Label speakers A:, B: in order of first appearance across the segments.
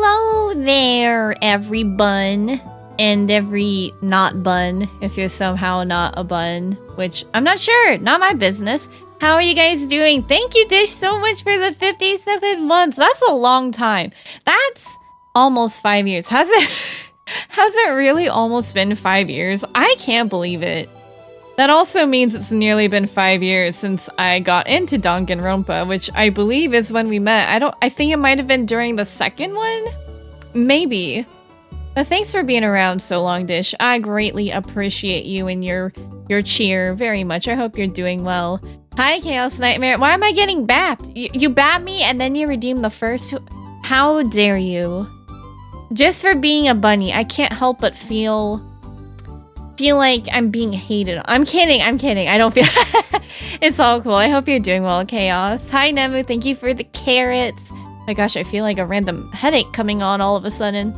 A: Hello there, every bun. And every not bun, if you're somehow not a bun. Which, I'm not sure. Not my business. How are you guys doing? Thank you, Dish, so much for the 57 months. That's a long time. That's almost 5 years. Has it really almost been 5 years? I can't believe it. That also means it's nearly been 5 years since I got into Danganronpa, which I believe is when we met. I think it might have been during the second one? Maybe. But thanks for being around so long, Dish. I greatly appreciate you and your cheer very much. I hope you're doing well. Hi, Chaos Nightmare. Why am I getting bapped? You bap me and then you redeem the first? How dare you? Just for being a bunny, I can't help but feel like I'm being hated. I'm kidding. I don't feel... It's all cool. I hope you're doing well, Chaos. Hi, Nemu. Thank you for the carrots. My gosh, I feel like a random headache coming on all of a sudden.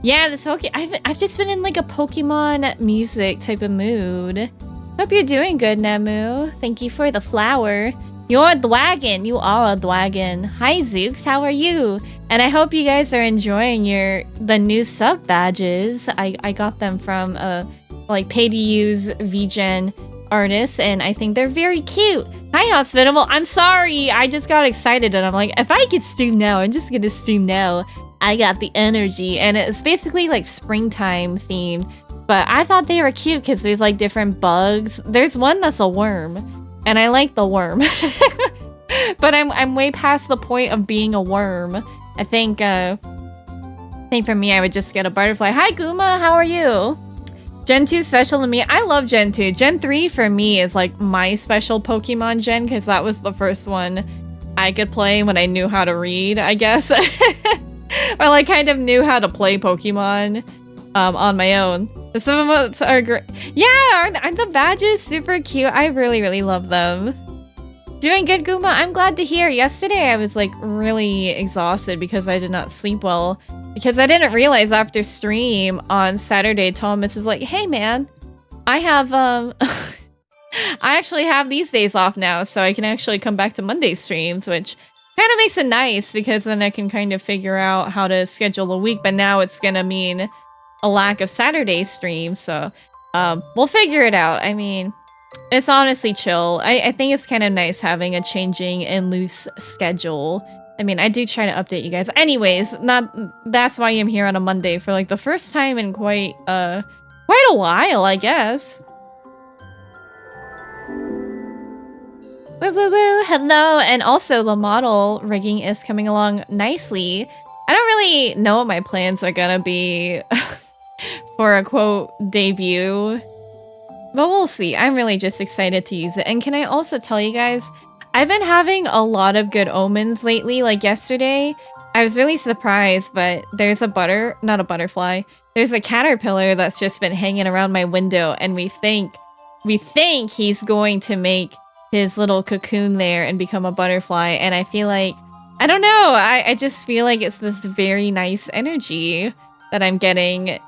A: Yeah, this I've just been in like a Pokemon music type of mood. Hope you're doing good, Nemu. Thank you for the flower. You're a dwagon. You are a dwagon. Hi, Zooks. How are you? And I hope you guys are enjoying the new sub badges. I got them from like pay-to-use VGen artists, and I think they're very cute. Hi, Hospitable. I'm sorry. I just got excited, and I'm like, if I could stream now, I'm just gonna stream now. I got the energy, and it's basically like springtime themed, but I thought they were cute because there's like different bugs. There's one that's a worm, and I like the worm. But I'm way past the point of being a worm. I think for me, I would just get a butterfly. Hi, Guma, how are you? Gen 2 special to me. I love Gen 2. Gen 3 for me is like my special Pokemon gen, because that was the first one I could play when I knew how to read, I guess. Or like kind of knew how to play Pokemon on my own. Some of us are great. Yeah, aren't the badges super cute? I really, really love them. Doing good, Guma. I'm glad to hear. Yesterday I was like really exhausted because I did not sleep well. Because I didn't realize after stream on Saturday, Thomas is like, hey man, I have I actually have these days off now, so I can actually come back to Monday streams, which kind of makes it nice because then I can kind of figure out how to schedule a week, but now it's gonna mean a lack of Saturday streams, so we'll figure it out. I mean, it's honestly chill. I think it's kind of nice having a changing and loose schedule. I mean, I do try to update you guys. Anyways, that's why I'm here on a Monday for like the first time in quite a while, I guess. Woo woo woo, hello, and also the model rigging is coming along nicely. I don't really know what my plans are gonna be for a quote debut, but we'll see. I'm really just excited to use it. And can I also tell you guys, I've been having a lot of good omens lately. Like yesterday, I was really surprised, but there's not a butterfly. There's a caterpillar that's just been hanging around my window, and we think he's going to make his little cocoon there and become a butterfly. And I feel like, I don't know, I just feel like it's this very nice energy that I'm getting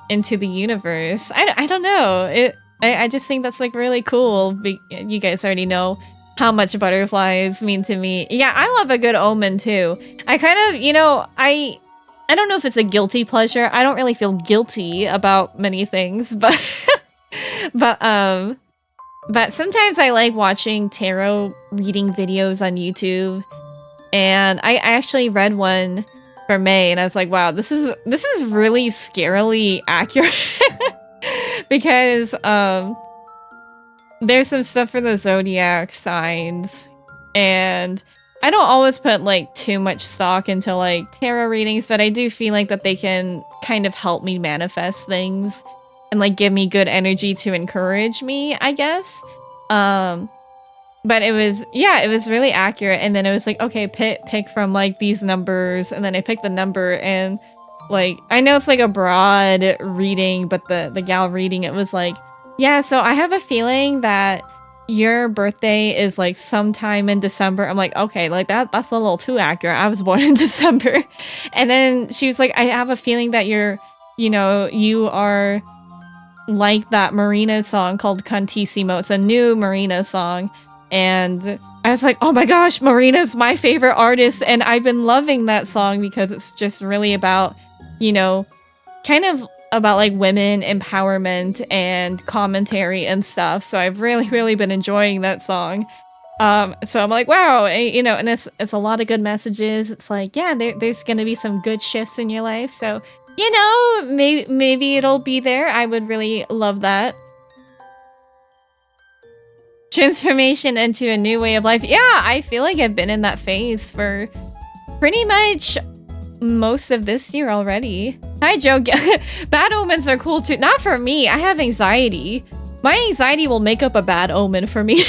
A: into the universe. I don't know. I just think that's like really cool. You guys already know how much butterflies mean to me. Yeah, I love a good omen too. I kind of, you know, I don't know if it's a guilty pleasure. I don't really feel guilty about many things, but but sometimes I like watching tarot reading videos on YouTube, and I actually read one for May, and I was like, wow, this is really scarily accurate. Because there's some stuff for the zodiac signs, and I don't always put like too much stock into like tarot readings, but I do feel like that they can kind of help me manifest things and like give me good energy to encourage me, I guess. But it was really accurate. And then it was like, okay, pick from like these numbers, and then I picked the number, and like, I know it's like a broad reading, but the gal reading it was like, yeah, so I have a feeling that your birthday is like sometime in December. I'm like, okay, like that's a little too accurate. I was born in December. And then she was like, I have a feeling that you are like that Marina song called Cantissimo. It's a new Marina song. And I was like, oh my gosh, Marina's my favorite artist, and I've been loving that song because it's just really about, you know, kind of about like women empowerment and commentary and stuff. So I've really been enjoying that song. So I'm like, wow, you know, and it's a lot of good messages. It's like, yeah, there's gonna be some good shifts in your life. So, you know, maybe it'll be there. I would really love that. Transformation into a new way of life. Yeah, I feel like I've been in that phase for pretty much most of this year already. Hi, Joe. Bad omens are cool too. Not for me. I have anxiety. My anxiety will make up a bad omen for me.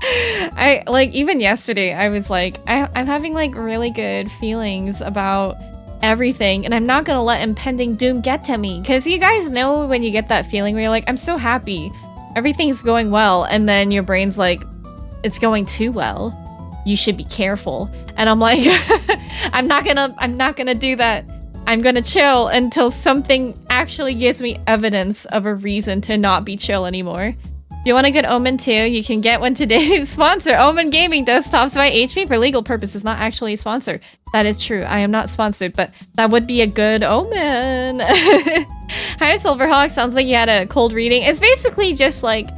A: I like even yesterday I was like I'm having like really good feelings about everything, and I'm not gonna let impending doom get to me, because you guys know when you get that feeling where you're like, I'm so happy, everything's going well, and then your brain's like, it's going too well, you should be careful. And I'm like, I'm not gonna do that. I'm gonna chill until something actually gives me evidence of a reason to not be chill anymore. If you want a good omen too, you can get one today. Sponsor, Omen Gaming desktops by HP for legal purposes, not actually a sponsor. That is true. I am not sponsored, but that would be a good omen. Hi, Silverhawk. Sounds like you had a cold reading. It's basically just like,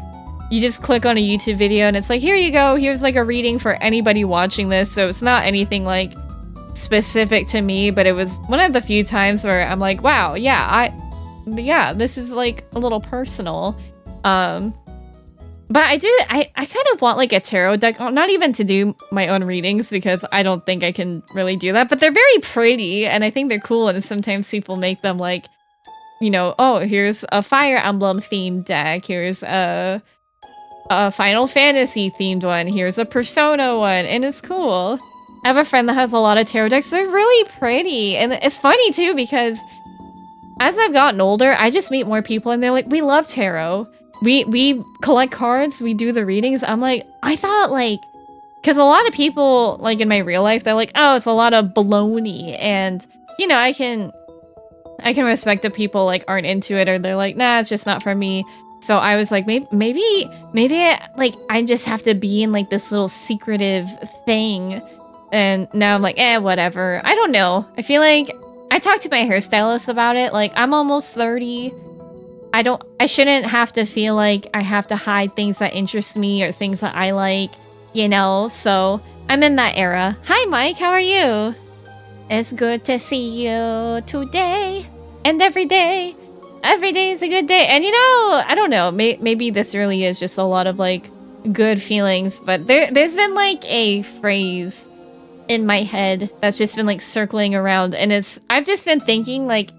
A: you just click on a YouTube video and it's like, here you go. Here's like a reading for anybody watching this. So it's not anything like specific to me, but it was one of the few times where I'm like, wow, yeah, this is like a little personal. But I kind of want like a tarot deck, not even to do my own readings because I don't think I can really do that, but they're very pretty and I think they're cool, and sometimes people make them like, you know, oh, here's a Fire Emblem themed deck, here's a Final Fantasy themed one, here's a Persona one, and it's cool. I have a friend that has a lot of tarot decks. They're really pretty, and it's funny too because as I've gotten older, I just meet more people and they're like, we love tarot. We collect cards, we do the readings. I'm like, I thought like, because a lot of people like in my real life, they're like, oh, it's a lot of baloney, and you know, I can respect the people like aren't into it, or they're like, nah, it's just not for me. So I was like, maybe like I just have to be in like this little secretive thing, and now I'm like, whatever. I don't know. I feel like I talked to my hairstylist about it. Like, I'm almost 30. I shouldn't have to feel like I have to hide things that interest me or things that I like, you know? So I'm in that era. Hi, Mike. How are you? It's good to see you today and every day. Every day is a good day. And you know, I don't know. Maybe this really is just a lot of like good feelings, but there's been like a phrase in my head that's just been like circling around, and I've just been thinking like,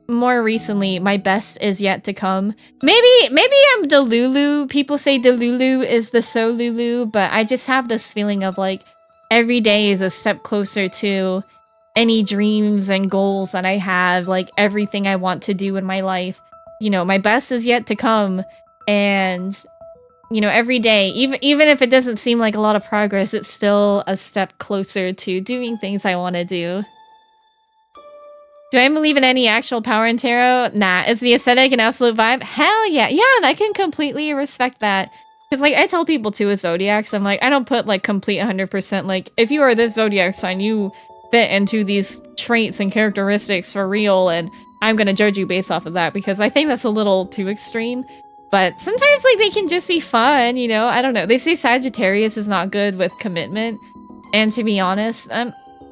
A: more recently, my best is yet to come. Maybe I'm Delulu. People say Delulu is the Solulu, but I just have this feeling of like every day is a step closer to any dreams and goals that I have, like everything I want to do in my life. You know, my best is yet to come, and you know, every day, even if it doesn't seem like a lot of progress, it's still a step closer to doing things I want to do. Do I believe in any actual power in tarot? Nah. Is the aesthetic an absolute vibe? Hell yeah. Yeah, and I can completely respect that. Because, like, I tell people, too, with zodiacs, I'm like, I don't put, like, complete 100%, like, if you are this zodiac sign, you fit into these traits and characteristics for real, and I'm gonna judge you based off of that, because I think that's a little too extreme. But sometimes, like, they can just be fun, you know? I don't know. They say Sagittarius is not good with commitment, and to be honest,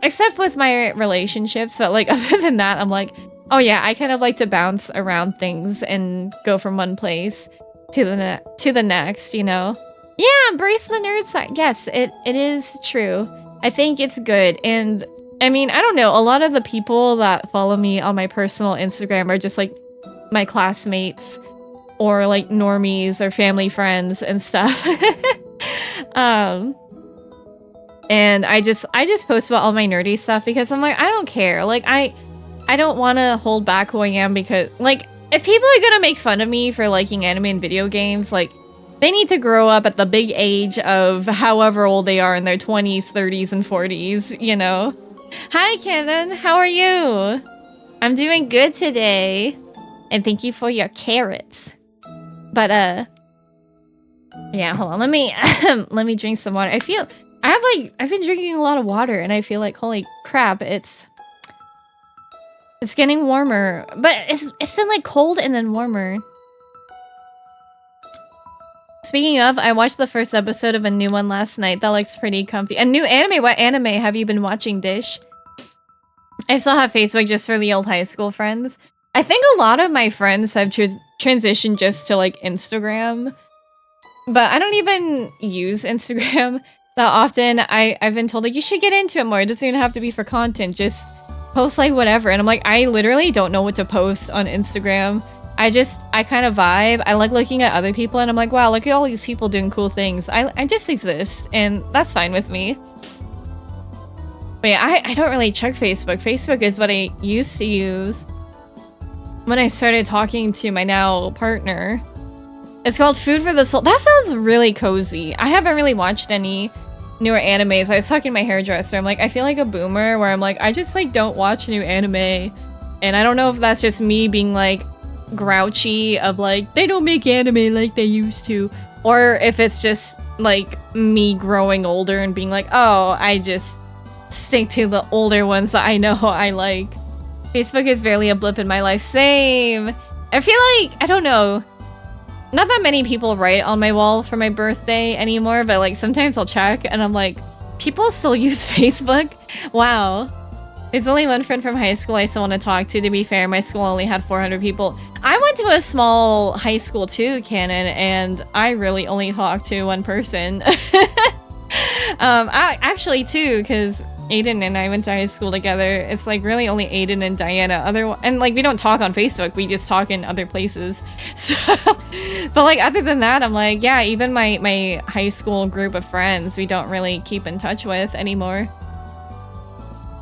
A: except with my relationships, but like other than that, I'm like, oh yeah, I kind of like to bounce around things and go from one place to the next, you know? Yeah, embrace the nerd side. Yes, it is true. I think it's good. And I mean, I don't know, a lot of the people that follow me on my personal Instagram are just like my classmates or like normies or family friends and stuff. And I just post about all my nerdy stuff because I'm like, I don't care. Like, I don't want to hold back who I am, because, like, if people are gonna make fun of me for liking anime and video games, like, they need to grow up at the big age of however old they are in their 20s, 30s, and 40s, you know? Hi, Kenan. How are you? I'm doing good today. And thank you for your carrots. But, Yeah, hold on. Let me let me drink some water. I've been drinking a lot of water and I feel like holy crap, it's getting warmer. But it's been like cold and then warmer. Speaking of, I watched the first episode of a new one last night. That looks pretty comfy. A new anime? What anime have you been watching, Dish? I still have Facebook just for the old high school friends. I think a lot of my friends have transitioned just to like Instagram. But I don't even use Instagram that often. I've been told like you should get into it more. It doesn't even have to be for content. Just post like whatever. And I'm like, I literally don't know what to post on Instagram. I kind of vibe. I like looking at other people and I'm like, wow, look at all these people doing cool things. I just exist and that's fine with me. But yeah, I don't really check Facebook. Facebook is what I used to use when I started talking to my now partner. It's called Food for the Soul. That sounds really cozy. I haven't really watched any newer animes. I was talking to my hairdresser. I'm like, I feel like a boomer where I'm like, I just like don't watch new anime. And I don't know if that's just me being like grouchy of like they don't make anime like they used to, or if it's just like me growing older and being like, oh, I just stick to the older ones that I know I like. Facebook is barely a blip in my life. Same. I feel like, I don't know, not that many people write on my wall for my birthday anymore, but like sometimes I'll check and I'm like, people still use Facebook? Wow. There's only one friend from high school I still want to talk to be fair. My school only had 400 people. I went to a small high school too, Canon, and I really only talked to one person. Actually too, because Aiden and I went to high school together. It's like really only Aiden and Diana. And like we don't talk on Facebook, we just talk in other places. So, but like other than that, I'm like, yeah, even my high school group of friends, we don't really keep in touch with anymore.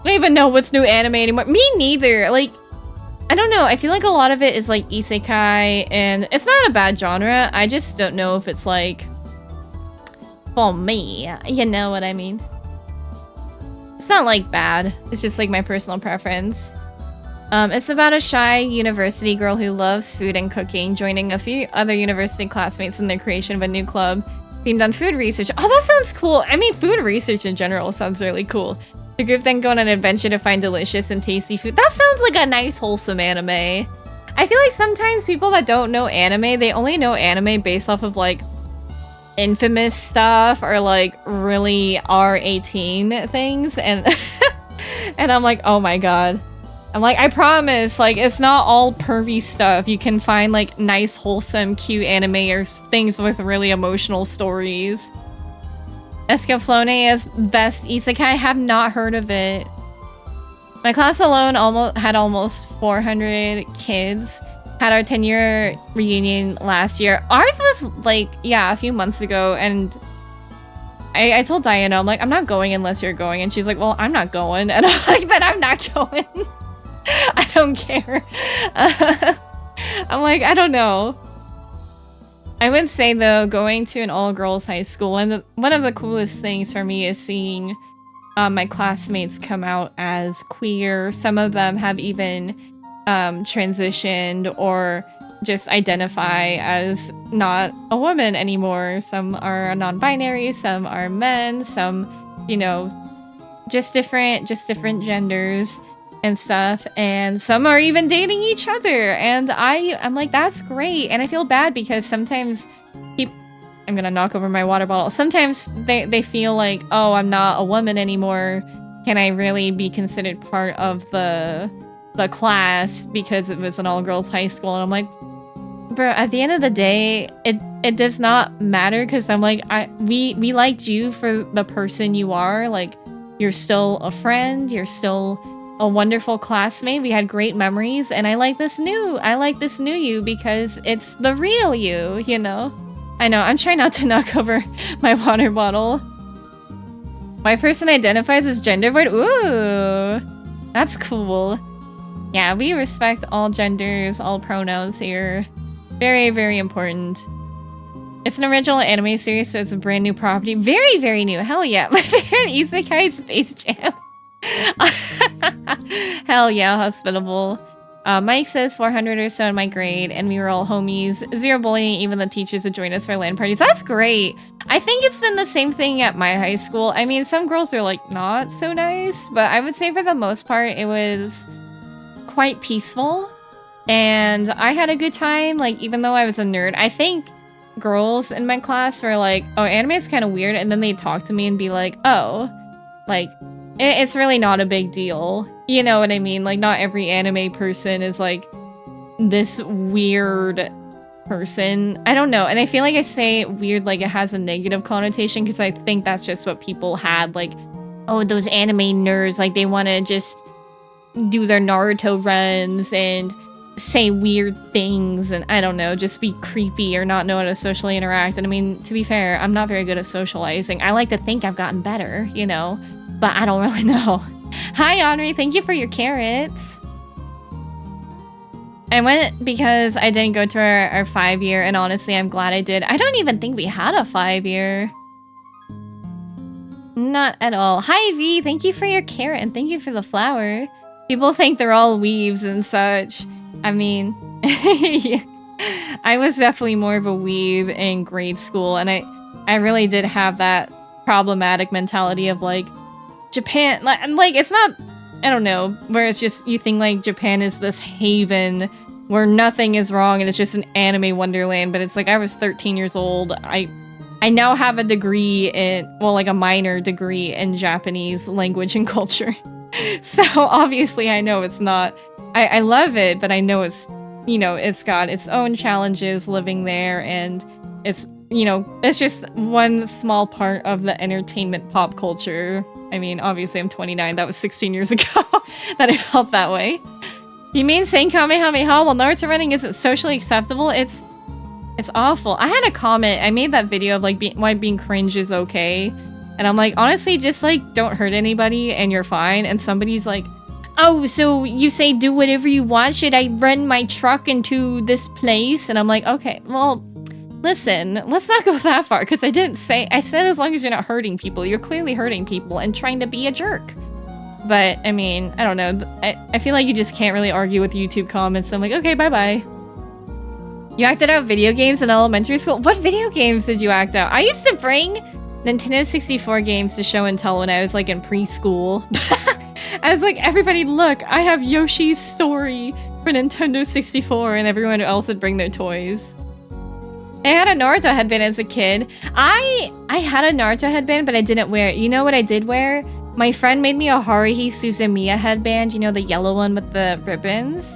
A: I don't even know what's new anime anymore. Me neither. Like, I don't know. I feel like a lot of it is like isekai, and it's not a bad genre. I just don't know if it's like for me. You know what I mean? It's not like bad. It's just like my personal preference. It's about a shy university girl who loves food and cooking, joining a few other university classmates in the creation of a new club themed on food research. Oh, that sounds cool. I mean, food research in general sounds really cool. The group then go on an adventure to find delicious and tasty food. That sounds like a nice, wholesome anime. I feel like sometimes people that don't know anime, they only know anime based off of like infamous stuff or like really R18 things, and and I'm like, oh my god. I'm like, I promise, like it's not all pervy stuff. You can find like nice, wholesome, cute anime or things with really emotional stories. Escaflowne is best isekai. I have not heard of it. My class alone had almost 400 kids. Had our 10-year reunion last year. Ours was like, yeah, a few months ago, and I told Diana, I'm like, I'm not going unless you're going, and she's like, well, I'm not going, and I'm like, then I'm not going. I don't care. I'm like, I don't know. I would say though, going to an all-girls high school, and one of the coolest things for me is seeing my classmates come out as queer. Some of them have even transitioned or just identify as not a woman anymore. Some are non-binary, some are men, some, you know, just different genders and stuff, and some are even dating each other, and I'm like, that's great. And I feel bad because sometimes I'm gonna knock over my water bottle. Sometimes they feel like, oh, I'm not a woman anymore. Can I really be considered part of the class because it was an all-girls high school? And I'm like, bro, at the end of the day, it does not matter, because I'm like, we liked you for the person you are. Like, you're still a friend, you're still a wonderful classmate. We had great memories, and I like this new you because it's the real you, you know? I know, I'm trying not to knock over my water bottle. My person identifies as gender void. Ooh, that's cool. Yeah, we respect all genders, all pronouns here. Very, very important. It's an original anime series, so it's a brand new property. Very, very new. Hell yeah. My favorite isekai is Space Jam. Hell yeah, hospitable. Mike says 400 or so in my grade, and we were all homies. Zero bullying, even the teachers would join us for LAN parties. That's great. I think it's been the same thing at my high school. I mean, some girls are like not so nice, but I would say for the most part, it was quite peaceful. And I had a good time, like, even though I was a nerd. I think girls in my class were like, oh, anime is kind of weird, and then they'd talk to me and be like, oh, like, it's really not a big deal. You know what I mean? Like, not every anime person is, like, this weird person. I don't know. And I feel like I say weird like it has a negative connotation because I think that's just what people had. Like, oh, those anime nerds, like, they want to just do their Naruto runs and say weird things and, I don't know, just be creepy or not know how to socially interact. And I mean, to be fair, I'm not very good at socializing. I like to think I've gotten better, you know? But I don't really know. Hi, Henri. Thank you for your carrots. I went because I didn't go to our 5-year, and honestly, I'm glad I did. I don't even think we had a 5-year. Not at all. Hi, V. Thank you for your carrot, and thank you for the flower. People think they're all weebs and such. I mean, I was definitely more of a weeb in grade school, and I really did have that problematic mentality of, like, Japan, like it's not, I don't know, where it's just, you think like Japan is this haven where nothing is wrong and it's just an anime wonderland, but it's like I was 13 years old. I now have a degree in, well, like a minor degree in Japanese language and culture. So obviously I know it's not, I love it, but I know it's, you know, it's got its own challenges living there, and it's, you know, it's just one small part of the entertainment pop culture. I mean, obviously I'm 29, that was 16 years ago that I felt that way. You mean saying Kamehameha while Naruto running isn't socially acceptable? It's awful. I had a comment, I made that video of like why being cringe is okay. And I'm like, honestly, just like don't hurt anybody and you're fine. And somebody's like, oh, so you say do whatever you want? Should I run my truck into this place? And I'm like, okay, well, listen, let's not go that far, because I didn't say, I said as long as you're not hurting people. You're clearly hurting people and trying to be a jerk. But, I mean, I don't know. I feel like you just can't really argue with YouTube comments. So I'm like, okay, bye-bye. You acted out video games in elementary school? What video games did you act out? I used to bring Nintendo 64 games to show and tell when I was, like, in preschool. I was like, everybody, look, I have Yoshi's Story for Nintendo 64, and everyone else would bring their toys. I had a Naruto headband as a kid. I had a Naruto headband, but I didn't wear it. You know what I did wear? My friend made me a Haruhi Suzumiya headband. You know, the yellow one with the ribbons?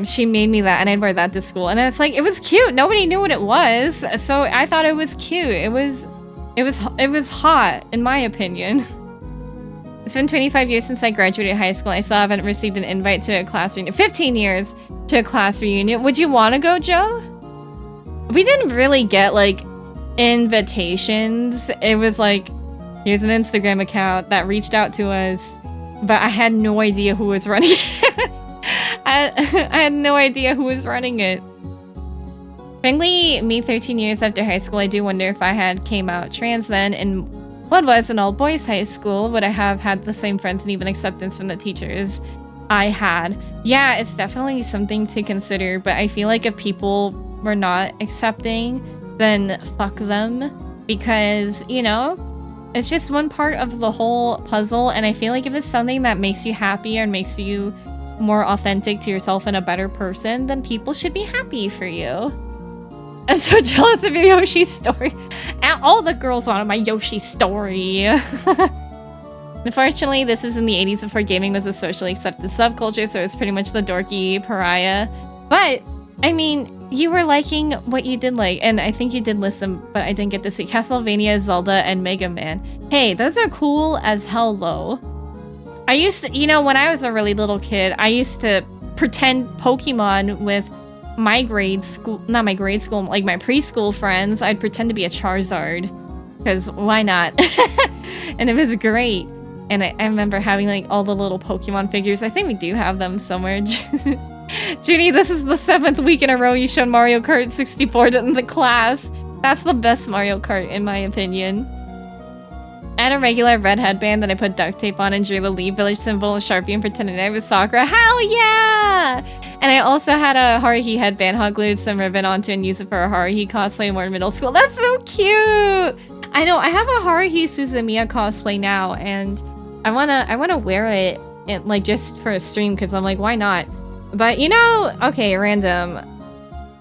A: She made me that, and I'd wear that to school. And it's like, it was cute. Nobody knew what it was, so I thought it was cute. It was hot, in my opinion. It's been 25 years since I graduated high school. I still haven't received an invite to a class reunion. 15 years to a class reunion. Would you want to go, Joe? We didn't really get, like, invitations. It was like, here's an Instagram account that reached out to us, but I had no idea who was running it. I had no idea who was running it. Frankly, me 13 years after high school, I do wonder if I had came out trans then, and what was an all-boys high school, would I have had the same friends and even acceptance from the teachers I had? Yeah, it's definitely something to consider, but I feel like if people were not accepting, then fuck them, because, you know, it's just one part of the whole puzzle, and I feel like if it's something that makes you happier and makes you more authentic to yourself and a better person, then people should be happy for you. I'm so jealous of your Yoshi story. And all the girls wanted my Yoshi story. Unfortunately, this was in the 80s before gaming was a socially accepted subculture, so it's pretty much the dorky pariah. But, I mean, you were liking what you did like, and I think you did listen, but I didn't get to see Castlevania, Zelda, and Mega Man. Hey, those are cool as hell, though. I used to, you know, when I was a really little kid, I used to pretend Pokemon with my grade school, not my grade school, like my preschool friends. I'd pretend to be a Charizard, because why not? And it was great. And I remember having like all the little Pokemon figures. I think we do have them somewhere. Junie, this is the 7th week in a row you showed Mario Kart 64 in the class. That's the best Mario Kart in my opinion. I had a regular red headband that I put duct tape on and drew the Leave Village symbol, Sharpie, and pretended I was Sakura. Hell yeah! And I also had a Haruhi headband, hot glued some ribbon onto and used it for a Haruhi cosplay more in middle school. That's so cute! I know, I have a Haruhi Suzumiya cosplay now, and I wanna wear it like just for a stream because I'm like, why not? But you know, okay, random.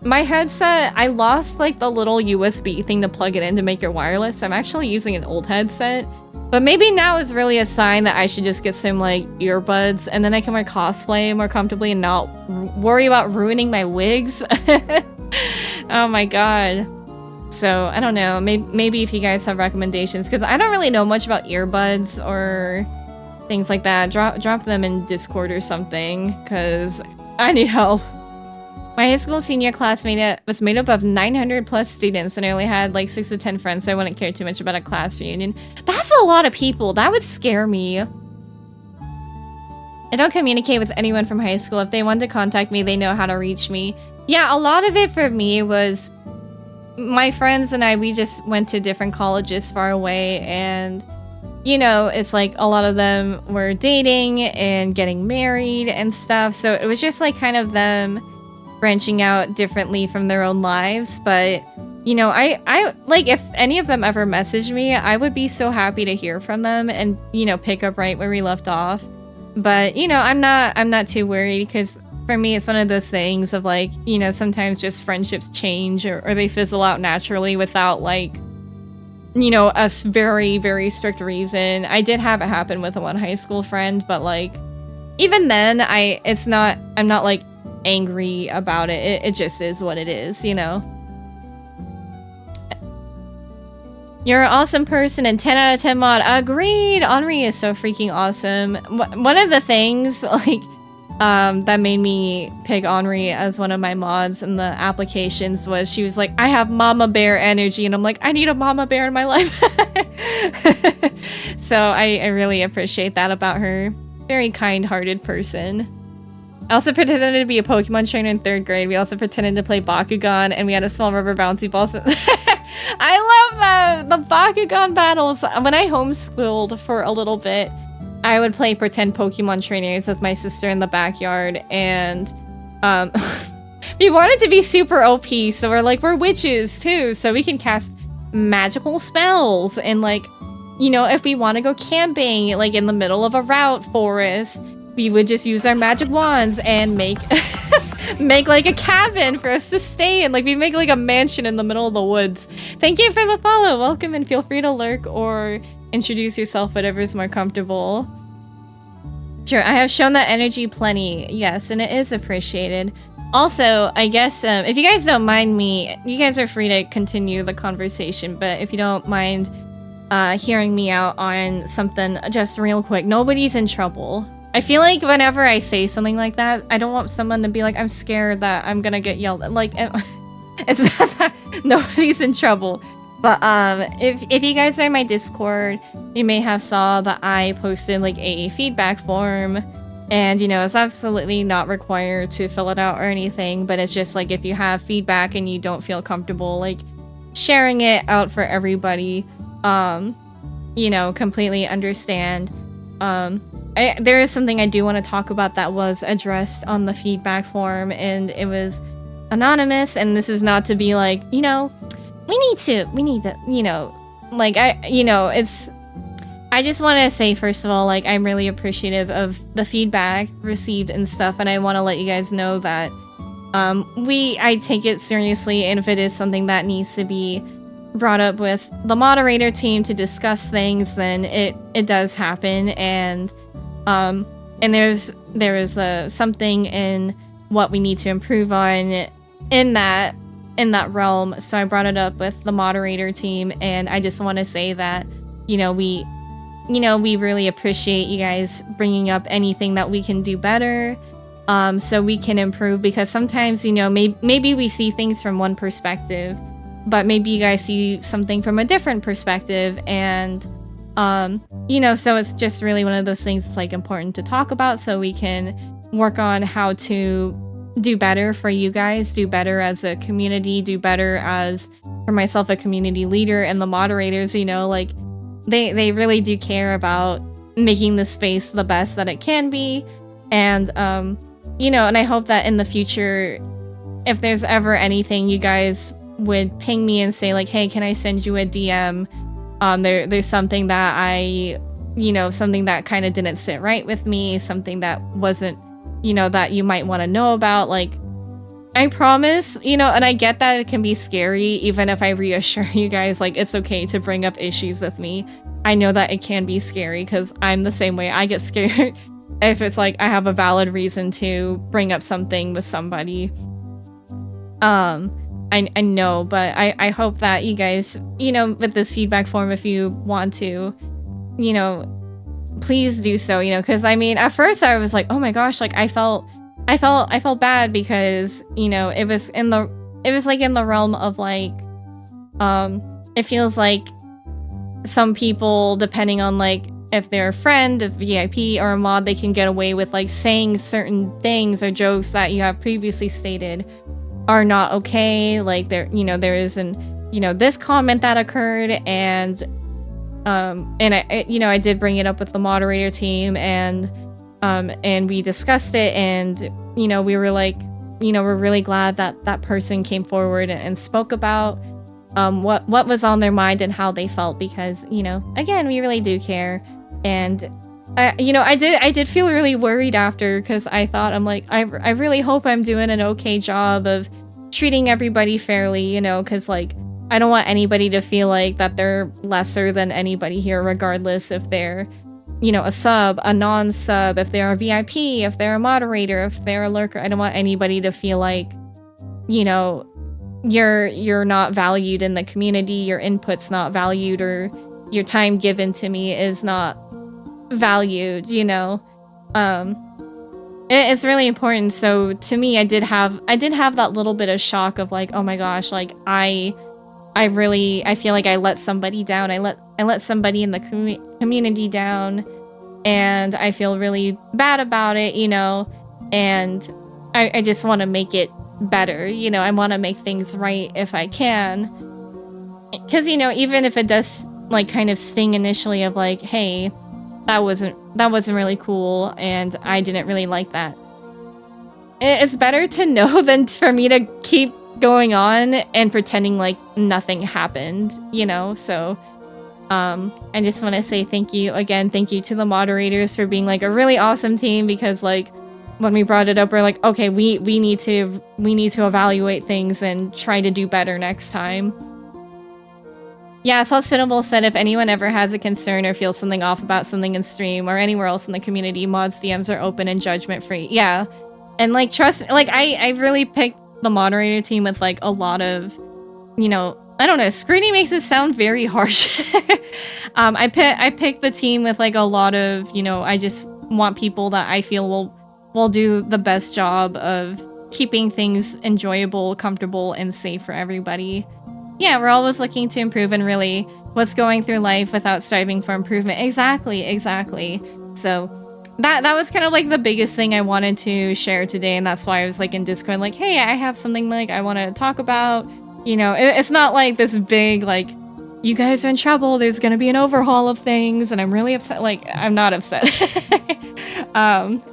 A: My headset, I lost like the little USB thing to plug it in to make it wireless. So I'm actually using an old headset. But maybe now is really a sign that I should just get some like earbuds and then I can wear cosplay more comfortably and not worry about ruining my wigs. Oh my god. So I don't know, maybe if you guys have recommendations, because I don't really know much about earbuds or things like that. Drop them in Discord or something, because I need help. My high school senior class was made up of 900 plus students, and I only had like 6 to 10 friends, so I wouldn't care too much about a class reunion. That's a lot of people. That would scare me. I don't communicate with anyone from high school. If they want to contact me, they know how to reach me. Yeah, a lot of it for me was my friends and I, we just went to different colleges far away, and you know, it's like a lot of them were dating and getting married and stuff, so it was just like kind of them branching out differently from their own lives. But you know, I like, if any of them ever messaged me, I would be so happy to hear from them and, you know, pick up right where we left off. But you know, I'm not too worried, because for me it's one of those things of like, you know, sometimes just friendships change or they fizzle out naturally without like, you know, a very, very strict reason. I did have it happen with one high school friend, but like even then I'm not like angry about it. It just is what it is, you know. You're an awesome person and 10 out of 10 mod. Agreed! Henri is so freaking awesome. One of the things like that made me pick Henri as one of my mods in the applications was she was like, I have mama bear energy, and I'm like, I need a mama bear in my life. So I really appreciate that about her. Very kind-hearted person. I also pretended to be a Pokemon trainer in 3rd grade. We also pretended to play Bakugan, and we had a small rubber bouncy ball. I love the Bakugan battles. When I homeschooled for a little bit, I would play pretend Pokemon trainers with my sister in the backyard, and we wanted to be super OP, so we're witches too, so we can cast magical spells, and like, you know, if we want to go camping like in the middle of a route forest, we would just use our magic wands and make like a cabin for us to stay in. Like we make like a mansion in the middle of the woods. Thank you for the follow. Welcome, and feel free to lurk or introduce yourself, whatever is more comfortable. Sure, I have shown that energy plenty. Yes, and it is appreciated. Also, I guess if you guys don't mind me, you guys are free to continue the conversation, but if you don't mind hearing me out on something just real quick, nobody's in trouble. I feel like whenever I say something like that, I don't want someone to be like, I'm scared that I'm gonna get yelled at. Like, it's not that nobody's in trouble. But if you guys are in my Discord, you may have saw that I posted like a feedback form, and you know, it's absolutely not required to fill it out or anything, but it's just like if you have feedback and you don't feel comfortable like sharing it out for everybody, you know, completely understand. There is something I do want to talk about that was addressed on the feedback form, and it was anonymous, and this is not to be like, you know, we need to, you know, like, I just want to say, first of all, like, I'm really appreciative of the feedback received and stuff, and I want to let you guys know that, I take it seriously, and if it is something that needs to be brought up with the moderator team to discuss things, then it does happen, and there is something in what we need to improve on in that realm, so I brought it up with the moderator team, and I just want to say that, you know, we really appreciate you guys bringing up anything that we can do better, so we can improve, because sometimes, you know, maybe we see things from one perspective, but maybe you guys see something from a different perspective, and you know, so it's just really one of those things that's like important to talk about, so we can work on how to do better for you guys, do better as a community, do better as, for myself, a community leader, and the moderators, you know, like, they really do care about making the space the best that it can be. And you know, and I hope that in the future, if there's ever anything, you guys would ping me and say like, hey, can I send you a DM? There's something that something that kind of didn't sit right with me, something that wasn't, that you might want to know about. Like, I promise, and I get that it can be scary, even if I reassure you guys, like, it's okay to bring up issues with me. I know that it can be scary because I'm the same way. I get scared if it's like I have a valid reason to bring up something with somebody. I know, but I hope that you guys, with this feedback form, if you want to, please do so, because I mean, at first I was like, oh my gosh, like I felt bad because, it was in the realm of like, it feels like some people, depending on like if they're a friend, a VIP, or a mod, they can get away with like saying certain things or jokes that you have previously stated are not okay. Like there is this comment that occurred, and I did bring it up with the moderator team, and we discussed it, and we were like, we're really glad that that person came forward and spoke about what was on their mind and how they felt, because again, we really do care. And I did feel really worried after, because I thought, I'm like, I really hope I'm doing an okay job of treating everybody fairly, because like I don't want anybody to feel like that they're lesser than anybody here, regardless if they're a sub, a non-sub, if they're a VIP, if they're a moderator, if they're a lurker. I don't want anybody to feel like you're not valued in the community, your input's not valued, or your time given to me is not valued. It's really important. So to me, I did have that little bit of shock of like, oh my gosh, like I feel like I let somebody down. I let somebody in the community down, and I feel really bad about it, and I just want to make it better. I want to make things right if I can, because even if it does like kind of sting initially of like, hey, that wasn't really cool, and I didn't really like that. It's better to know than for me to keep going on and pretending like nothing happened, so I just want to say thank you again. Thank you to the moderators for being like a really awesome team, because like when we brought it up, we're like, okay, we need to evaluate things and try to do better next time. Yes, Hospitable said if anyone ever has a concern or feels something off about something in stream or anywhere else in the community, mods DMs are open and judgment free. Yeah, and like trust, like I really picked the moderator team with like a lot of, I don't know, scrutiny makes it sound very harsh. I picked the team with like a lot of, I just want people that I feel will do the best job of keeping things enjoyable, comfortable, and safe for everybody. Yeah, we're always looking to improve, and really what's going through life without striving for improvement. Exactly. So that was kind of like the biggest thing I wanted to share today, and that's why I was like in Discord like, hey, I have something like I want to talk about. It's not like this big like, you guys are in trouble, there's gonna be an overhaul of things and I'm really upset. Like, I'm not upset.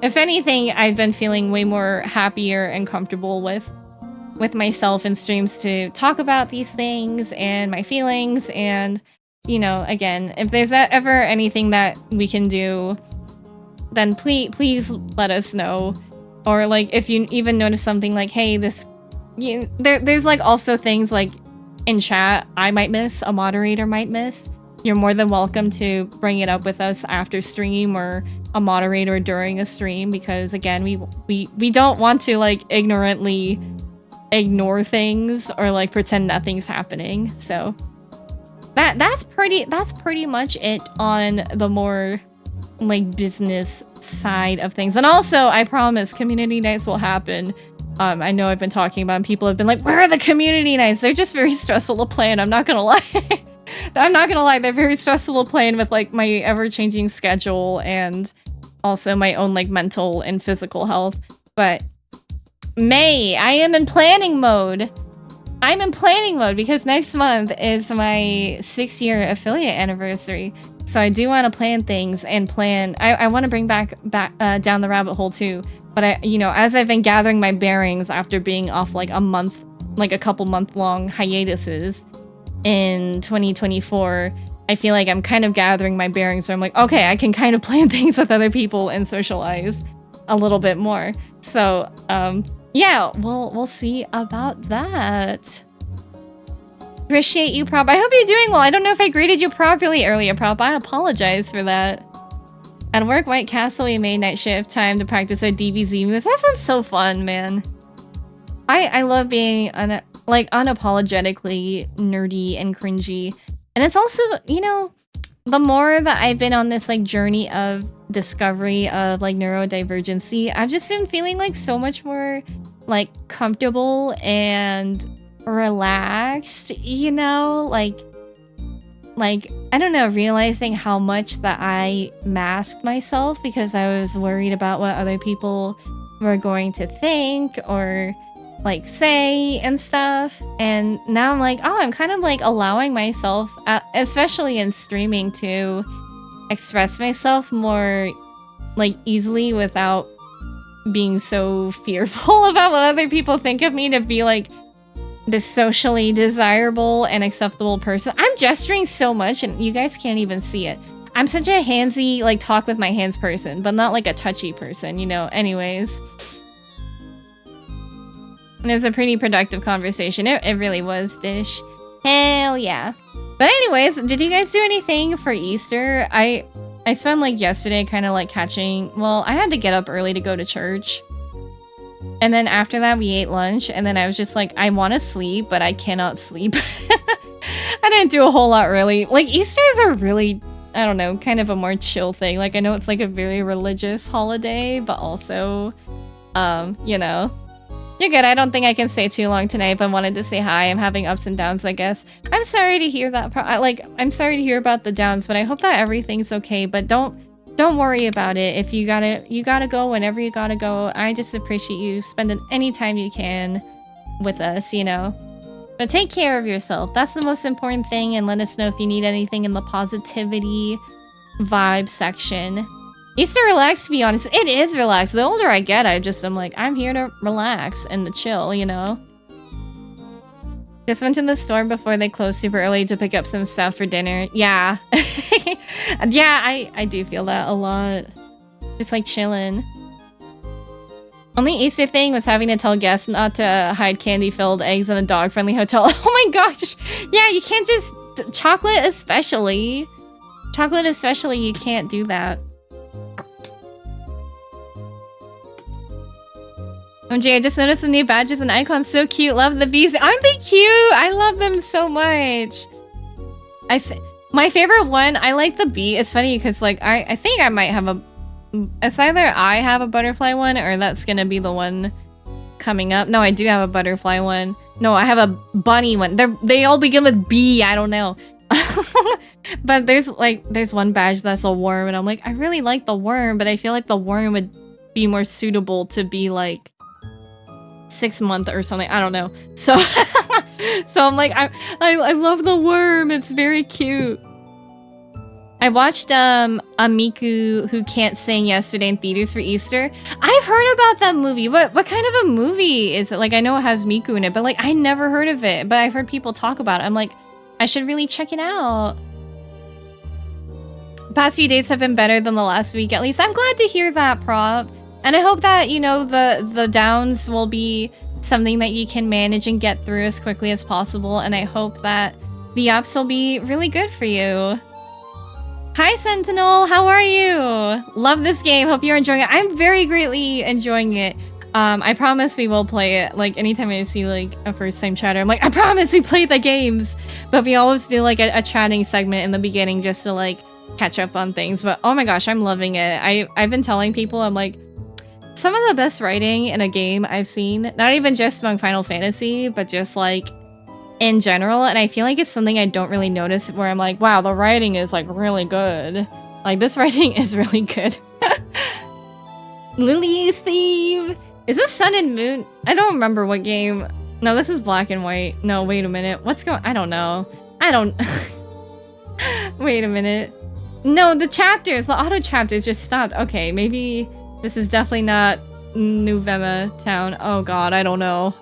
A: If anything, I've been feeling way more happier and comfortable with myself in streams to talk about these things and my feelings. And again, if there's ever anything that we can do, then please let us know. Or like if you even notice something like, hey, this there's like also things like in chat I might miss, a moderator might miss, you're more than welcome to bring it up with us after stream, or a moderator during a stream, because again, we don't want to like ignorantly ignore things or like pretend nothing's happening. So that's pretty much it on the more like business side of things. And also, I promise community nights will happen. I know I've been talking about, and people have been like, where are the community nights? They're just very stressful to plan. I'm not gonna lie. They're very stressful to plan with like my ever-changing schedule, and also my own like mental and physical health. But May, I am in planning mode. I'm in planning mode because next month is my 6-year affiliate anniversary. So I do want to plan things and plan. I want to bring back down the rabbit hole too. But as I've been gathering my bearings after being off like a month, like a couple month-long hiatuses in 2024, I feel like I'm kind of gathering my bearings. So I'm like, okay, I can kind of plan things with other people and socialize a little bit more. So yeah, we'll see about that. Appreciate you, Prop. I hope you're doing well. I don't know if I greeted you properly earlier, Prop. I apologize for that. At work, White Castle, we made night shift time to practice our DBZ moves. That sounds so fun, man. I love being unapologetically nerdy and cringy. And it's also, the more that I've been on this like journey of discovery of like neurodivergency, I've just been feeling like so much more like comfortable and relaxed, like I don't know, realizing how much that I masked myself because I was worried about what other people were going to think or like say and stuff. And now I'm like, oh, I'm kind of like allowing myself, especially in streaming, to express myself more like easily without being so fearful about what other people think of me, to be like this socially desirable and acceptable person. I'm gesturing so much and you guys can't even see it. I'm such a handsy, like talk with my hands person, but not like a touchy person, anyways. And it was a pretty productive conversation. It really was, Dish. Hell yeah. But anyways, did you guys do anything for Easter? I spent like yesterday kind of like catching, well, I had to get up early to go to church. And then after that, we ate lunch. And then I was just like, I want to sleep, but I cannot sleep. I didn't do a whole lot really. Like, Easter is a really, I don't know, kind of a more chill thing. Like, I know it's like a very religious holiday, but also, You're good. I don't think I can stay too long tonight, but wanted to say hi. I'm having ups and downs, I guess. I'm sorry to hear that. I'm sorry to hear about the downs, but I hope that everything's okay. But don't worry about it. If you gotta go whenever you gotta go. I just appreciate you spending any time you can with us, But take care of yourself. That's the most important thing. And let us know if you need anything in the positivity vibe section. Easter relaxed, to be honest. It is relaxed. The older I get, I'm like, I'm here to relax and to chill, Just went to the store before they closed super early to pick up some stuff for dinner. Yeah. Yeah, I do feel that a lot. Just like chilling. Only Easter thing was having to tell guests not to hide candy-filled eggs in a dog-friendly hotel. Oh my gosh. Yeah, you can't just... Chocolate especially. You can't do that. OMG, I just noticed the new badges and icons. So cute. Love the bees. Aren't they cute? I love them so much. My favorite one, I like the bee. It's funny because like I think I might have it's either I have a butterfly one or that's gonna be the one coming up. No, I do have a butterfly one. No, I have a bunny one. They all begin with B. I don't know. But there's one badge that's a worm and I'm like, I really like the worm, but I feel like the worm would be more suitable to be like 6 month or something. I don't know. So I'm like, I love the worm. It's very cute. I watched a Miku Who Can't Sing yesterday in theaters for Easter. I've heard about that movie. What kind of a movie is it? Like, I know it has Miku in it, but like I never heard of it. But I've heard people talk about it. I'm like, I should really check it out. The past few days have been better than the last week, at least. I'm glad to hear that, Prop. And I hope that, the downs will be something that you can manage and get through as quickly as possible. And I hope that the ups will be really good for you. Hi, Sentinel. How are you? Love this game. Hope you're enjoying it. I'm very greatly enjoying it. I promise we will play it. Like, anytime I see, like, a first-time chatter, I'm like, I promise we play the games. But we always do, like, a chatting segment in the beginning just to, like, catch up on things. But, oh my gosh, I'm loving it. I've been telling people, I'm like, some of the best writing in a game I've seen, not even just among Final Fantasy, but just, like, in general. And I feel like it's something I don't really notice, where I'm like, wow, the writing is, like, really good. Like, this writing is really good. Lily's Thief! Is this Sun and Moon? I don't remember what game. No, this is Black and White. No, wait a minute. What's going... I don't know. I don't... Wait a minute. No, the auto chapters just stopped. Okay, maybe this is definitely not New Vema Town. Oh god, I don't know.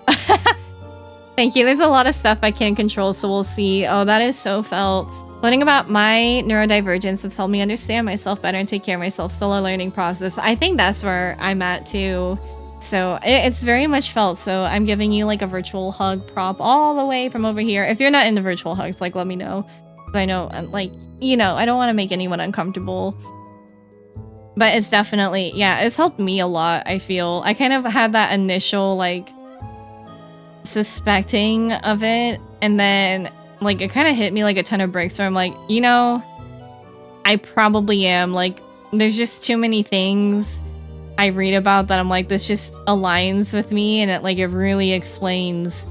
A: Thank you. There's a lot of stuff I can't control, so we'll see. Oh, that is so felt. Learning about my neurodivergence has helped me understand myself better and take care of myself. Still a learning process. I think that's where I'm at too. So it's very much felt. So I'm giving you like a virtual hug prop all the way from over here. If you're not into virtual hugs, like let me know. I know, like, you know, I don't want to make anyone uncomfortable. But it's definitely, yeah, it's helped me a lot, I feel. I kind of had that initial, like, suspecting of it. And then, like, it kind of hit me like a ton of bricks where I'm like, you know, I probably am. Like, there's just too many things I read about that I'm like, this just aligns with me. And it, like, it really explains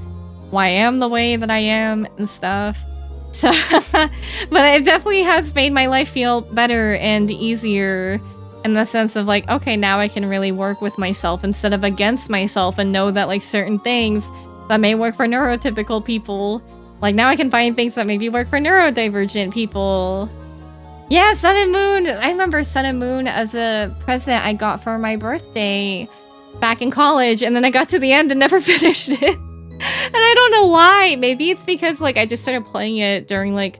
A: why I am the way that I am and stuff. So, but it definitely has made my life feel better and easier in the sense of like, okay, now I can really work with myself instead of against myself and know that like certain things that may work for neurotypical people, like now I can find things that maybe work for neurodivergent people. Yeah, Sun and Moon. I remember Sun and Moon as a present I got for my birthday back in college, and then I got to the end and never finished it. And I don't know why. Maybe it's because like I just started playing it during like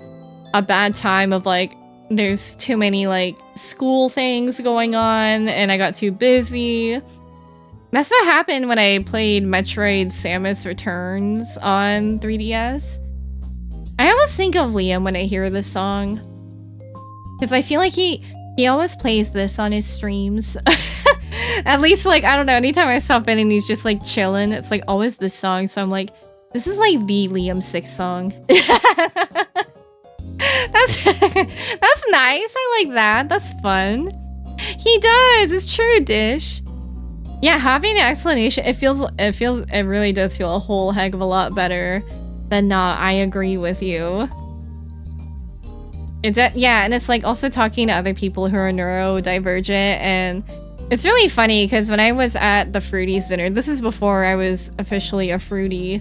A: a bad time of like there's too many like school things going on and I got too busy. That's what happened when I played Metroid Samus Returns on 3DS. I always think of Liam when I hear this song. Because I feel like he always plays this on his streams. At least, like, I don't know, anytime I stop in and he's just, like, chilling, it's, like, always this song. So I'm like, this is, like, the Liam 6 song. That's nice. I like that. That's fun. He does. It's true, Dish. Yeah, having an explanation, it really does feel a whole heck of a lot better than not. I agree with you. Yeah, and it's, like, also talking to other people who are neurodivergent, and it's really funny because when I was at the Fruities dinner, this is before I was officially a Fruitie,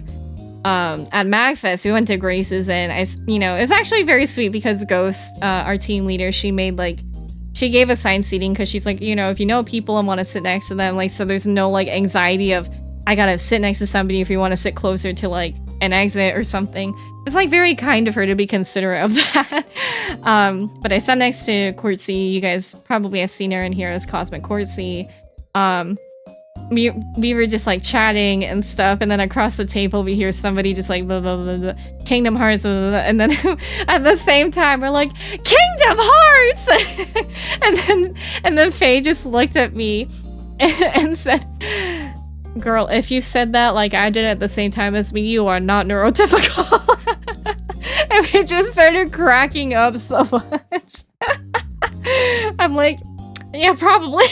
A: at MagFest, we went to Grace's, and it was actually very sweet because Ghost, our team leader, she gave assigned seating because she's like, if you know people and want to sit next to them, like, so there's no, like, anxiety of, I gotta sit next to somebody if you want to sit closer to, like, an exit or something. It's, like, very kind of her to be considerate of that. But I sat next to Quartzy. You guys probably have seen her in here as Cosmic Quartzy. We were just, like, chatting and stuff, and then across the table we hear somebody just, like, blah, blah, blah, blah, Kingdom Hearts, blah, blah, blah, and then at the same time we're like, Kingdom Hearts! and then Faye just looked at me and said, girl, if you said that like I did at the same time as me, you are not neurotypical. And we just started cracking up so much. I'm like, yeah, probably.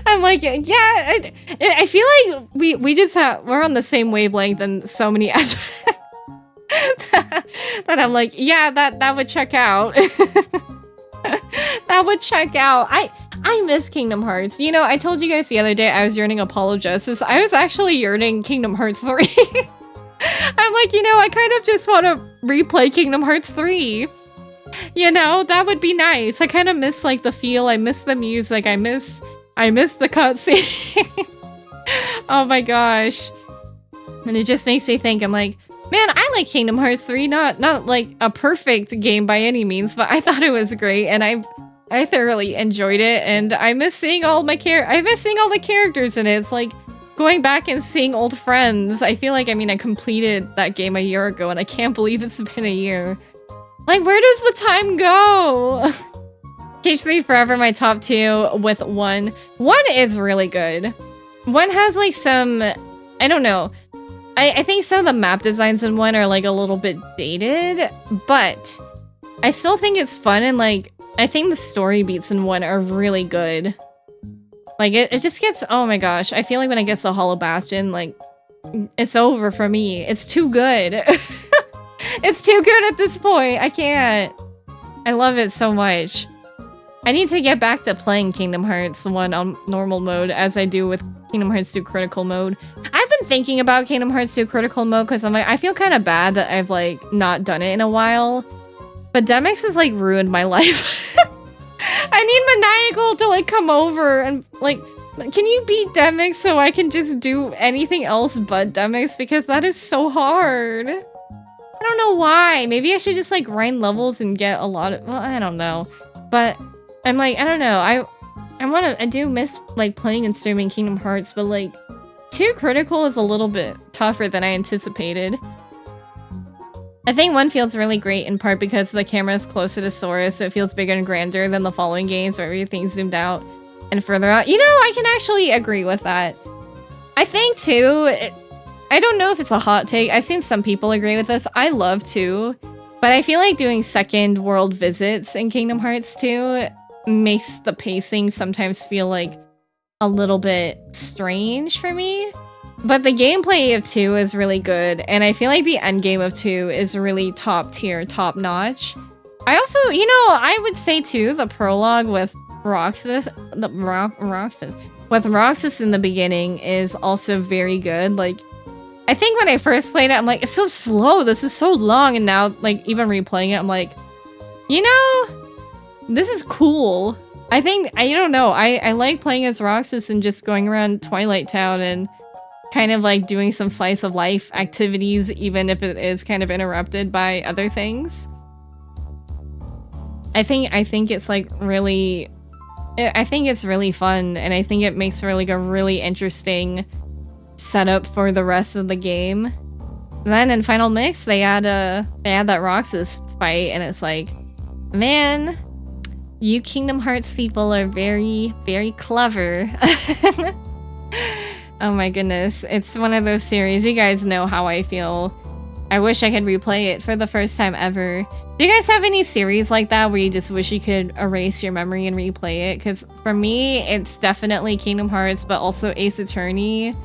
A: I'm like, yeah, I feel like we're on the same wavelength in so many aspects. that I'm like, yeah, that would check out. That would check out. I miss Kingdom Hearts. I told you guys the other day I was yearning Apollo Justice. I was actually yearning Kingdom Hearts 3. I'm like, I kind of just want to replay Kingdom Hearts 3. That would be nice. I kind of miss, like, the feel. I miss the music. I miss the cutscene. Oh my gosh. And it just makes me think, I'm like, man, I like Kingdom Hearts 3. Not like a perfect game by any means, but I thought it was great, and I thoroughly enjoyed it, and I miss seeing all the characters in it. It's like going back and seeing old friends. I feel like, I completed that game a year ago, and I can't believe it's been a year. Like, where does the time go? KH3 forever, my top 2 with 1. 1 is really good. 1 has, like, some, I don't know. I think some of the map designs in 1 are, like, a little bit dated, but I still think it's fun, and, like, I think the story beats in 1 are really good. Like, it just gets, oh my gosh, I feel like when it gets to Hollow Bastion, like, it's over for me. It's too good. It's too good at this point. I can't. I love it so much. I need to get back to playing Kingdom Hearts 1 on normal mode as I do with Kingdom Hearts 2 critical mode. I've been thinking about Kingdom Hearts 2 critical mode because I'm like, I feel kind of bad that I've, like, not done it in a while. But Demix has like ruined my life. I need Maniacal to like come over and like, can you beat Demix so I can just do anything else but Demix? Because that is so hard. I don't know why. Maybe I should just like grind levels and get a lot of, well, I don't know. But I'm like, I don't know. I do miss like playing and streaming Kingdom Hearts, but like 2 critical is a little bit tougher than I anticipated. I think 1 feels really great in part because the camera is closer to Sora, so it feels bigger and grander than the following games where everything's zoomed out and further out. You know, I can actually agree with that. I think too, I don't know if it's a hot take. I've seen some people agree with this. I love 2, but I feel like doing second world visits in Kingdom Hearts 2 makes the pacing sometimes feel like a little bit strange for me. But the gameplay of 2 is really good, and I feel like the endgame of 2 is really top tier, top notch. I also, you know, I would say too, the prologue with Roxas, with Roxas in the beginning is also very good. Like, I think when I first played it, I'm like, it's so slow, this is so long, and now, like, even replaying it, I'm like, you know, this is cool. I think, I don't know, I like playing as Roxas and just going around Twilight Town and kind of like doing some slice of life activities, even if it is kind of interrupted by other things. I think it's like really, I think it's really fun, and I think it makes for like a really interesting setup for the rest of the game. And then in Final Mix, they add that Roxas fight, and it's like, man, you Kingdom Hearts people are very, very clever. Oh my goodness, it's one of those series. You guys know how I feel. I wish I could replay it for the first time ever. Do you guys have any series like that where you just wish you could erase your memory and replay it? Because for me, it's definitely Kingdom Hearts, but also Ace Attorney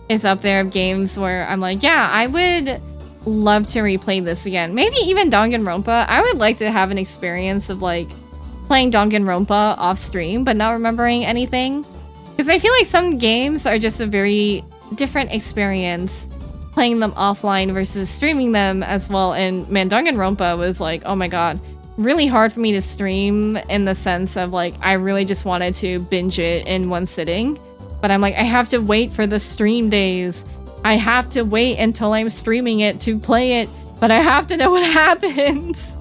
A: is up there of games where I'm like, yeah, I would love to replay this again. Maybe even Danganronpa. I would like to have an experience of like playing Danganronpa off stream, but not remembering anything. Because I feel like some games are just a very different experience playing them offline versus streaming them as well. And man, Danganronpa was like, oh my god, really hard for me to stream in the sense of like, I really just wanted to binge it in one sitting. But I'm like, I have to wait for the stream days. I have to wait until I'm streaming it to play it, but I have to know what happens.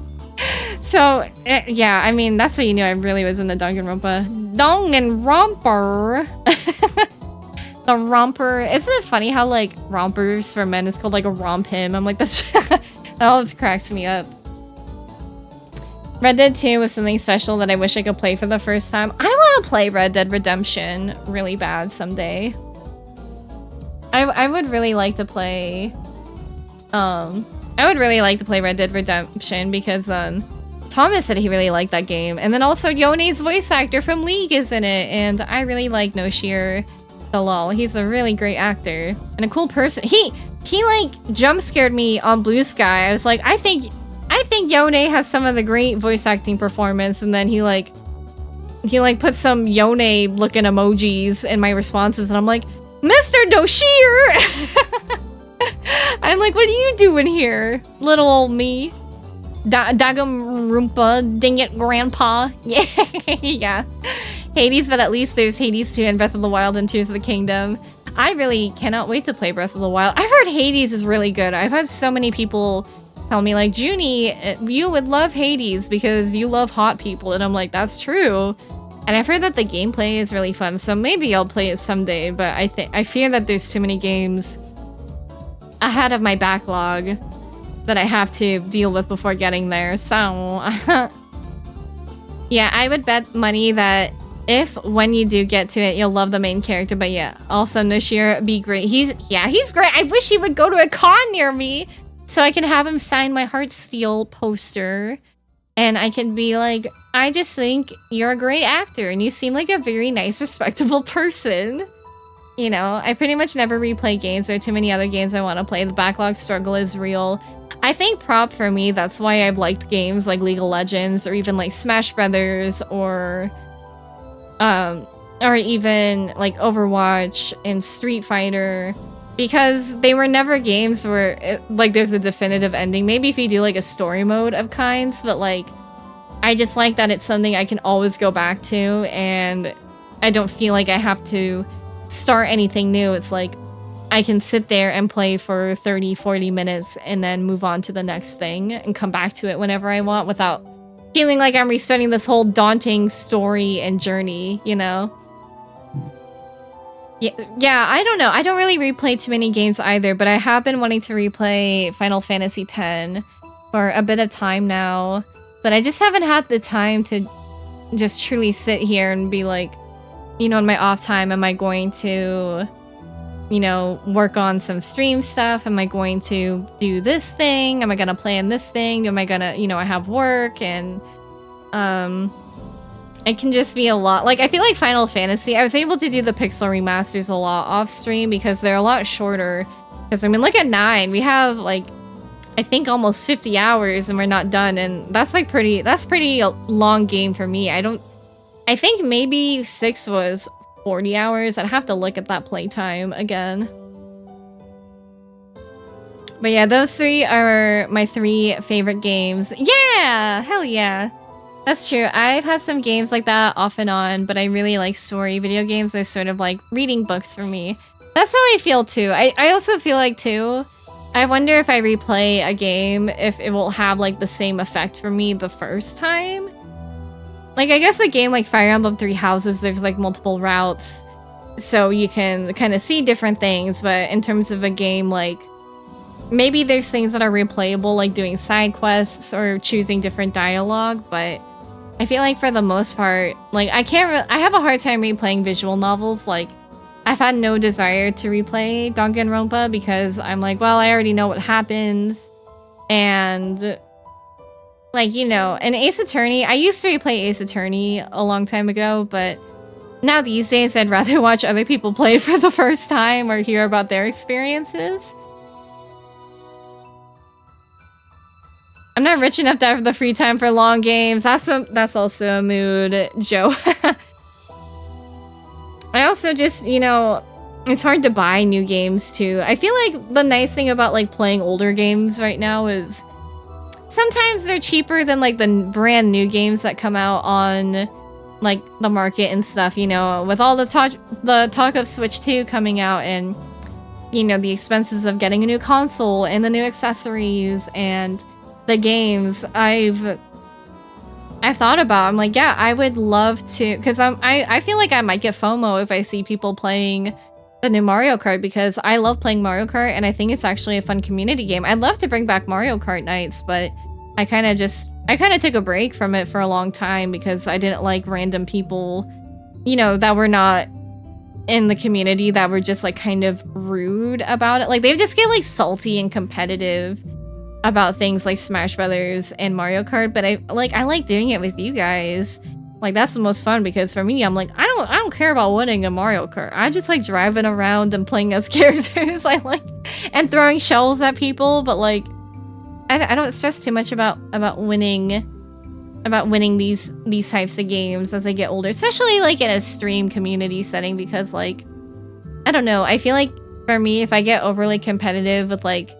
A: So, yeah, I mean, that's how you knew I really was into Danganronpa. Danganronpa! The romper. Isn't it funny how, like, rompers for men is called, like, a romp him? I'm like, that's... that always cracks me up. Red Dead 2 was something special that I wish I could play for the first time. I want to play Red Dead Redemption really bad someday. I would really like to play... I would really like to play Red Dead Redemption because Thomas said he really liked that game. And then also Yone's voice actor from League is in it. And I really like Noshir Dalal. He's a really great actor and a cool person. He like jump scared me on Blue Sky. I was like, I think Yone has some of the great voice acting performance. And then he put some Yone looking emojis in my responses. And I'm like, Mr. Noshir! I'm like, what are you doing here, little old me? Dagum Roompa, dang it, grandpa. Yeah, yeah. Hades, but at least there's Hades 2 and Breath of the Wild and Tears of the Kingdom. I really cannot wait to play Breath of the Wild. I've heard Hades is really good. I've had so many people tell me, like, Junie, you would love Hades because you love hot people. And I'm like, that's true. And I've heard that the gameplay is really fun, so maybe I'll play it someday. But I fear that there's too many games ahead of my backlog that I have to deal with before getting there, so yeah, I would bet money that if when you do get to it, you'll love the main character. But yeah, also Noshir be great. He's great. I wish he would go to a con near me so I can have him sign my Heartsteel poster and I can be like, I just think you're a great actor and you seem like a very nice, respectable person. You know, I pretty much never replay games. There are too many other games I want to play. The backlog struggle is real. I think prop for me, that's why I've liked games like League of Legends or even like Smash Brothers or even like Overwatch and Street Fighter because they were never games where like there's a definitive ending. Maybe if you do like a story mode of kinds, but like I just like that it's something I can always go back to, and I don't feel like I have to start anything new. It's like I can sit there and play for 30, 40 minutes and then move on to the next thing and come back to it whenever I want without feeling like I'm restarting this whole daunting story and journey, you know? Yeah, I don't know. I don't really replay too many games either, but I have been wanting to replay Final Fantasy X for a bit of time now, but I just haven't had the time to just truly sit here and be like, you know, in my off time, am I going to, you know, work on some stream stuff? Am I going to do this thing? Am I gonna play in this thing? Am I gonna, you know, I have work, and it can just be a lot. Like, I feel like Final Fantasy, I was able to do the pixel remasters a lot off stream because they're a lot shorter. Because, I mean, look at 9. We have, like, I think almost 50 hours and we're not done. And that's, like, pretty long game for me. I think maybe 6 was 40 hours. I'd have to look at that playtime again. But yeah, those 3 are my 3 favorite games. Yeah! Hell yeah! That's true. I've had some games like that off and on, but I really like story video games. They're sort of like reading books for me. That's how I feel too. I also feel like too, I wonder if I replay a game, if it will have like the same effect for me the first time. Like, I guess a game like Fire Emblem Three Houses, there's like multiple routes, so you can kind of see different things, but in terms of a game, like, maybe there's things that are replayable, like doing side quests or choosing different dialogue, but I feel like for the most part, like, I have a hard time replaying visual novels. Like, I've had no desire to replay Danganronpa because I'm like, well, I already know what happens, and like, you know, and Ace Attorney, I used to replay Ace Attorney a long time ago, but now these days I'd rather watch other people play for the first time or hear about their experiences. I'm not rich enough to have the free time for long games. That's also a mood, Joe. I also just, you know, it's hard to buy new games too. I feel like the nice thing about like playing older games right now is sometimes they're cheaper than like the brand new games that come out on like the market and stuff, you know, with all the talk of Switch 2 coming out, and you know, the expenses of getting a new console and the new accessories and the games I've thought about. I'm like, yeah, I would love to, because I feel like I might get FOMO if I see people playing the new Mario Kart, because I love playing Mario Kart and I think it's actually a fun community game. I'd love to bring back Mario Kart nights, but I kind of took a break from it for a long time because I didn't like random people, you know, that were not in the community, that were just like kind of rude about it. Like, they just get like salty and competitive about things like Smash Brothers and Mario Kart, but I like doing it with you guys. Like, that's the most fun, because for me, I'm like, I don't care about winning a Mario Kart. I just like driving around and playing as characters. I like, and throwing shells at people, but like, I don't stress too much about winning these types of games as I get older, especially like in a stream community setting, because like, I don't know, I feel like for me, if I get overly competitive with like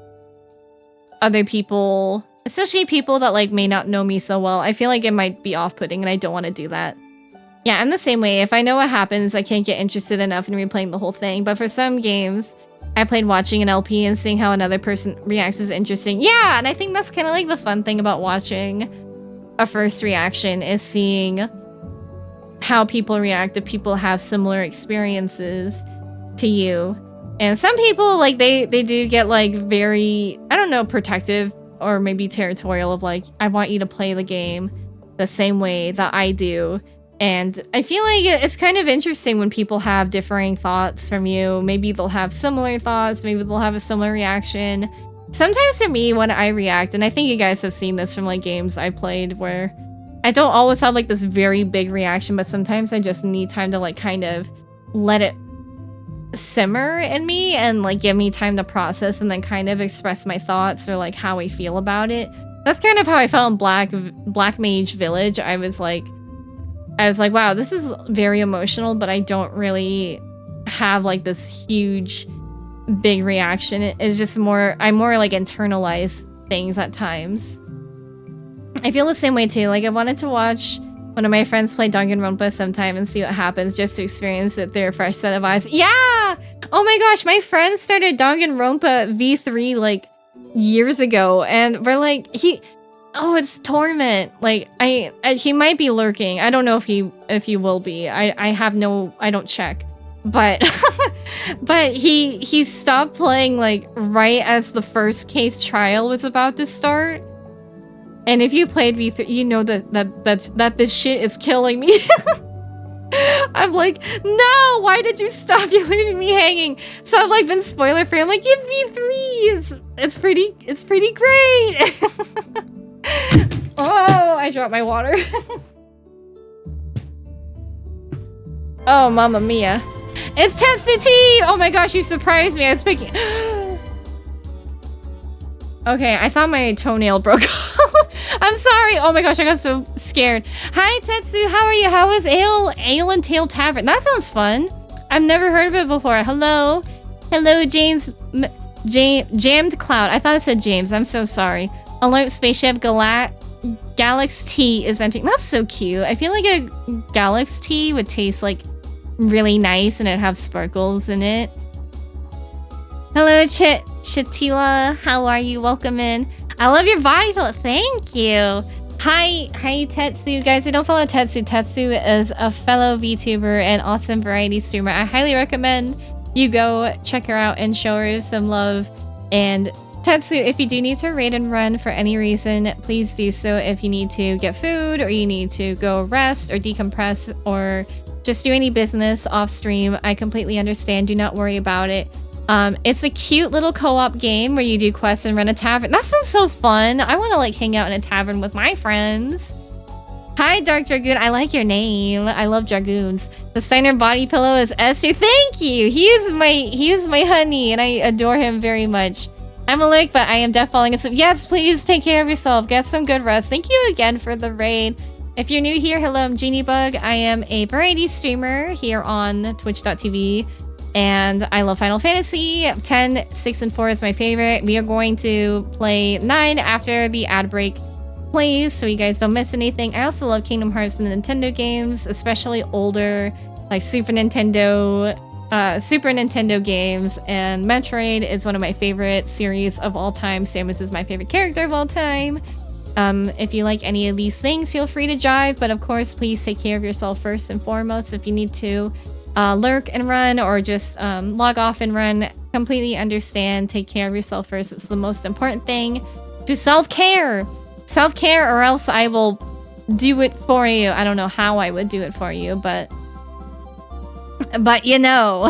A: other people, especially people that like may not know me so well, I feel like it might be off-putting, and I don't want to do that. Yeah, I'm the same way. If I know what happens, I can't get interested enough in replaying the whole thing. But for some games, I played watching an LP and seeing how another person reacts is interesting. Yeah, and I think that's kind of like the fun thing about watching a first reaction, is seeing how people react if people have similar experiences to you. And some people, like, they do get, like, very, I don't know, protective or maybe territorial of, like, I want you to play the game the same way that I do. And I feel like it's kind of interesting when people have differing thoughts from you. Maybe they'll have similar thoughts, maybe they'll have a similar reaction. Sometimes for me, when I react, and I think you guys have seen this from, like, games I played, where I don't always have, like, this very big reaction, but sometimes I just need time to, like, kind of let it simmer in me and like give me time to process and then kind of express my thoughts or like how I feel about it. That's kind of how I felt in Black Mage Village. I was like, wow, this is very emotional, but I don't really have like this huge big reaction. It's just more, I more like internalize things at times. I feel the same way too. Like I wanted to watch one of my friends play Danganronpa sometime and see what happens just to experience it through a fresh set of eyes. Yeah! Oh my gosh, my friend started Danganronpa V3 like years ago and we're like, oh, it's Torment. Like he might be lurking. I don't know if he will be. I don't check. But but he stopped playing like right as the first case trial was about to start. And if you played V3, you know that this shit is killing me. I'm like, no, why did you stop? You're leaving me hanging. So I've like been spoiler free. I'm like, yeah, V3 it's pretty great. Oh, I dropped my water. Oh, Mamma Mia. It's Tetsu T! Oh my gosh, you surprised me. I was picking. Okay, I thought my toenail broke off. I'm sorry. Oh my gosh, I got so scared. Hi, Tetsu. How are you? How is Ale and Tail Tavern? That sounds fun. I've never heard of it before. Hello. Hello, James. Jammed Cloud. I thought it said James. I'm so sorry. Alert Spaceship Galax Tea is entering. That's so cute. I feel like a Galax Tea would taste like really nice and it'd have sparkles in it. Hello, Chatila. How are you? Welcome in. I love your body pillow. Thank you. Hi, Tetsu. Guys, who don't follow Tetsu, Tetsu is a fellow VTuber and awesome variety streamer. I highly recommend you go check her out and show her some love. And Tetsu, if you do need to raid and run for any reason, please do so. If you need to get food or you need to go rest or decompress or just do any business off stream, I completely understand. Do not worry about it. It's a cute little co-op game where you do quests and run a tavern. That sounds so fun. I want to like hang out in a tavern with my friends. Hi, Dark Dragoon. I like your name. I love dragoons. The Steiner body pillow is S2. Thank you. He is my honey, and I adore him very much. I'm Alec, but I am deaf falling asleep. Yes, please take care of yourself. Get some good rest. Thank you again for the raid. If you're new here, hello, I'm Juunibug. I am a variety streamer here on twitch.tv. And I love Final Fantasy. 10, 6, and 4 is my favorite. We are going to play 9 after the ad break plays, so you guys don't miss anything. I also love Kingdom Hearts and the Nintendo games, especially older, like Super Nintendo games. And Metroid is one of my favorite series of all time. Samus is my favorite character of all time. If you like any of these things, feel free to jive. But of course, please take care of yourself first and foremost. If you need to lurk and run or just log off and run, completely understand. Take care of yourself first. It's the most important thing. Do self-care, or else I will do it for you. I don't know how I would do it for you, but you know.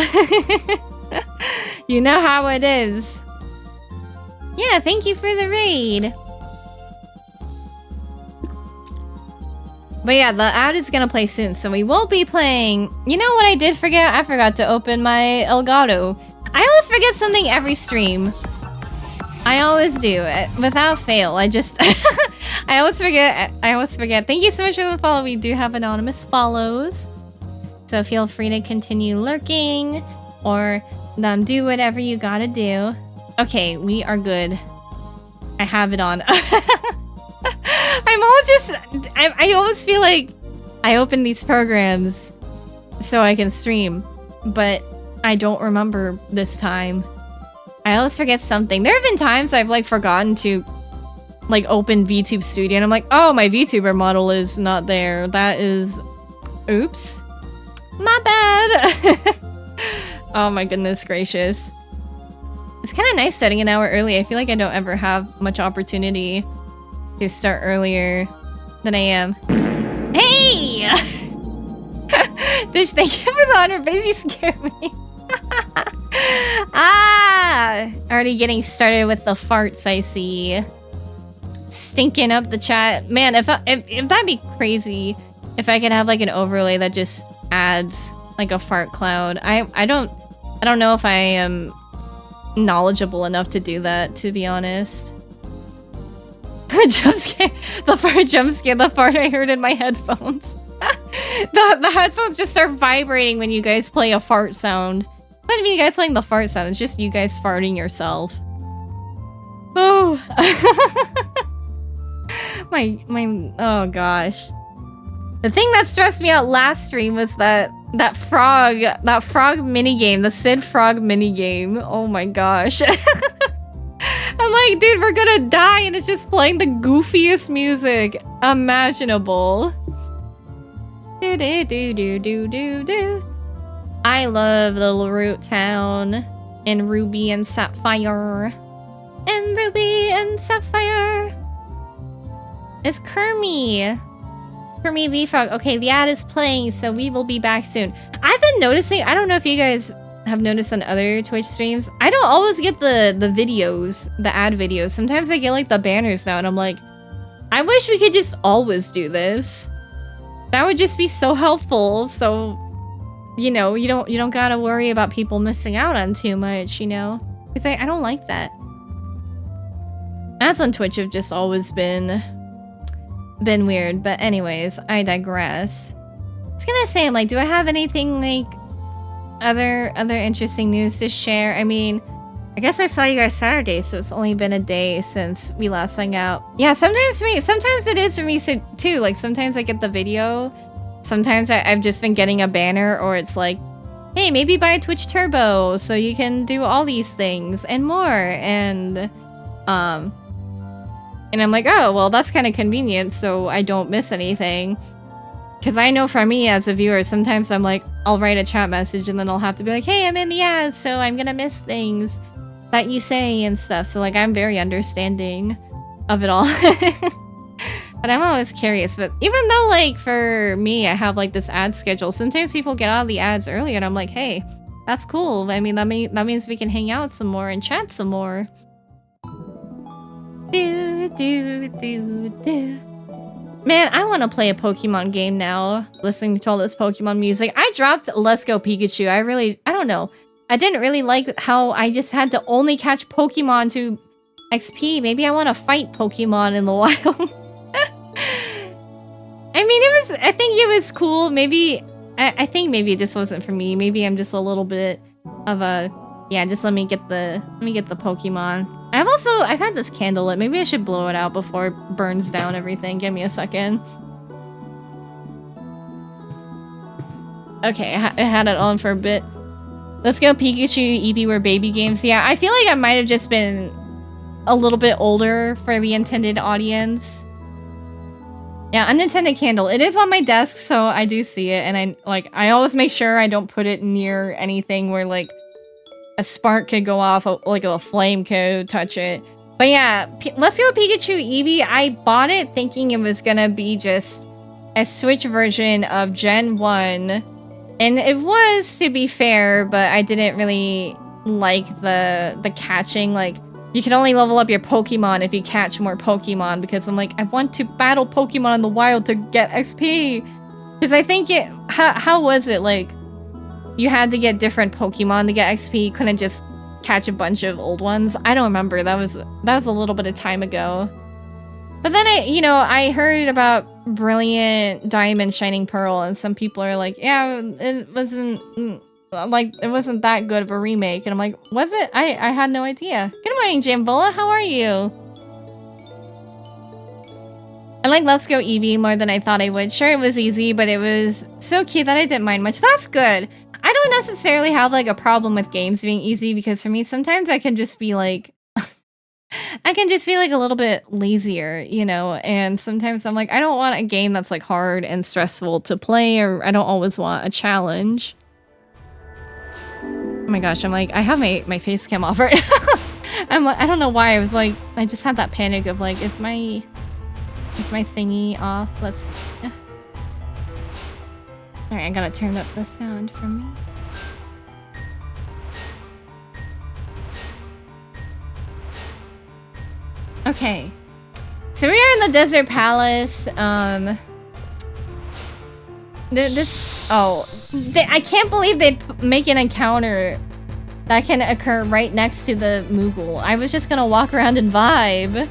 A: You know how it is. Yeah, thank you for the raid. But yeah, the ad is gonna play soon, so we will be playing. You know what I did forget? I forgot to open my Elgato. I always forget something every stream. I always do, without fail. I always forget. Thank you so much for the follow. We do have anonymous follows, so feel free to continue lurking or do whatever you gotta do. Okay, we are good. I have it on. I always feel like I open these programs so I can stream, but I don't remember this time. I always forget something. There have been times I've like forgotten to like open VTube Studio and I'm like, oh, my VTuber model is not there. That is, oops, my bad. Oh my goodness gracious. It's kind of nice starting an hour early. I feel like I don't ever have much opportunity to start earlier than I am. Hey! Dish, thank you for the 100 base. You scared me. Already getting started with the farts, I see. Stinking up the chat. Man, if that'd be crazy if I could have like an overlay that just adds like a fart cloud. I don't know if I am knowledgeable enough to do that, to be honest. Jump scare. The fart jump scare. The fart I heard in my headphones. The headphones just start vibrating when you guys play a fart sound. Instead of you guys playing the fart sound, it's just you guys farting yourself. Oh. Oh gosh. The thing that stressed me out last stream was that frog minigame, the Sid Frog minigame. Oh my gosh. I'm like, dude, we're gonna die, and it's just playing the goofiest music imaginable. Do do do do do do do. I love Little Root Town and Ruby and Sapphire. And Ruby and Sapphire. It's Kermie. Kermie the Frog. Okay, the ad is playing, so we will be back soon. I've been noticing, I don't know if you guys have noticed on other Twitch streams, I don't always get the videos, the ad videos. Sometimes I get like the banners now, and I'm like, I wish we could just always do this. That would just be so helpful. So, you know, you don't gotta worry about people missing out on too much, you know? Because I don't like that. Ads on Twitch have just always been weird, but anyways, I digress. I was gonna say, I'm like, do I have anything like other interesting news to share? I mean, I guess I saw you guys Saturday, so it's only been a day since we last hung out. Yeah, sometimes it is for me too. Like sometimes I get the video, sometimes I've just been getting a banner, or it's like, hey, maybe buy a Twitch Turbo so you can do all these things and more, and I'm like, oh, well, that's kind of convenient, so I don't miss anything. Because I know for me as a viewer, sometimes I'm like, I'll write a chat message and then I'll have to be like, hey, I'm in the ads, so I'm gonna miss things that you say and stuff. So like, I'm very understanding of it all. But I'm always curious. But even though like for me, I have like this ad schedule, sometimes people get out of the ads early and I'm like, hey, that's cool. I mean, that means we can hang out some more and chat some more. Do, do, do, do. Man, I want to play a Pokemon game now, listening to all this Pokemon music. I dropped Let's Go Pikachu. I don't know. I didn't really like how I just had to only catch Pokemon to XP. Maybe I want to fight Pokemon in the wild. I mean, I think it was cool. Maybe, I think maybe it just wasn't for me. Maybe I'm just a little bit of a, yeah, just let me get the Pokemon. I've had this candle lit. Maybe I should blow it out before it burns down everything. Give me a second. Okay, I had it on for a bit. Let's Go Pikachu, Eevee were baby games. Yeah, I feel like I might have just been a little bit older for the intended audience. Yeah, unintended candle. It is on my desk, so I do see it, and I always make sure I don't put it near anything where like a spark could go off, like a flame could touch it. But yeah, Let's Go Pikachu Eevee, I bought it thinking it was gonna be just a Switch version of Gen 1. And it was, to be fair, but I didn't really like the catching. Like, you can only level up your Pokemon if you catch more Pokemon, because I'm like, I want to battle Pokemon in the wild to get XP. Because I think how was it, like, you had to get different Pokemon to get XP. You couldn't just catch a bunch of old ones. I don't remember. That was a little bit of time ago. But then I heard about Brilliant Diamond Shining Pearl, and some people are like, yeah, it wasn't that good of a remake. And I'm like, was it? I had no idea. Good morning, Jambola. How are you? I like Let's Go Eevee more than I thought I would. Sure, it was easy, but it was so cute that I didn't mind much. That's good. I don't necessarily have like a problem with games being easy, because for me, sometimes I can just be like, a little bit lazier, you know, and sometimes I'm like, I don't want a game that's like hard and stressful to play, or I don't always want a challenge. Oh my gosh, I'm like, I have my face cam off right I'm like, I don't know why, I just had that panic of like, is my thingy off? Let's see. Alright, I gotta turn up the sound for me. Okay. So we are in the Desert Palace. I can't believe they'd make an encounter that can occur right next to the Moogle. I was just gonna walk around and vibe.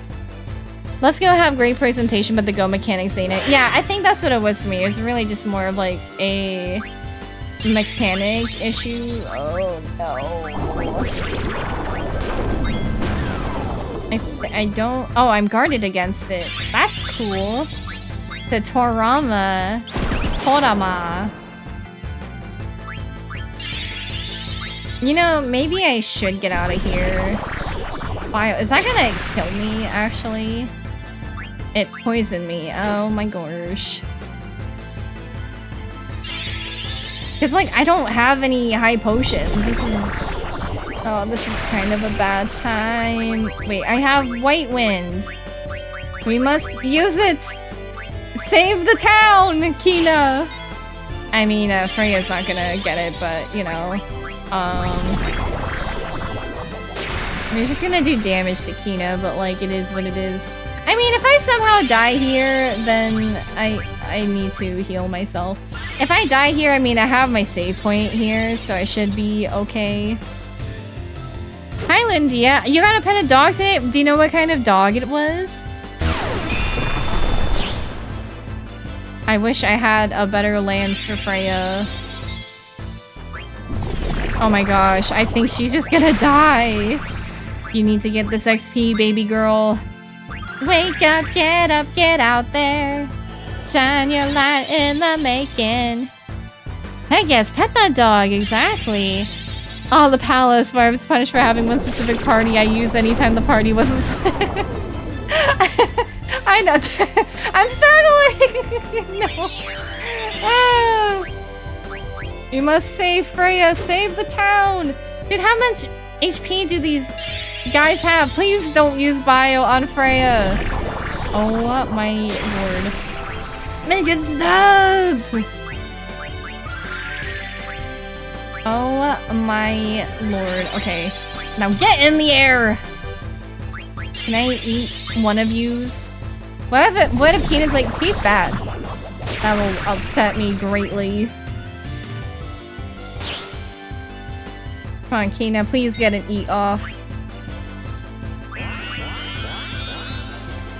A: Let's Go have great presentation, but the Go mechanics ain't it. Yeah, I think that's what it was for me. It was really just more of like a mechanic issue. Oh no. I don't. Oh, I'm guarded against it. That's cool. The Torama. You know, maybe I should get out of here. Is that gonna kill me, actually? It poisoned me. Oh my gosh. It's like I don't have any high potions. This is kind of a bad time. Wait, I have White Wind. We must use it. Save the town, Kina. I mean, Freya's not gonna get it, but you know, I'm just gonna do damage to Kina, but like it is what it is. I mean, if I somehow die here, then I need to heal myself. If I die here, I mean, I have my save point here, so I should be okay. Hi, Lindia. You got to pet a dog today? Do you know what kind of dog it was? I wish I had a better lance for Freya. Oh my gosh, I think she's just gonna die. You need to get this XP, baby girl. Wake up, get out there. Shine your light in the making. Heck yes, pet that dog, exactly. Oh, the palace where I was punished for having one specific party I used anytime the party wasn't I know. I'm struggling! No. Ah. You must save Freya, save the town! Dude, how much HP do these guys have? Please don't use bio on Freya. Oh my lord. Make it stop! Oh my lord. Okay. Now get in the air! Can I eat one of yous? What if Keenan's like, tastes bad? That will upset me greatly. Come on, Keenan, please get an eat off.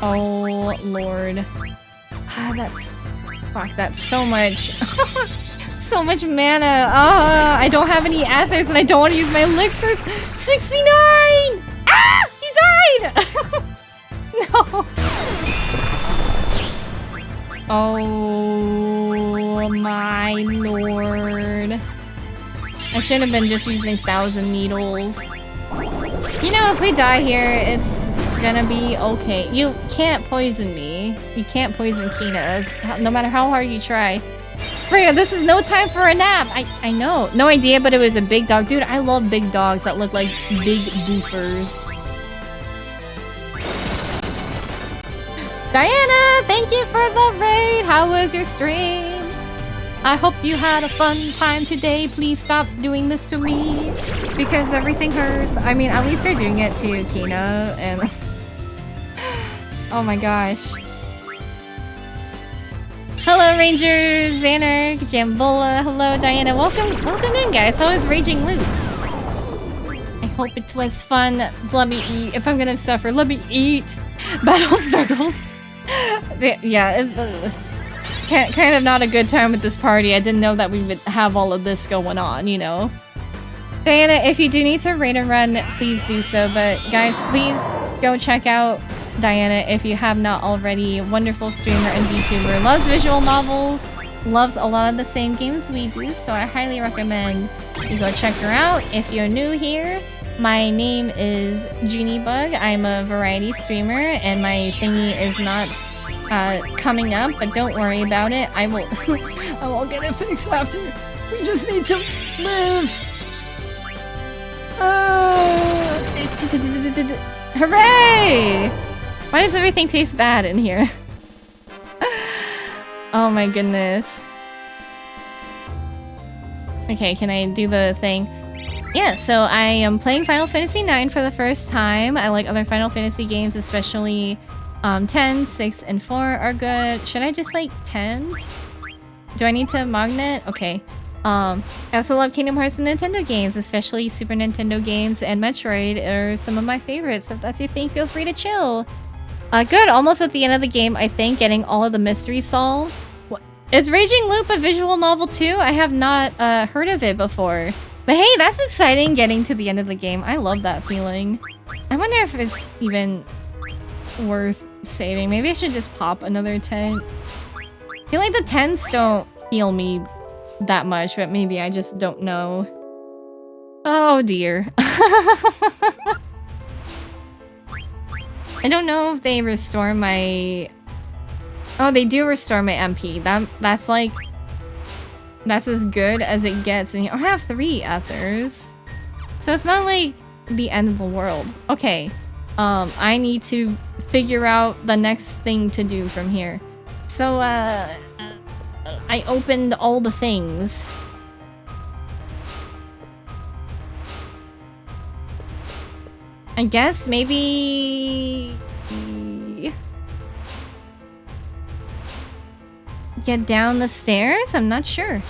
A: Oh lord. Ah, that's so much. So much mana. I don't have any ethers and I don't want to use my elixirs. 69! Ah! He died! No. Oh my lord. I should have been just using 1,000 needles. You know, if we die here, it's gonna be okay. You can't poison me. You can't poison Kina, no matter how hard you try. Freya, this is no time for a nap! I know. No idea, but it was a big dog. Dude, I love big dogs that look like big boofers. Diana, thank you for the raid! How was your stream? I hope you had a fun time today. Please stop doing this to me because everything hurts. I mean, at least they're doing it to Kina and... Oh my gosh. Hello, Rangers, Xaner, Jambola. Hello, Diana. Welcome in, guys. How is Raging Loot? I hope it was fun. Let me eat. If I'm gonna suffer, let me eat. Battle struggles. Yeah, it's kind of not a good time with this party. I didn't know that we would have all of this going on, you know. Diana, if you do need to raid and run, please do so. But guys, please go check out Diana if you have not already. Wonderful streamer and VTuber. Loves visual novels. Loves a lot of the same games we do. So I highly recommend you go check her out. If you're new here, my name is Juunibug. I'm a variety streamer and my thingy is not coming up, but don't worry about it. I will I will get it fixed after. We just need to live. Hooray! Why does everything taste bad in here? Oh my goodness. Okay, can I do the thing? Yeah, so I am playing Final Fantasy IX for the first time. I like other Final Fantasy games, especially 10, 6, and 4 are good. Should I just like 10? Do I need to magnet? Okay. I also love Kingdom Hearts and Nintendo games, especially Super Nintendo games, and Metroid are some of my favorites. So if that's your thing, feel free to chill. Good, almost at the end of the game, I think, getting all of the mysteries solved. Is Raging Loop a visual novel too? I have not heard of it before. But hey, that's exciting getting to the end of the game. I love that feeling. I wonder if it's even worth saving. Maybe I should just pop another tent. I feel like the tents don't heal me that much, but maybe I just don't know. Oh dear. I don't know if they restore my... Oh, they do restore my MP. That's like... That's as good as it gets. And I have 3 ethers. So it's not like the end of the world. Okay. I need to figure out the next thing to do from here. So, I opened all the things. I guess maybe... Get down the stairs? I'm not sure.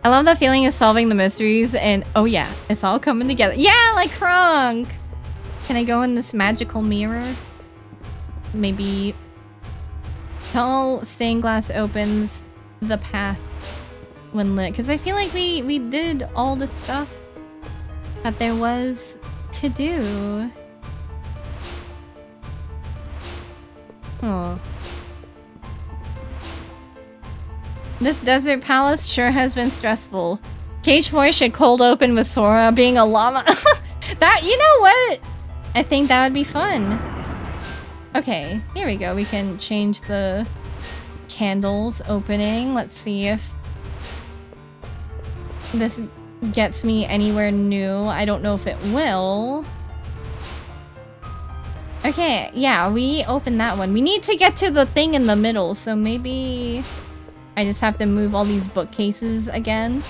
A: I love the feeling of solving the mysteries and oh yeah, it's all coming together. Yeah, like Kronk! Can I go in this magical mirror? Maybe... Tall stained glass opens the path when lit. Because I feel like we did all the stuff that there was to do. Oh. This desert palace sure has been stressful. Cage 4 should cold open with Sora being a llama. That, you know what? I think that would be fun. Okay, here we go. We can change the candles opening. Let's see if this gets me anywhere new. I don't know if it will. Okay, yeah, we opened that one. We need to get to the thing in the middle, so maybe I just have to move all these bookcases again.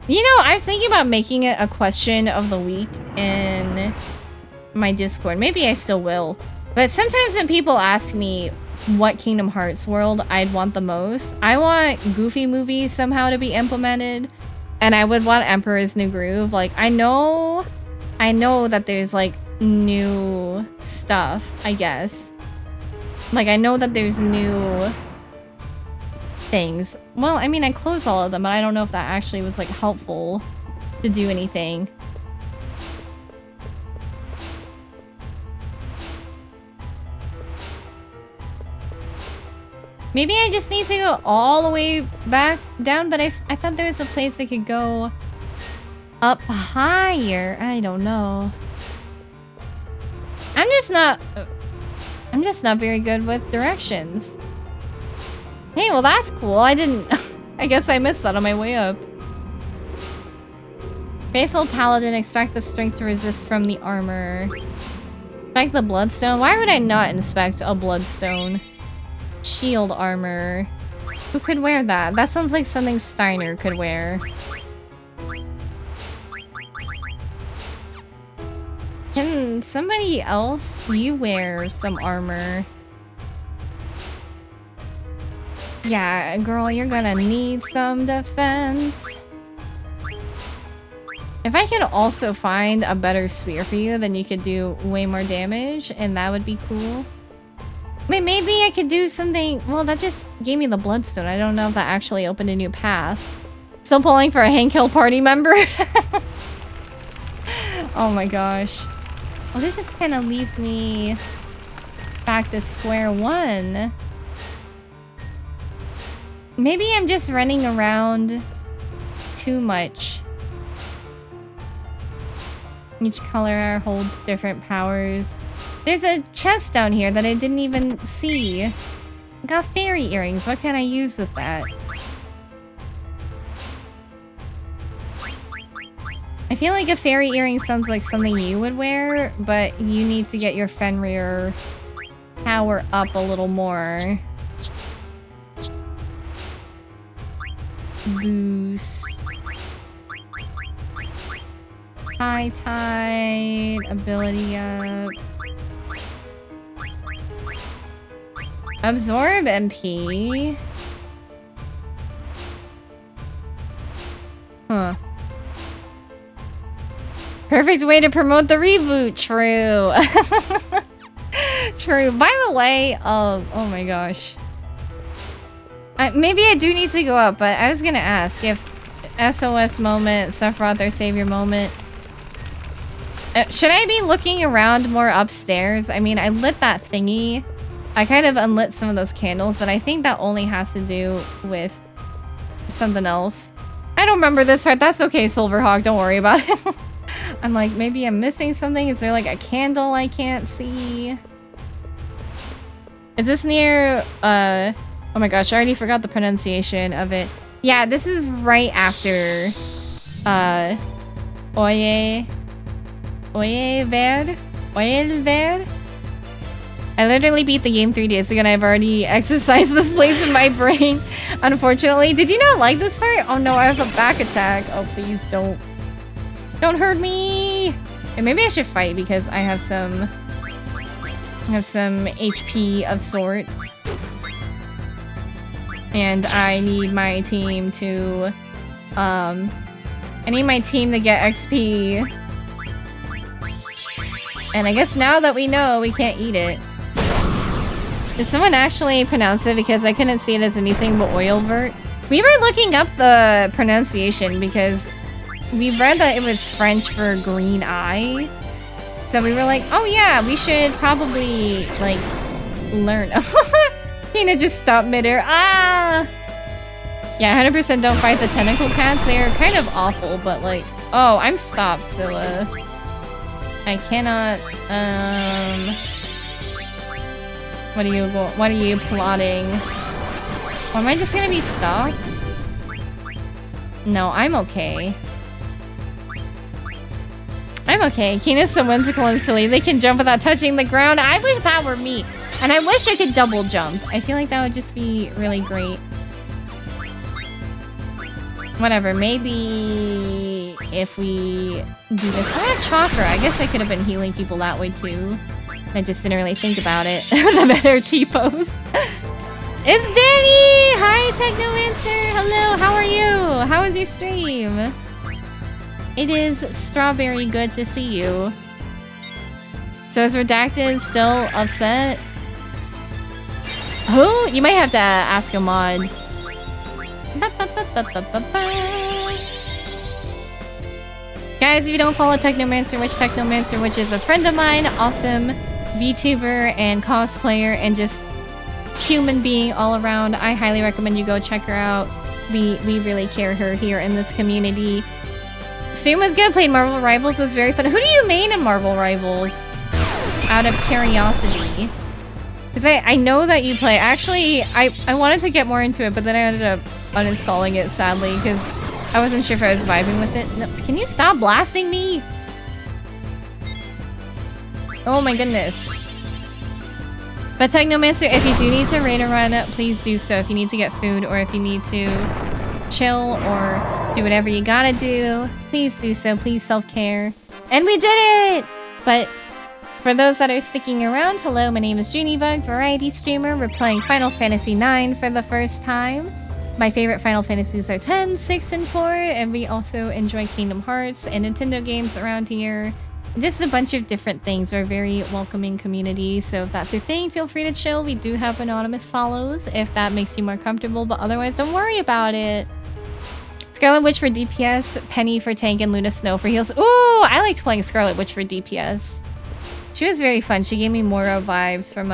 A: You know, I was thinking about making it a question of the week in my Discord. Maybe I still will. But sometimes when people ask me what Kingdom Hearts world I'd want the most, I want Goofy movies somehow to be implemented. And I would want Emperor's New Groove. Like, I know that there's like new stuff, I guess. Like, I know that there's new things. Well, I mean, I closed all of them, but I don't know if that actually was like helpful to do anything. Maybe I just need to go all the way back down, but I thought there was a place I could go up higher. I don't know. I'm just not very good with directions. Hey, well that's cool. I guess I missed that on my way up. Faithful Paladin, extract the strength to resist from the armor. Inspect the bloodstone. Why would I not inspect a bloodstone? Shield armor. Who could wear that? That sounds like something Steiner could wear. Can somebody else? You wear some armor. Yeah, girl, you're gonna need some defense. If I could also find a better spear for you, then you could do way more damage, and that would be cool. Wait, maybe I could do something... Well, that just gave me the bloodstone. I don't know if that actually opened a new path. Still pulling for a Hank Hill party member? Oh my gosh. Well, this just kind of leads me back to square one. Maybe I'm just running around too much. Each color holds different powers. There's a chest down here that I didn't even see. I got fairy earrings. What can I use with that? I feel like a fairy earring sounds like something you would wear, but you need to get your Fenrir power up a little more. Boost. High Tide. Ability up. Absorb MP. Huh. Perfect way to promote the reboot. True. True. By the way, oh my gosh. Maybe I do need to go up, but I was gonna ask if SOS moment, suffer out their savior moment. Should I be looking around more upstairs? I mean, I lit that thingy. I kind of unlit some of those candles, but I think that only has to do with something else. I don't remember this part. That's okay, Silverhawk. Don't worry about it. I'm like, maybe I'm missing something. Is there like a candle I can't see? Is this near, oh my gosh, I already forgot the pronunciation of it. Yeah, this is right after, Oye Ver? I literally beat the game 3 days ago and I've already exercised this place in my brain. Unfortunately. Did you not like this part? Oh no, I have a back attack. Oh, please don't. Don't hurt me! And maybe I should fight because I have some HP of sorts. And I need my team to... I need my team to get XP. And I guess now that we know, we can't eat it. Did someone actually pronounce it? Because I couldn't see it as anything but oil vert. We were looking up the pronunciation because we read that it was French for green eye. So we were like, oh yeah, we should probably, like, learn. Tina just stopped midair. Ah! Yeah, 100% don't fight the tentacle cats. They're kind of awful, but like... Oh, I'm stopped, so, I cannot, What are you plotting? Or am I just gonna be stopped? No, I'm okay. I'm okay. Keena's so whimsical and silly. They can jump without touching the ground. I wish that were me. And I wish I could double jump. I feel like that would just be really great. Whatever, maybe if we do this. I have chakra. I guess I could have been healing people that way too. I just didn't really think about it. The better T-pose. It's Danny! Hi, Technomancer! Hello, how are you? How was your stream? It is strawberry good to see you. So is Redacted still upset? Who? You might have to ask a mod. Guys, if you don't follow Technomancer, which is a friend of mine, awesome VTuber and cosplayer and just human being all around, I highly recommend you go check her out. We really care her here in this community. Stream was good, played Marvel Rivals, was very fun. Who do you main in Marvel Rivals? Out of curiosity. Because I know that you play. Actually, I wanted to get more into it, but then I ended up uninstalling it, sadly, because I wasn't sure if I was vibing with it. No, can you stop blasting me? Oh my goodness. But Technomancer, if you do need to raid a run, please do so. If you need to get food or if you need to chill or do whatever you gotta do, please do so. Please self-care. And we did it! But for those that are sticking around, hello, my name is Juunibug, variety streamer. We're playing Final Fantasy IX for the first time. My favorite Final Fantasies are 10, 6, and 4, and we also enjoy Kingdom Hearts and Nintendo games around here. Just a bunch of different things. We're a very welcoming community, so if that's your thing, feel free to chill. We do have anonymous follows if that makes you more comfortable, but otherwise, don't worry about it. Scarlet Witch for DPS, Penny for tank, and Luna Snow for heals. Ooh, I liked playing Scarlet Witch for DPS. She was very fun. She gave me Mora vibes from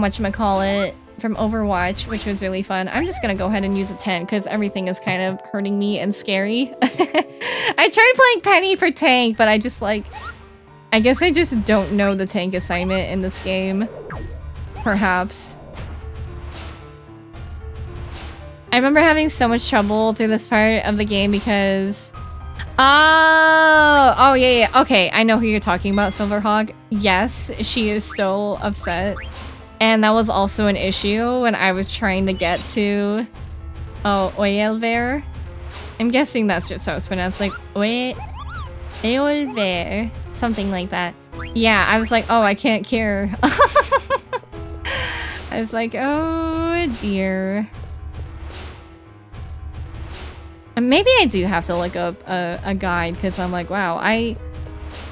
A: whatchamacallit, from Overwatch, which was really fun. I'm just gonna go ahead and use a 10 because everything is kind of hurting me and scary. I tried playing Penny for tank, but I just like... I guess I just don't know the tank assignment in this game. Perhaps. I remember having so much trouble through this part of the game because... Oh, yeah. Okay, I know who you're talking about, Silverhawk. Yes, she is still upset. And that was also an issue when I was trying to get to... Oh, Oelver. I'm guessing that's just how it's pronounced, like Oelver. Something like that. Yeah, I was like, oh, I can't cure. I was like, oh dear. And maybe I do have to look up a guide because I'm like, wow, I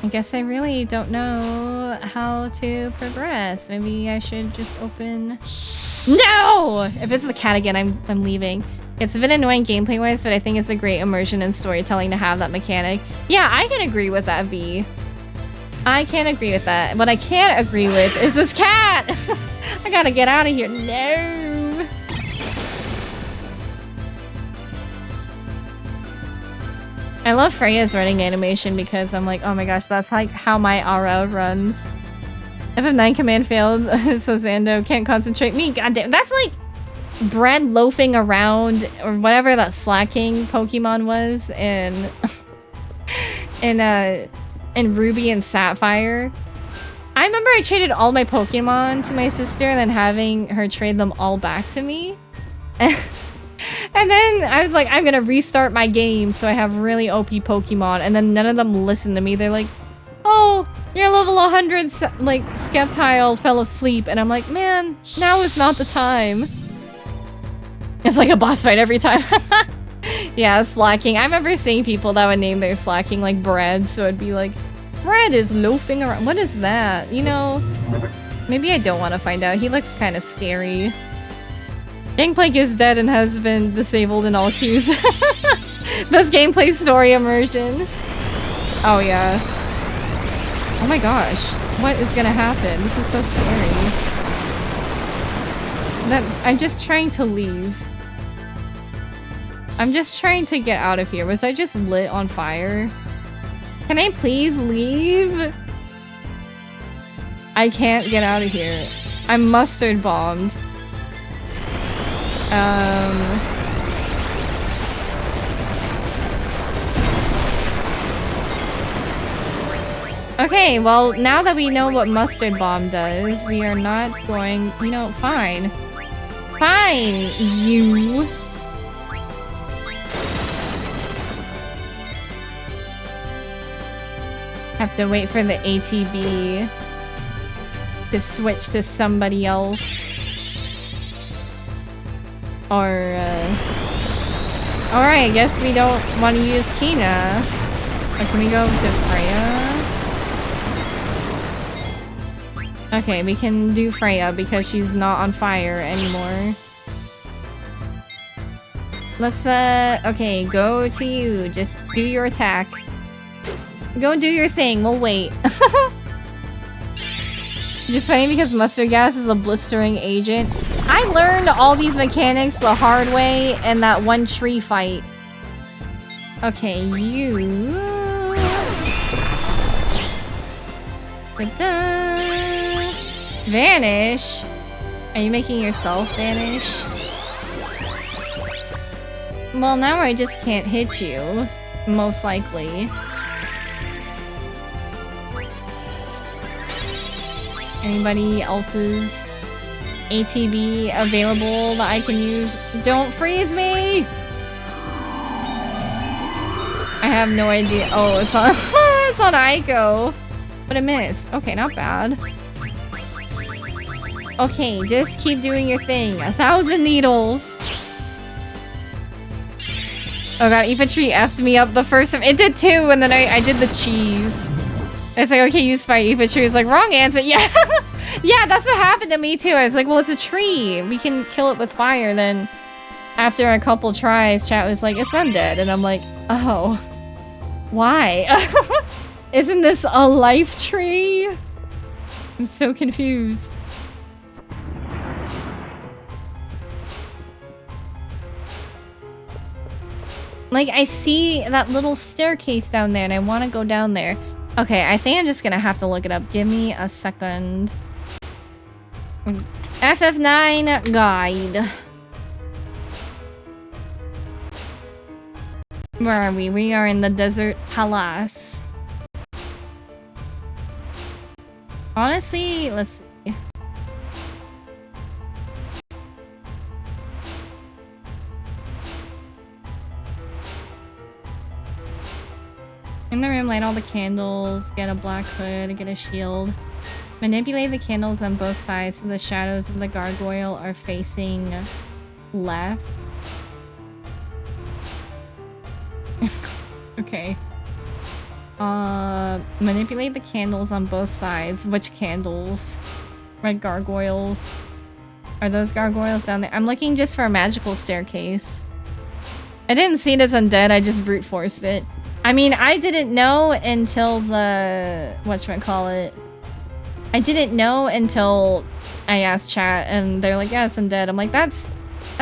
A: guess I really don't know how to progress. Maybe I should just open No! If it's the cat again, I'm leaving. It's a bit annoying gameplay-wise, but I think it's a great immersion and storytelling to have that mechanic. Yeah, I can agree with that, V. I can agree with that. What I can't agree with is this cat! I gotta get out of here. No! I love Freya's running animation because I'm like, oh my gosh, that's like how my Aura runs. FF9 command failed, so Zando can't concentrate. Me, goddamn, that's like bread loafing around or whatever that slacking Pokemon was in Ruby and Sapphire. I remember I traded all my Pokemon to my sister and then having her trade them all back to me. And then I was like, I'm gonna restart my game so I have really OP Pokemon, and then none of them listened to me. They're like, oh, your level 100 like Skeptile fell asleep, and I'm like, man, now is not the time. It's like a boss fight every time. Yeah, slacking. I remember seeing people that would name their slacking like bread, so it'd be like, bread is loafing around. What is that? You know, maybe I don't want to find out. He looks kind of scary. Gangplank is dead and has been disabled in all queues. Best gameplay story immersion. Oh yeah. Oh my gosh. What is gonna happen? This is so scary. I'm just trying to leave. I'm just trying to get out of here. Was I just lit on fire? Can I please leave? I can't get out of here. I'm mustard bombed. Okay, well, now that we know what mustard bomb does, we are not going... You know, fine. Fine, you... Have to wait for the ATB to switch to somebody else. Or, alright, I guess we don't want to use Kina. Or can we go to Freya? Okay, we can do Freya because she's not on fire anymore. Let's, okay, go to you. Just do your attack. Go do your thing, we'll wait. Just funny because mustard gas is a blistering agent. I learned all these mechanics the hard way in that one tree fight. Okay, you... Vanish? Are you making yourself vanish? Well, now I just can't hit you. Most likely. Anybody else's ATB available that I can use? Don't freeze me! I have no idea. Oh, it's on it's on Aiko. But I missed. Okay, not bad. Okay, just keep doing your thing. 1,000 needles. Oh god, Ifitri F'd me up the first time. It did too, and then I did the cheese. It's like, okay, use fire. Ifitri is like, wrong answer. Yeah. Yeah, that's what happened to me too. I was like, well, it's a tree. We can kill it with fire. Then after a couple tries, chat was like, it's undead. And I'm like, oh. Why? Isn't this a life tree? I'm so confused. Like, I see that little staircase down there and I want to go down there. Okay, I think I'm just gonna have to look it up. Give me a second. FF9 guide. Where are we? We are in the Desert Palace. Honestly, let's see. In the room, light all the candles, get a black hood, get a shield. Manipulate the candles on both sides so the shadows of the gargoyle are facing left. Okay. Manipulate the candles on both sides. Which candles? Red gargoyles. Are those gargoyles down there? I'm looking just for a magical staircase. I didn't see it as undead, I just brute forced it. I mean, I didn't know until the... whatchamacallit. I didn't know until I asked chat and they're like, yeah, it's undead. I'm like, that's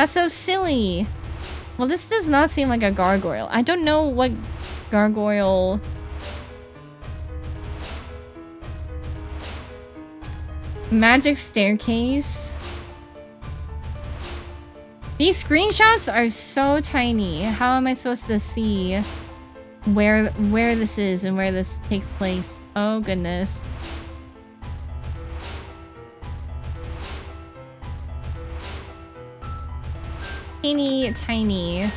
A: so silly. Well, this does not seem like a gargoyle. I don't know what gargoyle... Magic staircase. These screenshots are so tiny. How am I supposed to see where this is and where this takes place? Oh goodness. Tiny.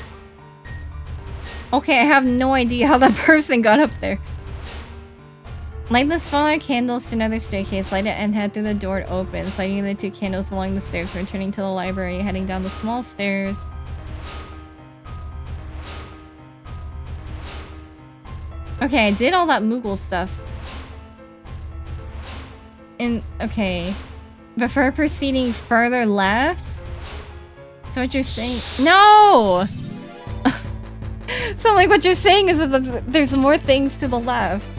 A: Okay, I have no idea how that person got up there. Light the smaller candles to another staircase, light it and head through the door it opens, lighting the 2 candles along the stairs, returning to the library, heading down the small stairs. Okay, I did all that Moogle stuff. Okay. Before proceeding further left? So what you're saying? No! So like what you're saying is that there's more things to the left.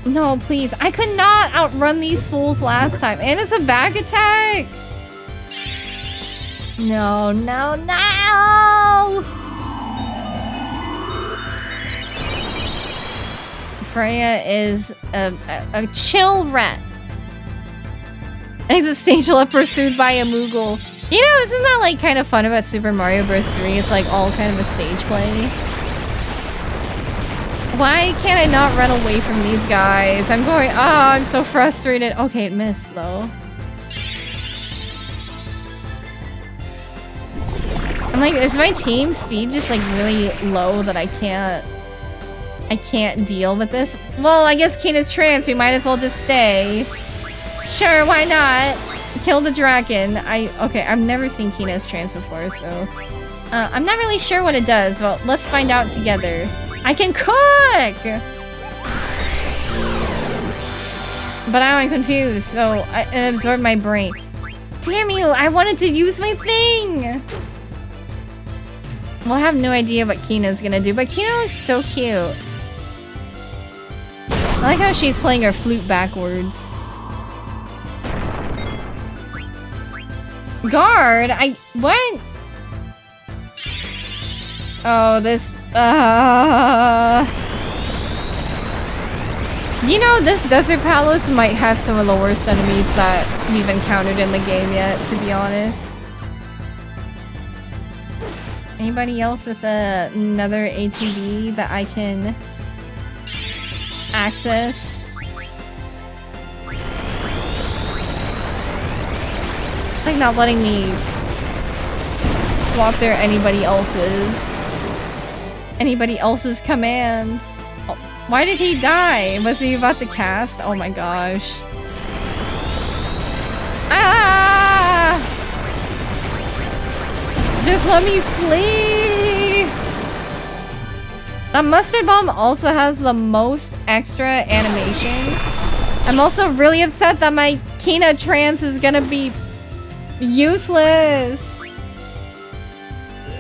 A: No, please. I could not outrun these fools last time. And it's a back attack! No. Freya is a chill rat. Existential pursued by a Moogle. You know, isn't that like kind of fun about Super Mario Bros. 3? It's like all kind of a stage play. Why can't I not run away from these guys? I'm so frustrated. Okay, it missed though. I'm like, is my team speed just like really low that I can't deal with this? Well, I guess Keena's trans, we might as well just stay. Sure, why not? Kill the dragon. Okay, I've never seen Keena's trans before, so... I'm not really sure what it does. Well, let's find out together. I can cook! But now I'm confused, so it absorbed my brain. Damn you, I wanted to use my thing! Well, I have no idea what Keena's gonna do, but Keena looks so cute. I like how she's playing her flute backwards. Guard? What? Oh, this... You know, this Desert Palace might have some of the worst enemies that we've encountered in the game yet, to be honest. Anybody else with another ATV that I can access? It's like not letting me swap their anybody else's command. Oh, why did he die? Was he about to cast? Oh my gosh. Ah! Just let me flee! That mustard bomb also has the most extra animation. I'm also really upset that my Keena trance is gonna be useless.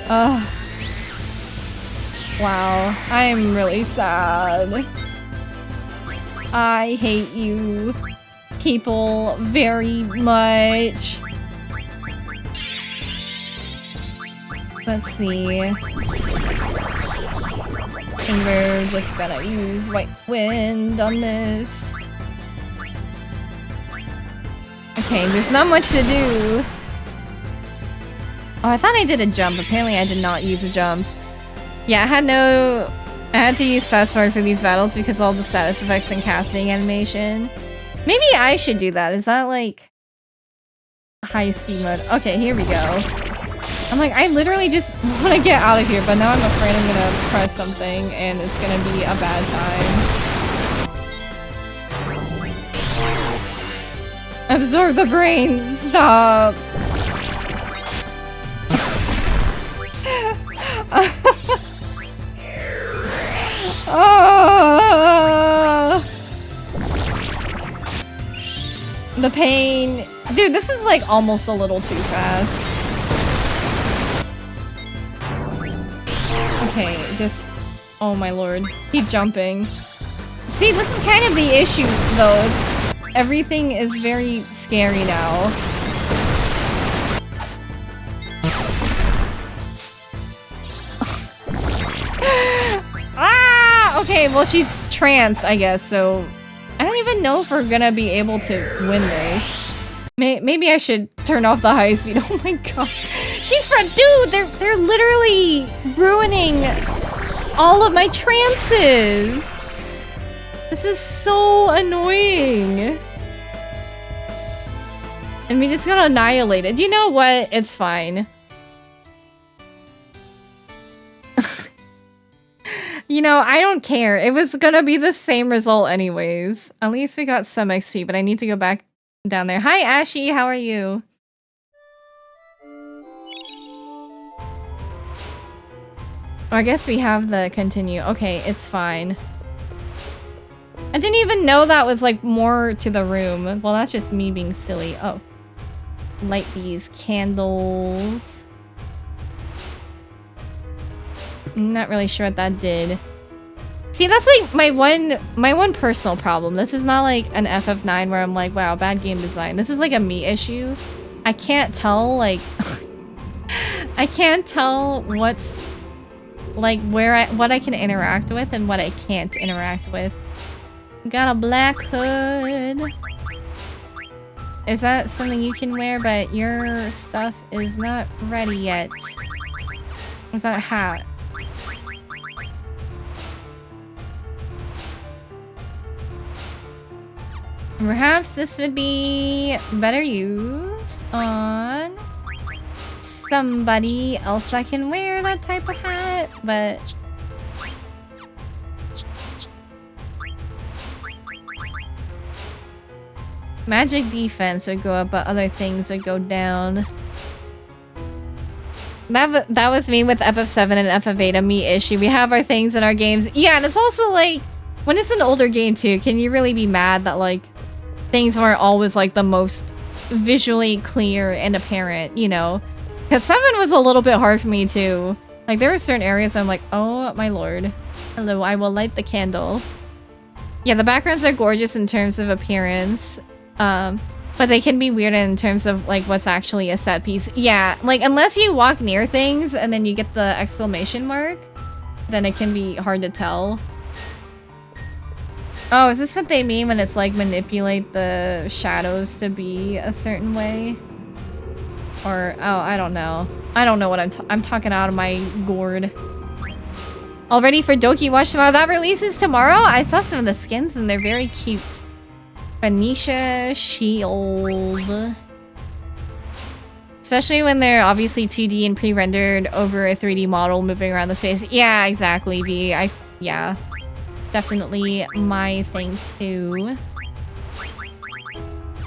A: Ugh. Wow, I am really sad. I hate you people very much. Let's see. And we're just gonna use White Wind on this. Okay, there's not much to do. Oh, I thought I did a jump. Apparently I did not use a jump. Yeah, I had to use fast forward for these battles because all the status effects and casting animation. Maybe I should do that. Is that like high speed mode? Okay, here we go. I'm like, I literally just want to get out of here, but now I'm afraid I'm gonna press something and it's gonna be a bad time. Absorb the brain! Stop! The pain. Dude, this is like almost a little too fast. Okay, just... Oh my lord. Keep jumping. See, this is kind of the issue, though. Is everything is very scary now. Ah! Okay, well, she's tranced, I guess, so... I don't even know if we're gonna be able to win this. Maybe I should turn off the high speed. Oh my gosh. Dude, they're literally ruining all of my trances. This is so annoying. And we just got annihilated. You know what? It's fine. You know, I don't care. It was gonna be the same result anyways. At least we got some XP, but I need to go back down there. Hi, Ashy. How are you? I guess we have the continue. Okay, it's fine. I didn't even know that was like more to the room. Well, that's just me being silly. Oh. Light these candles. I'm not really sure what that did. See, that's like my one personal problem. This is not like an FF9 where I'm like, wow, bad game design. This is like a me issue. I can't tell like I can't tell what's like what I can interact with and what I can't interact with. Got a black hood. Is that something you can wear, but your stuff is not ready yet? Is that a hat? Perhaps this would be better used on somebody else that can wear that type of hat, but... Magic defense would go up, but other things would go down. That was me with FF7 and FF8, a me issue. We have our things in our games. Yeah, and it's also like, when it's an older game too, can you really be mad that like, things weren't always like the most visually clear and apparent, you know? Because 7 was a little bit hard for me too. Like there were certain areas where I'm like, oh my lord. Hello, I will light the candle. Yeah, the backgrounds are gorgeous in terms of appearance. But they can be weird in terms of like what's actually a set piece. Yeah, like unless you walk near things and then you get the exclamation mark, then it can be hard to tell. Oh, is this what they mean when it's like manipulate the shadows to be a certain way? Or, oh, I don't know. I don't know what I'm talking out of my gourd. All ready for Doki Watch tomorrow? That releases tomorrow? I saw some of the skins and they're very cute. Venetia Shield. Especially when they're obviously 2D and pre-rendered over a 3D model moving around the space. Yeah, exactly, V. Yeah. Definitely my thing too.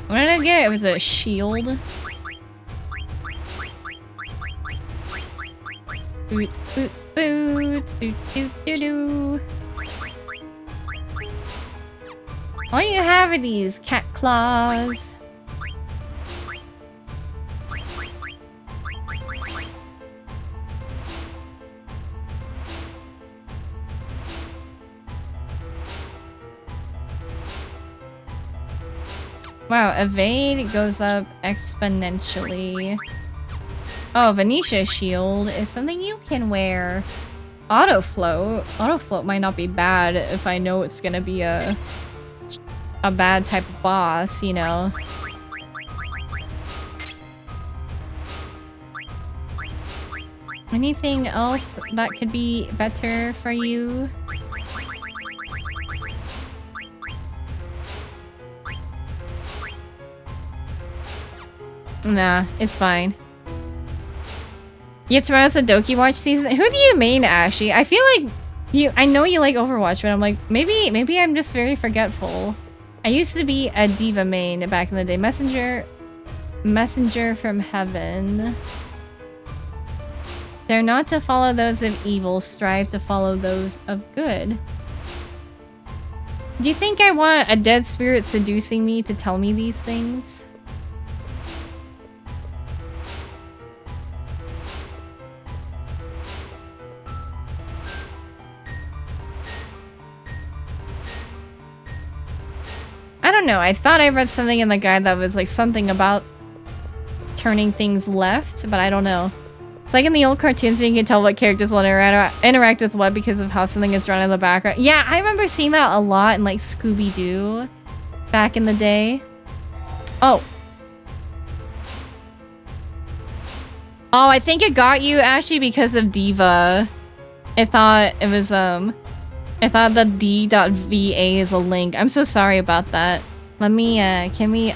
A: What did I get? It was a shield. Boots, boots, boots, doo doo doo doo. All you have are these cat claws. Wow, evade goes up exponentially. Oh, Venetia Shield is something you can wear. Auto float. Auto float might not be bad if I know it's gonna be a bad type of boss, you know. Anything else that could be better for you? Nah, it's fine. Yeah, tomorrow's the Doki Watch season. Who do you main, Ashy? I feel like I know you like Overwatch, but I'm like, maybe I'm just very forgetful. I used to be a diva main back in the day. Messenger from heaven. Dare not to follow those of evil, strive to follow those of good. Do you think I want a dead spirit seducing me to tell me these things? I don't know. I thought I read something in the guide that was like something about turning things left, but I don't know. It's like in the old cartoons, you can tell what characters will interact with what because of how something is drawn in the background. Yeah, I remember seeing that a lot in like Scooby-Doo back in the day. Oh. Oh, I think it got you, Ashley, because of Diva. I thought it was, I thought the d.va is a link. I'm so sorry about that. Let me, can we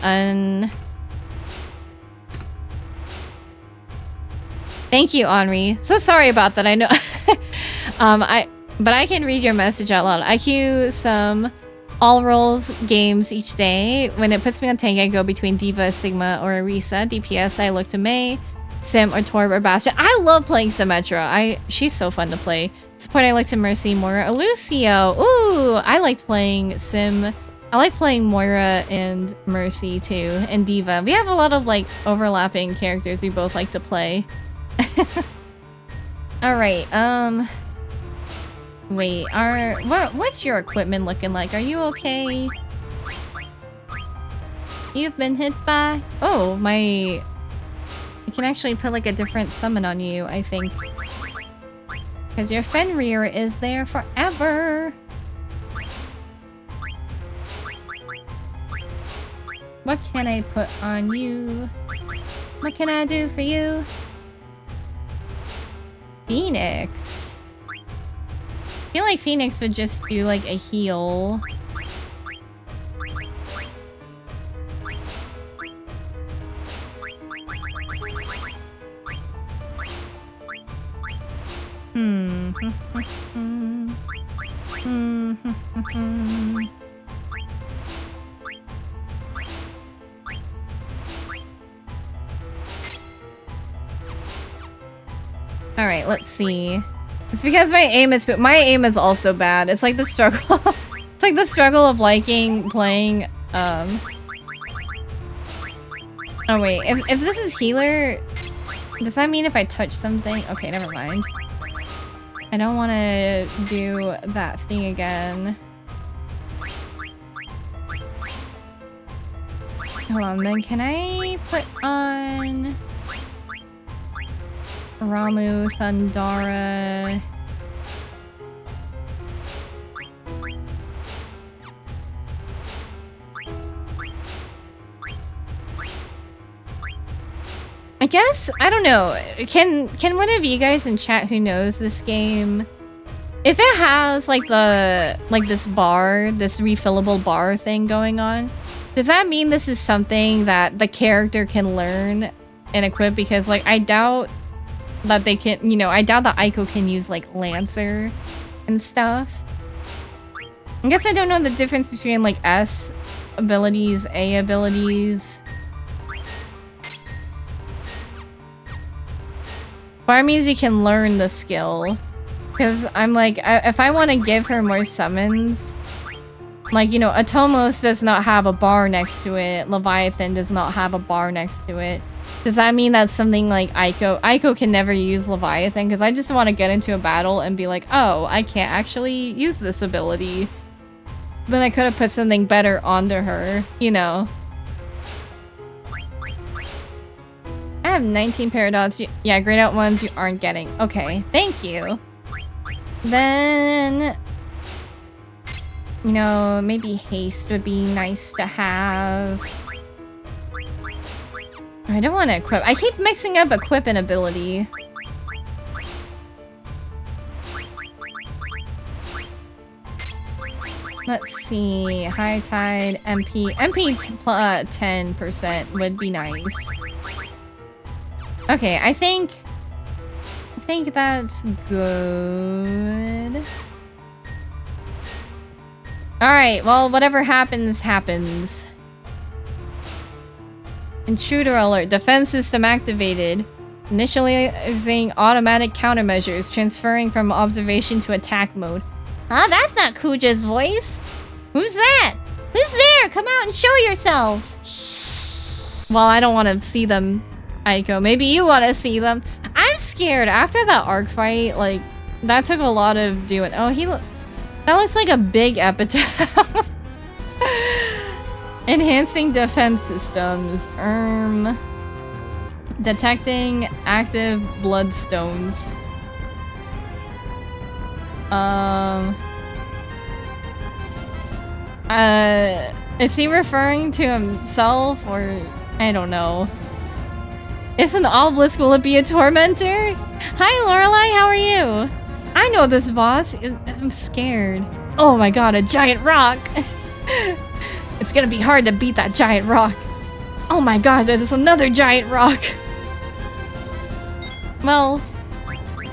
A: Thank you, Henri. So sorry about that. I know. But I can read your message out loud. I queue some all roles games each day. When it puts me on tank, I go between Diva, Sigma, or Arisa. DPS, I look to Mei, Sim, or Torb, or Bastion. I love playing Symmetra. She's so fun to play. Support, I look to Mercy, Moira, or Lucio. Ooh, I liked playing Sim. I like playing Moira and Mercy too, and Diva. We have a lot of like overlapping characters we both like to play. Alright, wait, what's your equipment looking like? Are you okay? You've been hit by... Oh, I can actually put like a different summon on you, I think. Because your Fenrir is there forever! What can I put on you? What can I do for you? Phoenix. I feel like Phoenix would just do like a heal. Alright, let's see. It's because my aim is also bad. It's like the struggle. It's like the struggle of liking playing, Oh wait, if this is healer, does that mean if I touch something? Okay, never mind. I don't want to do that thing again. Hold on, then can I put on... Ramu, Thundara... I guess, I don't know. Can one of you guys in chat who knows this game, if it has like this bar, this refillable bar thing going on, does that mean this is something that the character can learn and equip? Because like I doubt that they can, you know, I doubt that Aiko can use like Lancer and stuff. I guess I don't know the difference between like S abilities, A abilities. Bar means you can learn the skill. Because I'm like, if I want to give her more summons, like, you know, Atomos does not have a bar next to it. Leviathan does not have a bar next to it. Does that mean that something like Aiko can never use Leviathan? Because I just want to get into a battle and be like, oh, I can't actually use this ability. Then I could have put something better onto her, you know. I have 19 paradox. Yeah, grayed out ones you aren't getting. Okay, thank you. Then, you know, maybe haste would be nice to have. I don't want to equip. I keep mixing up equip and ability. Let's see. High tide, MP. MP 10% would be nice. Okay, I think that's good. Alright, well, whatever happens, happens. Intruder alert. Defense system activated. Initializing automatic countermeasures. Transferring from observation to attack mode. Ah, that's not Kuja's voice. Who's that? Who's there? Come out and show yourself. Well, I don't want to see them, Aiko. Maybe you want to see them. I'm scared. After that arc fight, like, that took a lot of doing. Oh, that looks like a big epitaph. Enhancing defense systems. Detecting active bloodstones. Is he referring to himself or I don't know. Is an obelisk, will it be a tormentor? Hi Lorelai, how are you? I know this boss. I'm scared. Oh my god, a giant rock. It's gonna be hard to beat that giant rock. Oh my god, there's another giant rock. Well,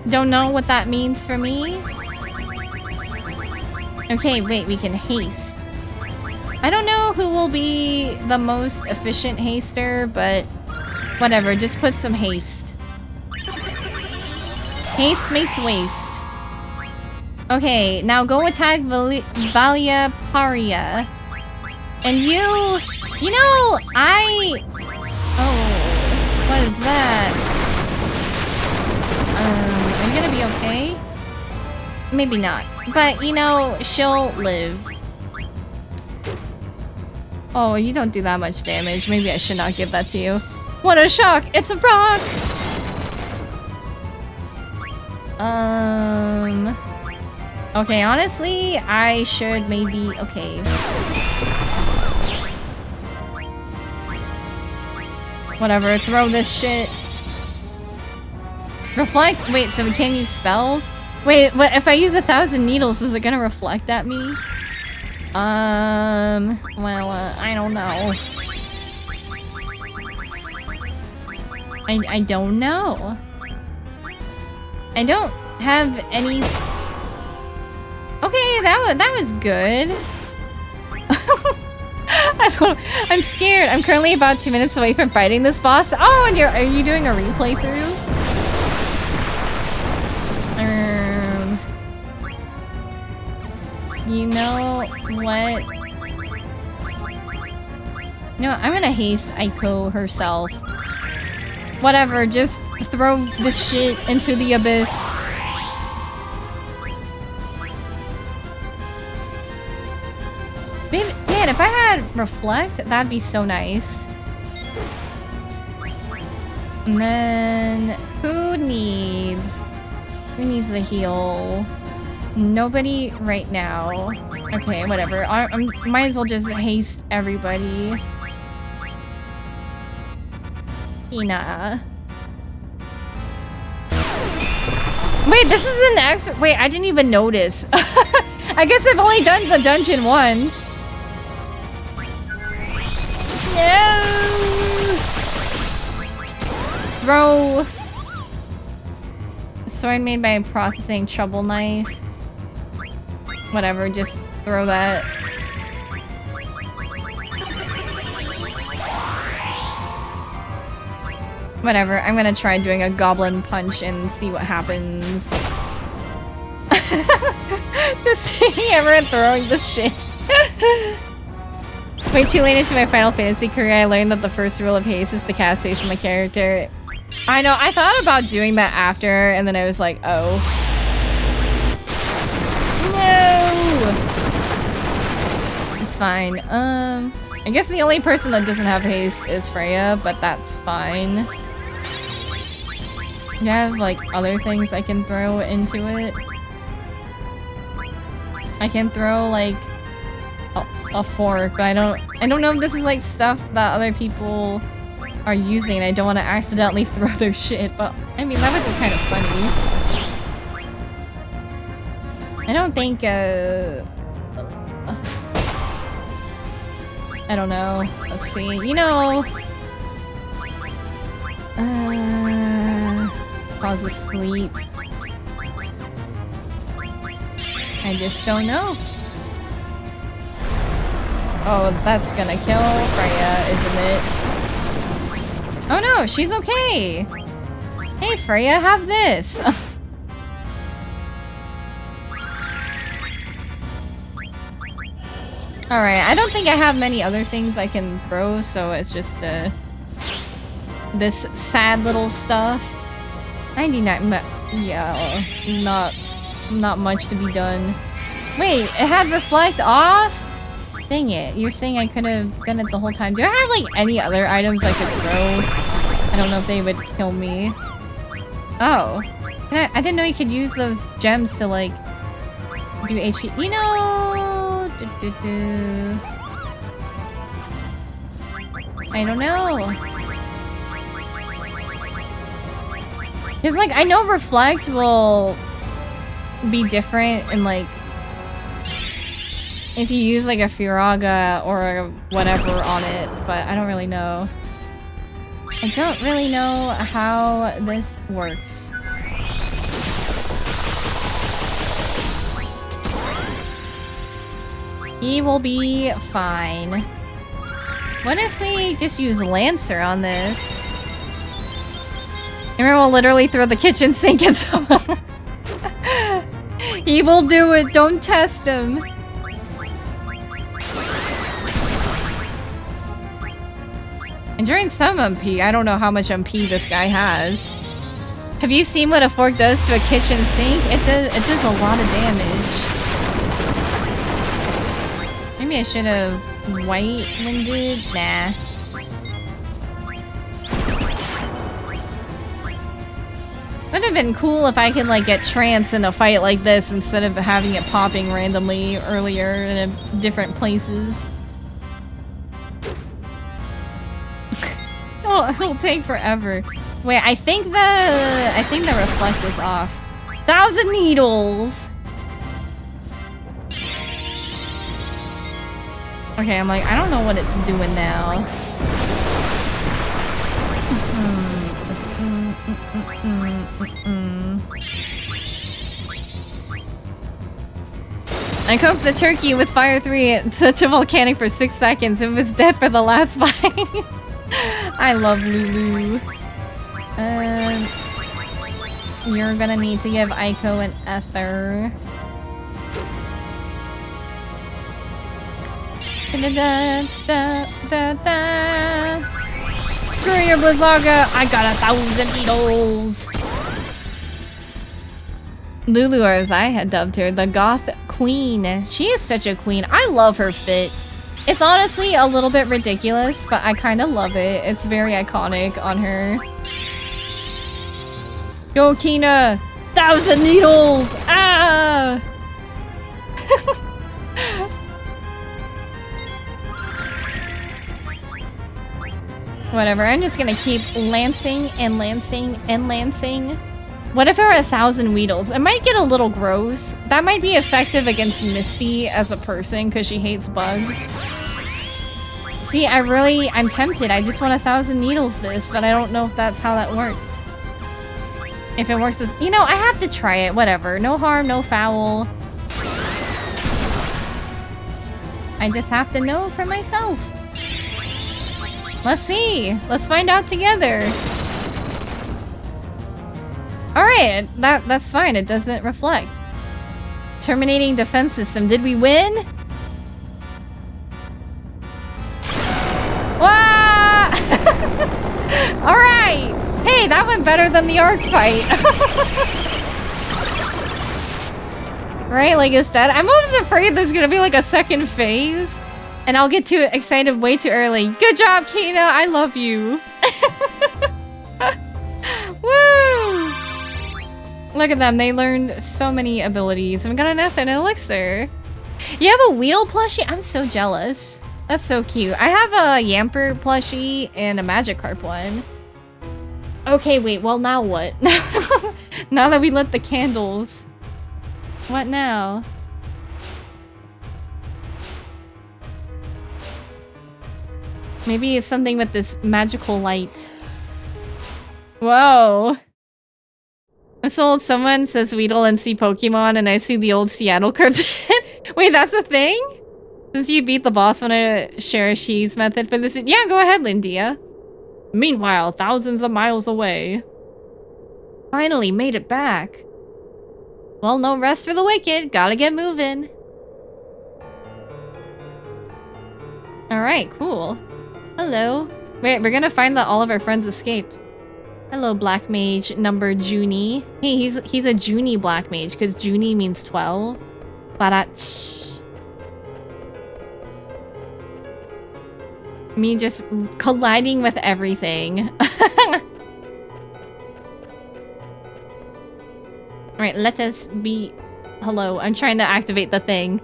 A: don't know what that means for me. Okay, wait, we can haste. I don't know who will be the most efficient haster, but whatever, just put some haste. Haste makes waste. Okay, now go attack Valia Paria. And you know, oh, what is that? Are you gonna be okay? Maybe not. But, you know, she'll live. Oh, you don't do that much damage. Maybe I should not give that to you. What a shock! It's a rock! Okay, honestly, I should maybe... Okay. Whatever, throw this shit. Reflect? Wait, so we can't use spells? Wait, what if I use 1,000 needles, is it gonna reflect at me? Well, I don't know. I don't know. I don't have any... Okay, that was good. I'm scared. I'm currently about 2 minutes away from fighting this boss. Oh, and are you doing a replay through? You know what? No, I'm gonna haste Aiko herself. Whatever, just throw this shit into the abyss. Maybe, man, if I had reflect, that'd be so nice. And then who needs a heal? Nobody right now. Okay, whatever. I might as well just haste everybody. Ina. Wait, this is an extra. Wait, I didn't even notice. I guess I've only done the dungeon once. No! Throw. Sword made by a processing trouble knife. Whatever, just throw that. Whatever, I'm gonna try doing a goblin punch and see what happens. Just seeing everyone throwing the shit. Way too late into my Final Fantasy career, I learned that the first rule of haste is to cast haste on the character. I know, I thought about doing that after, and then I was like, oh. No! It's fine. I guess the only person that doesn't have haste is Freya, but that's fine. Do I have, like, other things I can throw into it? I can throw, like, a fork, but I don't know if this is, like, stuff that other people are using. I don't want to accidentally throw their shit, but, I mean, that would be kind of funny. I don't think, I don't know. Let's see. You know... Cause asleep. I just don't know. Oh, that's gonna kill Freya, isn't it? Oh no, she's okay! Hey Freya, have this! Alright, I don't think I have many other things I can throw, so it's just this sad little stuff. 99, yeah, not much to be done. Wait, it had reflect off? Dang it, you're saying I could have done it the whole time. Do I have like any other items I could throw? I don't know if they would kill me. Oh. I didn't know you could use those gems to like do HP. You know, I don't know. It's like, I know reflect will be different in like if you use like a Firaga or whatever on it, but I don't really know. I don't really know how this works. He will be fine. What if we just use Lancer on this? Everyone will literally throw the kitchen sink at someone. He will do it. Don't test him. And during some MP, I don't know how much MP this guy has. Have you seen what a fork does to a kitchen sink? It does a lot of damage. Maybe I should have white-winded? Nah. Would have been cool if I could like get trance in a fight like this instead of having it popping randomly earlier in different places. It'll take forever. Wait, I think the reflect is off. 1,000 needles. Okay, I'm like, I don't know what it's doing now. I cooked the turkey with fire 3 at such a volcanic for 6 seconds. It was dead for the last bite. I love Lulu. You're gonna need to give Aiko an ether. Screw your Blizzaga! I got 1,000 needles! Lulu, or as I had dubbed her, the goth queen. She is such a queen. I love her fit. It's honestly a little bit ridiculous, but I kind of love it. It's very iconic on her. Yo, Kina! 1,000 needles! Ah! Whatever, I'm just gonna keep lancing and lancing and lancing. What if there are 1,000 Weedles? It might get a little gross. That might be effective against Misty as a person because she hates bugs. See, I'm tempted. I just want 1,000 needles this, but I don't know if that's how that works. If it works as, you know, I have to try it. Whatever. No harm, no foul. I just have to know for myself. Let's see. Let's find out together. Alright, that's fine. It doesn't reflect. Terminating defense system. Did we win? Wah! Alright! Hey, that went better than the arc fight. Right, like instead, I'm always afraid there's gonna be like a second phase. And I'll get too excited way too early. Good job, Kina. I love you. Woo! Look at them. They learned so many abilities. And we got an F and an elixir. You have a Weedle plushie? I'm so jealous. That's so cute. I have a Yamper plushie and a Magikarp one. Okay, wait. Well, now what? Now that we lit the candles. What now? Maybe it's something with this magical light. Whoa. I saw someone says Weedle and see Pokemon and I see the old Seattle cartoon. Wait, that's a thing? Since you beat the boss, want to share a cheese method for this? Yeah, go ahead, Lindia. Meanwhile, thousands of miles away. Finally made it back. Well, no rest for the wicked. Gotta get moving. Alright, cool. Hello. Wait, we're gonna find that all of our friends escaped. Hello, Black Mage number Junie. Hey, he's a Junie Black Mage, because Junie means 12. Barach. Me just colliding with everything. Alright, let us be... Hello, I'm trying to activate the thing.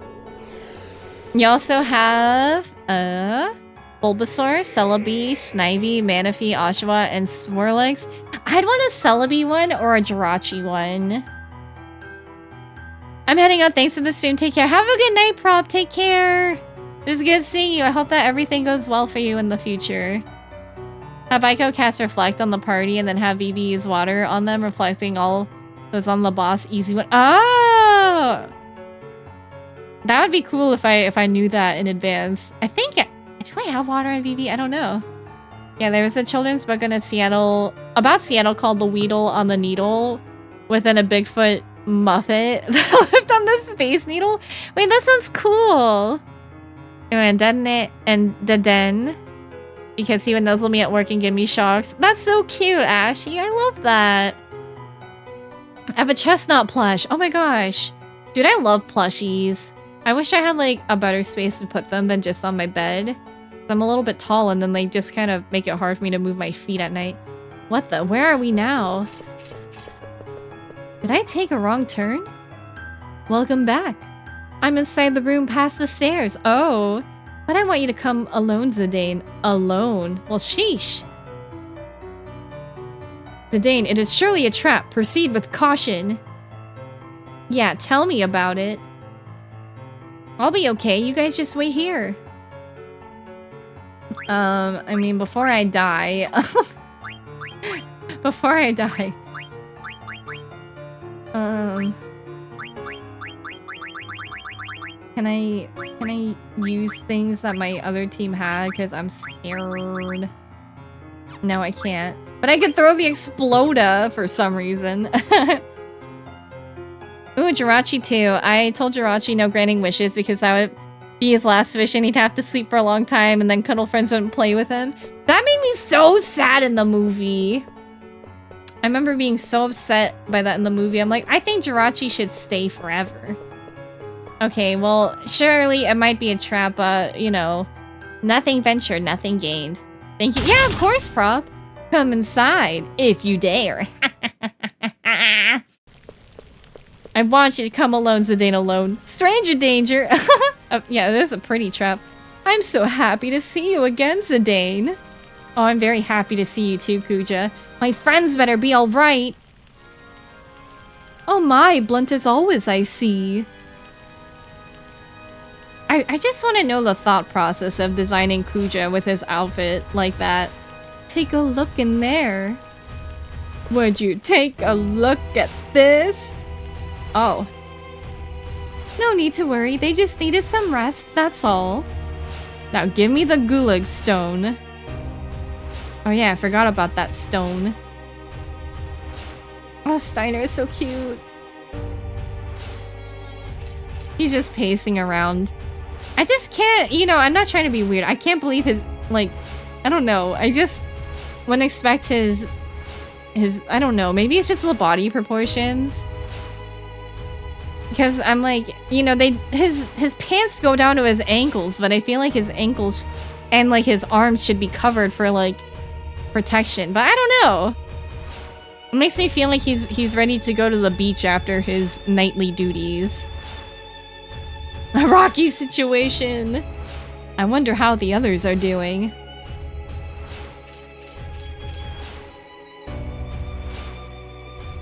A: You also have... Bulbasaur, Celebi, Snivy, Manaphy, Oshawott, and Swirlix. I'd want a Celebi one or a Jirachi one. I'm heading out. Thanks for the stream. Take care. Have a good night, Prop. Take care. It was good seeing you. I hope that everything goes well for you in the future. Have Ico cast Reflect on the party and then have Vivi use water on them, reflecting all those on the boss. Easy one. Oh! That would be cool if I knew that in advance. I think... Do I have water on Vivi? I don't know. Yeah, there was a children's book about Seattle called The Weedle on the Needle within a Bigfoot Muppet that lived on the Space Needle. Wait, that sounds cool. And the Den, because he would nuzzle me at work and give me shocks. That's so cute, Ashy. I love that. I have a chestnut plush. Oh my gosh. Dude, I love plushies. I wish I had like a better space to put them than just on my bed. I'm a little bit tall and then they just kind of make it hard for me to move my feet at night. What the? Where are we now? Did I take a wrong turn? Welcome back. I'm inside the room past the stairs. Oh, but I want you to come alone, Zidane. Alone? Well, sheesh. Zidane, it is surely a trap. Proceed with caution. Yeah, tell me about it. I'll be okay. You guys just wait here. I mean, before I die... before I die... Can I use things that my other team had? Because I'm scared. No, I can't. But I could throw the Exploda for some reason. Ooh, Jirachi too. I told Jirachi no granting wishes because that would be his last wish and he'd have to sleep for a long time and then cuddle friends wouldn't play with him. That made me so sad in the movie. I remember being so upset by that in the movie. I'm like, I think Jirachi should stay forever. Okay, well, surely it might be a trap, but, you know, nothing ventured, nothing gained. Thank you. Yeah, of course, Prop. Come inside, if you dare. I want you to come alone, Zidane alone. Stranger danger. Yeah, this is a pretty trap. I'm so happy to see you again, Zidane. Oh, I'm very happy to see you too, Kuja. My friends better be alright. Oh my, blunt as always, I see. I just want to know the thought process of designing Kuja with his outfit like that. Take a look in there. Would you take a look at this? Oh. No need to worry, they just needed some rest, that's all. Now give me the Gulug stone. Oh yeah, I forgot about that stone. Oh, Steiner is so cute. He's just pacing around. I just can't, you know, I'm not trying to be weird. I can't believe his, like, I don't know. I just wouldn't expect his, I don't know. Maybe it's just the body proportions. Because I'm like, you know, his pants go down to his ankles, but I feel like his ankles and, like, his arms should be covered for, like, protection. But I don't know. It makes me feel like he's ready to go to the beach after his nightly duties. A rocky situation. I wonder how the others are doing.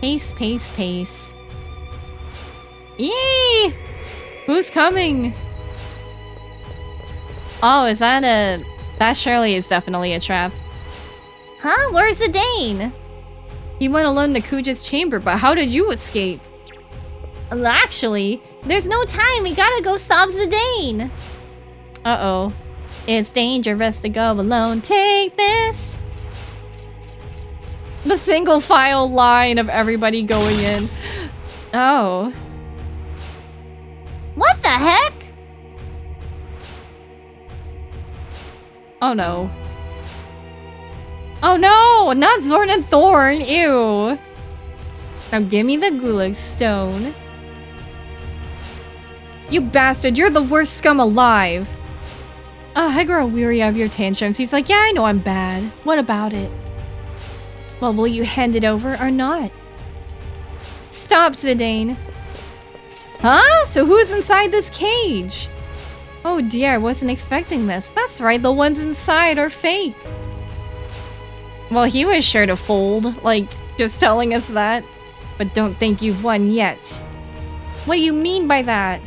A: Pace, pace, pace. Yay! Who's coming? Oh, is that a... That surely is definitely a trap. Huh? Where's Zidane? He went alone to Kuja's chamber, but how did you escape? Actually, there's no time. We gotta go stop Zidane. Uh-oh. It's dangerous to go alone. Take this. The single file line of everybody going in. Oh. What the heck? Oh no. Oh no! Not Zorn and Thorn! Ew! Now give me the Gulug stone. You bastard, you're the worst scum alive! I grow weary of your tantrums. He's like, yeah, I know I'm bad. What about it? Well, will you hand it over or not? Stop, Zidane. Huh? So who's inside this cage? Oh dear, I wasn't expecting this. That's right, the ones inside are fake. Well, he was sure to fold, like, just telling us that. But don't think you've won yet. What do you mean by that?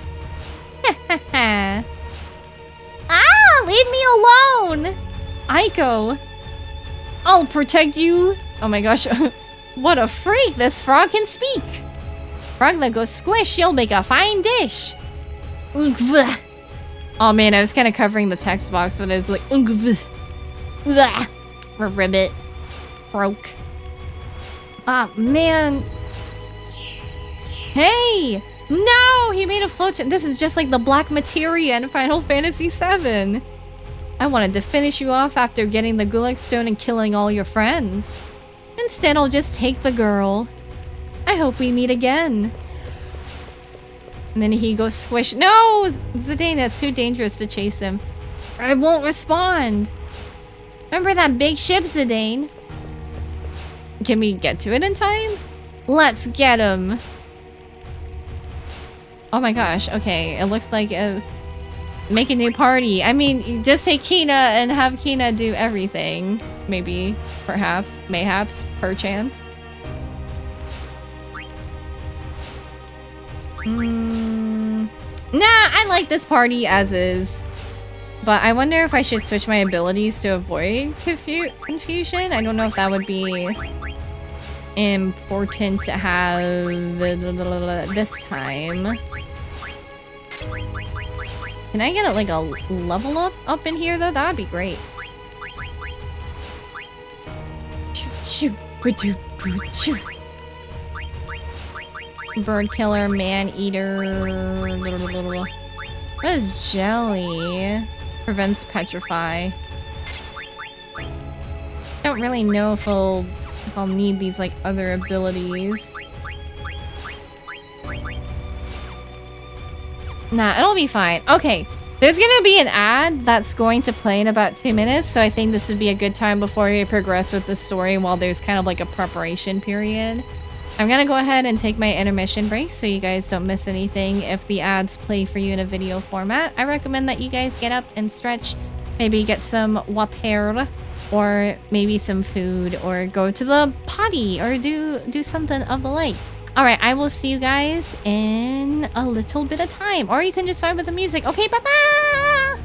A: Ah, leave me alone! Aiko! I'll protect you! Oh my gosh, what a freak! This frog can speak! Frog that goes squish, you'll make a fine dish! Oh man, I was kind of covering the text box when I was like, ribbit. Broke. Ah, man. Hey! No! He made a float. This is just like the black materia in Final Fantasy VII. I wanted to finish you off after getting the Gulug stone and killing all your friends. Instead, I'll just take the girl. I hope we meet again. And then he goes squish. No! Zidane, it's too dangerous to chase him. I won't respond. Remember that big ship, Zidane? Can we get to it in time? Let's get him. Oh my gosh, okay. It looks like make a new party. I mean, just take Kina and have Kina do everything. Maybe, perhaps, mayhaps, perchance. Nah, I like this party as is. But I wonder if I should switch my abilities to avoid confusion. I don't know if that would be important to have this time. Can I get like a level up in here though? That would be great. Bird killer, man eater. What is jelly? Prevents petrify. Don't really know if I'll need these like other abilities. Nah, it'll be fine. Okay, there's gonna be an ad that's going to play in about 2 minutes, so I think this would be a good time before we progress with the story while there's kind of like a preparation period. I'm gonna go ahead and take my intermission break so you guys don't miss anything if the ads play for you in a video format. I recommend that you guys get up and stretch, maybe get some water, or maybe some food, or go to the potty, or do something of the like. Alright, I will see you guys in a little bit of time. Or you can just start with the music. Okay, bye-bye!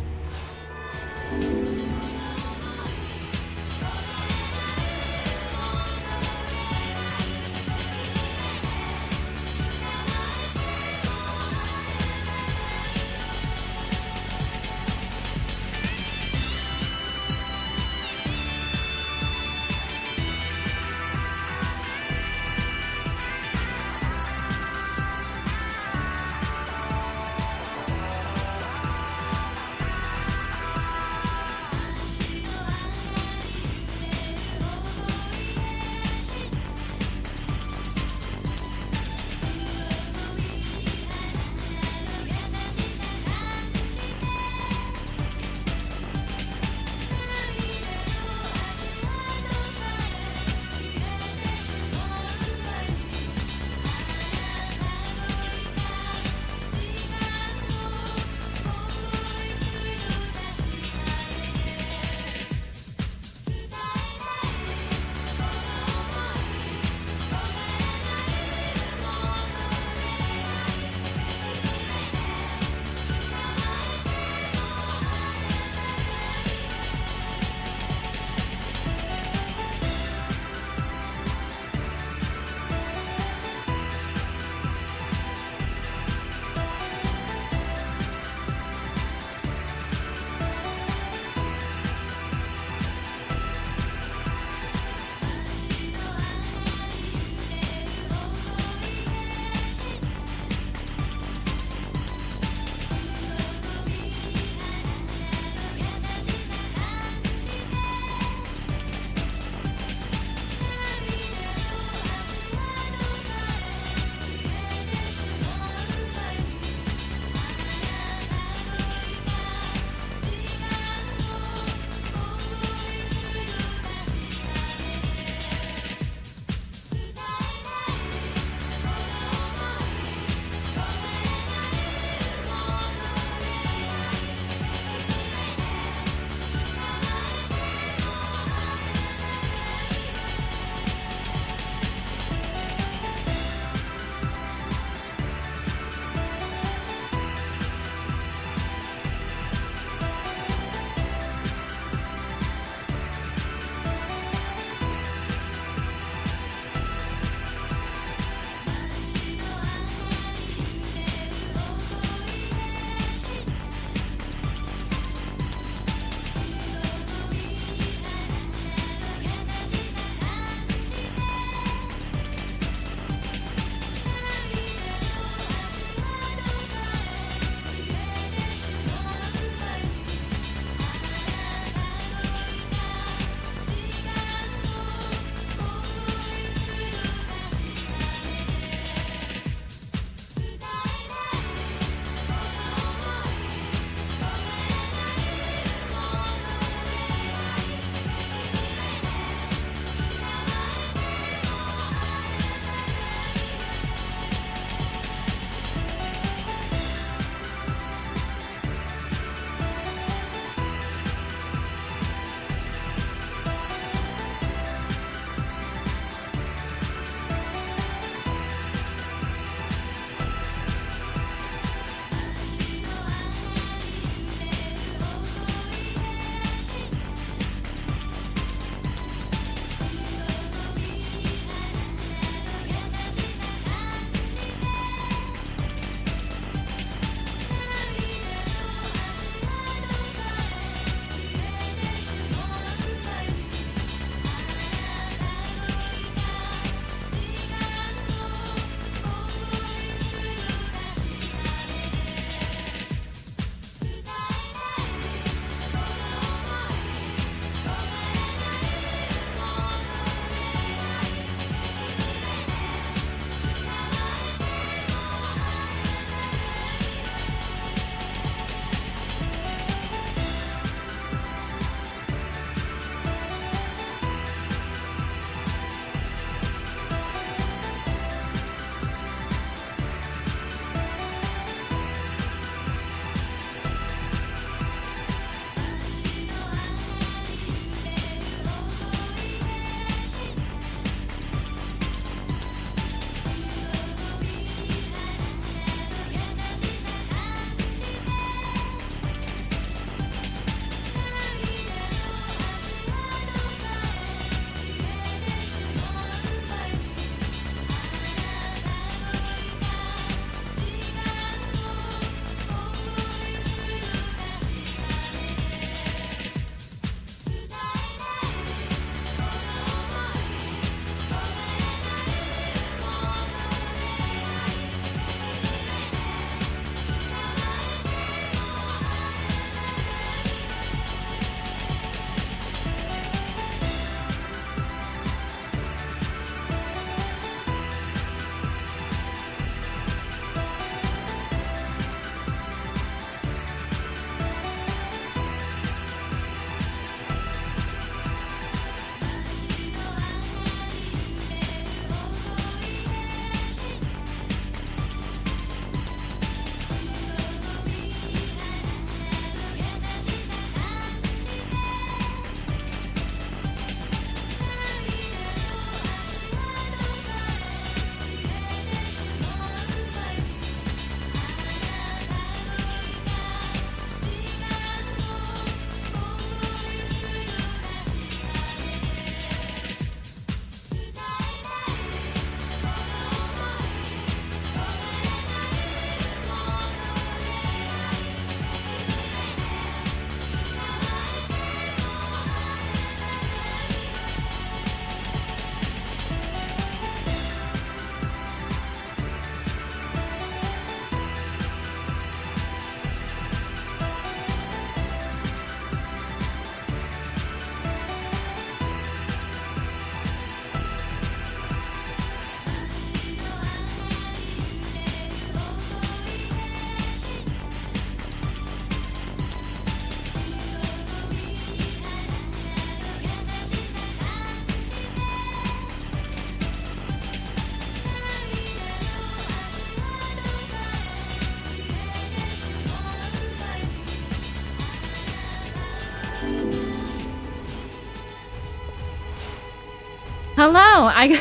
A: Hello! I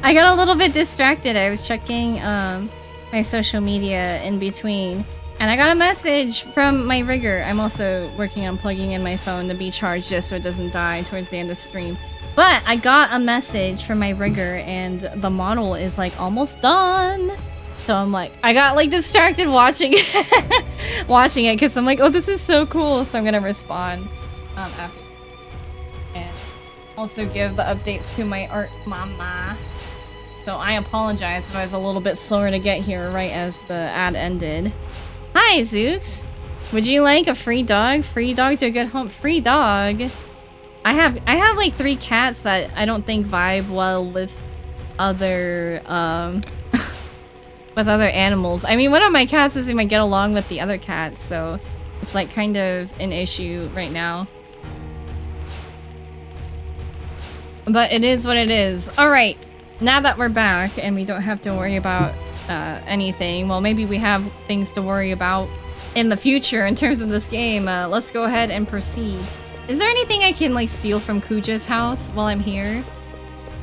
A: got a little bit distracted. I was checking my social media in between. And I got a message from my rigger. I'm also working on plugging in my phone to be charged just so it doesn't die towards the end of the stream. But I got a message from my rigger and the model is like almost done. So I'm like, I got like distracted watching it, watching it because I'm like, oh, this is so cool. So I'm gonna respond after. And also give the updates to my art mama. So I apologize if I was a little bit slower to get here right as the ad ended. Hi, Zooks. Would you like a free dog? Free dog to a good home. Free dog. I have like 3 cats that I don't think vibe well with other with other animals. I mean, one of my cats doesn't even get along with the other cats, so it's like kind of an issue right now. But it is what it is. All right, now that we're back and we don't have to worry about anything, well, maybe we have things to worry about in the future in terms of this game. Let's go ahead and proceed. Is there anything I can like steal from Kuja's house while I'm here?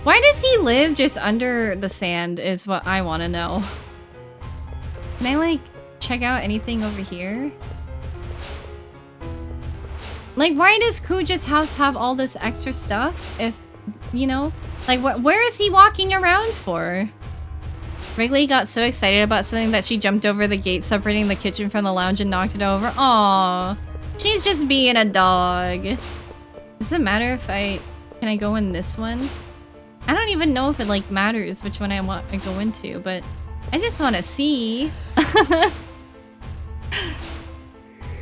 A: Why does he live just under the sand is what I want to know. Can I like check out anything over here? Like, why does Kuja's house have all this extra stuff? If, you know, like where is he walking around for? Wrigley got so excited about something that she jumped over the gate separating the kitchen from the lounge and knocked it over. Aww. She's just being a dog. Does it matter if can I go in this one? I don't even know if it like matters which one I go into, but I just want to see. I've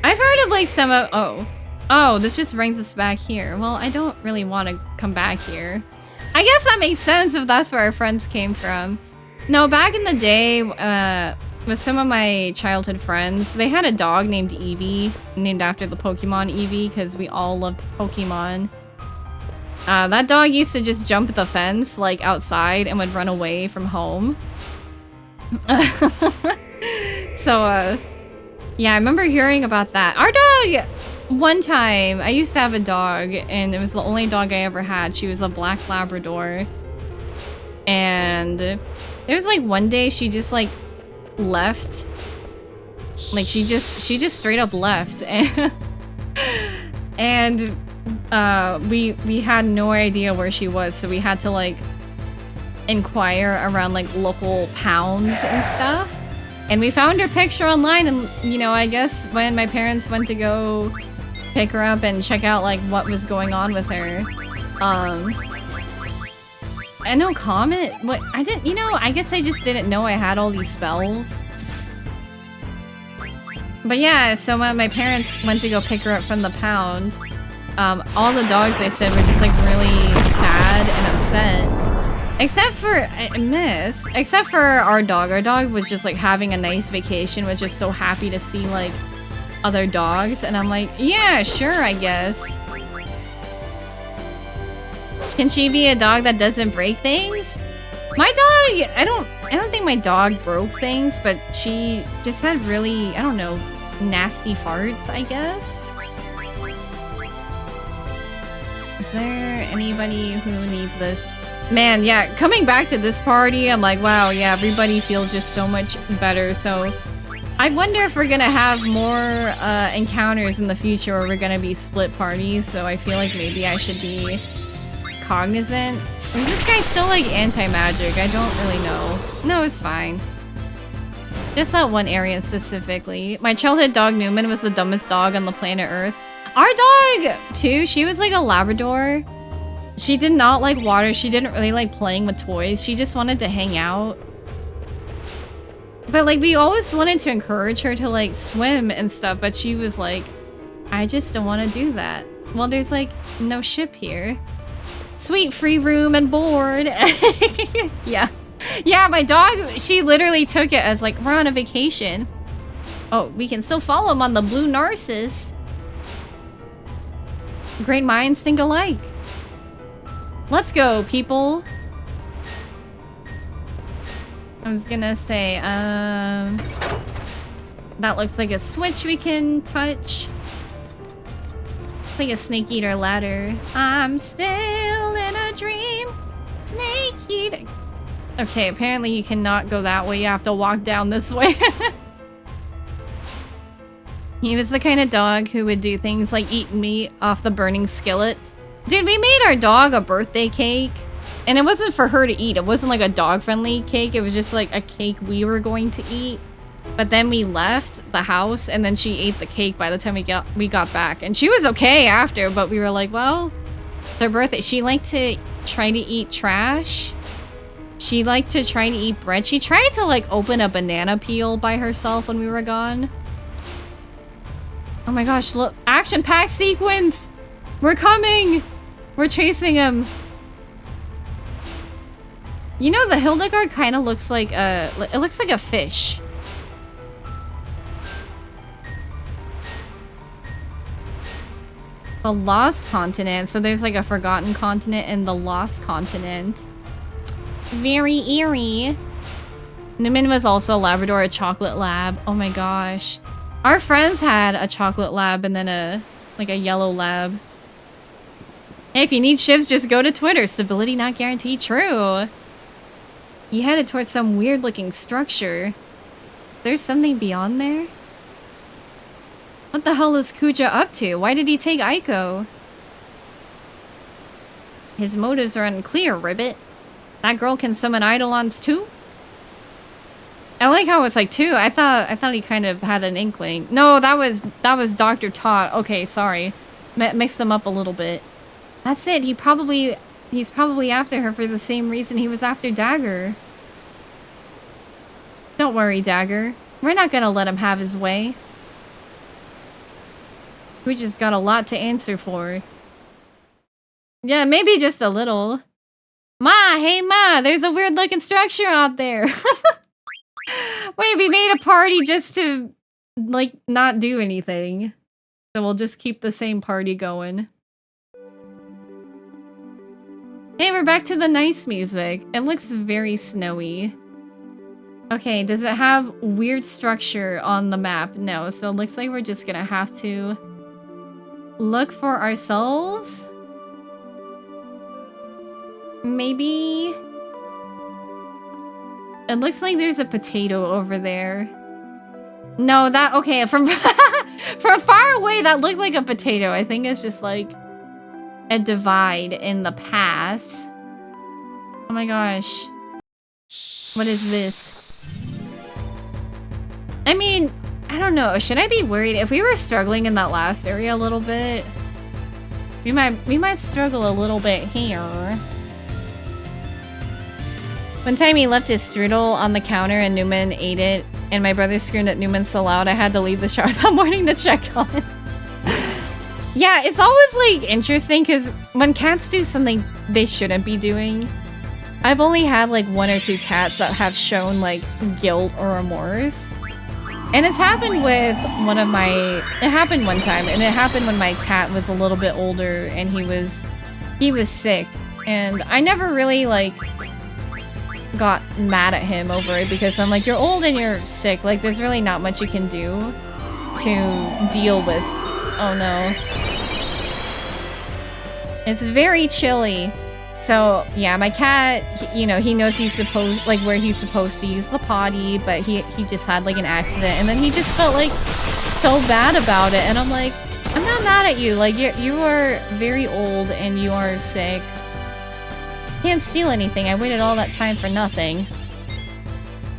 A: heard of like some of, oh, this just brings us back here. Well, I don't really want to come back here. I guess that makes sense if that's where our friends came from. No, back in the day, with some of my childhood friends, they had a dog named Eevee, named after the Pokemon Eevee, because we all loved Pokemon. That dog used to just jump the fence, like, outside and would run away from home. So, yeah, I remember hearing about that. Our dog, one time, I used to have a dog, and it was the only dog I ever had. She was a black Labrador. And there was like one day she just like left. Like she just straight up left. And we had no idea where she was, so we had to like inquire around like local pounds and stuff. And we found her picture online, and you know, I guess when my parents went to go pick her up and check out like what was going on with her, and no comment. What I didn't, you know, I guess I just didn't know I had all these spells. But yeah, so when my parents went to go pick her up from the pound, all the dogs they said were just like really sad and upset. Except for our dog. Our dog was just like having a nice vacation, was just so happy to see like other dogs, and I'm like, yeah, sure, I guess. Can she be a dog that doesn't break things? My dog, I don't think my dog broke things, but she just had really, I don't know, nasty farts, I guess. Is there anybody who needs this? Man, yeah, coming back to this party, I'm like, wow, yeah, everybody feels just so much better. So I wonder if we're gonna have more encounters in the future where we're gonna be split parties. So I feel like maybe I should be cognizant. Is this guy still like anti-magic? I don't really know. No, it's fine. Just that one area specifically. My childhood dog Newman was the dumbest dog on the planet Earth. Our dog too, she was like a Labrador. She did not like water. She didn't really like playing with toys. She just wanted to hang out. But like we always wanted to encourage her to like swim and stuff, but she was like, I just don't want to do that. Well, there's like no ship here. Sweet free room and board. Yeah. Yeah, my dog, she literally took it as like, we're on a vacation. Oh, we can still follow him on the blue Narcissus. Great minds think alike. Let's go, people. I was gonna say, that looks like a switch we can touch. It's like a snake eater ladder. I'm still in a dream. Snake eating. Okay, apparently you cannot go that way. You have to walk down this way. He was the kind of dog who would do things like eat meat off the burning skillet. Dude, we made our dog a birthday cake. And it wasn't for her to eat. It wasn't like a dog-friendly cake. It was just like a cake we were going to eat. But then we left the house and then she ate the cake by the time we got back. And she was okay after, but we were like, well, it's her birthday. She liked to try to eat trash. She liked to try to eat bread. She tried to like open a banana peel by herself when we were gone. Oh my gosh, look. Action-packed sequence! We're coming! We're chasing him. You know, the Hilda guard kind of looks like a... It looks like a fish. The Lost Continent. So there's like a forgotten continent and the Lost Continent. Very eerie. Newman was also a Labrador, a chocolate lab. Oh my gosh. Our friends had a chocolate lab and then a yellow lab. Hey, if you need shivs, just go to Twitter. Stability not guaranteed. True. You headed towards some weird looking structure. There's something beyond there? What the hell is Kuja up to? Why did he take Aiko? His motives are unclear, Ribbit. That girl can summon Eidolons too? I like how it's like two. I thought he kind of had an inkling. No, that was Dr. Todd. Okay, sorry. Mixed them up a little bit. That's it. He's probably after her for the same reason he was after Dagger. Don't worry, Dagger. We're not gonna let him have his way. We just got a lot to answer for. Yeah, maybe just a little. Ma, hey Ma, there's a weird looking structure out there. Wait, we made a party just to, like, not do anything. So we'll just keep the same party going. Hey, we're back to the nice music. It looks very snowy. Okay, does it have weird structure on the map? No, so it looks like we're just gonna have to look for ourselves. Maybe... It looks like there's a potato over there. No, that... Okay, from far away, that looked like a potato. I think it's just like a divide in the pass. Oh my gosh. What is this? I mean, I don't know. Should I be worried? If we were struggling in that last area a little bit, we might struggle a little bit here. One time he left his strudel on the counter and Newman ate it, and my brother screamed at Newman so loud I had to leave the shower that morning to check on it. Yeah, it's always like interesting because when cats do something they shouldn't be doing, I've only had like 1 or 2 cats that have shown like guilt or remorse. And it's happened with one of my... It happened one time, and it happened when my cat was a little bit older and he was sick. And I never really like got mad at him over it because I'm like, you're old and you're sick. Like, there's really not much you can do to deal with... Oh no. It's very chilly. So, yeah, my cat, you know, he knows he's supposed, like, where he's supposed to use the potty, but he just had, like, an accident, and then he just felt, like, so bad about it, and I'm like, I'm not mad at you, like, you are very old, and you are sick. Can't steal anything, I waited all that time for nothing.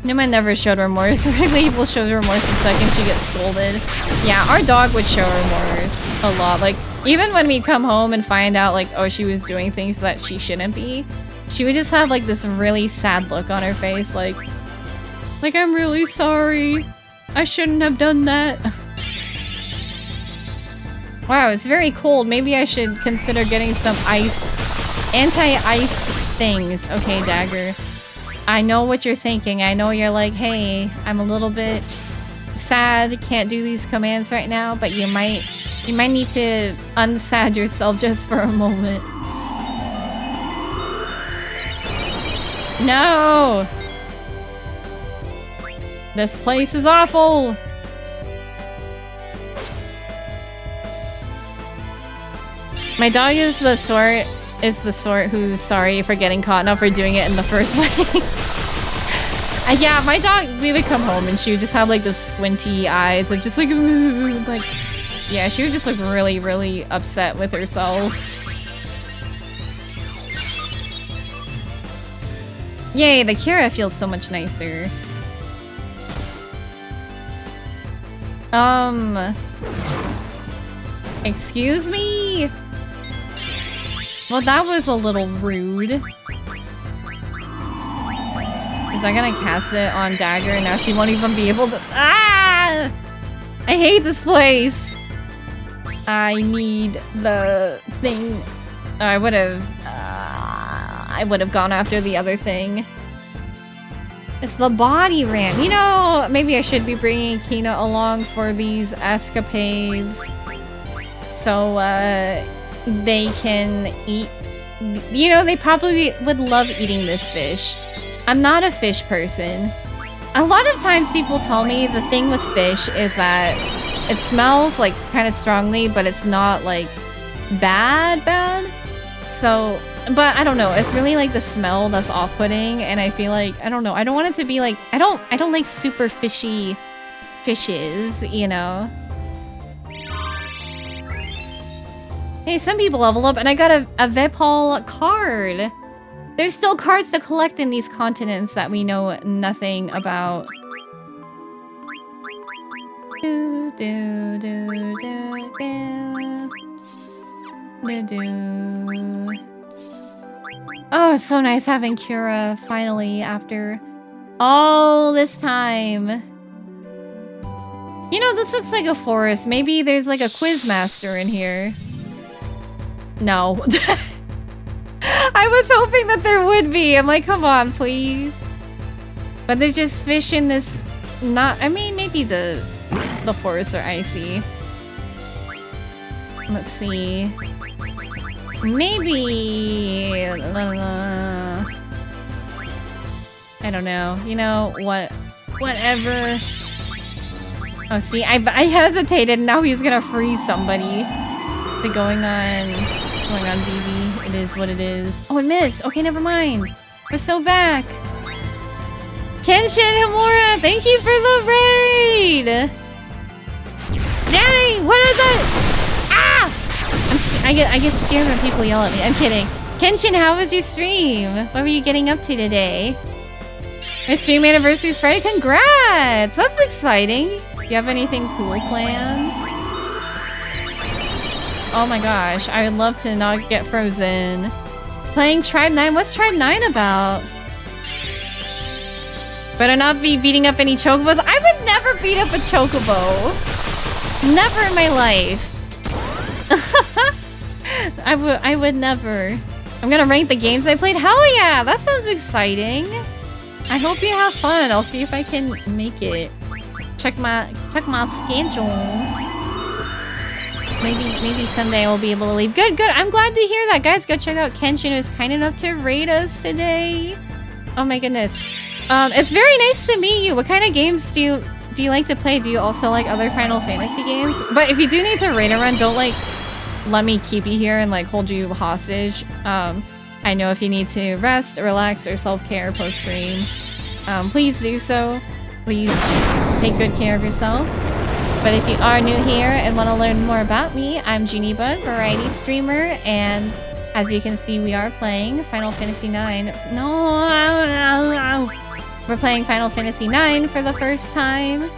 A: Newman never showed remorse. Regular people showed remorse the second she gets scolded. Yeah, our dog would show remorse a lot, like, even when we come home and find out, like, oh, she was doing things that she shouldn't be, she would just have, like, this really sad look on her face, like, I'm really sorry. I shouldn't have done that. Wow, it's very cold. Maybe I should consider getting some anti-ice things. Okay, Dagger. I know what you're thinking. I know you're like, hey, I'm a little bit sad, can't do these commands right now, but you might need to unsad yourself just for a moment. No! This place is awful! My dog is the sort is the sort who's sorry for getting caught, not for doing it in the first place. Yeah, my dog, we would come home and she would just have like those squinty eyes, like just like yeah, she would just look really, really upset with herself. Yay, the Kira feels so much nicer. Excuse me? Well, that was a little rude. Is I gonna cast it on Dagger and now she won't even be able to— Ah! I hate this place! I need the thing. I would have gone after the other thing. It's the body ramp. You know, maybe I should be bringing Kina along for these escapades. So, they can eat. You know, they probably would love eating this fish. I'm not a fish person. A lot of times people tell me the thing with fish is that it smells like kind of strongly, but it's not like bad. So, but I don't know. It's really like the smell that's off-putting, and I feel like, I don't know. I don't want it to be like, I don't like super fishy fishes, you know? Hey, some people level up, and I got a Vepal card. There's still cards to collect in these continents that we know nothing about. Do, do, do, do, do. Do, do. Oh, it's so nice having Kira finally after all this time. You know, this looks like a forest. Maybe there's like a quiz master in here. No. I was hoping that there would be. I'm like, come on, please. But there's just fish in this. Not. I mean, maybe the forests are icy. Let's see. Maybe. I don't know. You know what? Whatever. Oh, see, I hesitated. Now he's gonna freeze somebody. The going on BB. It is what it is. Oh, it missed. Okay, never mind. We're so back. Kenshin Himura, thank you for the raid. Dang, what is it? Ah! I get scared when people yell at me. I'm kidding. Kenshin, how was your stream? What were you getting up to today? My stream anniversary's Friday. Congrats! That's exciting. Do you have anything cool planned? Oh my gosh, I would love to not get frozen. Playing Tribe 9? What's Tribe 9 about? Better not be beating up any chocobos. I would never beat up a chocobo. Never in my life. I would never. I'm gonna rank the games I played. Hell yeah, that sounds exciting. I hope you have fun. I'll see if I can make it. Check my schedule. Maybe someday I will be able to leave. Good. I'm glad to hear that. Guys, go check out Kenshin, who's kind enough to raid us today. Oh my goodness. It's very nice to meet you. What kind of games do you like to play? Do you also like other Final Fantasy games? But if you do need to raid a run, don't like let me keep you here and like hold you hostage. I know if you need to rest, relax, or self-care post-stream, please do so. Please take good care of yourself. But if you are new here and want to learn more about me, I'm Juunibug, variety streamer, and as you can see, we are playing Final Fantasy IX. No! We're playing Final Fantasy IX for the first time,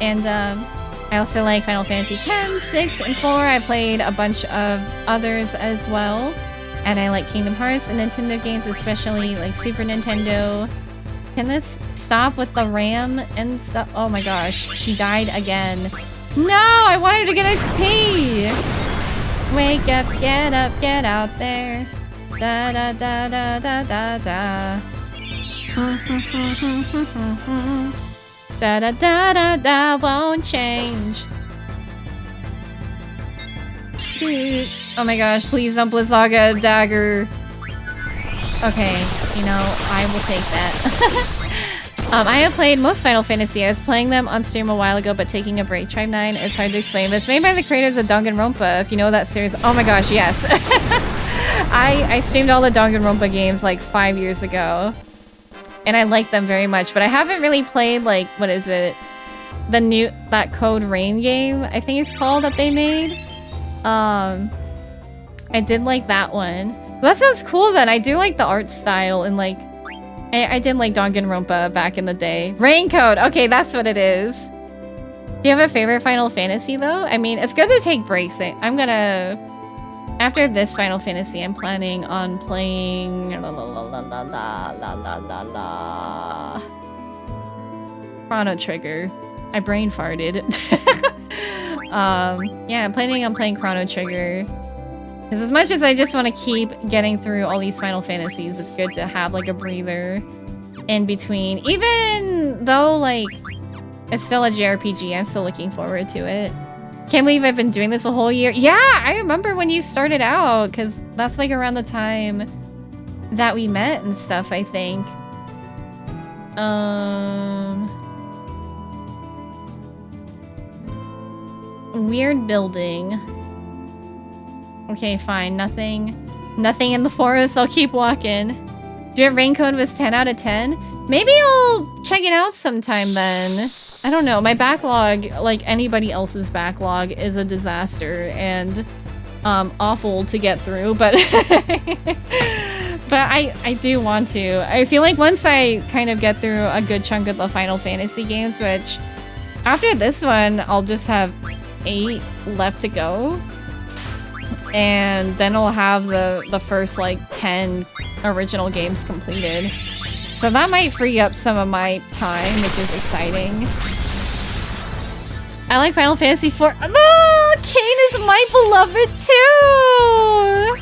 A: and I also like Final Fantasy X, 6, and 4. I played a bunch of others as well, and I like Kingdom Hearts and Nintendo games, especially like Super Nintendo. Can this stop with the RAM and stuff? Oh my gosh, she died again. No, I wanted to get XP! Wake up, get out there. Da da da da da da da. Da da da da da won't change. Oh my gosh, please don't Blizzaga dagger. Okay, you know, I will take that. I have played most Final Fantasy. I was playing them on stream a while ago, but taking a break. Tribe 9, it's hard to explain, but it's made by the creators of Danganronpa, if you know that series. Oh my gosh, yes. I streamed all the Danganronpa games like 5 years ago. And I like them very much, but I haven't really played like, what is it? That Code Rain game, I think it's called, that they made. I did like that one. That sounds cool then. I do like the art style and like, I did like Danganronpa back in the day. Raincoat, okay, that's what it is. Do you have a favorite Final Fantasy though? I mean, it's good to take breaks. I'm gonna, after this Final Fantasy, I'm planning on playing Chrono Trigger. I brain farted. Yeah, I'm planning on playing Chrono Trigger. Because as much as I just want to keep getting through all these Final Fantasies, it's good to have like a breather in between. Even though like it's still a JRPG, I'm still looking forward to it. Can't believe I've been doing this a whole year. Yeah, I remember when you started out, because that's like around the time that we met and stuff, I think. Weird building. Okay, fine. Nothing in the forest. I'll keep walking. Do you have Raincoat was 10 out of 10? Maybe I'll check it out sometime then. I don't know. My backlog, like anybody else's backlog, is a disaster and awful to get through, but but I do want to. I feel like once I kind of get through a good chunk of the Final Fantasy games, which after this one, I'll just have 8 left to go. And then I'll have the first like 10 original games completed. So that might free up some of my time, which is exciting. I like Final Fantasy IV. Oh, Kane is my beloved too!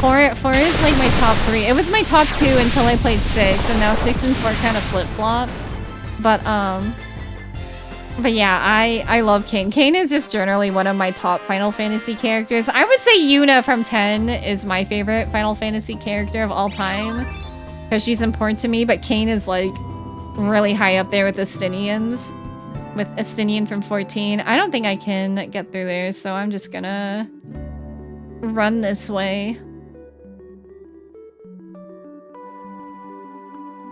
A: 4 is like my top 3. It was my top 2 until I played 6, and now 6 and 4 kind of flip-flop. But yeah, I love Kane. Kane is just generally one of my top Final Fantasy characters. I would say Yuna from 10 is my favorite Final Fantasy character of all time, because she's important to me, but Kane is like really high up there with Estinians. With Estinian from 14. I don't think I can get through there, so I'm just gonna run this way.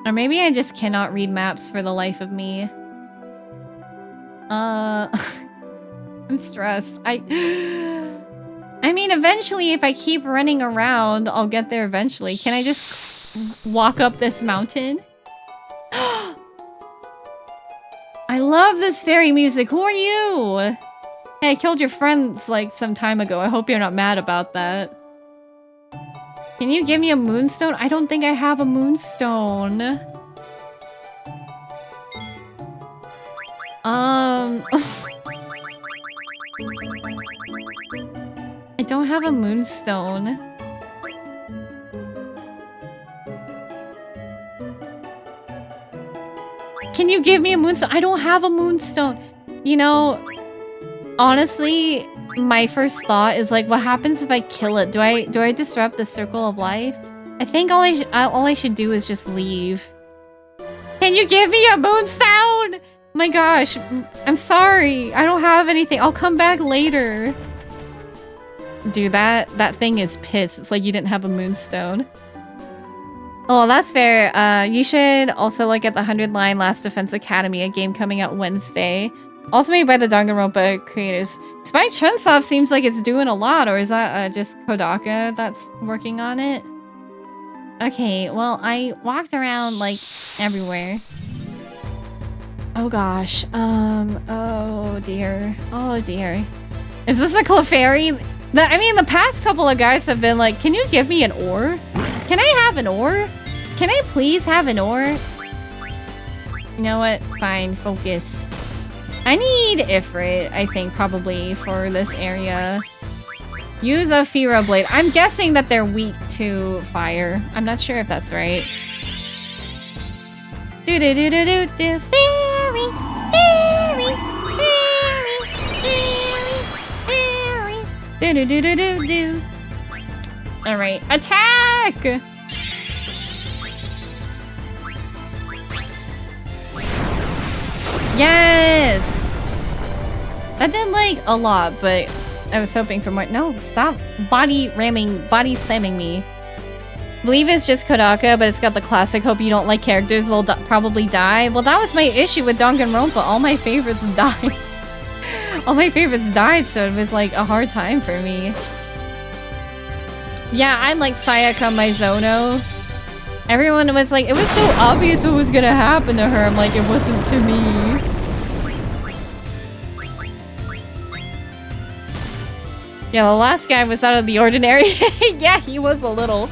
A: Or maybe I just cannot read maps for the life of me. I'm stressed. I mean, eventually, if I keep running around, I'll get there eventually. Can I just walk up this mountain? I love this fairy music. Who are you? Hey, I killed your friends like some time ago. I hope you're not mad about that. Can you give me a moonstone? I don't think I have a moonstone. I don't have a moonstone. Can you give me a moonstone? I don't have a moonstone. You know, honestly, my first thought is like, what happens if I kill it? Do I disrupt the circle of life? I think all I should do is just leave. Can you give me a moonstone? My gosh, I'm sorry. I don't have anything. I'll come back later. Dude, that thing is pissed. It's like you didn't have a moonstone. Oh, that's fair. You should also look at the 100-line Last Defense Academy, a game coming out Wednesday. Also made by the Danganronpa creators. Spy Chunsoft seems like it's doing a lot, or is that just Kodaka that's working on it? Okay, well, I walked around, like, everywhere. Oh gosh, oh dear. Oh dear. Is this a Clefairy? I mean, the past couple of guys have been like, can you give me an ore? Can I have an ore? Can I please have an ore? You know what? Fine, focus. I need Ifrit, I think, probably, for this area. Use a Fira Blade. I'm guessing that they're weak to fire. I'm not sure if that's right. Do-do-do-do-do-do. Fairy, fairy, fairy, fairy, fairy. Do-do-do-do-do-do. Alright, attack! Yes! That did, like, a lot, but I was hoping for more. No, stop body slamming me. Believe it's just Kodaka, but it's got the classic hope you don't like characters, they'll probably die. Well, that was my issue with Danganronpa. All my favorites died. All my favorites died, so it was like a hard time for me. Yeah, I like Sayaka Mizono. Everyone was like, it was so obvious what was gonna happen to her. I'm like, it wasn't to me. Yeah, the last guy was out of the ordinary. Yeah, he was a little.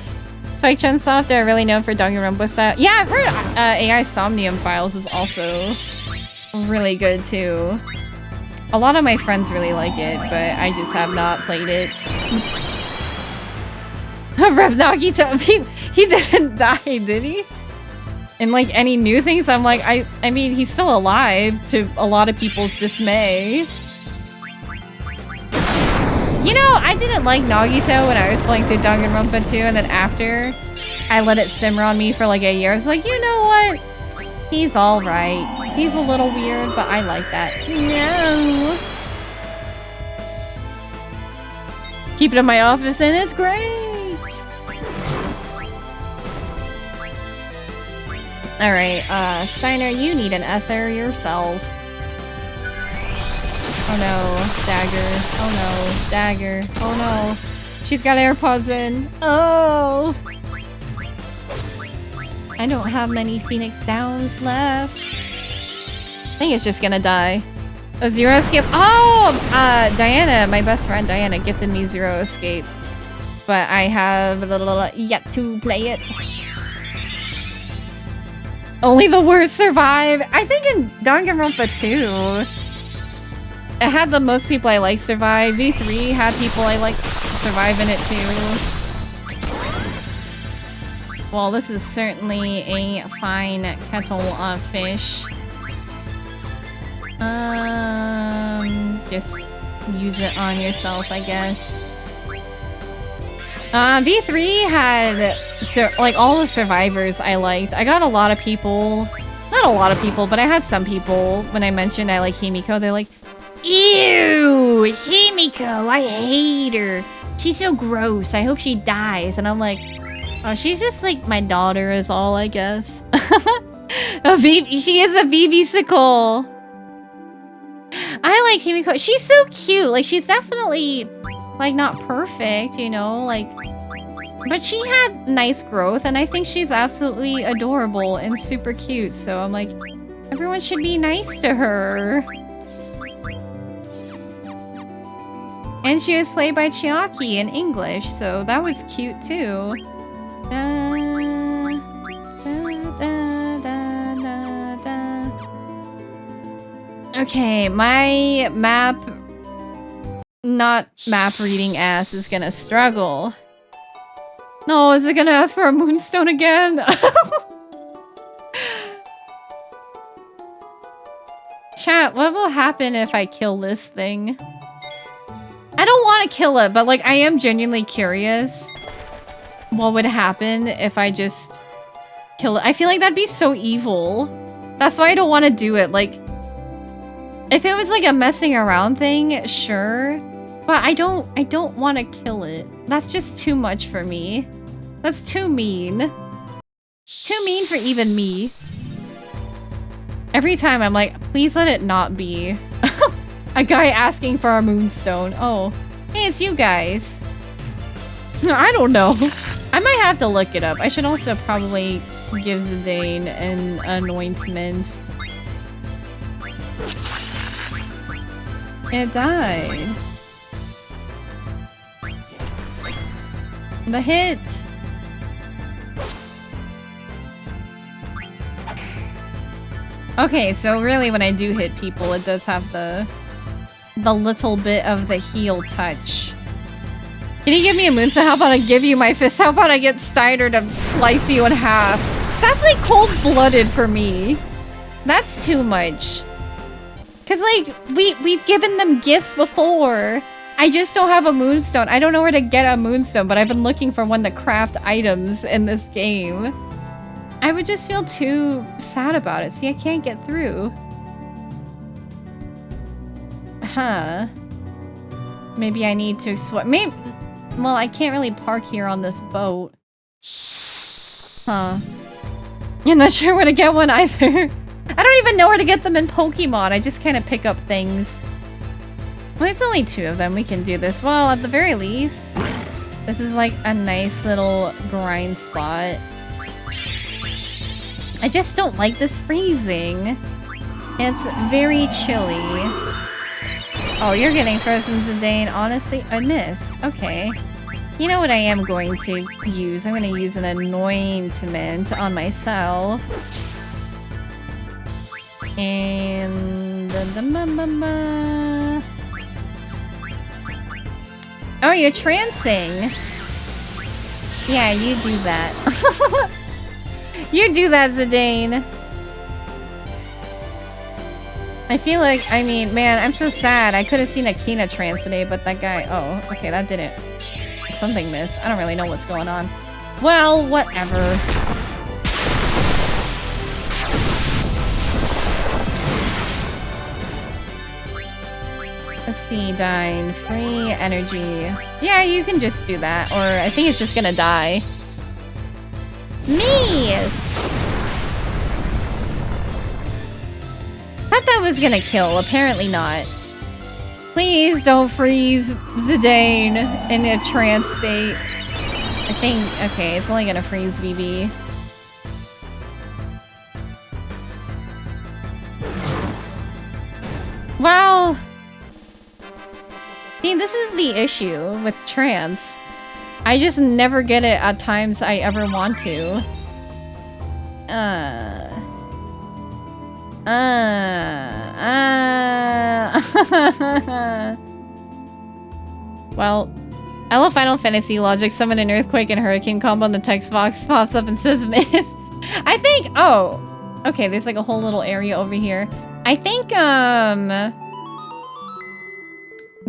A: Spike Chunsoft are really known for Danganronpa style. Yeah, I've heard AI Somnium Files is also really good too. A lot of my friends really like it, but I just have not played it. Oops. Rep Nagito, he didn't die, did he? And like any new things, I'm like, I mean, he's still alive to a lot of people's dismay. You know, I didn't like Nagito when I was playing through Danganronpa 2, and then after I let it simmer on me for like a year, I was like, you know what? He's alright. He's a little weird, but I like that. No. Keep it in my office and it's great. Alright, Steiner, you need an ether yourself. Oh no, dagger. Oh no, dagger. Oh no. She's got AirPods in. Oh! I don't have many Phoenix Downs left. I think it's just gonna die. A Zero Escape. Oh! Diana, my best friend Diana gifted me Zero Escape. But I have yet to play it. Only the worst survive. I think in Danganronpa 2, it had the most people I like survive. V3 had people I like survive in it too. Well, this is certainly a fine kettle of fish. Just use it on yourself, I guess. V3 had like all the survivors I liked. I got a lot of people, not a lot of people, but I had some people when I mentioned I like Himiko, they're like, ew, Himiko, I hate her. She's so gross. I hope she dies. And I'm like, oh, she's just like my daughter is all, I guess. She is a BB-sicle. I like Himiko. She's so cute. Like, she's definitely, like, not perfect, you know? Like, but she had nice growth, and I think she's absolutely adorable and super cute. So I'm like, everyone should be nice to her. And she was played by Chiaki in English, so that was cute too. Okay, my not map reading ass is gonna struggle. No, is it gonna ask for a moonstone again? Chat, what will happen if I kill this thing? I don't want to kill it, but like I am genuinely curious what would happen if I just kill it. I feel like that'd be so evil. That's why I don't want to do it. Like, if it was like a messing around thing, sure. But I don't want to kill it. That's just too much for me. That's too mean. Too mean for even me. Every time I'm like, please let it not be. A guy asking for a moonstone. Oh, hey, it's you guys. I don't know. I might have to look it up. I should also probably give Zidane an anointment. It died. The hit. Okay, so really when I do hit people, it does have the little bit of the heal touch. Can you give me a moonstone? How about I give you my fist? How about I get Steiner to slice you in half? That's like cold-blooded for me. That's too much. Cause like, we've given them gifts before. I just don't have a moonstone. I don't know where to get a moonstone, but I've been looking for one to craft items in this game. I would just feel too sad about it. See, I can't get through. Huh. Maybe I need to explore. Maybe. Well, I can't really park here on this boat. Huh. I'm not sure where to get one either. I don't even know where to get them in Pokemon. I just kind of pick up things. Well, there's only 2 of them. We can do this. Well, at the very least, this is like a nice little grind spot. I just don't like this freezing. It's very chilly. Oh, you're getting frozen, Zidane. Honestly, I missed. Okay. You know what I am going to use? I'm going to use an anointment on myself. And... Oh, you're trancing. Yeah, you do that. You do that, Zidane. I feel like, I mean, man, I'm so sad. I could have seen Akina trance today, but that guy... Oh, okay, that didn't. Something missed. I don't really know what's going on. Well, whatever. Let's see, Dine. Free energy. Yeah, you can just do that. Or I think it's just gonna die. Miss! Thought that was gonna kill. Apparently not. Please don't freeze Zidane in a trance state. I think... Okay, it's only gonna freeze VV. Well... See, this is the issue with trance. I just never get it at times I ever want to. Well, I love Final Fantasy logic. Summon an earthquake and hurricane combo on the text box pops up and says miss. I think... Oh! Okay, there's like a whole little area over here. I think,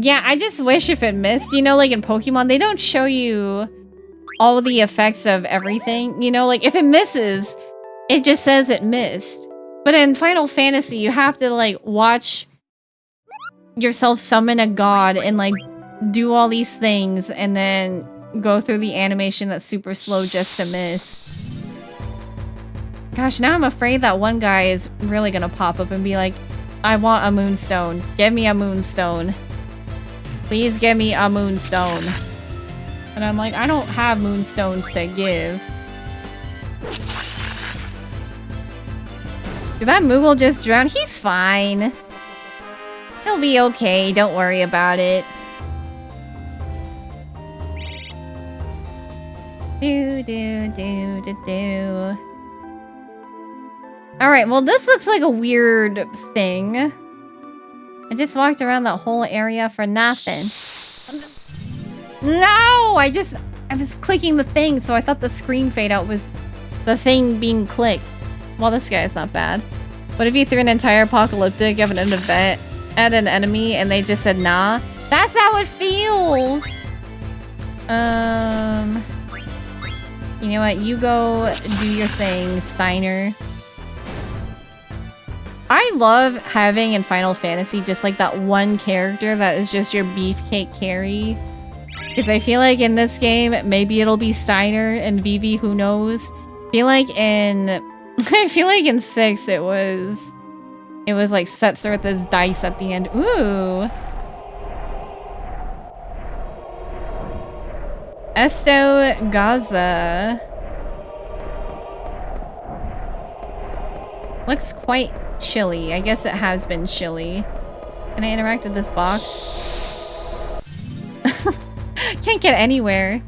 A: yeah, I just wish if it missed, you know, like in Pokemon, they don't show you all the effects of everything. You know, like if it misses, it just says it missed. But in Final Fantasy, you have to like watch yourself summon a god and like do all these things and then go through the animation that's super slow just to miss. Gosh, now I'm afraid that one guy is really gonna pop up and be like, I want a moonstone. Give me a moonstone. Please give me a moonstone. And I'm like, I don't have moonstones to give. Did that Moogle just drown? He's fine. He'll be okay. Don't worry about it. Do. Alright, well this looks like a weird thing. I just walked around that whole area for nothing. No! I was clicking the thing, so I thought the screen fade out was the thing being clicked. Well, this guy's not bad. What if you threw an entire apocalyptic of an event at an enemy and they just said nah? That's how it feels! You know what? You go do your thing, Steiner. I love having in Final Fantasy just like that one character that is just your beefcake carry. Because I feel like in this game, maybe it'll be Steiner and Vivi, who knows? I feel like in 6 it was like Setzer with his dice at the end. Ooh. Esto Gaza. Looks quite chilly. I guess it has been chilly. Can I interact with this box? Can't get anywhere.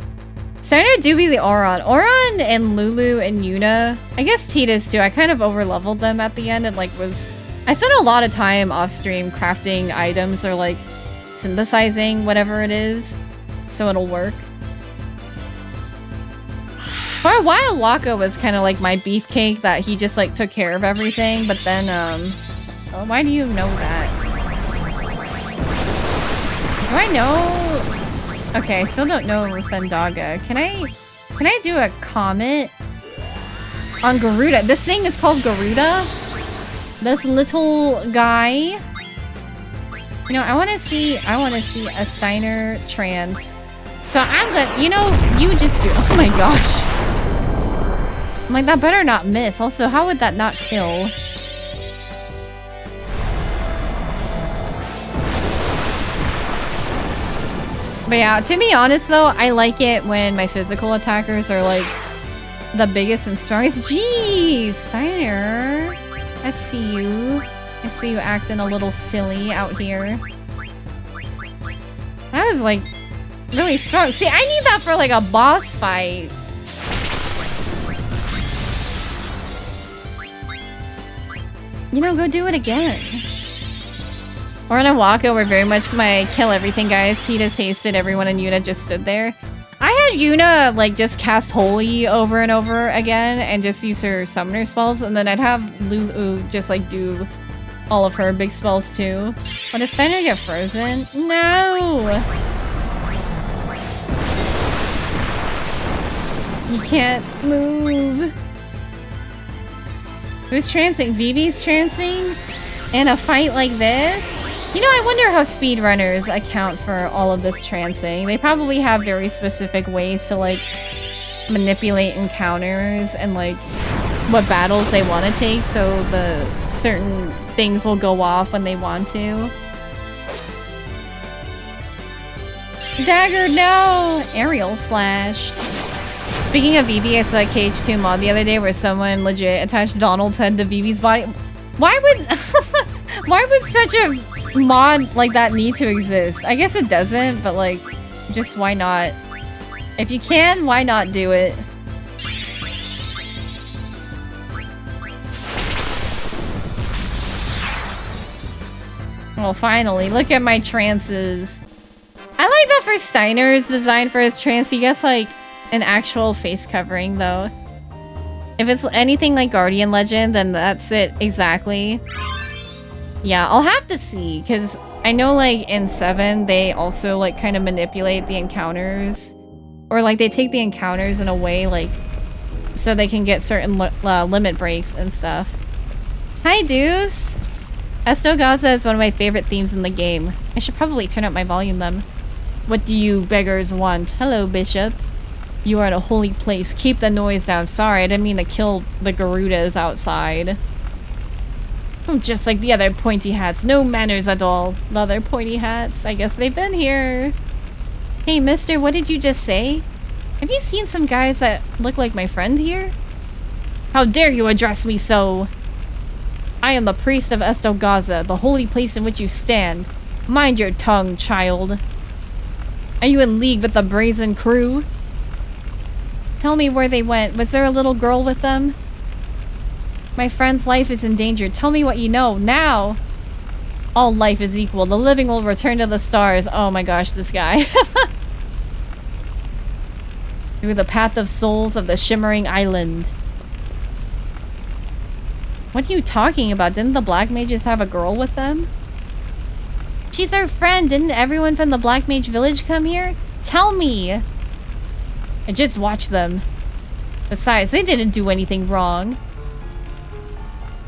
A: Starting to do be the Auron. Auron and Lulu and Yuna. I guess Tidus too. I kind of over-leveled them at the end and like I spent a lot of time off stream crafting items or like synthesizing whatever it is. So it'll work. For a while, Waka was kind of like my beefcake that he just like took care of everything, but then, oh, why do you know that? Do I know? Okay, I still don't know Thundaga. Can I do a comment on Garuda? This thing is called Garuda? This little guy? You know, I want to see a Steiner trans. So I'm gonna, you know, you just do. Oh my gosh. I'm like, that better not miss. Also, how would that not kill? But yeah, to be honest though, I like it when my physical attackers are like the biggest and strongest. Jeez, Steiner. I see you. I see you acting a little silly out here. That was like really strong. See, I need that for like a boss fight. You know, go do it again. We're gonna walk over very much my kill everything guys. Tita's hasted everyone and Yuna just stood there. I had Yuna like just cast Holy over and over again and just use her summoner spells, and then I'd have Lulu just like do all of her big spells too. But it's time to get frozen. No! You can't move. Who's trancing? Vivi's trancing? In a fight like this? You know, I wonder how speedrunners account for all of this trancing. They probably have very specific ways to like manipulate encounters and like what battles they want to take, so the certain things will go off when they want to. Dagger, no! Aerial slash. Speaking of Vivi, I saw a KH2 mod the other day where someone legit attached Donald's head to Vivi's body. Why would why would such a mod like that need to exist? I guess it doesn't, but like, just why not? If you can, why not do it? Well, finally, look at my trances. I like that for Steiner's design for his trance. He gets like an actual face covering though. If it's anything like Guardian Legend, then that's it exactly. Yeah, I'll have to see, because I know like in 7 they also like kind of manipulate the encounters, or like they take the encounters in a way like so they can get certain limit breaks and stuff. Hi Deuce! Estogaza is one of my favorite themes in the game. I should probably turn up my volume then. What do you beggars want? Hello, Bishop. You are in a holy place. Keep the noise down. Sorry, I didn't mean to kill the Garudas outside. I'm just like the other pointy hats. No manners at all. The other pointy hats. I guess they've been here. Hey, mister, what did you just say? Have you seen some guys that look like my friend here? How dare you address me so? I am the priest of Estogaza, the holy place in which you stand. Mind your tongue, child. Are you in league with the brazen crew? Tell me where they went. Was there a little girl with them? My friend's life is in danger. Tell me what you know, now! All life is equal. The living will return to the stars. Oh my gosh, this guy. Through the path of souls of the shimmering island. What are you talking about? Didn't the Black Mages have a girl with them? She's our friend. Didn't everyone from the Black Mage village come here? Tell me! I just watched them. Besides, they didn't do anything wrong.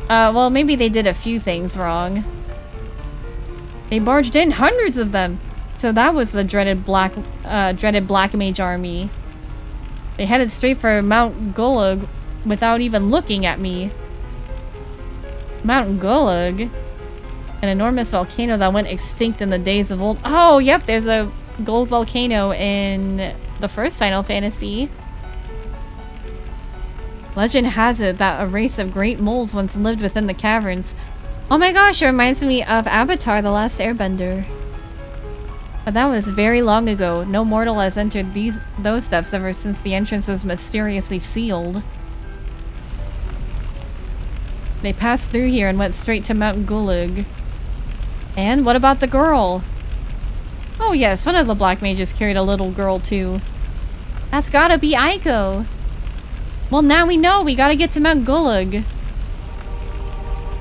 A: Well, maybe they did a few things wrong. They barged in, hundreds of them! So that was the dreaded Black Mage army. They headed straight for Mount Gulug without even looking at me. Mount Gulug? An enormous volcano that went extinct in the days of old. Oh, yep, there's a gold volcano in the first Final Fantasy. Legend has it that a race of great moles once lived within the caverns. Oh my gosh, it reminds me of Avatar: The Last Airbender. But that was very long ago. No mortal has entered those depths ever since the entrance was mysteriously sealed. They passed through here and went straight to Mount Gulug. And what about the girl? Oh yes, one of the Black Mages carried a little girl too. That's gotta be Aiko. Well, now we know. We gotta get to Mount Gulug.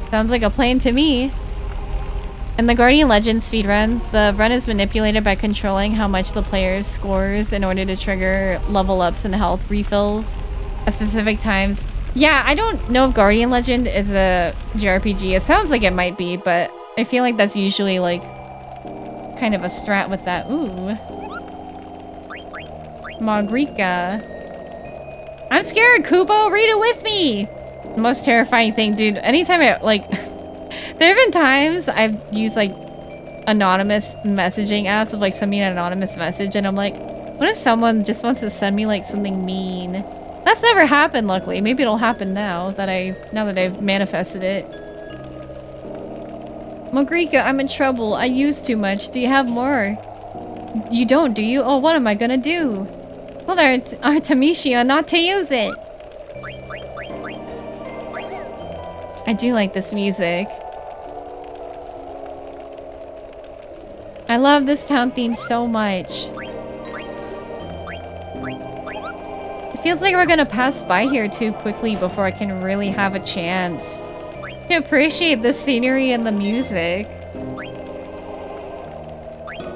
A: Sounds like a plan to me. In the Guardian Legends speedrun, the run is manipulated by controlling how much the player scores in order to trigger level ups and health refills at specific times. Yeah, I don't know if Guardian Legend is a JRPG. It sounds like it might be, but I feel like that's usually like kind of a strat with that. Ooh. Magrika. I'm scared, Kubo! Read it with me! The most terrifying thing, dude. Anytime I, like... there have been times I've used, like, anonymous messaging apps of, like, sending an anonymous message, and I'm like, what if someone just wants to send me, like, something mean? That's never happened, luckily. Maybe it'll happen now that I've manifested it. Magrika, I'm in trouble. I used too much. Do you have more? You don't, do you? Oh, what am I gonna do? Told Artemisia not to use it. I do like this music. I love this town theme so much. It feels like we're gonna pass by here too quickly before I can really have a chance to appreciate the scenery and the music.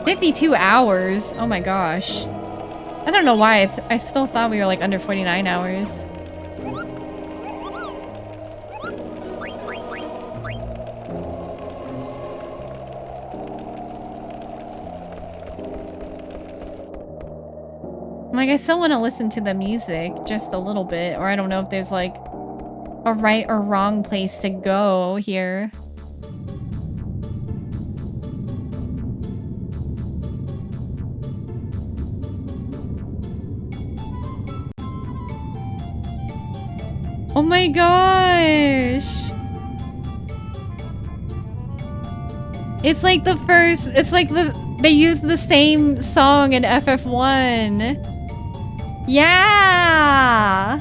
A: 52 hours. Oh my gosh. I don't know why. I still thought we were like under 49 hours. Like, I still want to listen to the music just a little bit, or I don't know if there's like a right or wrong place to go here. Oh my gosh! It's like the first, it's like they use the same song in FF1. Yeah!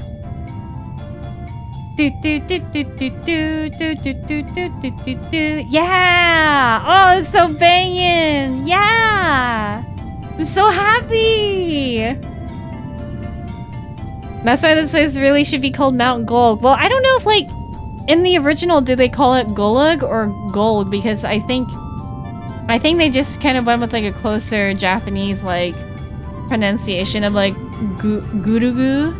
A: Yeah! Oh, it's so banging! Yeah! I'm so happy! That's why this place really should be called Mount Gulug. Well, I don't know if, like, in the original, did they call it Gulug or Gulug? Because I think they just kind of went with, like, a closer Japanese, like, pronunciation of, like, Gulug.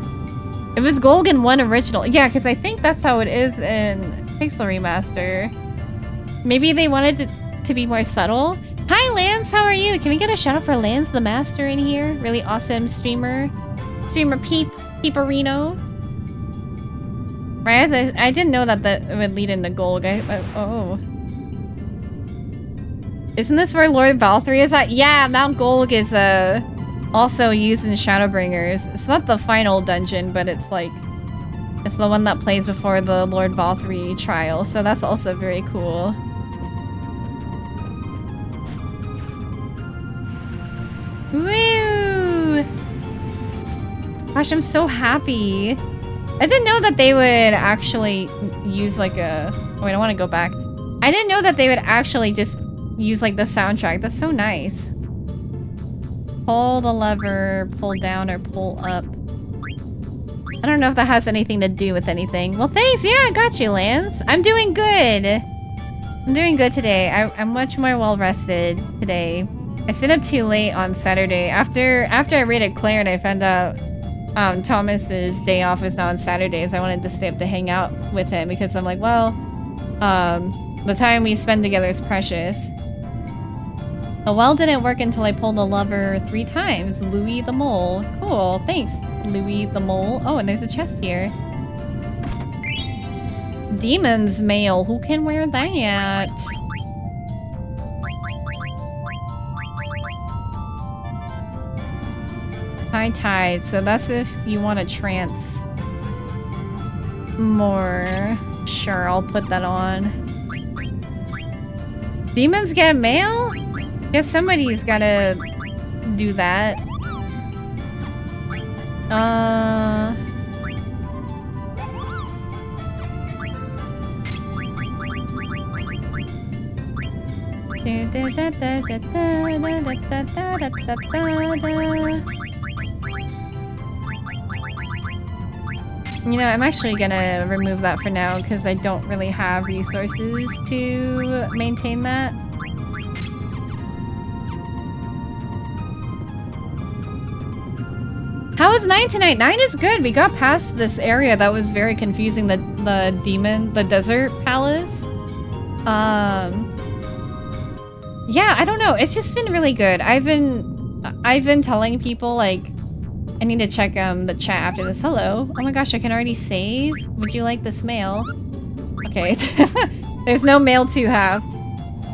A: It was Gulug in one original. Yeah, because I think that's how it is in Pixel Remaster. Maybe they wanted it to be more subtle. Hi, Lance, how are you? Can we get a shout out for Lance the Master in here? Really awesome streamer. Streamer Peeperino. Right, I didn't know that it would lead into Gulug. Oh. Isn't this where Lord Valkyrie is at? Yeah, Mount Gulug is also used in Shadowbringers. It's not the final dungeon, but it's like... it's the one that plays before the Lord Valkyrie trial, so that's also very cool. Woo! Gosh, I'm so happy. I didn't know that they would actually use like a... wait, I want to go back. I didn't know that they would actually just use like the soundtrack. That's so nice. Pull the lever, pull down, or pull up. I don't know if that has anything to do with anything. Well, thanks. Yeah, I got you, Lance. I'm doing good. I'm doing good today. I'm much more well-rested today. I stayed up too late on Saturday. After I raided Claire and I found out Thomas's day off is now on Saturdays, I wanted to stay up to hang out with him because I'm like, well, the time we spend together is precious. The well didn't work until I pulled the lever 3 times. Louis the Mole. Cool, thanks, Louis the Mole. Oh, and there's a chest here. Demon's mail. Who can wear that? High tide. So that's if you want to trance more. Sure, I'll put that on. Demons get mail? Guess somebody's gotta do that. You know, I'm actually gonna remove that for now because I don't really have resources to maintain that. How was 9 tonight? 9 is good. We got past this area that was very confusing, the desert palace. Yeah, I don't know. It's just been really good. I've been telling people, like, I need to check the chat after this. Hello. Oh my gosh, I can already save. Would you like this mail? Okay. There's no mail to have.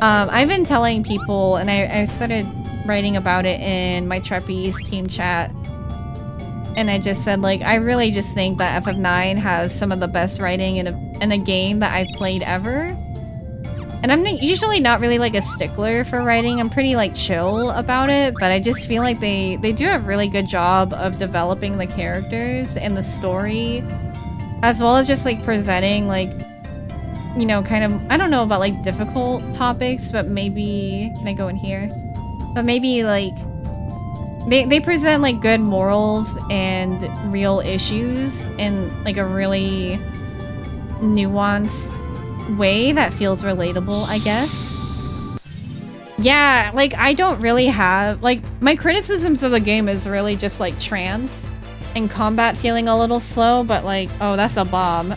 A: I've been telling people, and I started writing about it in my Trapeze team chat. And I just said, like, I really just think that FF9 has some of the best writing in a game that I've played ever. And I'm usually not really, like, a stickler for writing. I'm pretty, like, chill about it. But I just feel like they do a really good job of developing the characters and the story. As well as just, like, presenting, like, you know, kind of... I don't know about, like, difficult topics. But maybe... Can I go in here? But maybe, like... They present, like, good morals and real issues in, like, a really nuanced way that feels relatable, I guess. Yeah, like, I don't really have... Like, my criticisms of the game is really just, like, trance and combat feeling a little slow, but, like, oh, that's a bomb.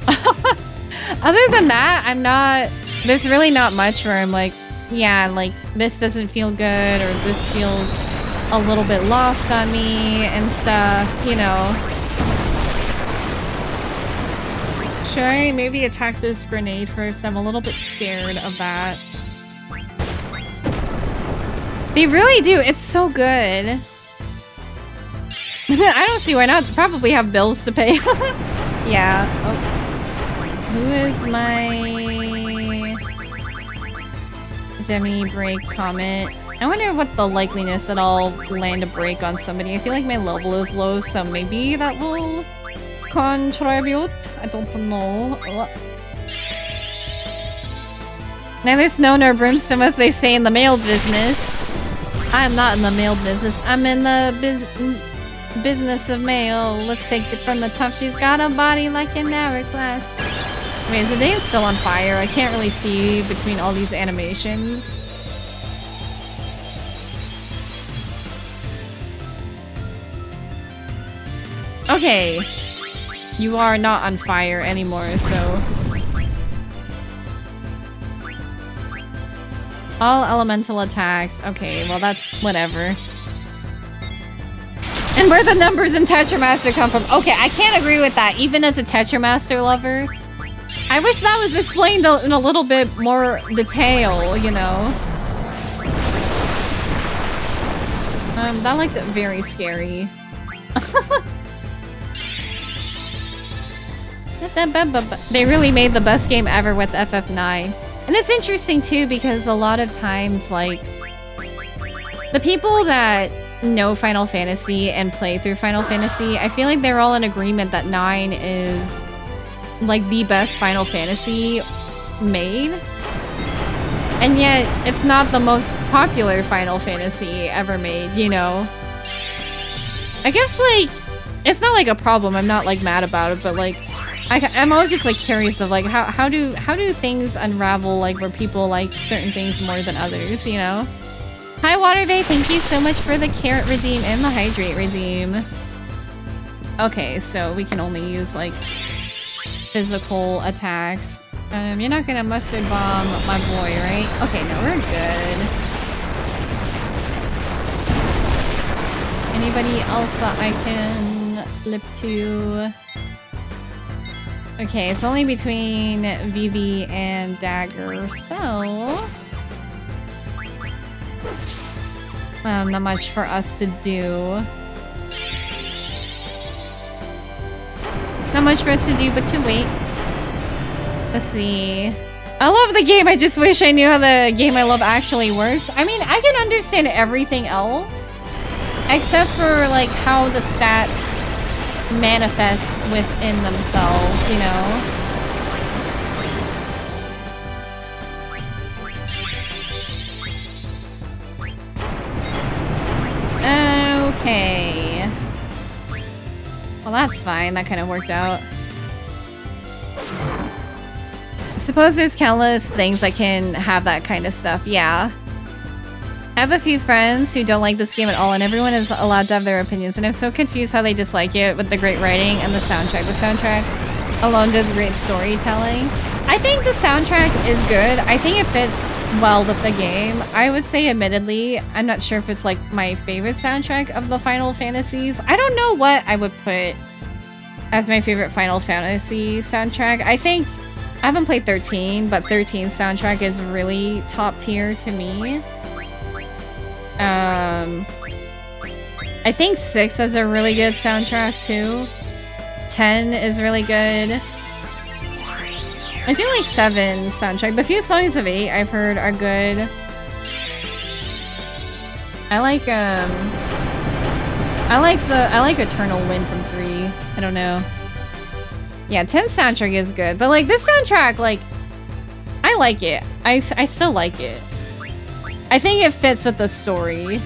A: Other than that, I'm not... There's really not much where I'm like, yeah, like, this doesn't feel good, or this feels... a little bit lost on me and stuff, you know. Should I maybe attack this grenade first? I'm a little bit scared of that. They really do. It's so good. I don't see why not. Probably have bills to pay. Yeah. Oh. Who is my Demi break comment? I wonder what the likeliness that I'll land a break on somebody. I feel like my level is low, so maybe that will contribute. I don't know. Neither snow nor brimstone, as they say in the mail business. I am not in the mail business. I'm in the business of mail. Let's take it from the top. She's got a body like an hourglass. Wait, is the day still on fire? I can't really see between all these animations. Okay, you are not on fire anymore, so... All elemental attacks. Okay, well that's whatever. And where the numbers in Tetramaster come from. Okay, I can't agree with that, even as a Tetramaster lover. I wish that was explained in a little bit more detail, you know? That looked very scary. They really made the best game ever with FF9. And it's interesting too because a lot of times, like, the people that know Final Fantasy and play through Final Fantasy, I feel like they're all in agreement that 9 is, like, the best Final Fantasy made. And yet, it's not the most popular Final Fantasy ever made, you know? I guess, like, it's not, like, a problem. I'm not, like, mad about it, but, like, I'm always just, like, curious of, like, how do things unravel, like, where people like certain things more than others, you know? Hi, Waterbay, thank you so much for the carrot redeem and the hydrate redeem. Okay, so we can only use, like, physical attacks. You're not gonna mustard bomb my boy, right? Okay, no, we're good. Anybody else that I can flip to? Okay, it's only between Vivi and Dagger, so... not much for us to do. Not much for us to do, but to wait. Let's see. I love the game, I just wish I knew how the game I love actually works. I mean, I can understand everything else, except for, like, how the stats manifest within themselves, you know? Okay. Well, that's fine. That kind of worked out. Suppose there's countless things that can have that kind of stuff. Yeah. I have a few friends who don't like this game at all, and everyone is allowed to have their opinions, and I'm so confused how they dislike it with the great writing and the soundtrack. The soundtrack alone does great storytelling. I think the soundtrack is good. I think it fits well with the game. I would say, admittedly, I'm not sure if it's like my favorite soundtrack of the Final Fantasies. I don't know what I would put as my favorite Final Fantasy soundtrack. I think I haven't played 13, but 13's soundtrack is really top tier to me. I think 6 has a really good soundtrack too. 10 is really good. I do like 7's soundtrack. The few songs of 8 I've heard are good. I like Eternal Wind from 3. I don't know. Yeah, 10's soundtrack is good, but like this soundtrack, like I like it. I still like it. I think it fits with the story.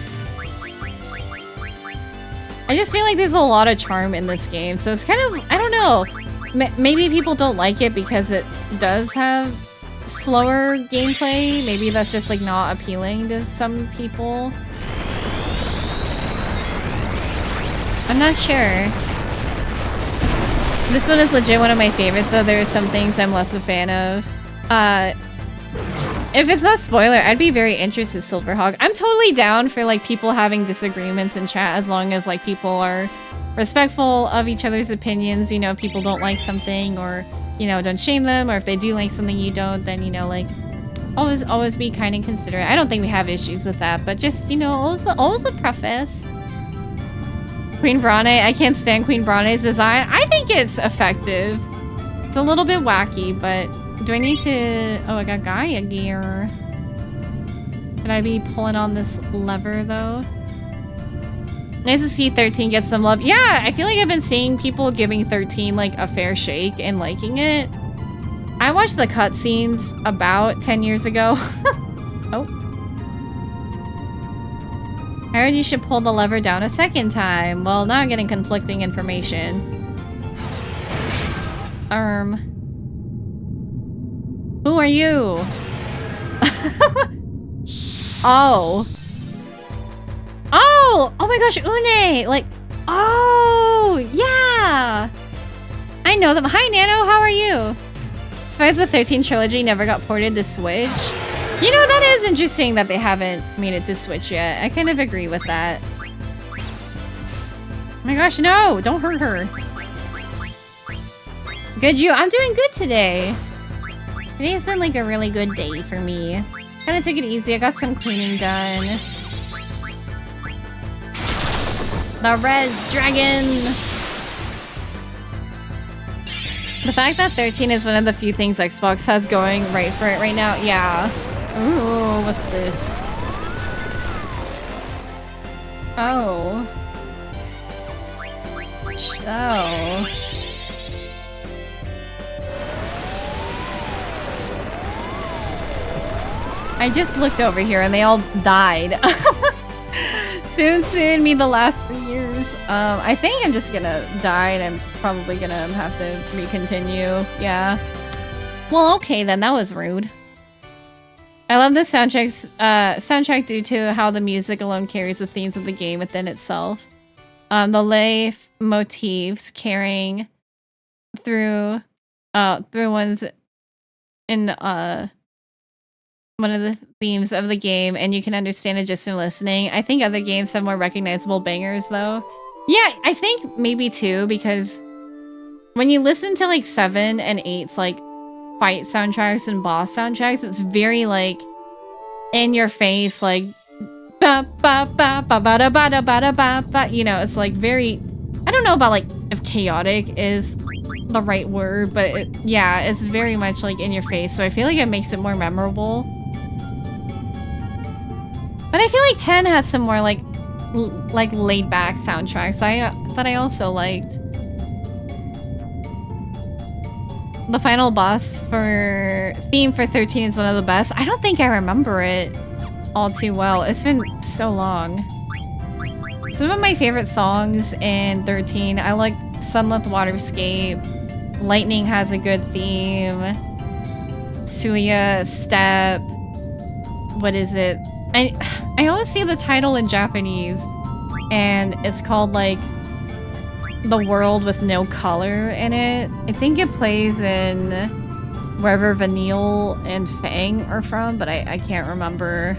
A: I just feel like there's a lot of charm in this game, so it's kind of, I don't know. Maybe people don't like it because it does have slower gameplay. Maybe that's just like not appealing to some people. I'm not sure. This one is legit one of my favorites, though there are some things I'm less a fan of. If it's not spoiler, I'd be very interested, Silverhawk. I'm totally down for like people having disagreements in chat as long as like people are respectful of each other's opinions. You know, if people don't like something, or you know, don't shame them, or if they do like something you don't, then you know, like always be kind and considerate. I don't think we have issues with that, but just, you know, always a preface. Queen Brane, I can't stand Queen Brane's design. I think it's effective. It's a little bit wacky, but do I need to... Oh, I got Gaia gear. Should I be pulling on this lever, though? Nice to see 13 get some love. Yeah, I feel like I've been seeing people giving 13, like, a fair shake and liking it. I watched the cutscenes about 10 years ago. Oh. I heard you should pull the lever down a second time. Well, now I'm getting conflicting information. Who are you? Oh. Oh! Oh my gosh, Une! Like, oh! Yeah! I know them. Hi, Nano, how are you? Surprised the 13 trilogy never got ported to Switch. You know, that is interesting that they haven't made it to Switch yet. I kind of agree with that. Oh my gosh, no! Don't hurt her. Good, you. I'm doing good today. Today's been like a really good day for me. Kind of took it easy. I got some cleaning done. The Red Dragon! The fact that 13 is one of the few things Xbox has going right for it right now, yeah. Ooh, what's this? Oh. Oh. I just looked over here and they all died. Soon, me the last 3 years. I think I'm just gonna die and I'm probably gonna have to recontinue. Yeah. Well, okay then, that was rude. I love the soundtrack due to how the music alone carries the themes of the game within itself. The lay motifs carrying through ones in one of the themes of the game, and you can understand it just in listening. I think other games have more recognizable bangers, though. Yeah, I think maybe too, because when you listen to like 7 and 8's like fight soundtracks and boss soundtracks, it's very like in your face, like ba ba ba ba ba da ba da ba da ba ba. You know, it's like very. I don't know about like if chaotic is the right word, but yeah, it's very much like in your face. So I feel like it makes it more memorable. But I feel like 10 has some more like laid back soundtracks that I also liked. The final boss theme for 13 is one of the best. I don't think I remember it all too well. It's been so long. Some of my favorite songs in 13, I like Sunlit Waterscape. Lightning has a good theme. Suya, Step. What is it? I always see the title in Japanese, and it's called like The World with No Color in it. I think it plays in wherever Vanille and Fang are from, but I can't remember.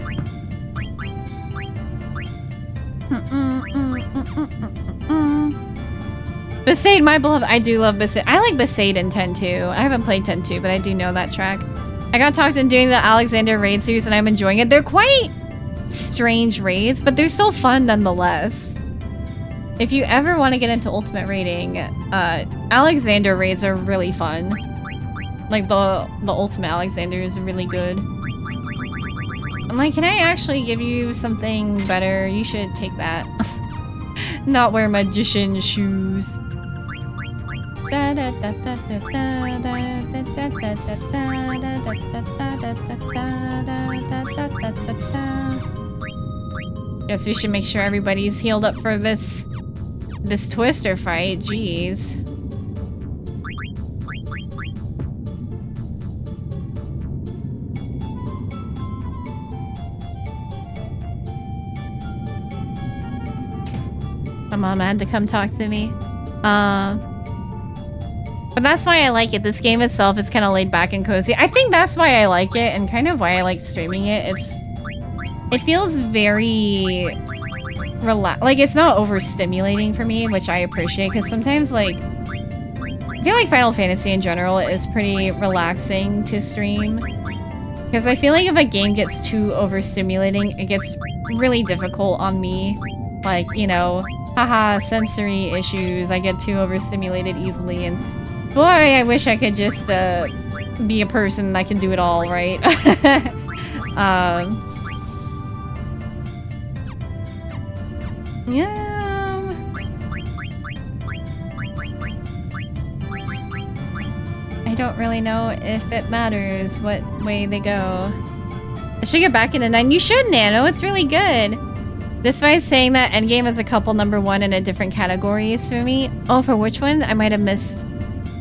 A: Besaid, my beloved. I do love Besaid. I like Besaid in 10-2. I haven't played 10-2, but I do know that track. I got talked into doing the Alexander raid series and I'm enjoying it. They're quite strange raids, but they're still fun nonetheless. If you ever want to get into ultimate raiding, Alexander raids are really fun. Like the ultimate Alexander is really good. I'm like, can I actually give you something better? You should take that. Not wear magician shoes. Guess we should make sure everybody's healed up for this Twister fight. Jeez. My mom had to come talk to me. But that's why I like it. This game itself is kind of laid back and cozy. I think that's why I like it and kind of why I like streaming it. It feels very like it's not overstimulating for me, which I appreciate because sometimes like I feel like Final Fantasy in general is pretty relaxing to stream. Because I feel like if a game gets too overstimulating, it gets really difficult on me. Like, you know, haha, sensory issues. I get too overstimulated easily, and boy, I wish I could just be a person that can do it all, right? Yeah. I don't really know if it matters what way they go. I should get back into 9. You should, Nano. It's really good. Despite saying that Endgame is a couple #1 in a different categories for me. Oh, for which one? I might have missed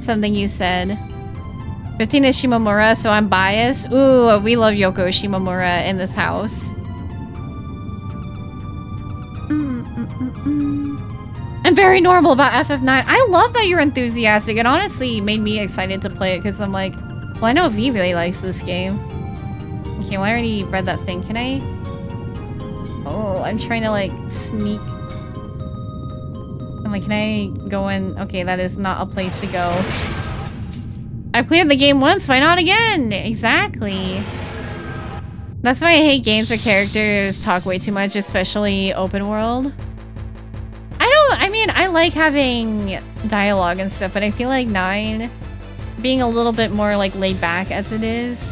A: something you said. 15 is Shimomura, so I'm biased. Ooh, we love Yoko Shimomura in this house. I'm very normal about FF9. I love that you're enthusiastic. It honestly made me excited to play it because I'm like, well, I know V really likes this game. Okay, well, I already read that thing. Can I? Oh, I'm trying to like sneak. I'm like, can I go in? Okay, that is not a place to go. I cleared the game once, why not again? Exactly. That's why I hate games where characters talk way too much, especially open world. I mean, I like having dialogue and stuff, but I feel like 9 being a little bit more like laid back as it is,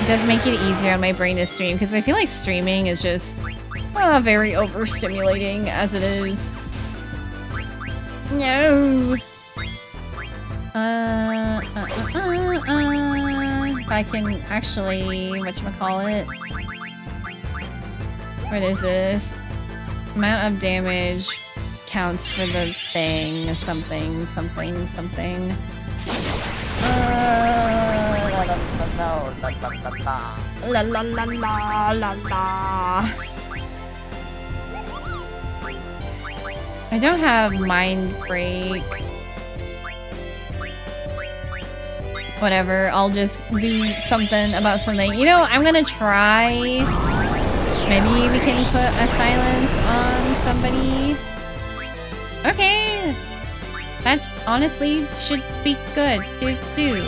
A: it does make it easier on my brain to stream, because I feel like streaming is just very overstimulating as it is. No. If I can actually, whatchamacallit? What is this? Amount of damage counts for the thing. Something. La la la la la la. I don't have mind break. Whatever, I'll just do something about something. You know, I'm gonna try. Maybe we can put a silence on somebody. Okay. That honestly should be good to do.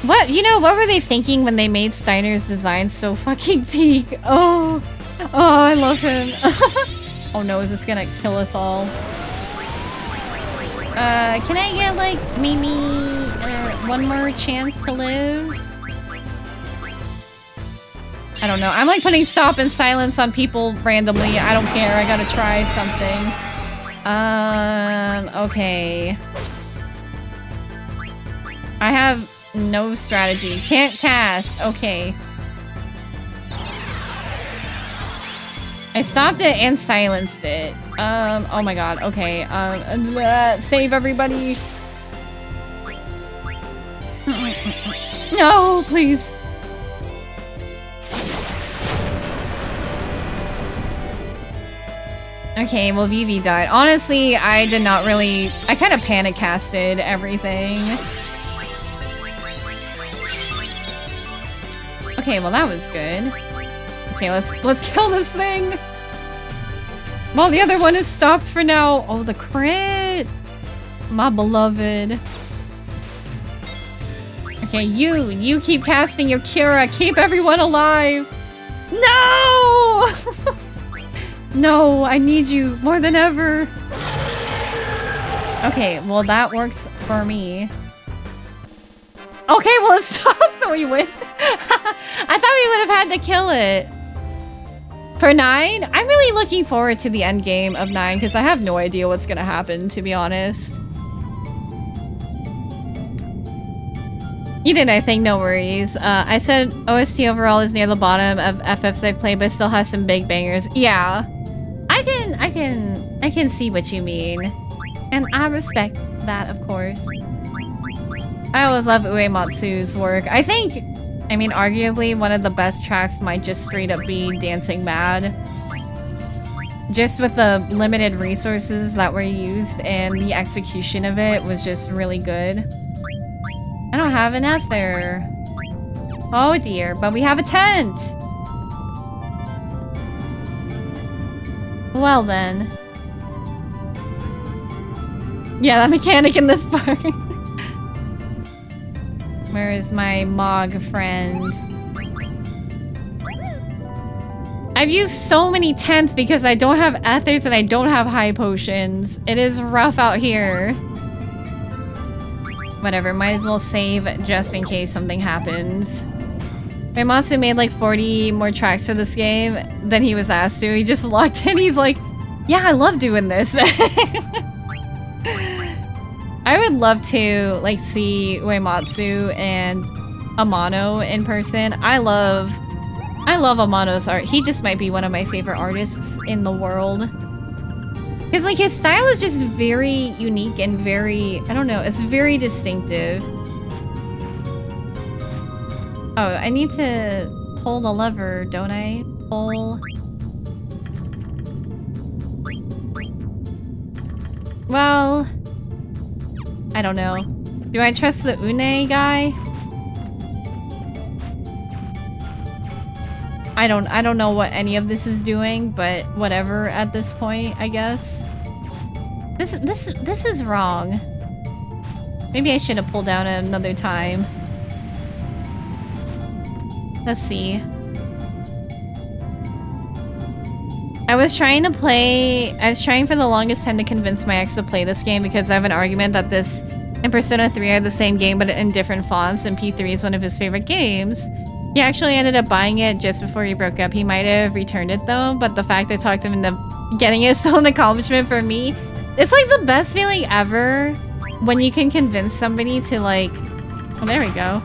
A: What? You know, what were they thinking when they made Steiner's design so fucking peak? Oh, I love him. Oh no, is this gonna kill us all? Can I get like maybe one more chance to live? I don't know. I'm like putting stop and silence on people randomly. I don't care. I gotta try something. Okay. I have no strategy. Can't cast. Okay. I stopped it and silenced it. Oh my god. Okay. Save everybody. No, please. Okay, well, Vivi died. Honestly, I did not really... I kind of panic casted everything. Okay, well, that was good. Okay, let's kill this thing. Well, the other one is stopped for now. Oh, the crit. My beloved. Okay, you keep casting your Cura. Keep everyone alive. No! No, I need you more than ever. Okay, well, that works for me. Okay, well, it stops, so we win. I thought we would have had to kill it. For 9, I'm really looking forward to the end game of 9 because I have no idea what's going to happen, to be honest. You didn't, I think, no worries. I said OST overall is near the bottom of FFs I've played, but still has some big bangers. Yeah, I can see what you mean. And I respect that, of course. I always love Uematsu's work. I mean, arguably, one of the best tracks might just straight up be Dancing Mad. Just with the limited resources that were used and the execution of it was just really good. I don't have an ether. Oh dear, but we have a tent! Well then. Yeah, that mechanic in this part. Where is my Mog friend? I've used so many tents because I don't have ethers and I don't have high potions. It is rough out here. Whatever, might as well save just in case something happens. My monster made like 40 more tracks for this game than he was asked to. He just locked in. He's like, yeah, I love doing this. I would love to like see Uematsu and Amano in person. I love Amano's art. He just might be one of my favorite artists in the world. Because like his style is just very unique and very, I don't know, it's very distinctive. Oh, I need to pull the lever, don't I? Pull. Well, I don't know. Do I trust the Une guy? I don't know what any of this is doing, but whatever at this point, I guess. This is wrong. Maybe I should have pulled down another time. Let's see. I was trying for the longest time to convince my ex to play this game because I have an argument that this and Persona 3 are the same game but in different fonts, and P3 is one of his favorite games. He actually ended up buying it just before he broke up. He might have returned it though, but the fact I talked him into getting it is still an accomplishment for me. It's like the best feeling ever when you can convince somebody to like... Oh, there we go.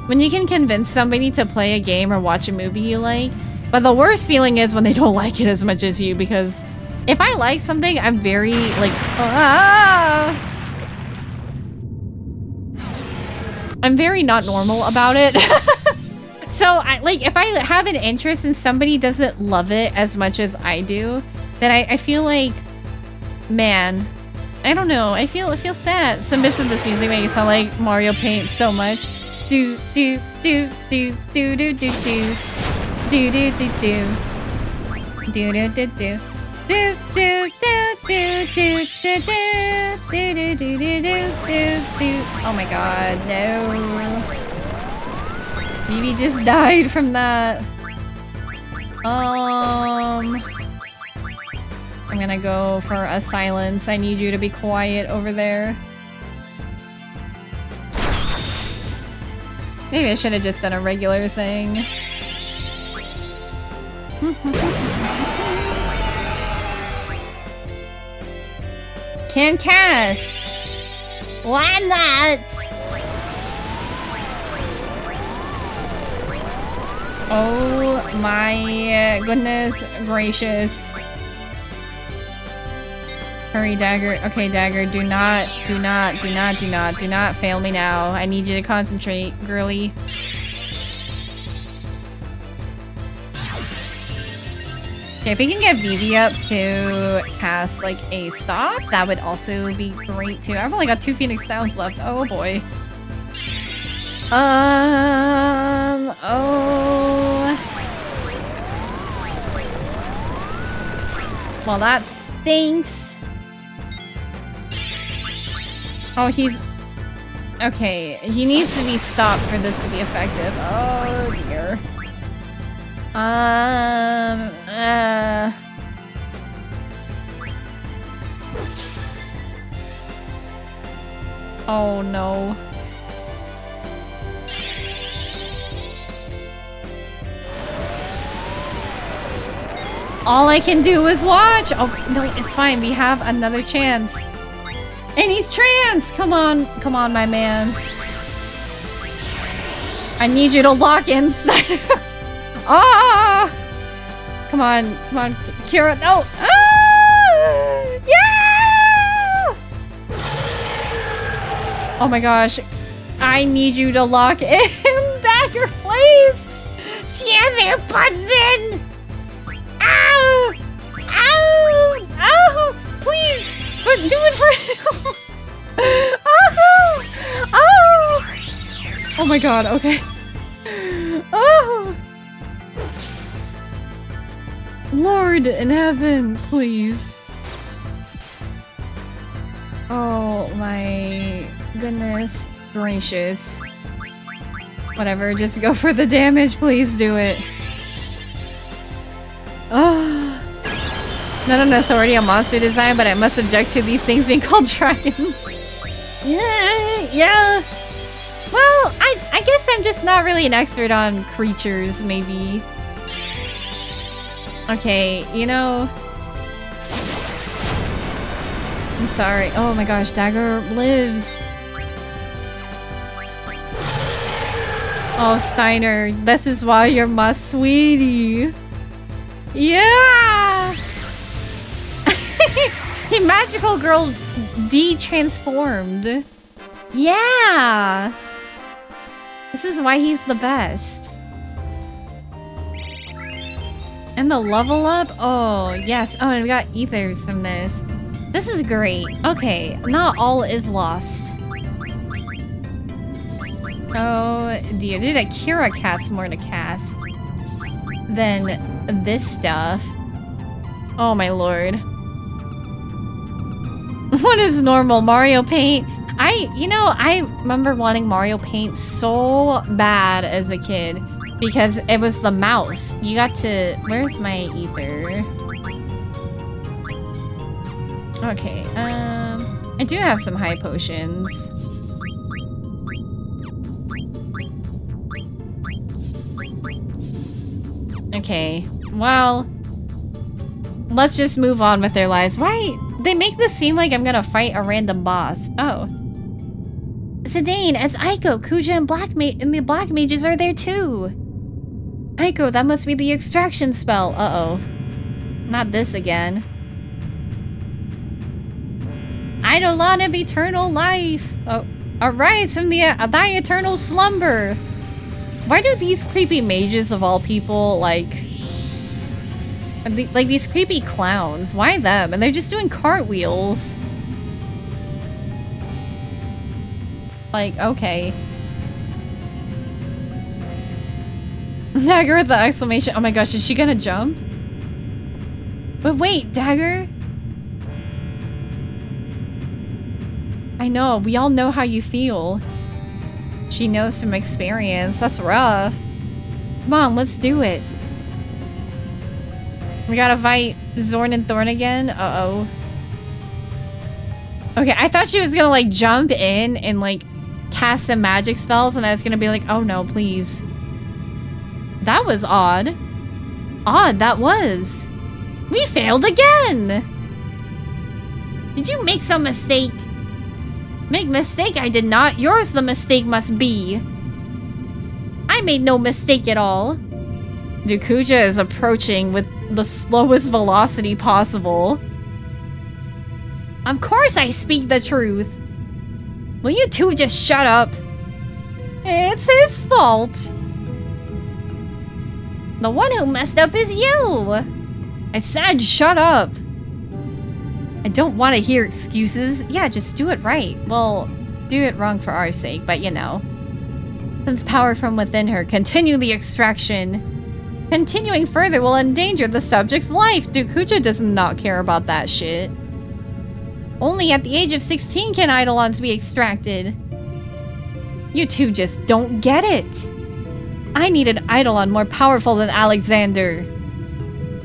A: When you can convince somebody to play a game or watch a movie you like. But the worst feeling is when they don't like it as much as you, because if I like something, I'm very like... I'm very not normal about it. So, if I have an interest and somebody doesn't love it as much as I do, then I feel like, man, I don't know. I feel sad. Submissive, this music makes it sound like Mario Paint so much. Do do do do do do do do do do do do do do do do. Do do do do do do do do do do do. Oh my god, no. Maybe just died from that. I'm gonna go for a silence. I need you to be quiet over there. Maybe I should have just done a regular thing. Can't cast! Why not? Oh my goodness gracious. Hurry, Dagger. Okay, Dagger, do not fail me now. I need you to concentrate, girly. Okay, if we can get Vivi up to cast like a stop, that would also be great too. I've only got 2 Phoenix Downs left. Oh boy. Oh. Well, that stinks. Oh, he's... Okay, he needs to be stopped for this to be effective. Oh, dear. Oh, no. All I can do is watch. Oh, no, it's fine. We have another chance. And he's trans! Come on, my man. I need you to lock in. Ah! Come on, Kira. No! Ah! Yeah! Oh my gosh. I need you to lock in. Dagger, please! She has her button! Ow! Ow! Ow! Please! But do it for him! Oh! Oh! Oh my god, okay. Oh! Lord in heaven, please. Oh my goodness gracious. Whatever, just go for the damage, please do it. Oh. Not an authority on monster design, but I must object to these things being called dragons. Yeah. Well, I guess I'm just not really an expert on creatures, maybe. Okay, you know... I'm sorry. Oh my gosh, Dagger lives. Oh, Steiner, this is why you're my sweetie. Yeah! The magical girl de-transformed. Yeah! This is why he's the best. And the level up? Oh, yes. Oh, and we got ethers from this. This is great. Okay, not all is lost. Oh, dear. Dude, Akira casts more to cast than this stuff. Oh, my lord. What is normal? Mario Paint? I remember wanting Mario Paint so bad as a kid because it was the mouse. You got to... Where's my ether? Okay, I do have some high potions. Okay, well... Let's just move on with their lives. Why? They make this seem like I'm gonna fight a random boss. Oh. Zidane as Aiko, Kuja, and the Black Mages are there too. Aiko, that must be the extraction spell. Uh-oh. Not this again. Eidolon of eternal life. Oh, arise from thy eternal slumber. Why do these creepy mages of all people, like these creepy clowns? Why them? And they're just doing cartwheels. Like, okay. Dagger with the exclamation. Oh my gosh, is she gonna jump? But wait, Dagger. I know, we all know how you feel. She knows from experience. That's rough. Come on, let's do it. We gotta fight Zorn and Thorn again? Uh-oh. Okay, I thought she was gonna, like, jump in and, like, cast some magic spells, and I was gonna be like, oh no, please. That was odd. Odd, that was. We failed again! Did you make some mistake? Make mistake? I did not. Yours the mistake must be. I made no mistake at all. Dukuja is approaching with the slowest velocity possible. Of course I speak the truth. Will you two just shut up? It's his fault. The one who messed up is you. I said shut up! I don't want to hear excuses. Yeah, just do it right. Well, do it wrong for our sake, but you know. Since power from within her, continue the extraction. Continuing further will endanger the subject's life. Dude, Kuja does not care about that shit. Only at the age of 16 can Eidolons be extracted. You two just don't get it. I need an Eidolon more powerful than Alexander.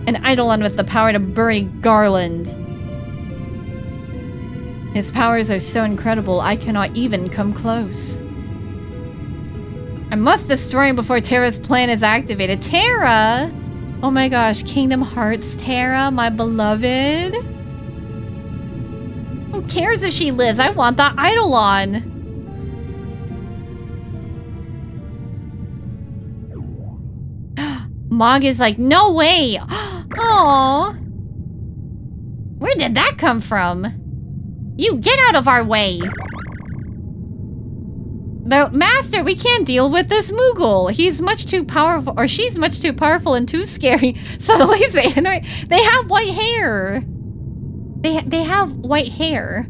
A: An Eidolon with the power to bury Garland. His powers are so incredible, I cannot even come close. I must destroy him before Terra's plan is activated. Terra! Oh my gosh, Kingdom Hearts Terra, my beloved. Who cares if she lives? I want the Eidolon. Mog is like, no way! Aww! Where did that come from? You get out of our way! The Master, we can't deal with this Moogle. He's much too powerful, or she's much too powerful and too scary. Suddenly they have white hair. They have white hair.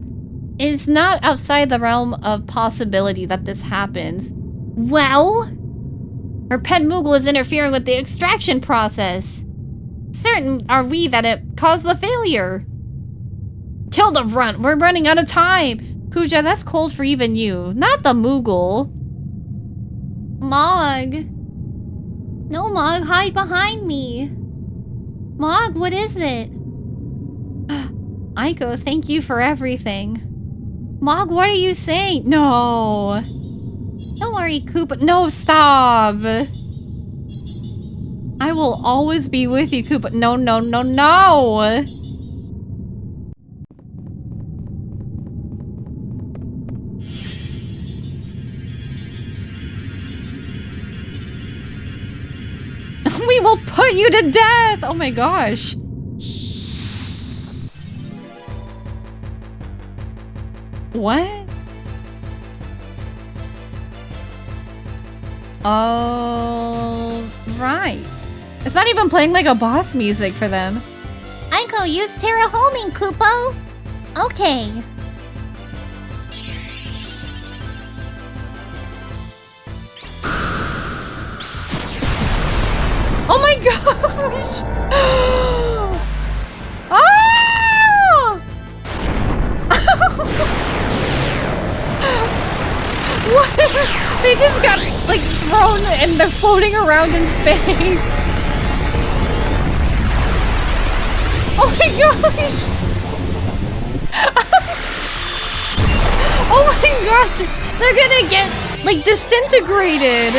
A: It's not outside the realm of possibility that this happens. Well? Her pet Moogle is interfering with the extraction process. Certain are we that it caused the failure. Kill the runt, we're running out of time. Kuja, that's cold for even you. Not the Moogle. Mog. No, Mog, hide behind me. Mog, what is it? Aiko, thank you for everything. Mog, what are you saying? No. Don't worry, Koopa. No, stop. I will always be with you, Koopa. No, no, no, no. We will put you to death! Oh my gosh. What? Oh, right. It's not even playing like a boss music for them. Aiko, use Terra homing, Koopo. Okay. Oh my gosh! Oh! What? They just got like thrown and they're floating around in space. Oh my gosh! Oh my gosh! They're gonna get like disintegrated.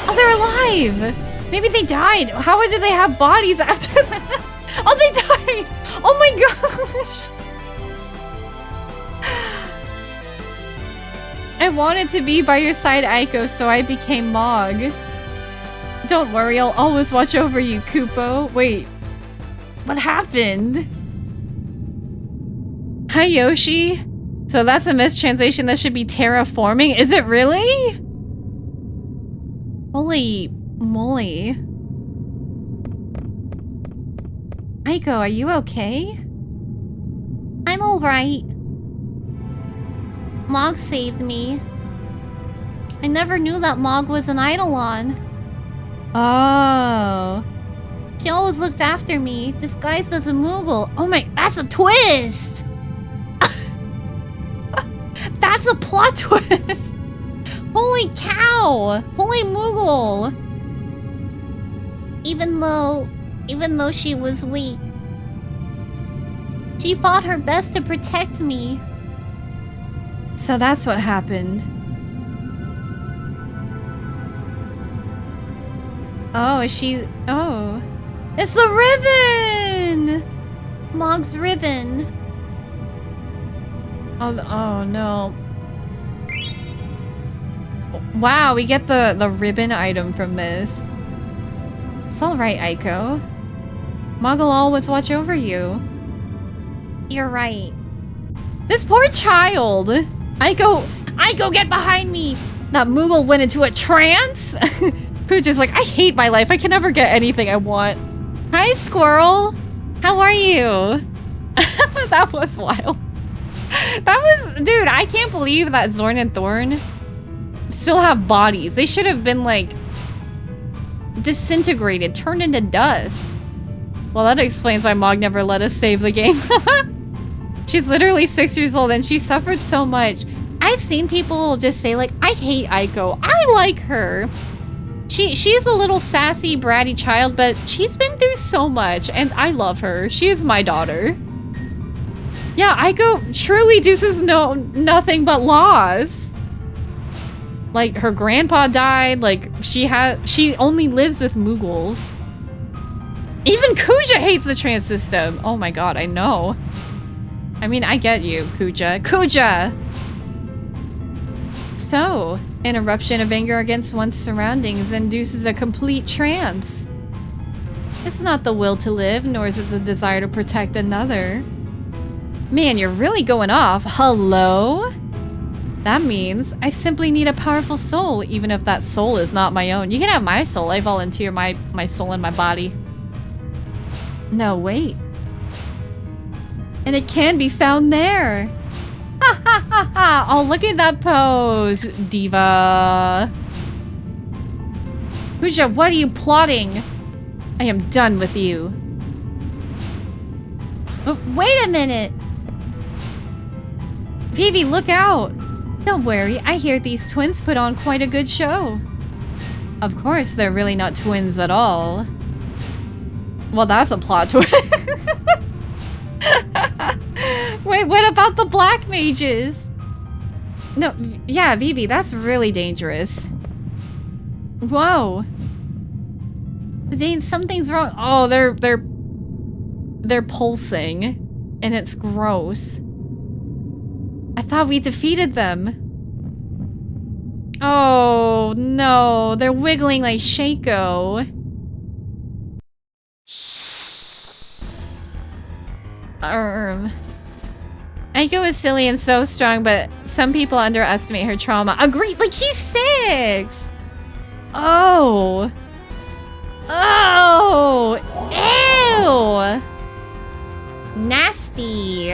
A: Oh, they're alive. Maybe they died. How did they have bodies after that? Oh, they died! Oh my gosh! I wanted to be by your side, Aiko, so I became Mog. Don't worry, I'll always watch over you, Koopo. Wait, what happened? Hi, Yoshi. So that's a mistranslation. That should be terraforming. Is it really? Holy moly. Aiko, are you okay? I'm alright. Mog saved me. I never knew that Mog was an Eidolon. Oh. She always looked after me, disguised as a Moogle. Oh my, that's a twist! That's a plot twist! Holy cow! Holy Moogle! Even though she was weak, she fought her best to protect me. So that's what happened. Oh, is she... Oh. It's the ribbon! Mog's ribbon. Oh no. Wow, we get the ribbon item from this. It's alright, Aiko. Mog will always watch over you. You're right. This poor child! Aiko, get behind me! That Moogle went into a trance? Pooch is like, I hate my life. I can never get anything I want. Hi, Squirrel. How are you? That was wild. That was... Dude, I can't believe that Zorn and Thorn still have bodies. They should have been, like, disintegrated, turned into dust. Well, that explains why Mog never let us save the game. She's literally 6 years old and she suffered so much. I've seen people just say, like, I hate Aiko. I like her. She's a little sassy, bratty child, but she's been through so much and I love her. She is my daughter. Yeah, Aiko truly deuces nothing but loss. Like, her grandpa died, like, she only lives with Moogles. Even Kuja hates the trans system. Oh my god, I know. I mean, I get you, Kuja. Kuja! So, an eruption of anger against one's surroundings induces a complete trance. It's not the will to live, nor is it the desire to protect another. Man, you're really going off. Hello? That means I simply need a powerful soul, even if that soul is not my own. You can have my soul. I volunteer my soul in my body. No, wait. And it can be found there. Ha ha ha ha! Oh, look at that pose, diva. Kuja, what are you plotting? I am done with you. Oh, wait a minute! Vivi, look out! Don't worry, I hear these twins put on quite a good show. Of course, they're really not twins at all. Well, that's a plot twist. Wait, what about the black mages? No, yeah, Vivi, that's really dangerous. Whoa. Something's wrong. Oh, they're pulsing. And it's gross. I thought we defeated them. Oh, no. They're wiggling like Shaco. Aiko is silly and so strong, but some people underestimate her trauma. Agreed. Like, she's 6. Oh. Oh. Ew. Nasty.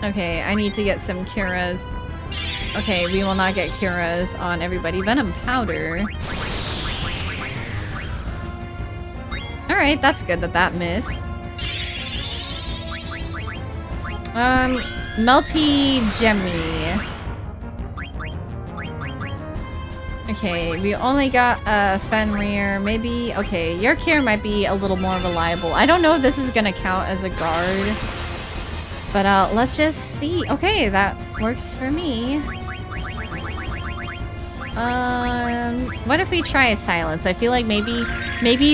A: Okay, I need to get some curas. Okay, we will not get curas on everybody. Venom powder. Alright, that's good that missed. Melty Gemmy. Okay, we only got Fenrir. Maybe, okay, your cure might be a little more reliable. I don't know if this is gonna count as a guard. But let's just see. Okay, that works for me. What if we try a silence? I feel like maybe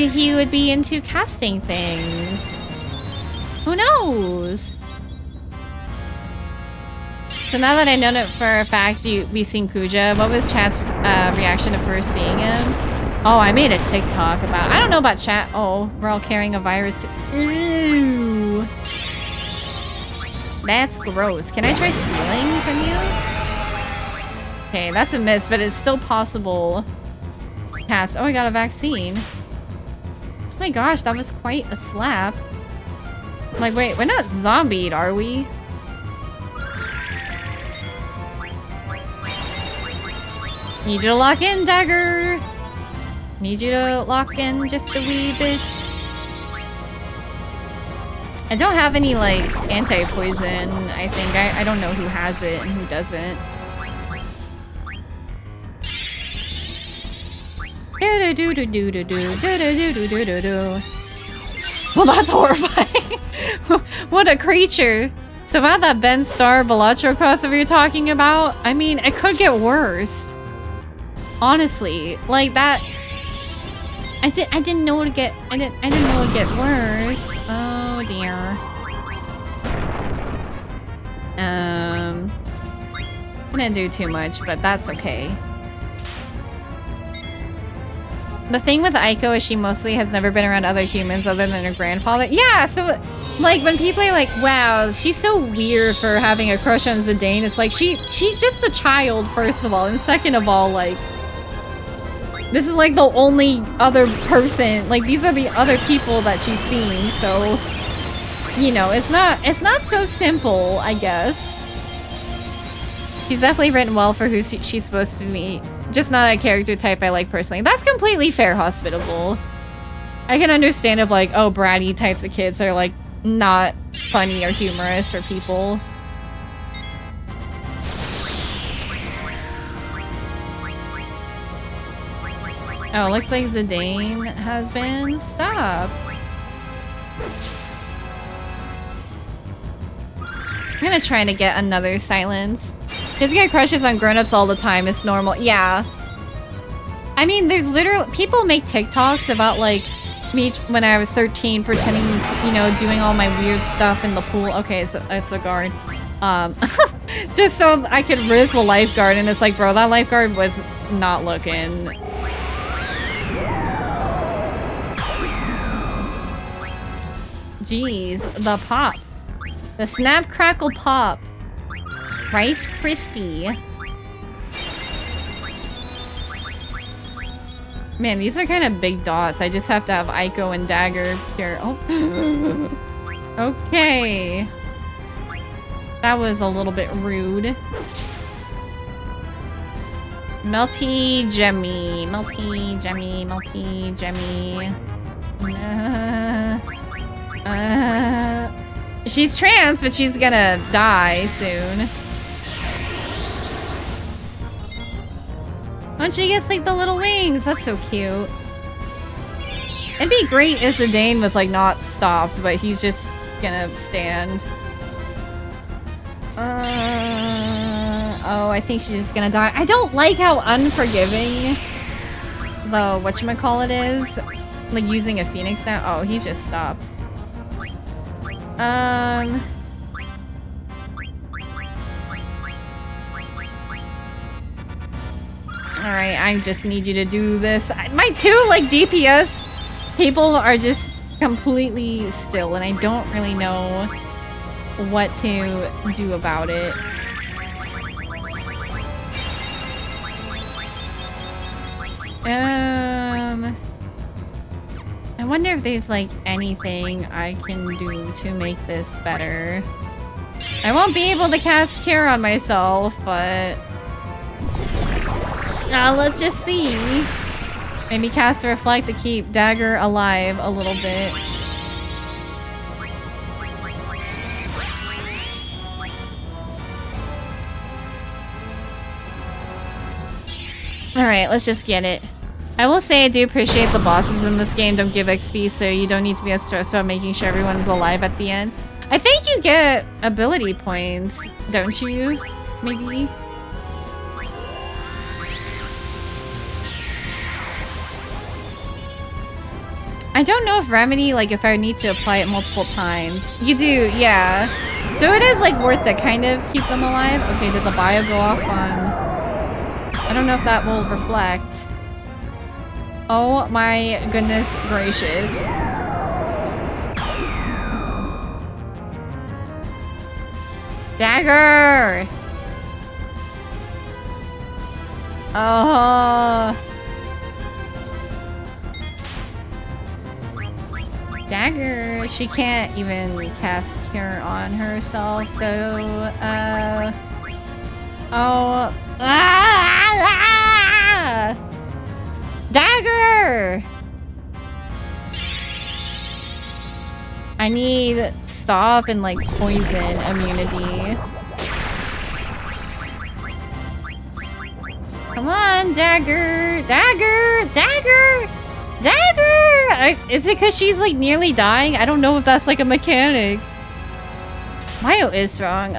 A: he would be into casting things. Who knows? So now that I know it for a fact we seen Kuja, what was chat's reaction to first seeing him? Oh, I made a TikTok about... I don't know about chat. Oh, we're all carrying a virus too. Ew. That's gross. Can I try stealing from you? Okay, that's a miss, but it's still possible. Cast. Oh, I got a vaccine. Oh my gosh, that was quite a slap. I'm like, wait, we're not zombied, are we? Need you to lock in, Dagger. Need you to lock in just a wee bit. I don't have any, like, anti-poison, I think. I don't know who has it and who doesn't. Well, that's horrifying. What a creature. So about that Ben Star Balatro crossover you're talking about, I mean, it could get worse. Honestly, like that. I didn't know it'd get. I didn't know it'd get worse. Oh dear. I didn't do too much, but that's okay. The thing with Aiko is she mostly has never been around other humans other than her grandfather. Yeah, so like when people are like, wow, she's so weird for having a crush on Zidane, it's like she's just a child, first of all, and second of all, like This is like the only other person, like these are the other people that she's seen, so you know, it's not so simple, I guess. She's definitely written well for who she's supposed to be. Just not a character type I like personally. That's completely fair, Hospitable. I can understand if like, oh, bratty types of kids are like not funny or humorous for people. Oh, looks like Zidane has been stopped. I'm gonna try to get another silence. Kids get crushes on grown-ups all the time. It's normal. Yeah. I mean, there's literally... People make TikToks about, like, me when I was 13 pretending to, you know, doing all my weird stuff in the pool. Okay, it's a guard. Just so I could risk the lifeguard. And it's like, bro, that lifeguard was not looking... Jeez, the pop. The Snap Crackle Pop. Rice Krispie. Man, these are kind of big dots. I just have to have Aiko and Dagger here. Oh. Okay. That was a little bit rude. Melty Jemmy. Melty Jemmy. Melty Jemmy. She's trans, but she's gonna die soon. Oh, she gets like the little wings. That's so cute. It'd be great if Zidane was like not stopped, but he's just gonna stand. Oh, I think she's just gonna die. I don't like how unforgiving the whatchamacallit is. Like using a phoenix now. Oh, he's just stopped. Alright, I just need you to do this. My two, like, DPS people are just completely still, and I don't really know what to do about it. I wonder if there's, like, anything I can do to make this better. I won't be able to cast Cure on myself, but... let's just see. Maybe cast Reflect to keep Dagger alive a little bit. Alright, let's just get it. I will say I do appreciate the bosses in this game don't give XP, so you don't need to be as stressed about making sure everyone's alive at the end. I think you get ability points, don't you? Maybe? I don't know if Remedy, like, if I need to apply it multiple times. You do, yeah. So it is, like, worth it, kind of, keep them alive. Okay, did the bio go off on... I don't know if that will reflect. Oh my goodness gracious. Dagger! Oh. Dagger, she can't even cast Cure on herself, so, oh. Ah! Dagger! I need stop and, like, poison immunity. Come on, Dagger! Dagger! Dagger! Dagger! Is it because she's, like, nearly dying? I don't know if that's, like, a mechanic. Mayo is strong.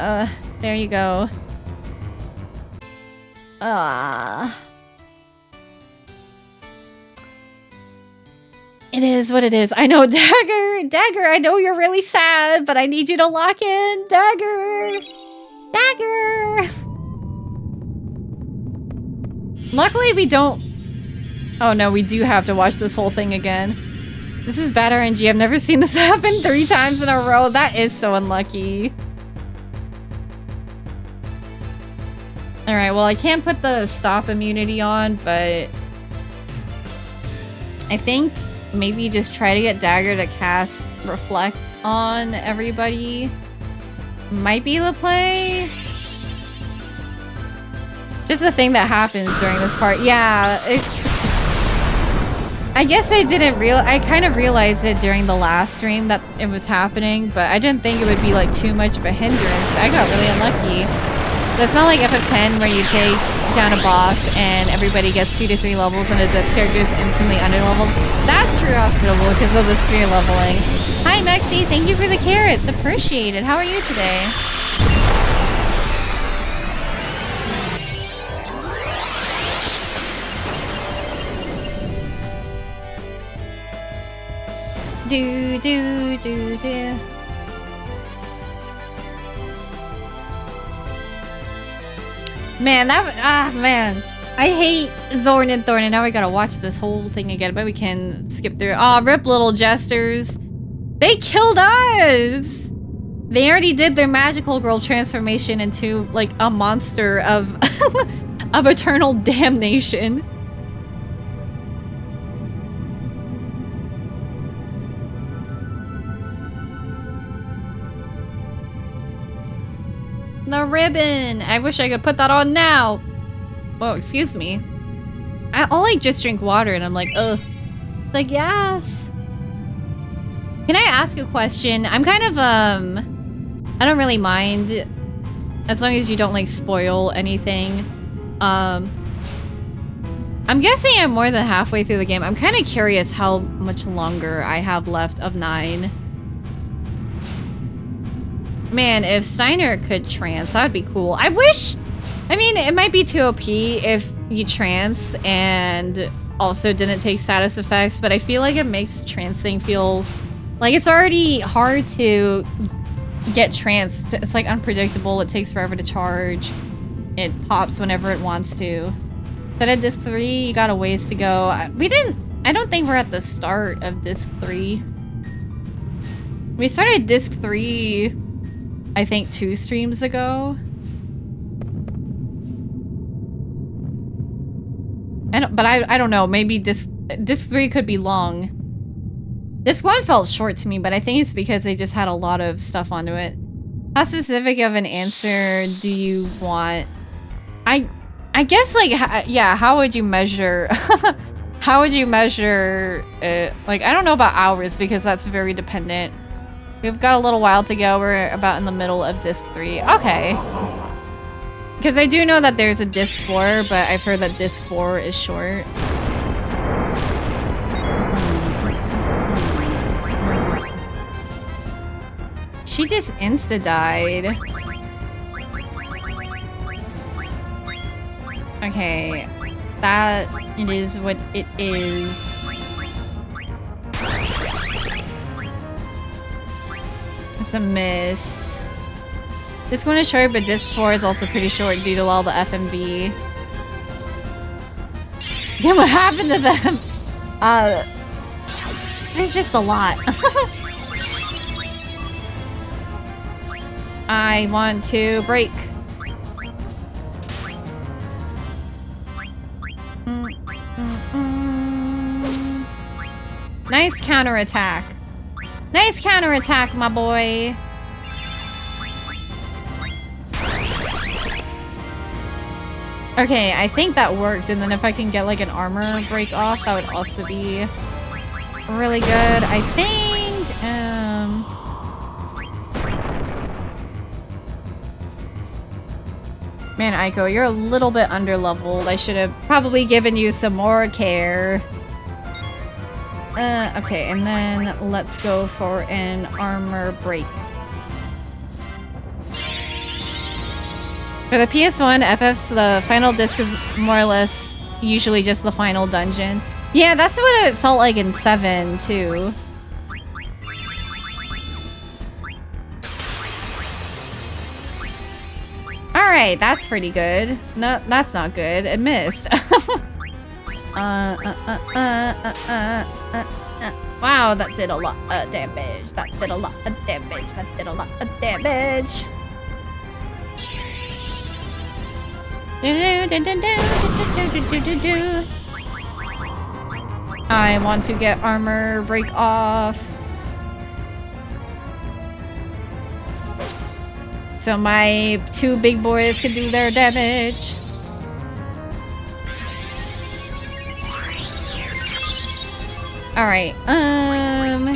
A: There you go. It is what it is. I know, Dagger! Dagger, I know you're really sad, but I need you to lock in! Dagger! Dagger! Luckily, we don't... Oh no, we do have to watch this whole thing again. This is bad RNG. I've never seen this happen 3 times in a row. That is so unlucky. Alright, well, I can't put the stop immunity on, but... I think maybe just try to get Dagger to cast Reflect on everybody. Might be the play. Just the thing that happens during this part. Yeah, I guess I didn't I kind of realized it during the last stream that it was happening, but I didn't think it would be like too much of a hindrance. I got really unlucky. It's not like FF10 where you take down a boss and everybody gets 2 to 3 levels and a death character is instantly underleveled. That's true hospitable because of the sphere leveling. Hi Mexi, thank you for the carrots. Appreciate it. How are you today? Do do do do. Man, man. I hate Zorn and Thorn, and now I gotta watch this whole thing again, but we can skip through. Aw, rip little jesters. They killed us! They already did their magical girl transformation into, like, a monster of, of eternal damnation. The ribbon! I wish I could put that on now! Whoa, excuse me. I'll like just drink water and I'm like, ugh. Like, yes! Can I ask a question? I'm kind of, I don't really mind as long as you don't like spoil anything. I'm guessing I'm more than halfway through the game. I'm kind of curious how much longer I have left of 9. Man, if Steiner could trance, that'd be cool. I wish... I mean, it might be too OP if you trance and also didn't take status effects, but I feel like it makes trancing feel... Like, it's already hard to get tranced. It's, like, unpredictable. It takes forever to charge. It pops whenever it wants to. But at Disc 3, you got a ways to go. I don't think we're at the start of Disc 3. We started Disc 3... I think 2 streams ago. But I don't know. Maybe Disc 3 could be long. Disc 1 felt short to me, but I think it's because they just had a lot of stuff onto it. How specific of an answer do you want? I guess, like, yeah, how would you measure... how would you measure it? Like, I don't know about hours because that's very dependent. We've got a little while to go. We're about in the middle of Disc 3. Okay. Because I do know that there's a Disc 4, but I've heard that Disc 4 is short. She just insta-died. Okay. That it is what it is. It's a miss. Disc 1 is short, but Disc 4 is also pretty short due to all the FMV. Then what happened to them? There's just a lot. I want to break. Nice counterattack. Nice counterattack, my boy. Okay, I think that worked, and then if I can get like an armor break off, that would also be really good. I think, man, Aiko, you're a little bit underleveled. I should have probably given you some more care. Okay, and then let's go for an armor break. For the PS1, FF's the final disc is more or less usually just the final dungeon. Yeah, that's what it felt like in 7, too. Alright, that's pretty good. No, that's not good. It missed. Wow, that did a lot of damage. That did a lot of damage. That did a lot of damage. I want to get armor break off. So my 2 big boys can do their damage. Alright,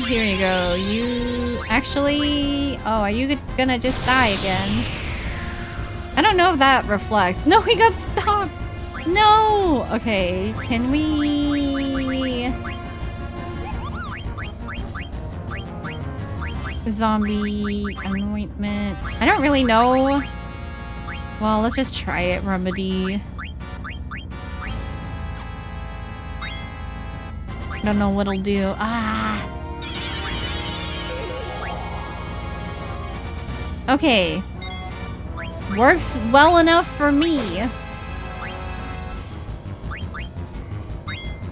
A: here you go. You actually... Oh, are you gonna just die again? I don't know if that reflects. No, he got stuck! No! Okay, can we... Zombie anointment. I don't really know. Well, let's just try it, remedy. I don't know what it'll do. Ah! Okay. Works well enough for me.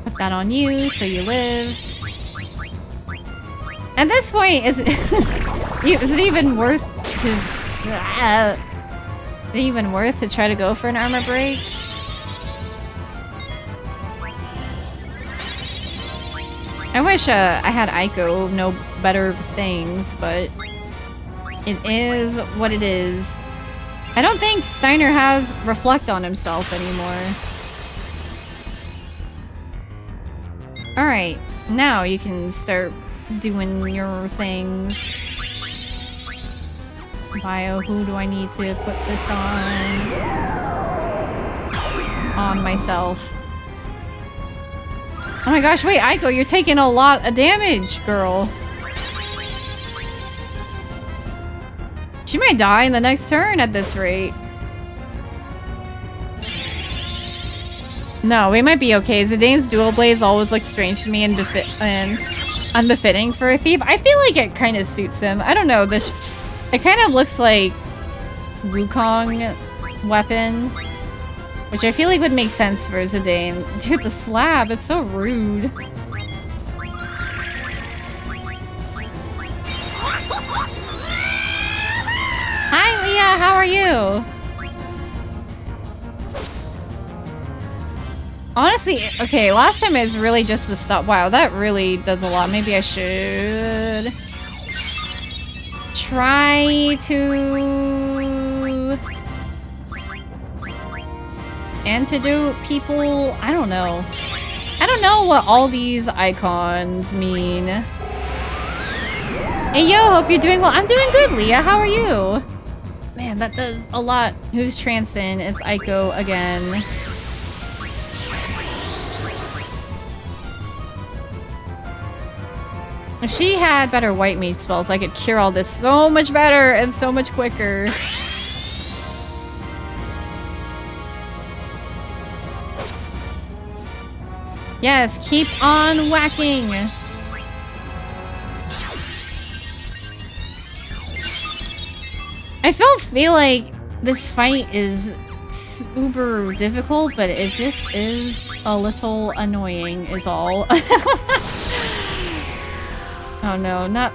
A: Put that on you so you live. At this point, is it even worth to... Is it even worth to try to go for an armor break? I wish I had Aiko know better things, but it is what it is. I don't think Steiner has reflect on himself anymore. Alright, now you can start doing your things. Bio, who do I need to put this on? On myself. Oh my gosh, wait, Aiko, you're taking a lot of damage, girl. She might die in the next turn at this rate. No, we might be okay. Zidane's dual blades always look strange to me and unbefitting for a thief. I feel like it kind of suits him. I don't know, it kind of looks like Wukong weapon. Which I feel like would make sense for Zidane. Dude, the slab, it's so rude. Hi, Leah, how are you? Honestly, okay, last time it was really just the stop. Wow, that really does a lot. Maybe I should try to antidote people. I don't know. I don't know what all these icons mean. Hey yo, hope you're doing well. I'm doing good, Leah. How are you? Man, that does a lot. Who's Transin? It's Aiko again. If she had better white mage spells, I could cure all this so much better and so much quicker. Yes, keep on whacking! I feel like this fight is super difficult, but it just is a little annoying is all. Oh no, not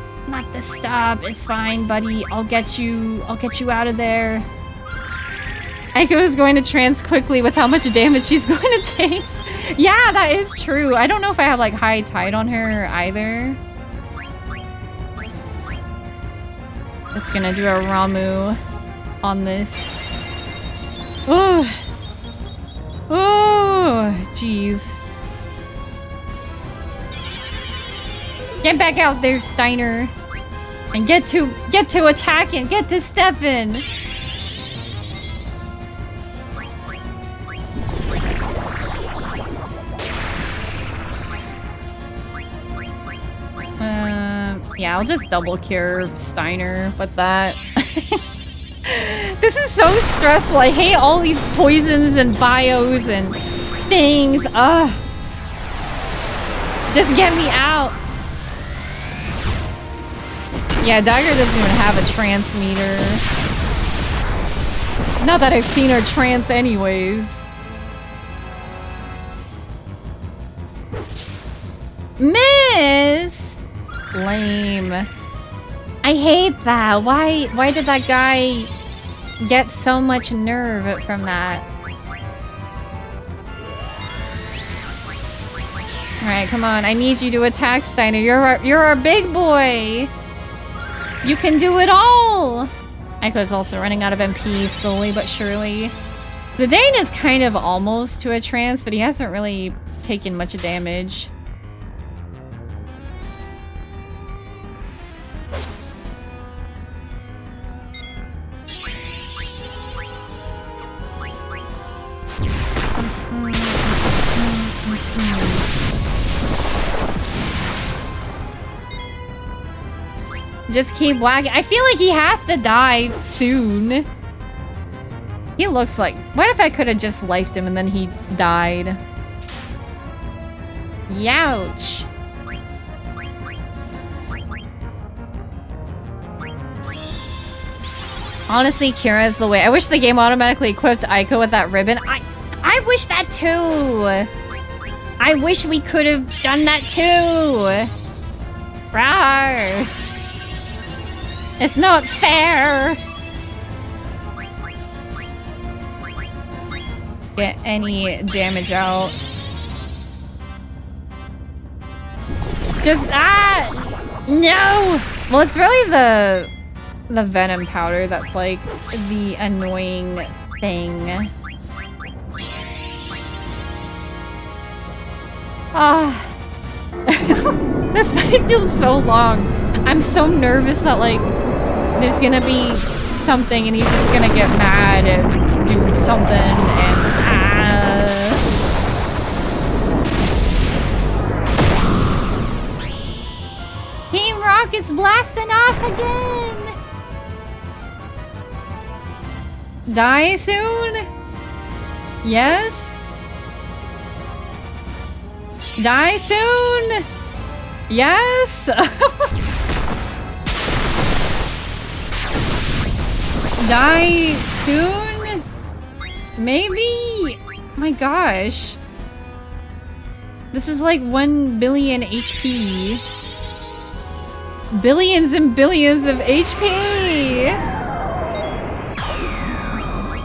A: this stop. It's fine, buddy. I'll get you out of there. Aiko is going to trance quickly with how much damage she's going to take. Yeah, that is true. I don't know if I have like high tide on her either. Just gonna do a Ramu on this. Ooh. Ooh, jeez. Get back out there, Steiner. And get to attacking. Get to stepping. Yeah, I'll just double cure Steiner with that. This is so stressful. I hate all these poisons and bios and things. Ugh. Just get me out. Yeah, Dagger doesn't even have a trance meter. Not that I've seen her trance anyways. Miss! Lame. I hate that. Why did that guy get so much nerve from that? Alright, come on. I need you to attack Steiner. You're our big boy. You can do it all. Aiko's also running out of MP slowly but surely. Zidane is kind of almost to a trance, but he hasn't really taken much damage. Just keep whacking. I feel like he has to die soon. He looks like... What if I could have just lifed him and then he died? Youch. Honestly, Kira is the way. I wish the game automatically equipped Aiko with that ribbon. I wish that too. I wish we could have done that too. Rawr. It's not fair. Get any damage out. Just no. Well, it's really the venom powder that's like the annoying thing. This fight feels so long. I'm so nervous that like there's gonna be something and he's just gonna get mad and do something and Team Rocket's blasting off again! Die soon? Yes? Die soon? Yes? Die soon? Maybe? My gosh. This is like 1 billion HP. Billions and billions of HP!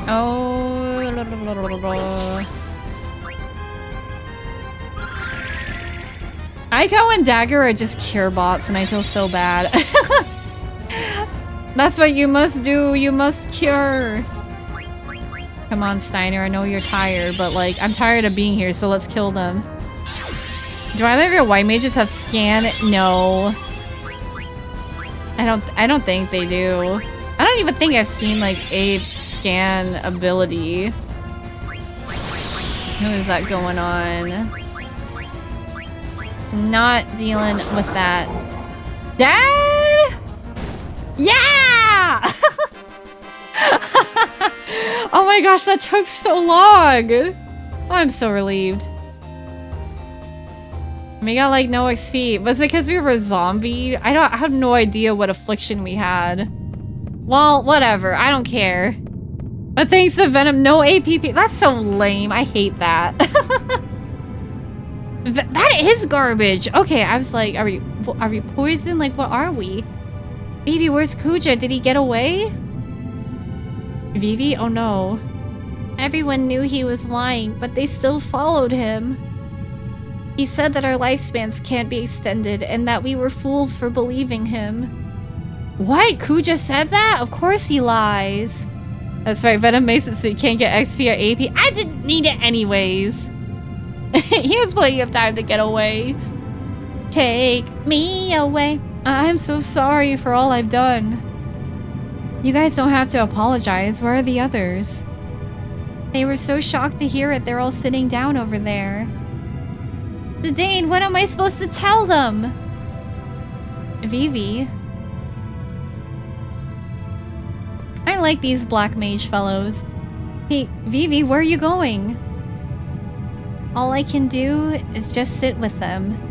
A: Oh. Aiko and Dagger are just cure bots and I feel so bad. That's what you must do. You must cure. Come on, Steiner. I know you're tired, but like, I'm tired of being here, so let's kill them. Do either of your white mages have scan? No. I don't think they do. I don't even think I've seen like a scan ability. Who is that going on? Not dealing with that. Dad! Yeah! Oh my gosh, that took so long. Oh, I'm so relieved. We got like no XP. Was it because we were zombied? I have no idea what affliction we had. Well, whatever. I don't care. But thanks to Venom, no APP. That's so lame. I hate that. That is garbage. Okay, I was like, are we poisoned? Like, what are we? Vivi, where's Kuja? Did he get away? Vivi? Oh no. Everyone knew he was lying, but they still followed him. He said that our lifespans can't be extended and that we were fools for believing him. What? Kuja said that? Of course he lies. That's right, Venom makes it so you can't get XP or AP. I didn't need it anyways. He has plenty of time to get away. Take me away. I'm so sorry for all I've done. You guys don't have to apologize. Where are the others? They were so shocked to hear it. They're all sitting down over there. Zidane, what am I supposed to tell them? Vivi. I like these black mage fellows. Hey, Vivi, where are you going? All I can do is just sit with them.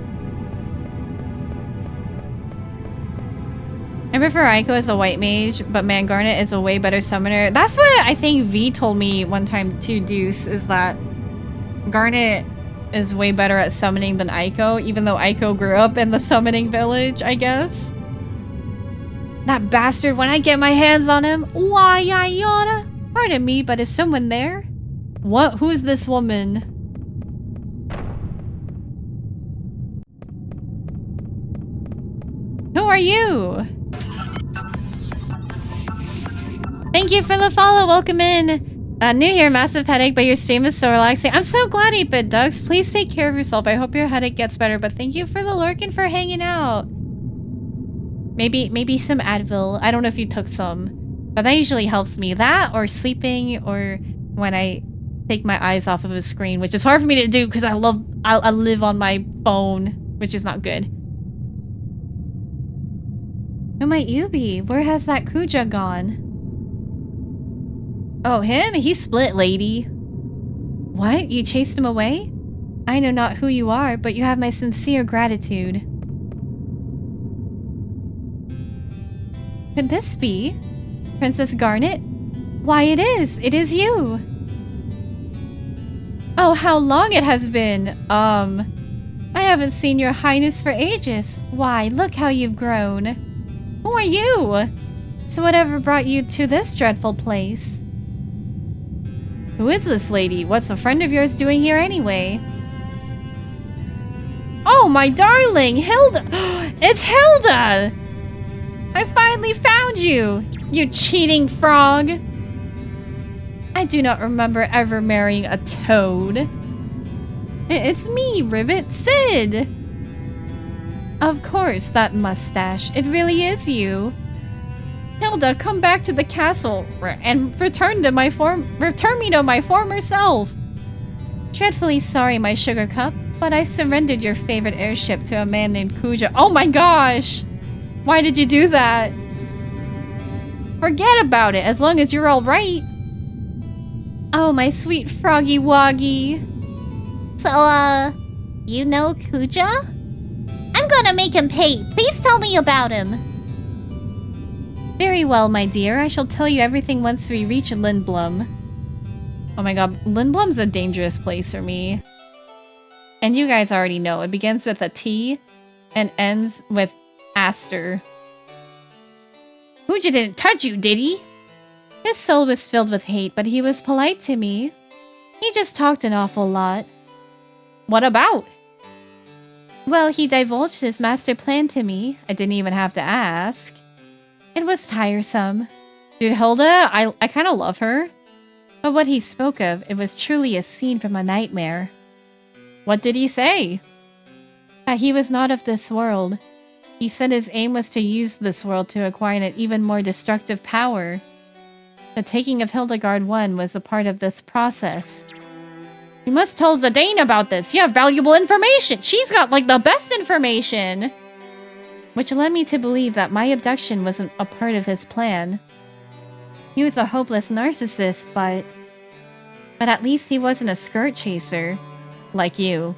A: I prefer Aiko as a white mage, but man, Garnet is a way better summoner. That's what I think V told me one time too, Deuce, is that Garnet is way better at summoning than Aiko, even though Aiko grew up in the summoning village, I guess. That bastard, when I get my hands on him, why, Ayana? Pardon me, but is someone there? What? Who's this woman? Who are you? Thank you for the follow. Welcome in. New here, massive headache, but your stream is so relaxing. I'm so glad, 8-Bit Ducks. Please take care of yourself. I hope your headache gets better, but thank you for the lurk and for hanging out. Maybe some Advil. I don't know if you took some, but that usually helps me. That or sleeping, or when I take my eyes off of a screen, which is hard for me to do because I live on my phone, which is not good. Who might you be? Where has that Kuja gone? Oh, him? He split, lady. What? You chased him away? I know not who you are, but you have my sincere gratitude. Could this be? Princess Garnet? Why, it is! It is you! Oh, how long it has been! I haven't seen your highness for ages. Why, look how you've grown. Who are you? So whatever brought you to this dreadful place? Who is this lady? What's a friend of yours doing here anyway? Oh, my darling! Hilda! It's Hilda! I finally found you! You cheating frog! I do not remember ever marrying a toad. It's me, Ribbit, Sid! Of course, that mustache. It really is you. Hilda, come back to the castle and return me to my former self. Dreadfully sorry, my sugar cup, but I surrendered your favorite airship to a man named Kuja. Oh my gosh! Why did you do that? Forget about it, as long as you're all right. Oh, my sweet froggy woggy.
B: So, you know Kuja? I'm gonna make him pay. Please tell me about him.
A: Very well, my dear. I shall tell you everything once we reach Lindblom. Oh my god, Lindblom's a dangerous place for me. And you guys already know, it begins with a T and ends with Aster. Kuja didn't touch you, did he? His soul was filled with hate, but he was polite to me. He just talked an awful lot. What about? Well, he divulged his master plan to me. I didn't even have to ask. It was tiresome. Dude, Hilda, I kind of love her. But what he spoke of, it was truly a scene from a nightmare. What did he say? That he was not of this world. He said his aim was to use this world to acquire an even more destructive power. The taking of Hildegard I was a part of this process. You must tell Zidane about this. You have valuable information. She's got, like, the best information. Which led me to believe that my abduction wasn't a part of his plan. He was a hopeless narcissist, but at least he wasn't a skirt chaser. Like you.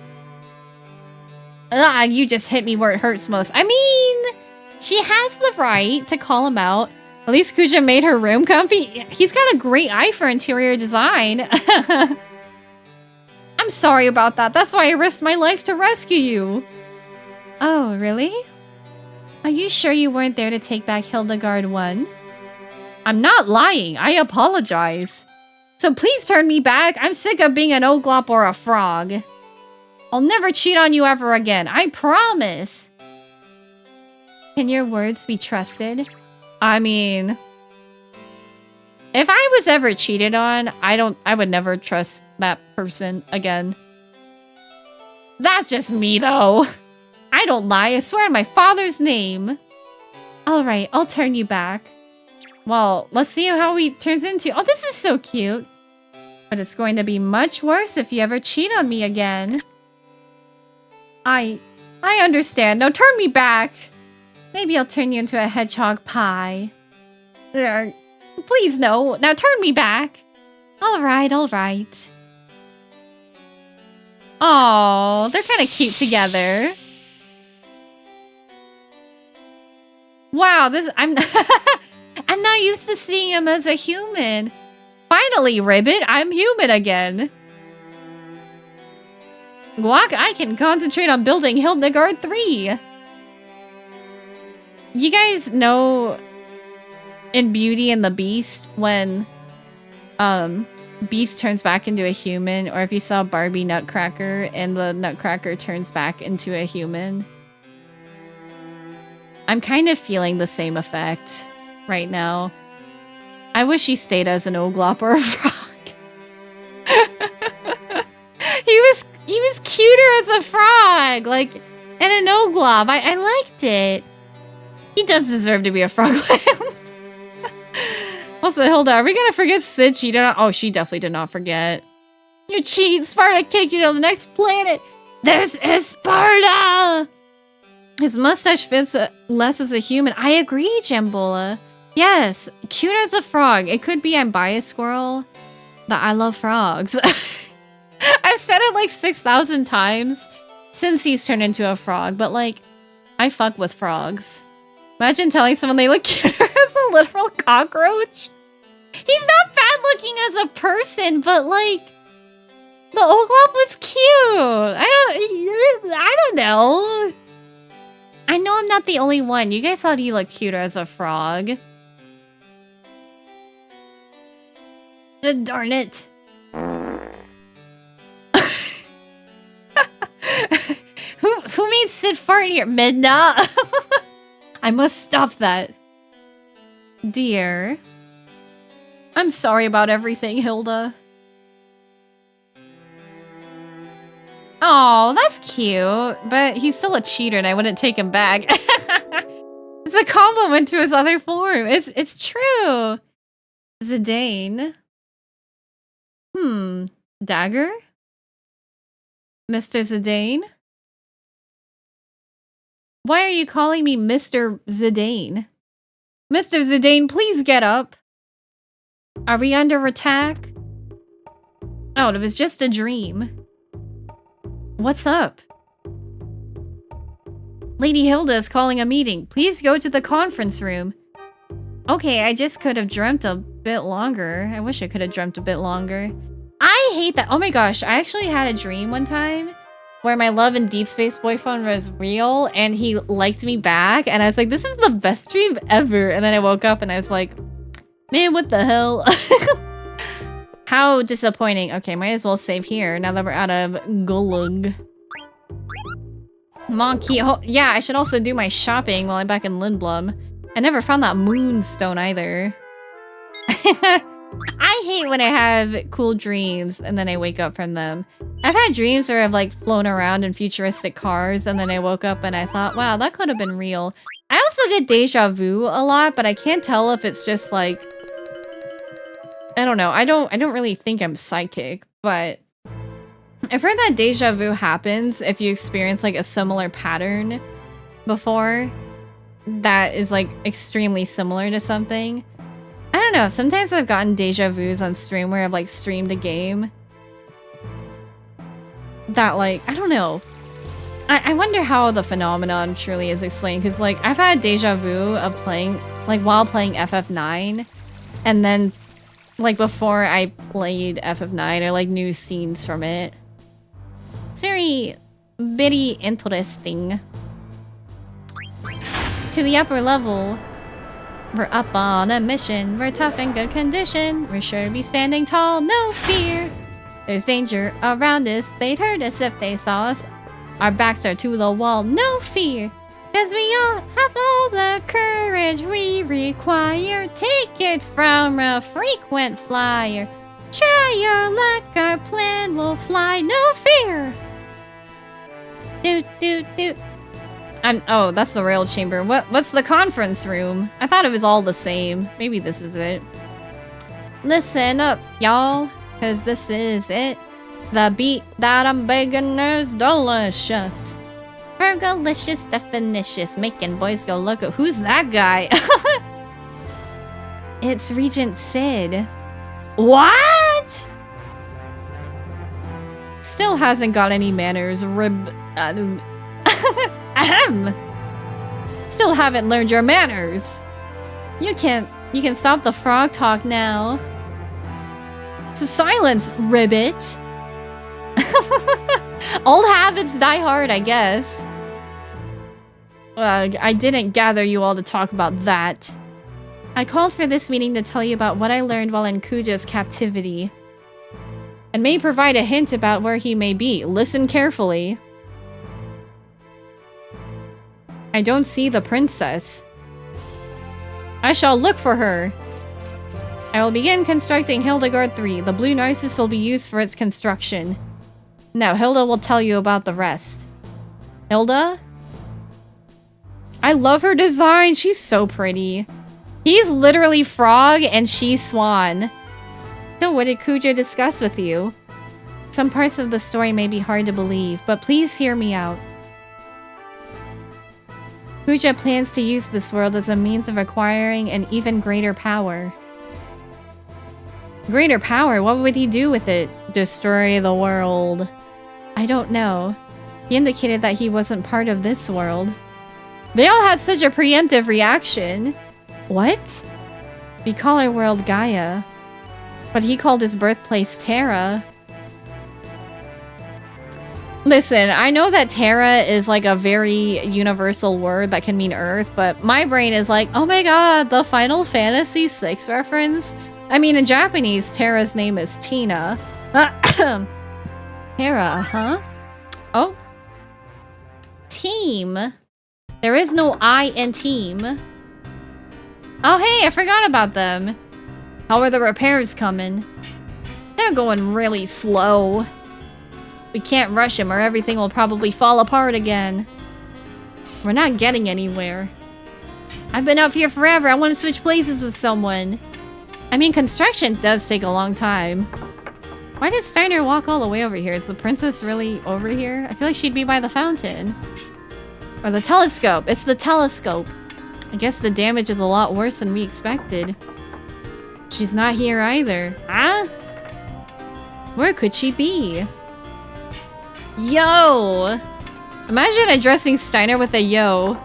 A: You just hit me where it hurts most. I mean, she has the right to call him out. At least Kuja made her room comfy. He's got a great eye for interior design. I'm sorry about that. That's why I risked my life to rescue you. Oh, really? Are you sure you weren't there to take back Hildegard I? I'm not lying. I apologize. So please turn me back. I'm sick of being an oglop or a frog. I'll never cheat on you ever again. I promise. Can your words be trusted? I mean, if I was ever cheated on, I would never trust that person again. That's just me, though. I don't lie. I swear on my father's name. All right, I'll turn you back. Well, let's see how he turns into. Oh, this is so cute. But it's going to be much worse if you ever cheat on me again. I understand. Now turn me back. Maybe I'll turn you into a hedgehog pie. Please no. Now turn me back. All right, all right. Aww, they're kind of cute together. Wow, I'm not used to seeing him as a human. Finally, Ribbit, I'm human again. Guac, I can concentrate on building Hildegard 3. You guys know in Beauty and the Beast when Beast turns back into a human, or if you saw Barbie Nutcracker and the Nutcracker turns back into a human. I'm kind of feeling the same effect right now. I wish he stayed as an oglop or a frog. He was cuter as a frog, like, and an oglop. I liked it. He does deserve to be a frogland. Also, Hilda, are we gonna forget Sid? She definitely did not forget. You cheat! Sparta kicked you to the next planet! This is Sparta! His mustache fits less as a human. I agree, Jambola. Yes, cute as a frog. It could be I'm biased, squirrel, but I love frogs. I've said it like 6,000 times since he's turned into a frog, but like, I fuck with frogs. Imagine telling someone they look cuter as a literal cockroach. He's not bad looking as a person, but like, the oglop was cute. I don't know. I know I'm not the only one. You guys thought he looked cuter as a frog. Darn it. Who made Sid fart here? Midna? I must stop that. Dear. I'm sorry about everything, Hilda. Oh, that's cute. But he's still a cheater and I wouldn't take him back. It's a compliment to his other form. It's true. Zidane. Dagger? Mr. Zidane? Why are you calling me Mr. Zidane? Mr. Zidane, please get up. Are we under attack? Oh, it was just a dream. What's up? Lady Hilda is calling a meeting. Please go to the conference room. Okay, I just could have dreamt a bit longer. I wish I could have dreamt a bit longer. I hate that. Oh my gosh, I actually had a dream one time where my love and deep space boyfriend was real and he liked me back. And I was like, this is the best dream ever. And then I woke up and I was like, man, what the hell? How disappointing. Okay, might as well save here now that we're out of Gulug. Monkey. Yeah, I should also do my shopping while I'm back in Lindblum. I never found that moonstone either. I hate when I have cool dreams and then I wake up from them. I've had dreams where I've like flown around in futuristic cars and then I woke up and I thought, wow, that could have been real. I also get deja vu a lot, but I can't tell if it's just like, I don't know. I don't really think I'm psychic, but I've heard that deja vu happens if you experience like a similar pattern before that is like extremely similar to something. I don't know. Sometimes I've gotten deja vus on stream where I've like streamed a game that like, I don't know. I wonder how the phenomenon truly is explained because like I've had deja vu of playing like while playing FF9 and then like before I played FF9 or like new scenes from it. It's very interesting. To the upper level. We're up on a mission. We're tough and good condition. We're sure to be standing tall, no fear. There's danger around us. They'd hurt us if they saw us. Our backs are to the wall, no fear. 'Cause we all have all the courage we require. Take it from a frequent flyer. Try your luck, our plan will fly, no fear. Doot, doot, doot. Oh, that's the rail chamber. What's the conference room? I thought it was all the same. Maybe this is it. Listen up, y'all, cause this is it. The beat that I'm begging is delicious. Fergalicious, definitious, making boys go look at who's that guy? It's Regent Sid. What? Still hasn't got any manners, Ahem! Still haven't learned your manners. You can stop the frog talk now. It's a silence, ribbit. Old habits die hard, I guess. I didn't gather you all to talk about that. I called for this meeting to tell you about what I learned while in Kuja's captivity. And may provide a hint about where he may be. Listen carefully. I don't see the princess. I shall look for her. I will begin constructing Hildegard 3. The blue narcissus will be used for its construction. Now, Hilda will tell you about the rest. Hilda? I love her design. She's so pretty. He's literally frog and she's swan. So what did Kuja discuss with you? Some parts of the story may be hard to believe, but please hear me out. Kuja plans to use this world as a means of acquiring an even greater power. Greater power? What would he do with it? Destroy the world? I don't know. He indicated that he wasn't part of this world. They all had such a preemptive reaction. What? We call our world Gaia. But he called his birthplace Terra. Listen, I know that Terra is like a very universal word that can mean Earth, but my brain is like, oh my god, the Final Fantasy VI reference? I mean, in Japanese, Terra's name is Tina. Terra, huh? Oh. Team. There is no I in team. Oh hey, I forgot about them. How are the repairs coming? They're going really slow. We can't rush him or everything will probably fall apart again. We're not getting anywhere. I've been up here forever. I want to switch places with someone. I mean, construction does take a long time. Why does Steiner walk all the way over here? Is the princess really over here? I feel like she'd be by the fountain. Or the telescope. It's the telescope. I guess the damage is a lot worse than we expected. She's not here either. Huh? Where could she be? Yo! Imagine addressing Steiner with a yo.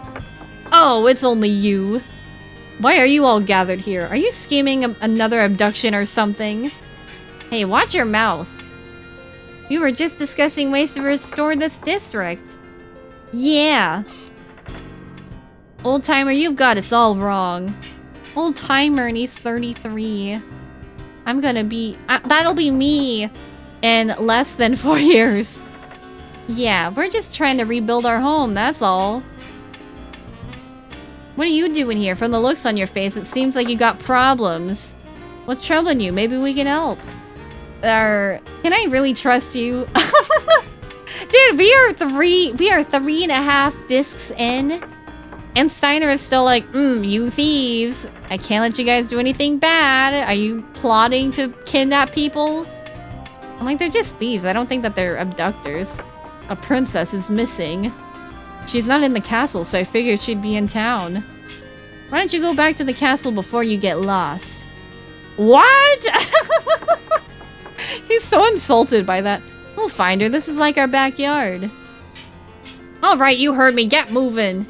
A: Oh, it's only you. Why are you all gathered here? Are you scheming another abduction or something? Hey, watch your mouth. We were just discussing ways to restore this district. Yeah. Old timer, you've got us all wrong. Old timer and he's 33. I'm gonna be... that'll be me in less than 4 years. Yeah, we're just trying to rebuild our home, that's all. What are you doing here? From the looks on your face, it seems like you got problems. What's troubling you? Maybe we can help. Can I really trust you? Dude, we are 3.5 discs in. And Steiner is still like, you thieves. I can't let you guys do anything bad. Are you plotting to kidnap people? I'm like, they're just thieves. I don't think that they're abductors. A princess is missing. She's not in the castle, so I figured she'd be in town. Why don't you go back to the castle before you get lost? What? He's so insulted by that. We'll find her. This is like our backyard. Alright, you heard me. Get moving.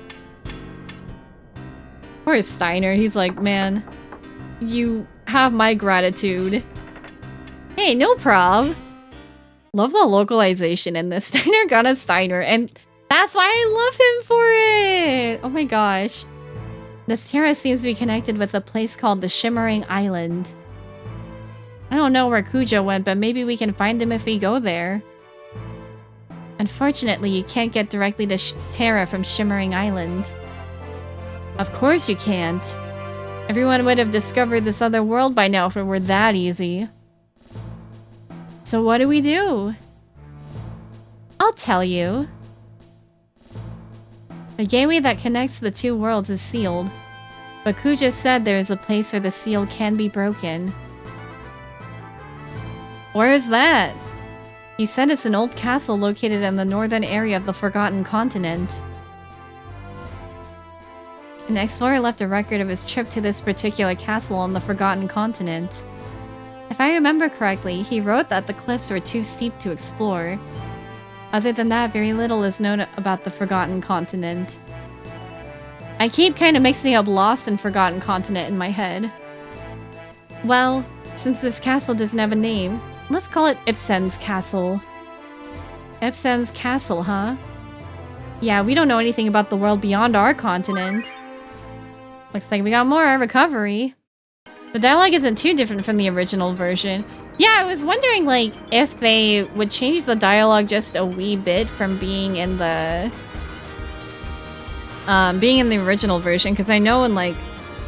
A: Poor Steiner. He's like, man, you have my gratitude. Hey, no prob. Love the localization in this. Steiner got a Steiner, and that's why I love him for it! Oh my gosh. This terrace seems to be connected with a place called the Shimmering Island. I don't know where Kuja went, but maybe we can find him if we go there. Unfortunately, you can't get directly to Terra from Shimmering Island. Of course you can't. Everyone would have discovered this other world by now if it were that easy. So what do we do? I'll tell you. The gateway that connects the two worlds is sealed, but Kuja said there is a place where the seal can be broken. Where is that? He said it's an old castle located in the northern area of the Forgotten Continent. An explorer left a record of his trip to this particular castle on the Forgotten Continent. If I remember correctly, he wrote that the cliffs were too steep to explore. Other than that, very little is known about the Forgotten Continent. I keep kind of mixing up Lost and Forgotten Continent in my head. Well, since this castle doesn't have a name, let's call it Ibsen's Castle. Ibsen's Castle, huh? Yeah, we don't know anything about the world beyond our continent. Looks like we got more recovery. The dialogue isn't too different from the original version. Yeah, I was wondering, like, if they would change the dialogue just a wee bit from being in the being in the original version, because I know in like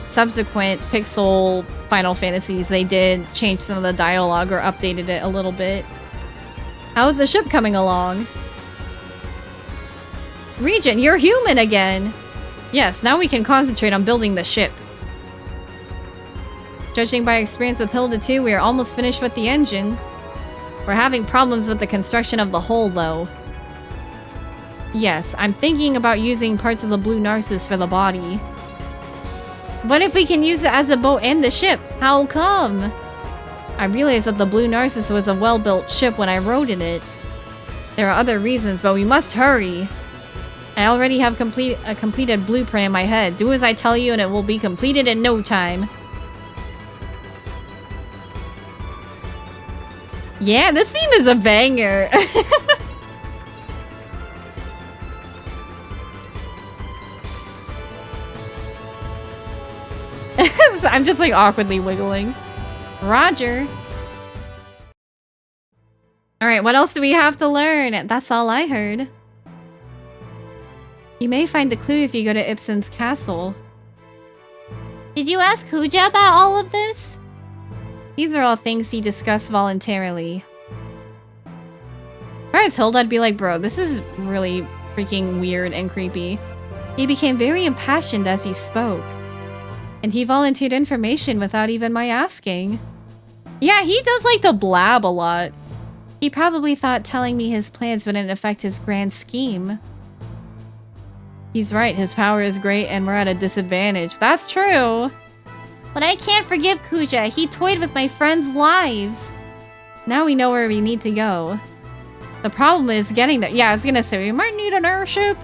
A: subsequent Pixel Final Fantasies they did change some of the dialogue or updated it a little bit. How's the ship coming along? Regent, you're human again! Yes, now we can concentrate on building the ship. Judging by experience with Hilda 2, we are almost finished with the engine. We're having problems with the construction of the hull, though. Yes, I'm thinking about using parts of the blue Narcissus for the body. What if we can use it as a boat and the ship? How come? I realized that the blue Narcissus was a well-built ship when I rode in it. There are other reasons, but we must hurry. I already have a completed blueprint in my head. Do as I tell you and it will be completed in no time. Yeah, this theme is a banger. I'm just like awkwardly wiggling. Roger. Alright, what else do we have to learn? That's all I heard. You may find a clue if you go to Ibsen's castle.
B: Did you ask Kuja about all of this?
A: These are all things he discussed voluntarily. If I was Hilda, I'd be like, bro, this is really freaking weird and creepy. He became very impassioned as he spoke. And he volunteered information without even my asking. Yeah, he does like to blab a lot. He probably thought telling me his plans wouldn't affect his grand scheme. He's right, his power is great and we're at a disadvantage. That's true.
B: But I can't forgive Kuja. He toyed with my friends' lives.
A: Now we know where we need to go. The problem is getting there. Yeah, I was gonna say, we might need an airship.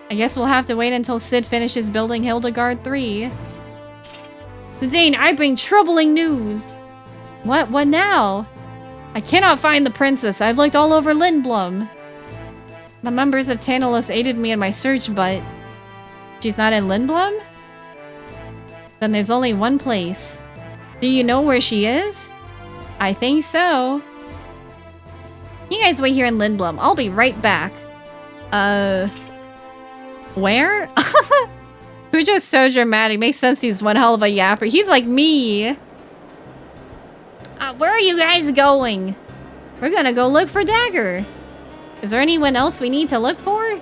A: I guess we'll have to wait until Sid finishes building Hildegard 3. Zidane, I bring troubling news. What now? I cannot find the princess. I've looked all over Lindblom. The members of Tantalus aided me in my search, but... she's not in Lindblom? Then there's only one place. Do you know where she is? I think so. You guys wait here in Lindblom. I'll be right back. Where? Who's just so dramatic. Makes sense he's one hell of a yapper. He's like me. Where are you guys going? We're gonna go look for Dagger. Is there anyone else we need to look for?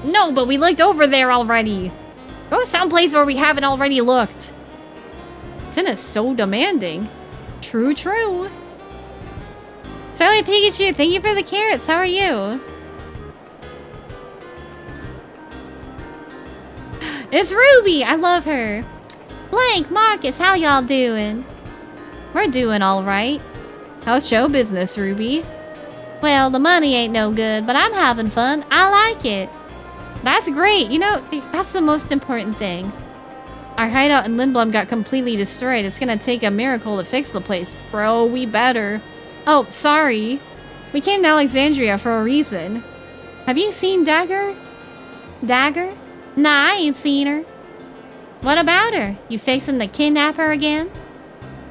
A: No, but we looked over there already. Go someplace where we haven't already looked. Sin is so demanding. True. Starlight Pikachu, thank you for the carrots. How are you? It's Ruby! I love her.
B: Blank, Marcus, how y'all doing?
A: We're doing alright. How's show business, Ruby?
B: Well, the money ain't no good, but I'm having fun. I like it.
A: That's great. You know, that's the most important thing. Our hideout in Lindblom got completely destroyed. It's gonna take a miracle to fix the place. Bro, we better. Oh, sorry. We came to Alexandria for a reason. Have you seen Dagger? Dagger?
B: Nah, I ain't seen her.
A: What about her? You fixing to kidnap her again?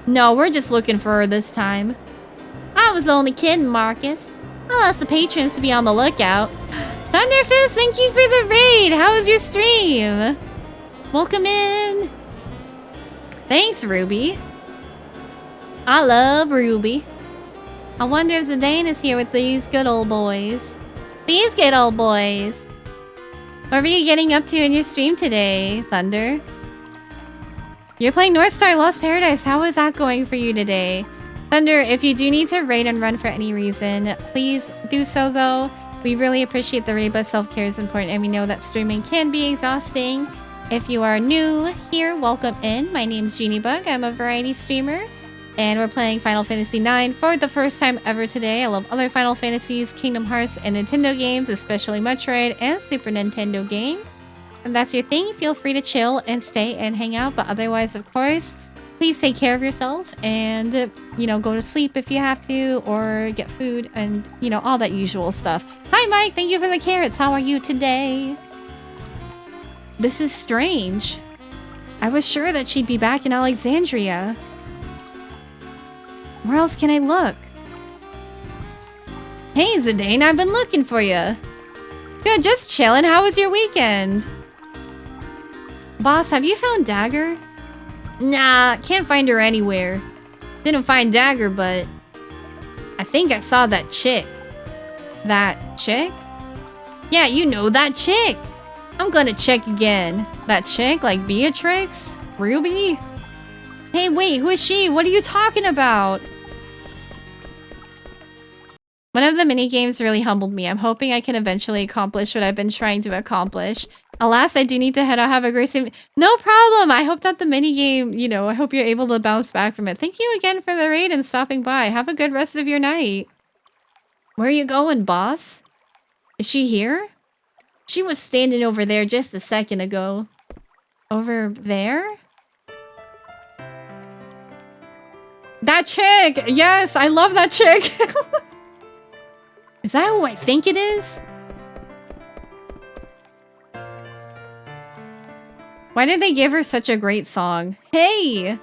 A: No, we're just looking for her this time.
B: I was only kidding, Marcus. I'll ask the patrons to be on the lookout.
A: Thunderfist, thank you for the raid! How was your stream? Welcome in! Thanks, Ruby. I love Ruby. I wonder if Zidane is here with these good old boys.
B: These good old boys.
A: What were you getting up to in your stream today, Thunder? You're playing Northstar Lost Paradise. How is that going for you today? Thunder, if you do need to raid and run for any reason, please do so though. We really appreciate the raid, but self-care is important and we know that streaming can be exhausting. If you are new here, welcome in. My name's Juunibug. I'm a variety streamer. And we're playing Final Fantasy IX for the first time ever today. I love other Final Fantasies, Kingdom Hearts, and Nintendo games, especially Metroid and Super Nintendo games. If that's your thing, feel free to chill and stay and hang out. But otherwise, of course, please take care of yourself and, you know, go to sleep if you have to, or get food and, you know, all that usual stuff. Hi, Mike. Thank you for the carrots. How are you today? This is strange. I was sure that she'd be back in Alexandria. Where else can I look? Hey, Zidane, I've been looking for you. Good, just chilling. How was your weekend? Boss, have you found Dagger? Nah, can't find her anywhere. Didn't find Dagger, but I think I saw that chick. That chick? Yeah, you know that chick. I'm gonna check again. That chick, like Beatrix? Ruby? Hey, wait, who is she? What are you talking about? One of the mini games really humbled me. I'm hoping I can eventually accomplish what I've been trying to accomplish. Alas, I do need to head out. Have a great day. No problem. I hope that the mini game, you know, I hope you're able to bounce back from it. Thank you again for the raid and stopping by. Have a good rest of your night. Where are you going, boss? Is she here? She was standing over there just a second ago. Over there? That chick! Yes, I love that chick! Is that who I think it is? Why did they give her such a great song? Hey!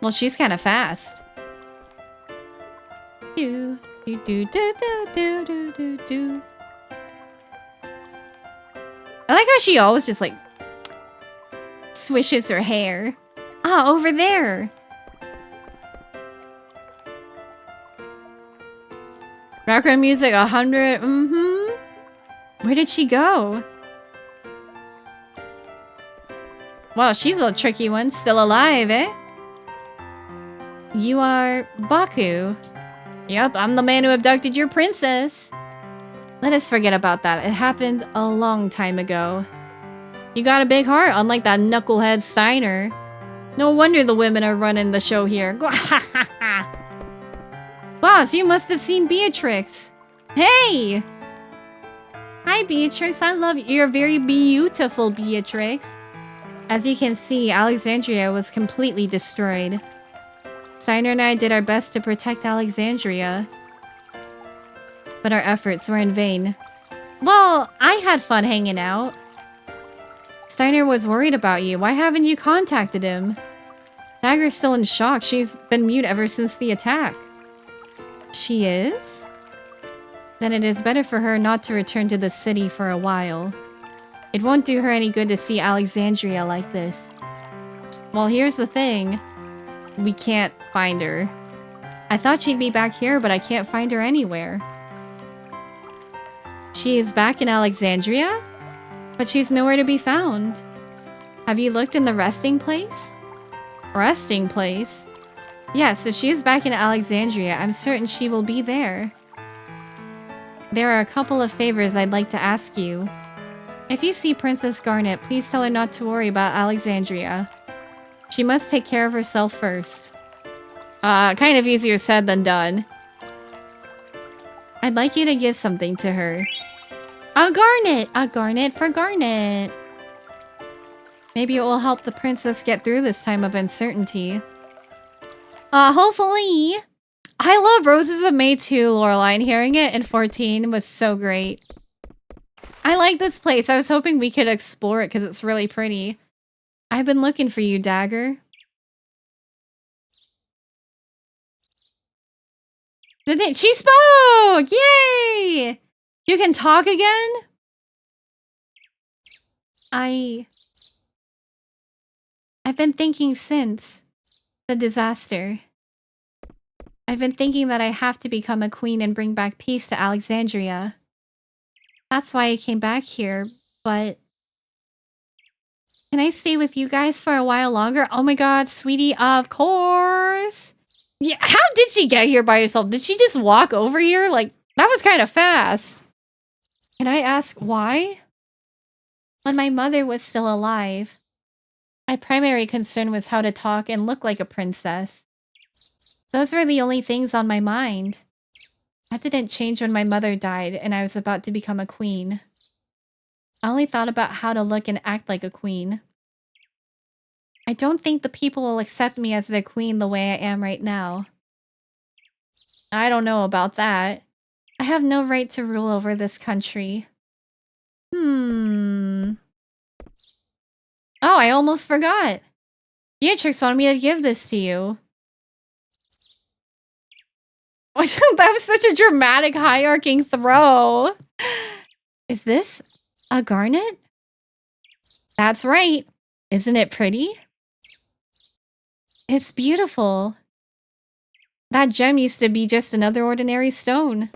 A: Well, she's kind of fast. Do, do, do, do, do, do, do, do. I like how she always just like swishes her hair. Ah, over there. Background music 100. Where did she go? Wow, she's a tricky one. Still alive, eh? You are Baku. Yep, I'm the man who abducted your princess. Let us forget about that. It happened a long time ago. You got a big heart, unlike that knucklehead Steiner. No wonder the women are running the show here. Boss, you must have seen Beatrix. Hey! Hi, Beatrix. I love you. You're very beautiful, Beatrix. As you can see, Alexandria was completely destroyed. Steiner and I did our best to protect Alexandria. But our efforts were in vain. Well, I had fun hanging out. Steiner was worried about you. Why haven't you contacted him? Dagger's still in shock. She's been mute ever since the attack. She is? Then it is better for her not to return to the city for a while. It won't do her any good to see Alexandria like this. Well, here's the thing. We can't find her. I thought she'd be back here, but I can't find her anywhere. She is back in Alexandria? But she's nowhere to be found. Have you looked in the resting place? Resting place? Yes, if she is back in Alexandria, I'm certain she will be there. There are a couple of favors I'd like to ask you. If you see Princess Garnet, please tell her not to worry about Alexandria. She must take care of herself first. Kind of easier said than done. I'd like you to give something to her. A garnet! A garnet for Garnet! Maybe it will help the princess get through this time of uncertainty. Hopefully. I love Roses of May too, Loreline. Hearing it in 14 was so great. I like this place. I was hoping we could explore it because it's really pretty. I've been looking for you, Dagger. She spoke! Yay! You can talk again? I've been thinking since the disaster. I've been thinking that I have to become a queen and bring back peace to Alexandria. That's why I came back here, but... Can I stay with you guys for a while longer? Oh my god, sweetie, of course! Yeah, how did she get here by herself? Did she just walk over here? Like, that was kind of fast. Can I ask why? When my mother was still alive, my primary concern was how to talk and look like a princess. Those were the only things on my mind. That didn't change when my mother died and I was about to become a queen. I only thought about how to look and act like a queen. I don't think the people will accept me as their queen the way I am right now. I don't know about that. I have no right to rule over this country. Oh, I almost forgot. Beatrix wanted me to give this to you. That was such a dramatic high-arcing throw. Is this a garnet? That's right. Isn't it pretty? It's beautiful. That gem used to be just another ordinary stone.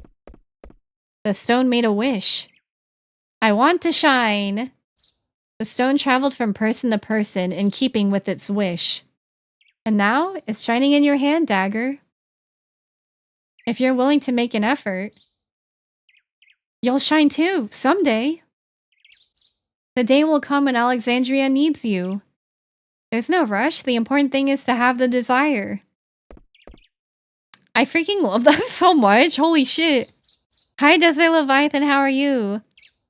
A: The stone made a wish. I want to shine. The stone traveled from person to person in keeping with its wish. And now it's shining in your hand, Dagger. If you're willing to make an effort, you'll shine too, someday. The day will come when Alexandria needs you. There's no rush. The important thing is to have the desire. I freaking love that so much. Holy shit. Hi, Desert Leviathan. How are you?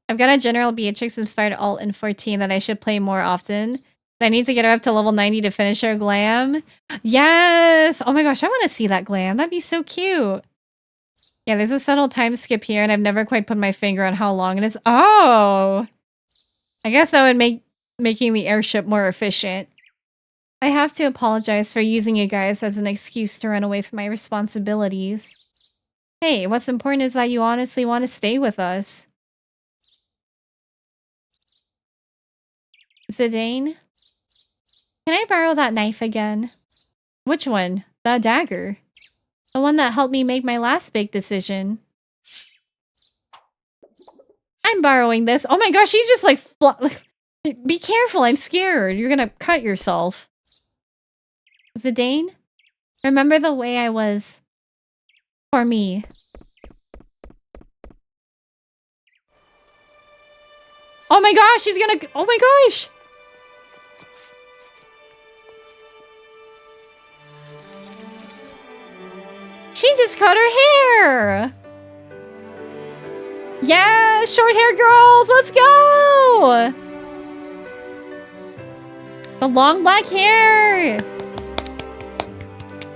A: I've got a General Beatrix-inspired alt in 14 that I should play more often. I need to get her up to level 90 to finish her glam. Yes! Oh my gosh, I want to see that glam. That'd be so cute. Yeah, there's a subtle time skip here, and I've never quite put my finger on how long it is. Oh! I guess that would make making the airship more efficient. I have to apologize for using you guys as an excuse to run away from my responsibilities. Hey, what's important is that you honestly want to stay with us. Zidane? Can I borrow that knife again? Which one? The dagger. The one that helped me make my last big decision. I'm borrowing this. Oh my gosh, she's just like... Be careful, I'm scared. You're gonna cut yourself. Zidane? Remember the way I was... for me. Oh my gosh, she's gonna... Oh my gosh! She just cut her hair! Yeah, short hair girls, let's go! The long black hair!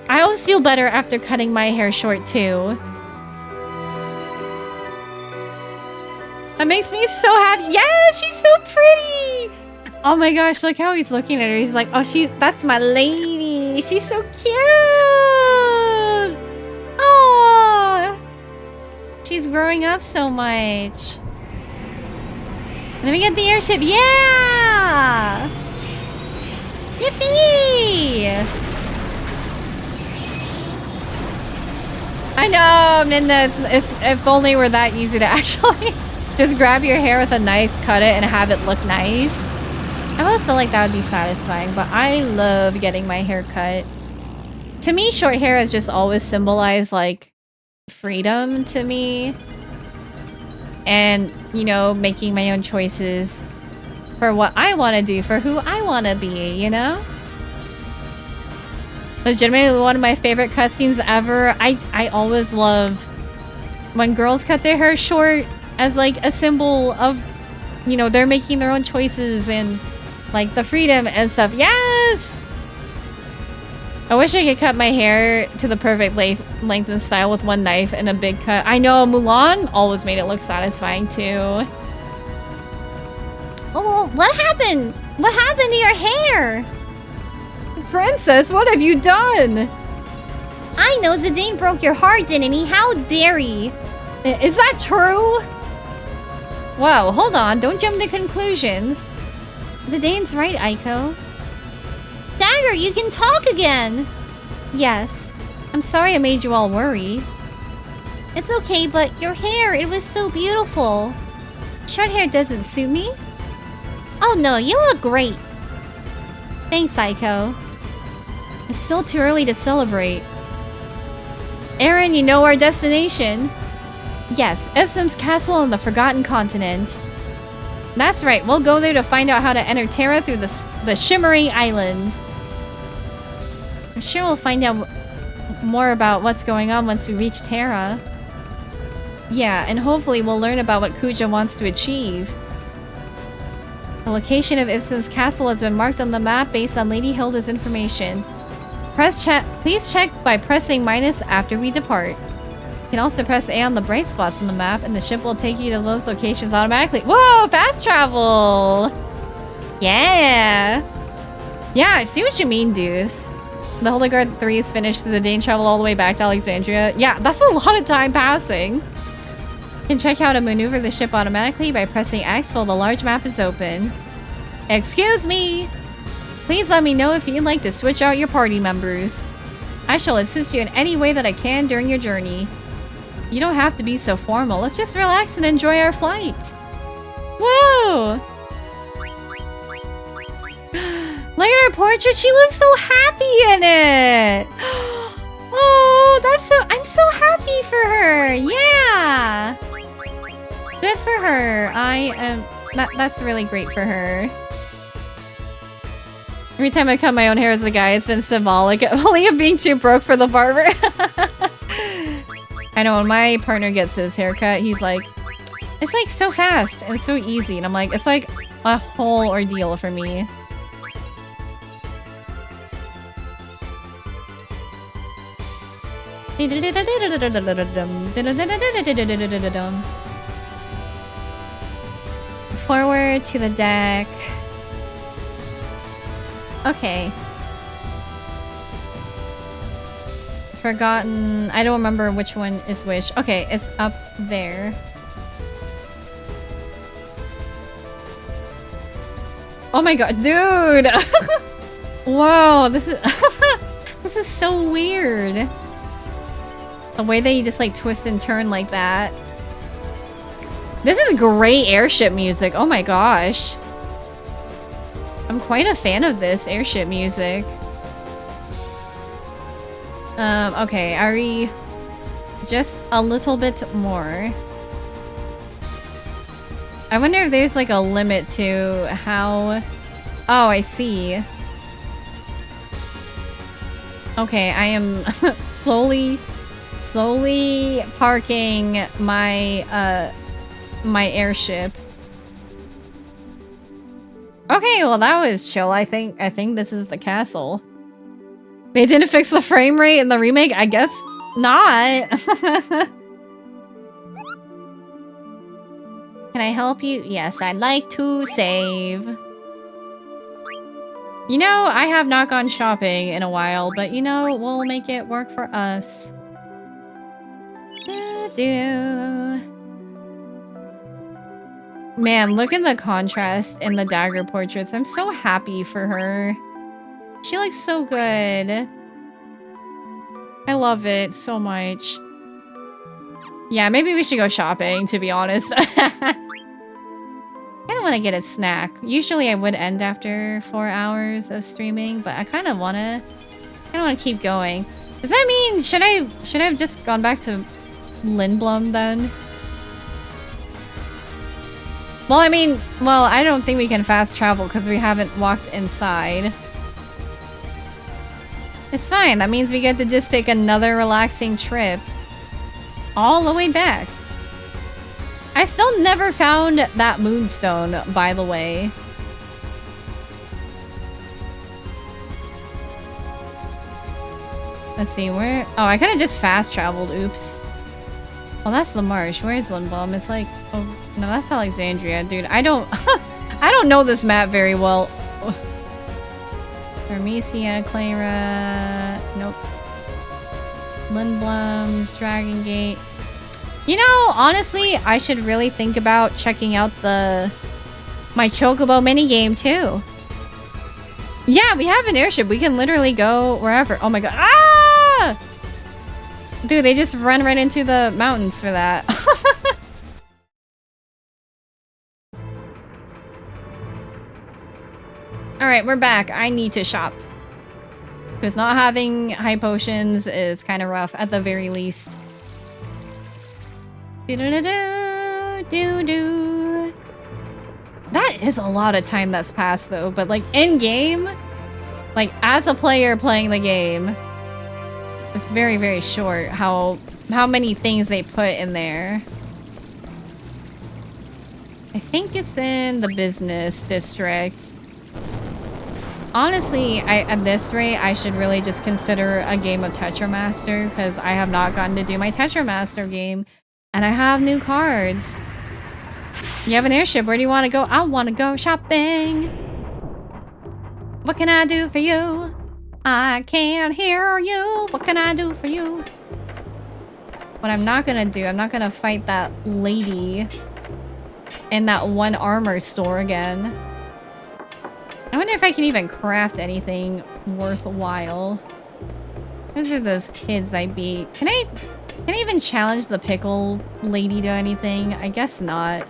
A: I always feel better after cutting my hair short too. That makes me so happy. Yeah, she's so pretty! Oh my gosh, look how he's looking at her. He's like, oh, that's my lady. She's so cute! Oh, she's growing up so much. Let me get the airship. Yeah! Yippee! I know, Minna, if only were that easy to actually just grab your hair with a knife, cut it, and have it look nice. I almost feel like that would be satisfying, but I love getting my hair cut. To me, short hair has just always symbolized, like, freedom to me. And, you know, making my own choices for what I want to do, for who I want to be, you know? Legitimately one of my favorite cutscenes ever. I always love when girls cut their hair short as, like, a symbol of, you know, they're making their own choices and, like, the freedom and stuff. Yes! I wish I could cut my hair to the perfect length and style with one knife and a big cut. I know Mulan always made it look satisfying too.
B: Oh, what happened? What happened to your hair?
A: Princess, what have you done?
B: I know Zidane broke your heart, didn't he? How dare he?
A: Is that true? Whoa, hold on. Don't jump to conclusions.
B: Zidane's right, Aiko. Dagger, you can talk again!
A: Yes. I'm sorry I made you all worry.
B: It's okay, but your hair, it was so beautiful.
A: Short hair doesn't suit me?
B: Oh no, you look great.
A: Thanks, Aiko. It's still too early to celebrate. Aaron, you know our destination? Yes, Ifsum's castle on the Forgotten Continent. That's right, we'll go there to find out how to enter Terra through the Shimmering Island. I'm sure we'll find out more about what's going on once we reach Terra. Yeah, and hopefully we'll learn about what Kuja wants to achieve. The location of Ifsum's castle has been marked on the map based on Lady Hilda's information. Please check by pressing minus after we depart. You can also press A on the bright spots on the map and the ship will take you to those locations automatically. Whoa, fast travel! Yeah! Yeah, I see what you mean, Deuce. The Holy Guard 3 is finished, so the Dane travel all the way back to Alexandria. Yeah, that's a lot of time passing. You can check how to maneuver the ship automatically by pressing X while the large map is open. Excuse me! Please let me know if you'd like to switch out your party members. I shall assist you in any way that I can during your journey. You don't have to be so formal. Let's just relax and enjoy our flight. Whoa! Look at her portrait. She looks so happy in it. Oh, I'm so happy for her. Yeah. Good for her. That's really great for her. Every time I cut my own hair as a guy, it's been symbolic only of being too broke for the barber. I know when my partner gets his haircut, he's like, it's like so fast and so easy. And I'm like, it's like a whole ordeal for me. Forward to the deck. Okay. Forgotten. I don't remember which one is which. Okay, it's up there. Oh my god, dude! Whoa, this is this is so weird. The way that you just like twist and turn like that. This is great airship music. Oh my gosh. I'm quite a fan of this airship music. Okay, are we just a little bit more? I wonder if there's like a limit to how... Oh, I see. Okay, I am slowly parking my, my airship. Okay, well that was chill. I think this is the castle. They didn't fix the frame rate in the remake? I guess not. Can I help you? Yes, I'd like to save. You know, I have not gone shopping in a while, but you know, we'll make it work for us. Man, look at the contrast in the dagger portraits. I'm so happy for her. She looks so good. I love it so much. Yeah, maybe we should go shopping, to be honest. I don't want to get a snack. Usually I would end after 4 hours of streaming, but I kind of want to keep going. Does that mean, should I have just gone back to Lindblom then? Well, I mean, I don't think we can fast travel because we haven't walked inside. It's fine. That means we get to just take another relaxing trip all the way back. I still never found that moonstone, by the way. Let's see, where... Oh, I could have just fast traveled. Oops. Well, that's the marsh. Where's Lindblom? It's like... Oh, no, that's Alexandria, dude. I don't... I don't know this map very well. Hermesia, Clara... Nope. Lindblom's, Dragon Gate. You know, honestly, I should really think about checking out my Chocobo minigame, too. Yeah, we have an airship. We can literally go wherever. Oh my god. Ah! Dude, they just run right into the mountains for that. Alright, we're back. I need to shop. Because not having high potions is kind of rough, at the very least. Do-do-do-do-do. That is a lot of time that's passed, though. But, like, in-game, like, as a player playing the game, it's very, very short how many things they put in there. I think it's in the business district. Honestly, at this rate, I should really just consider a game of Tetramaster, because I have not gotten to do my Tetramaster game. And I have new cards. You have an airship. Where do you want to go? I want to go shopping. What can I do for you? I can't hear you. What can I do for you? What I'm not going to do, I'm not going to fight that lady in that one armor store again. I wonder if I can even craft anything worthwhile. Those are those kids I beat. Can I even challenge the pickle lady to anything? I guess not.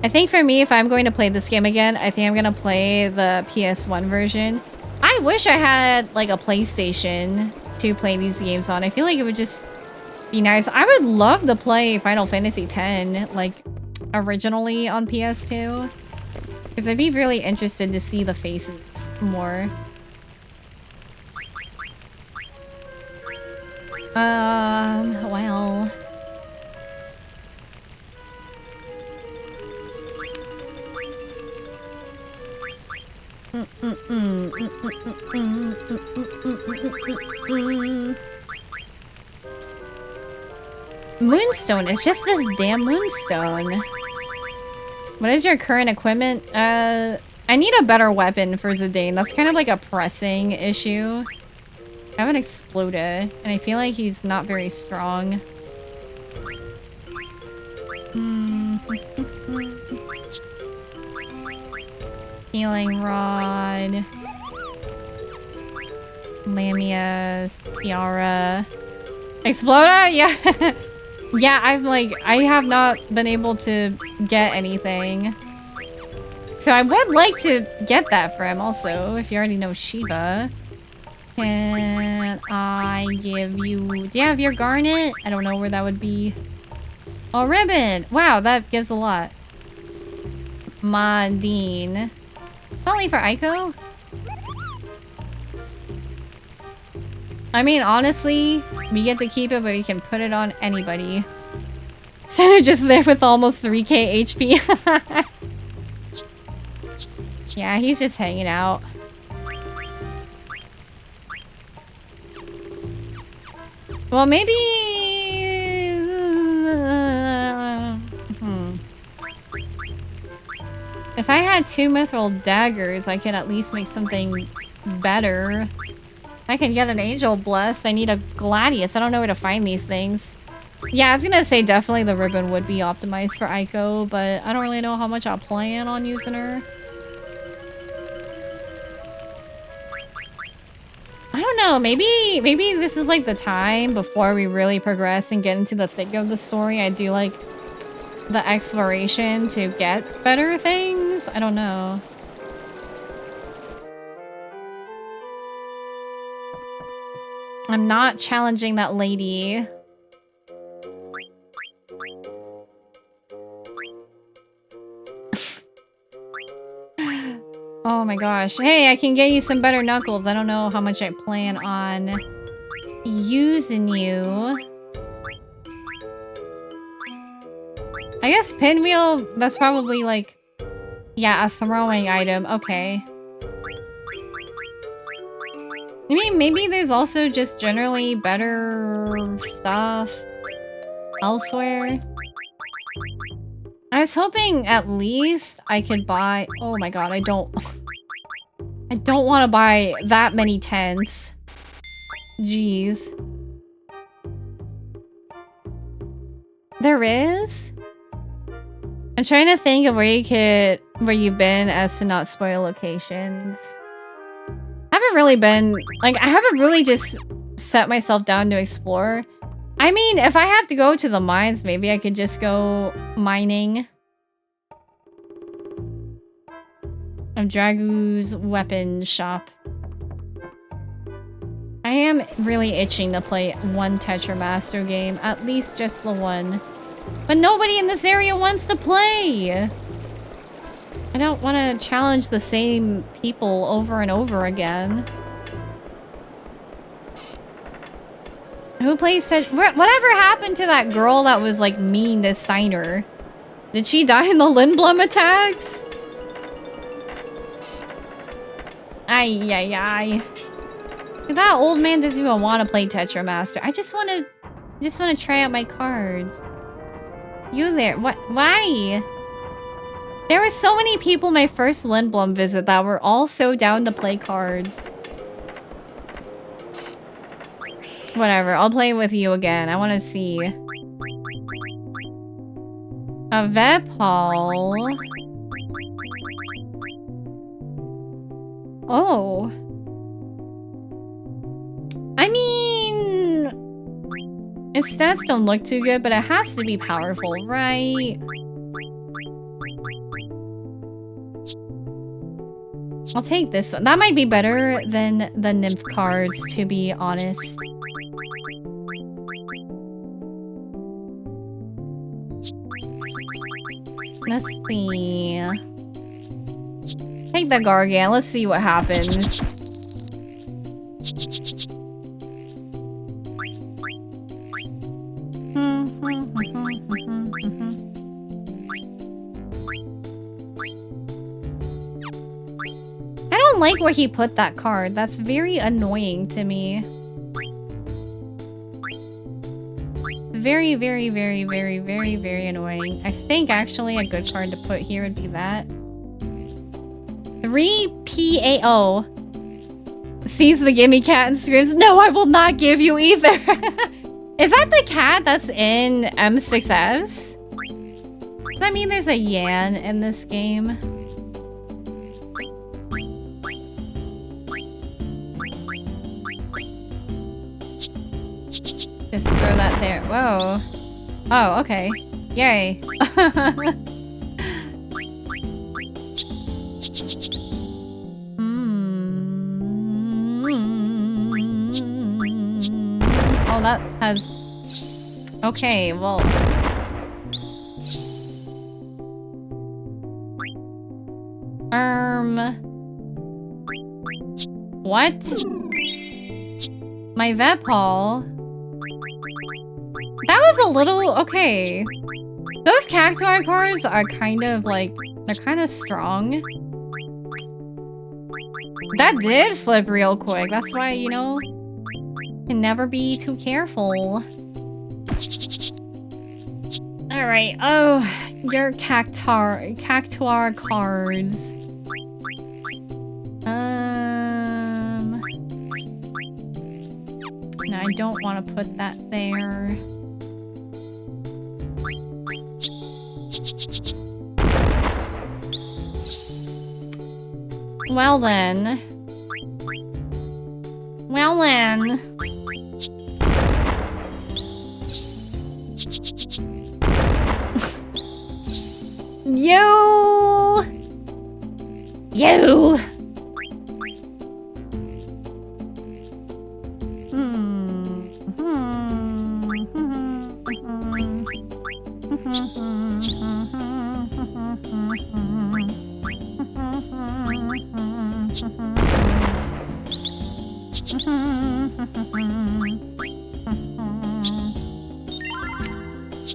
A: I think for me, if I'm going to play this game again, I think I'm going to play the PS1 version. I wish I had like a PlayStation to play these games on. I feel like it would just be nice. I would love to play Final Fantasy X, like originally on PS2. Because I'd be really interested to see the faces more. Well. Moonstone. It's just this damn moonstone. What is your current equipment? I need a better weapon for Zidane. That's kind of like a pressing issue. I have an Exploder, and I feel like he's not very strong. Healing Rod. Lamias. Tiara. Exploder? Yeah. Yeah, I have not been able to get anything. So I would like to get that for him also, if you already know Shiva. Can I give you... Do you have your garnet? I don't know where that would be. Oh, ribbon! Wow, that gives a lot. Modine. Only for Aiko? I mean, honestly, we get to keep it, but we can put it on anybody. So just there with almost 3k HP. Yeah, he's just hanging out. Well, maybe... If I had 2 mithril daggers, I could at least make something better. I can get an angel blessed. I need a gladius. I don't know where to find these things. Yeah, I was gonna say definitely the ribbon would be optimized for Aiko, but I don't really know how much I'll plan on using her. I don't know, maybe this is like the time before we really progress and get into the thick of the story. I do like the exploration to get better things. I don't know. I'm not challenging that lady. Oh my gosh. Hey, I can get you some better knuckles. I don't know how much I plan on using you. I guess pinwheel, that's probably like, yeah, a throwing item. Okay. I mean, maybe there's also just generally better stuff elsewhere. I was hoping at least I could buy... Oh my god, I don't want to buy that many tents. Jeez. There is? I'm trying to think of where you've been as to not spoil locations. I haven't really been... Like, I haven't really just set myself down to explore. I mean, if I have to go to the mines, maybe I could just go mining. Of Dragu's weapon shop. I am really itching to play one Tetramaster game. At least just the one. But nobody in this area wants to play! I don't want to challenge the same people over and over again. Who plays whatever happened to that girl that was like mean to Steiner? Did she die in the Lindblom attacks? Ay, ay, ay. That old man doesn't even want to play Tetramaster. I just want to try out my cards. You there? What? Why? There were so many people my first Lindblom visit that were all so down to play cards. Whatever, I'll play with you again. I want to see. A Vep Hall. Oh. I mean, its stats don't look too good, but it has to be powerful, right? I'll take this one. That might be better than the nymph cards, to be honest. Let's see. Take the Gargant. Let's see what happens. I don't like where he put that card. That's very annoying to me. Very, very, very, very, very, very annoying. I think actually a good card to put here would be that. 3PAO sees the gimme cat and screams, "No, I will not give you either." Is that the cat that's in M6S? Does that mean there's a Yan in this game? Just throw that there. Whoa. Oh, okay. Yay. Oh, that has... Okay, well... What? My Vepal? That was a little... Okay. Those Cactuar cards are kind of like... They're kind of strong. That did flip real quick. That's why, you know... Can never be too careful. Alright. Oh, your Cactuar cards. No, I don't want to put that there. Well then. Well then. You!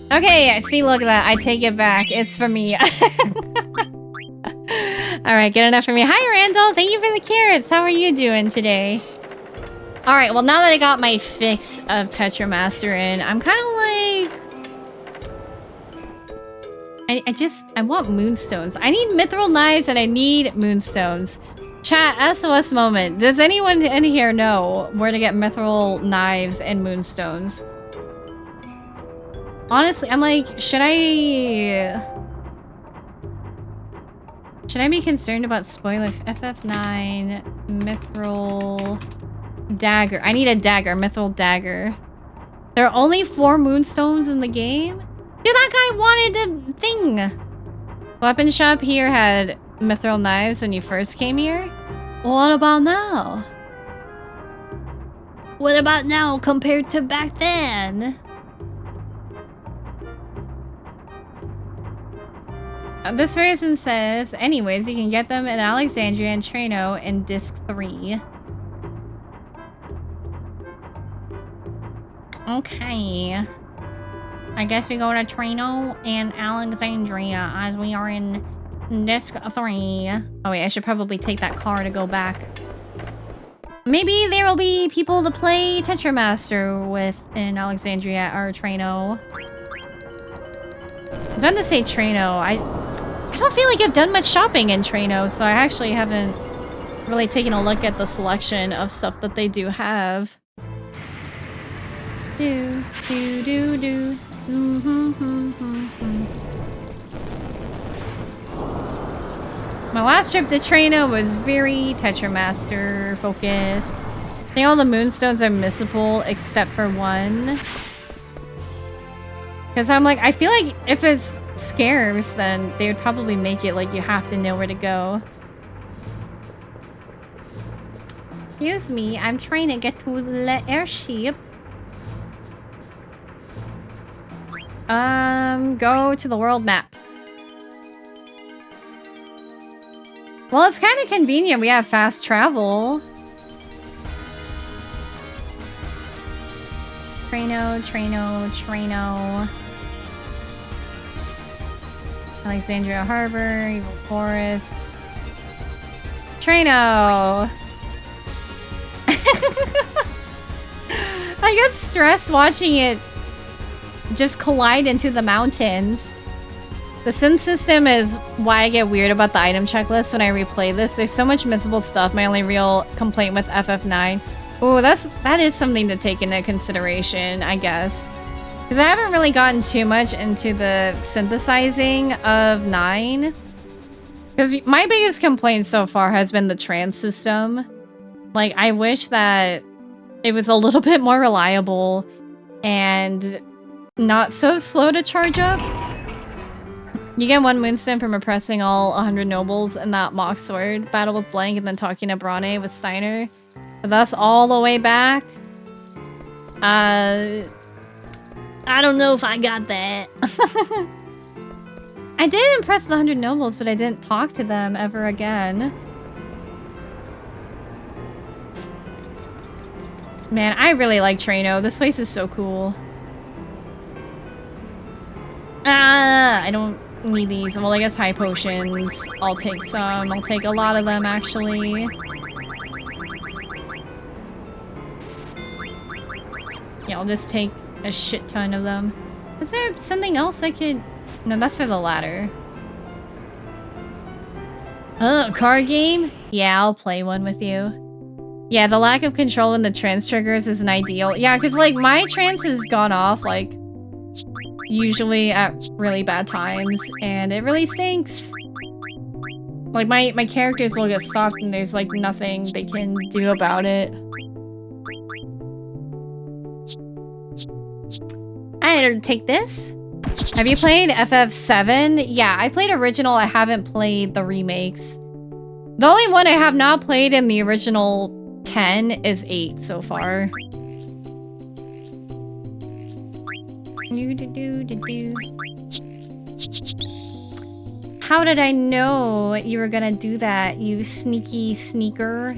A: Okay, I see, look at that. I take it back. It's for me. Alright, good enough for me. Hi, Randall. Thank you for the carrots. How are you doing today? Alright, well, now that I got my fix of Tetra Master in, I'm kind of like... I want moonstones. I need mithril knives and I need moonstones. Chat, SOS moment. Does anyone in here know where to get mithril knives and moonstones? Honestly, I'm like, should I be concerned about spoiler? FF9, mithril dagger. I need a dagger, mithril dagger. There are only 4 moonstones in the game? Dude, that guy wanted a thing. Weapon shop here had mithril knives when you first came here. What about now? What about now compared to back then? This person says, anyways, you can get them in Alexandria and Trano in Disc 3. Okay. I guess we go to Trano and Alexandria as we are in Disc 3. Oh wait, I should probably take that car to go back. Maybe there will be people to play Tetra Master with in Alexandria or Trano. I was going to say Trano. I don't feel like I've done much shopping in Trano, so I actually haven't really taken a look at the selection of stuff that they do have. Do, do, do, do. My last trip to Trina was very Tetramaster focused. I think all the moonstones are missable except for one. Because I'm like, I feel like if it's scarce, then they would probably make it like you have to know where to go. Excuse me, I'm trying to get to the airship. Go to the world map. Well, it's kind of convenient. We have fast travel. Trano. Alexandria Harbor, Evil Forest. Trano! I get stressed watching it just collide into the mountains. The Sin system is why I get weird about the item checklist when I replay this. There's so much missable stuff. My only real complaint with FF9. Oh, that is something to take into consideration, I guess. Because I haven't really gotten too much into the synthesizing of 9. Because my biggest complaint so far has been the trans system. Like, I wish that it was a little bit more reliable and not so slow to charge up. You get 1 moonstone from oppressing all 100 nobles in that mock sword battle with Blank and then talking to Bronne with Steiner. But that's all the way back. I don't know if I got that. I did impress the 100 nobles, but I didn't talk to them ever again. Man, I really like Trano. This place is so cool. I don't need these. Well, I guess high potions. I'll take some. I'll take a lot of them, actually. Yeah, I'll just take a shit ton of them. Is there something else I could... No, that's for the ladder. Oh, card game? Yeah, I'll play one with you. Yeah, the lack of control in the trance triggers isn't ideal. Yeah, because, like, my trance has gone off, like, usually at really bad times, and it really stinks. Like, my characters will get stopped and there's, like, nothing they can do about it. I'll take this. Have you played FF7? Yeah, I played original. I haven't played the remakes. The only one I have not played in the original 10 is 8 so far. How did I know you were gonna do that, you sneaky sneaker?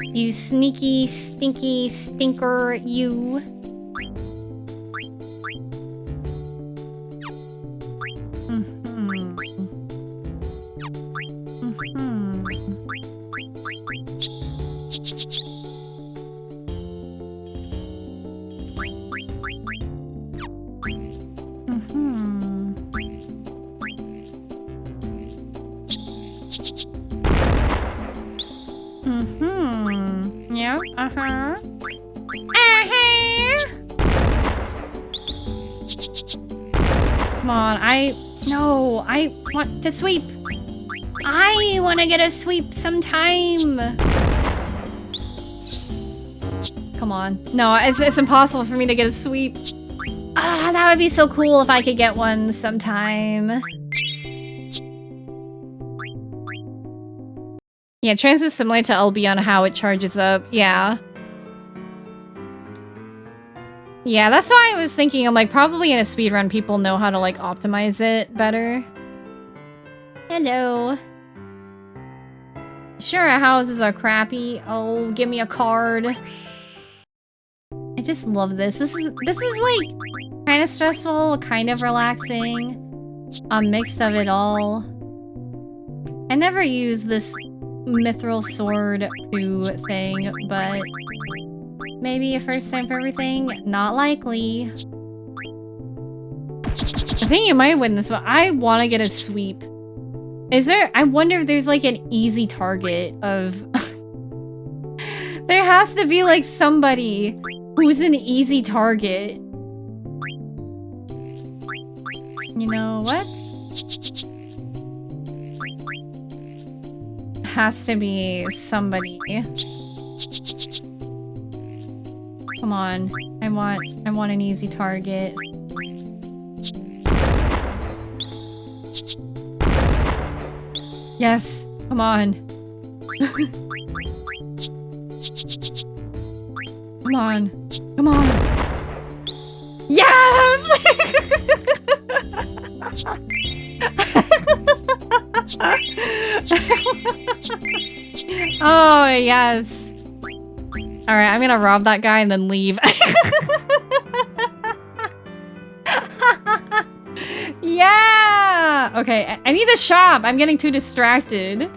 A: You sneaky, stinky stinker, you. Yeah, Come on, I want to sweep. I want to get a sweep sometime. Come on. No, it's impossible for me to get a sweep. Ah, that would be so cool if I could get one sometime. Yeah, trance is similar to LB on how it charges up. Yeah. Yeah, that's why I was thinking, I'm like, probably in a speedrun, people know how to, like, optimize it better. Hello. Sure, houses are crappy. Oh, give me a card. I just love this. This is like, kind of stressful, kind of relaxing. A mix of it all. I never use this mithril sword poo thing, but maybe a first time for everything? Not likely. I think you might win this one. I want to get a sweep. Is there... I wonder if there's like an easy target of... There has to be like somebody who's an easy target. You know what? has to be somebody. Come on. I want an easy target. Yes. Come on. Come on. Come on. Yes! Oh, yes. Alright, I'm gonna rob that guy and then leave. Yeah! Okay, I need to shop. I'm getting too distracted.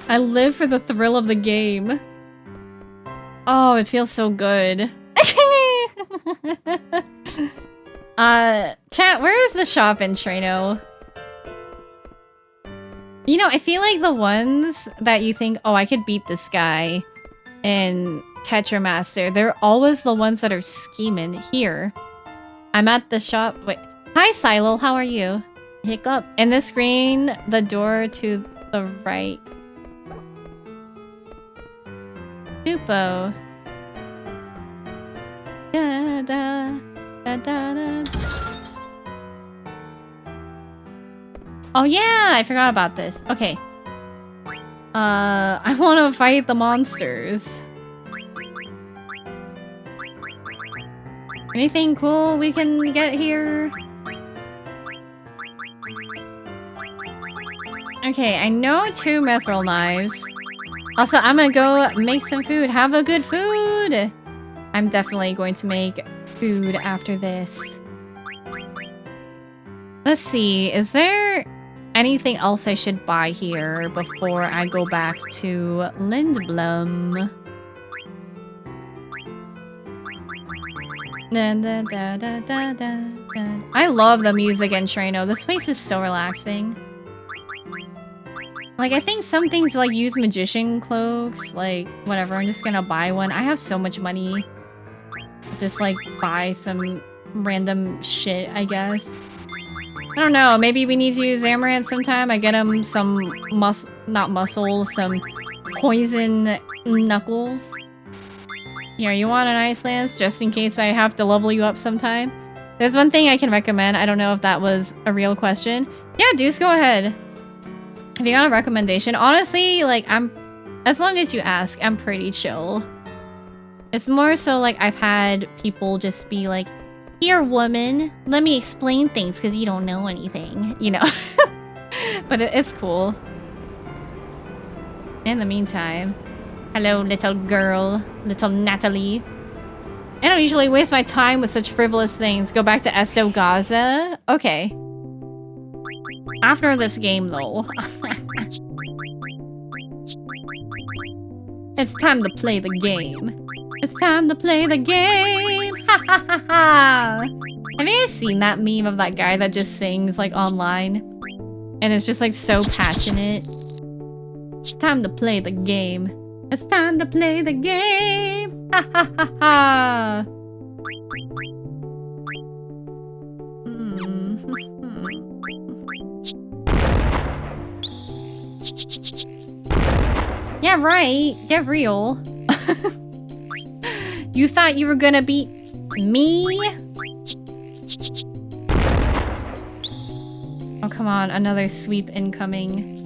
A: I live for the thrill of the game. Oh, it feels so good. Chat, where is the shop in Trino? You know, I feel like the ones that you think, oh, I could beat this guy in Tetramaster, they're always the ones that are scheming. Here, I'm at the shop. Wait, hi Silo, how are you? Hiccup. In the screen, the door to the right. Dupo. Da, da, da, da, da. Oh yeah, I forgot about this. Okay. I want to fight the monsters. Anything cool we can get here? Okay, I know 2 mithril knives. Also, I'm gonna go make some food. Have a good food! I'm definitely going to make food after this. Let's see, is there anything else I should buy here before I go back to Lindblom? Da, da, da, da, da, da, da. I love the music in Trino. This place is so relaxing. Like, I think some things like use magician cloaks, like, whatever, I'm just gonna buy one. I have so much money. Just, like, buy some random shit, I don't know, maybe we need to use Amaranth sometime. I get him some some poison knuckles. Here, you want an ice lance just in case I have to level you up sometime? There's one thing I can recommend. I don't know if that was a real question. Yeah, Deuce, go ahead. If you got a recommendation, honestly, like, as long as you ask, I'm pretty chill. It's more so like I've had people just be like, here, woman, let me explain things because you don't know anything, you know? But it's cool. In the meantime, hello, little girl, little Natalie. I don't usually waste my time with such frivolous things. Go back to Esto Gaza? Okay. After this game, though. It's time to play the game. It's time to play the game! Ha ha ha ha! Have you guys seen that meme of that guy that just sings, like, online? And it's just, like, so passionate. It's time to play the game. It's time to play the game! Ha ha ha ha! Yeah, right. Get real. You thought you were gonna beat me? Oh, come on. Another sweep incoming.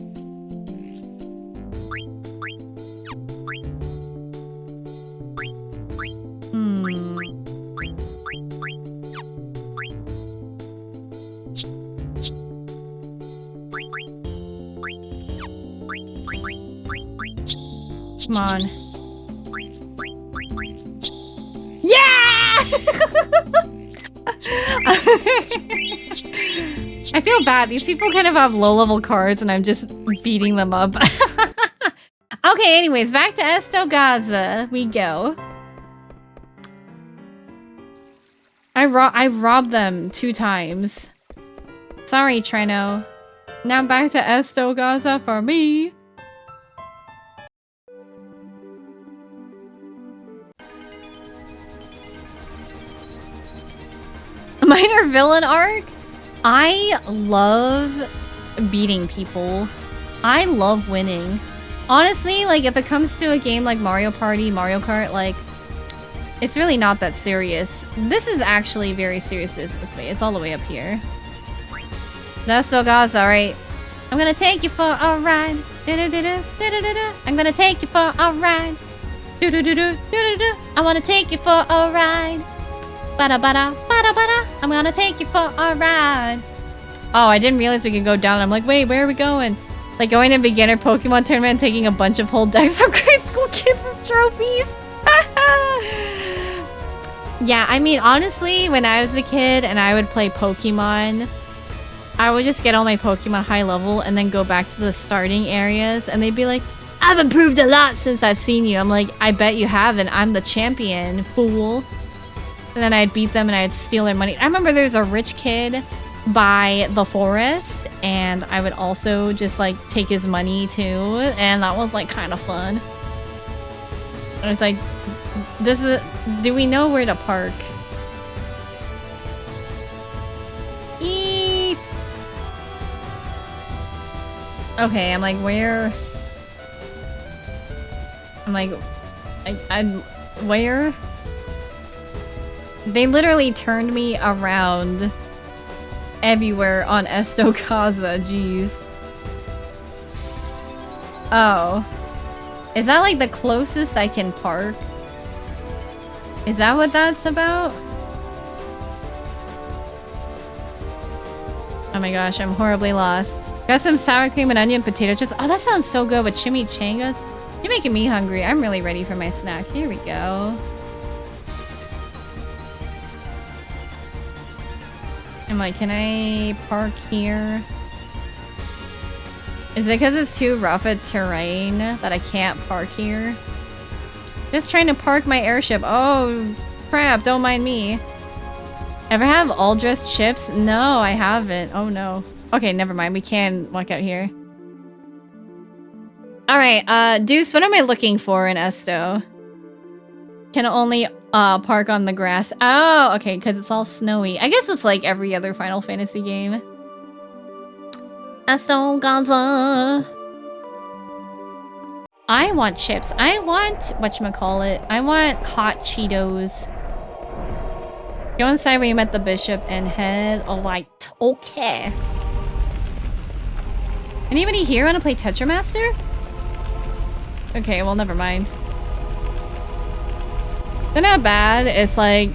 A: Come on. Yeah! I feel bad. These people kind of have low-level cards and I'm just beating them up. Okay, anyways, back to Esto Gaza we go. I robbed them 2 times. Sorry, Trino. Now back to Esto Gaza for me. Minor villain arc? I love beating people. I love winning. Honestly, like, if it comes to a game like Mario Party, Mario Kart, like, it's really not that serious. This is actually very serious this way. It's all the way up here. That's no guys, alright. I'm gonna take you for a ride. I'm gonna take you for a ride. I wanna take you for a ride. Bada bada bada bada. I'm gonna take you for a ride. Oh, I didn't realize we could go down. I'm like, wait, where are we going? Like going to beginner Pokemon tournament and taking a bunch of whole decks of grade school kids as trophies. Yeah, I mean, honestly, when I was a kid and I would play Pokemon, I would just get all my Pokemon high level and then go back to the starting areas and they'd be like, I've improved a lot since I've seen you. I'm like, I bet you haven't. I'm the champion, fool. And then I'd beat them and I'd steal their money. I remember there was a rich kid by the forest and I would also just like take his money too, and that was like kind of fun. I was like, do we know where to park? Eep. Okay, I'm like, where? I'm like, where? They literally turned me around everywhere on Estocasa, jeez. Oh. Is that like the closest I can park? Is that what that's about? Oh my gosh, I'm horribly lost. Got some sour cream and onion potato chips. Oh, that sounds so good with chimichangas. You're making me hungry. I'm really ready for my snack. Here we go. I'm like, can I park here? Is it because it's too rough a terrain that I can't park here? Just trying to park my airship. Oh, crap. Don't mind me. Ever have all-dressed chips? No, I haven't. Oh, no. Okay, never mind. We can walk out here. Alright, Deuce, what am I looking for in Esto? Can only park on the grass. Oh, okay, because it's all snowy. I guess it's like every other Final Fantasy game. Esto Gaza. I want chips. I want whatchamacallit. I want hot Cheetos. Go inside where you met the bishop and head right. Okay. Anybody here want to play Tetramaster? Okay, well, never mind. They're not bad. It's like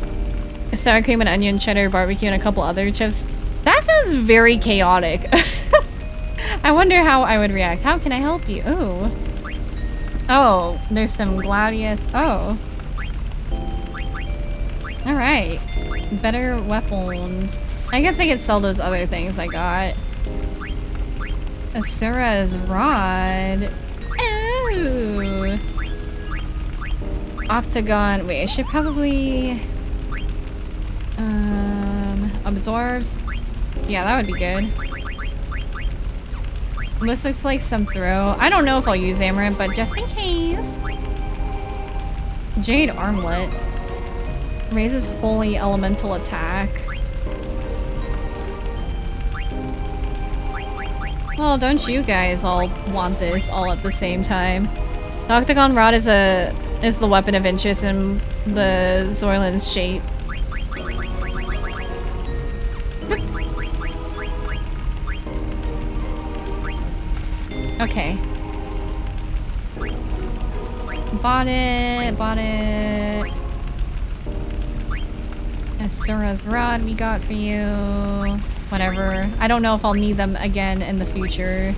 A: sour cream and onion, cheddar, barbecue, and a couple other chips. That sounds very chaotic. I wonder how I would react. How can I help you? Ooh. Oh, there's some Gladius. Oh. Alright. Better weapons. I guess I could sell those other things I got. Asura's Rod. Oh. Octagon. Wait, I should probably... absorbs. Yeah, that would be good. This looks like some throw. I don't know if I'll use Amaranth, but just in case. Jade Armlet. Raises Holy Elemental Attack. Well, don't you guys all want this all at the same time? The Octagon Rod is the weapon of interest in the Zorlin's shape. Okay. Bought it. Asura's Rod we got for you. Whatever. I don't know if I'll need them again in the future.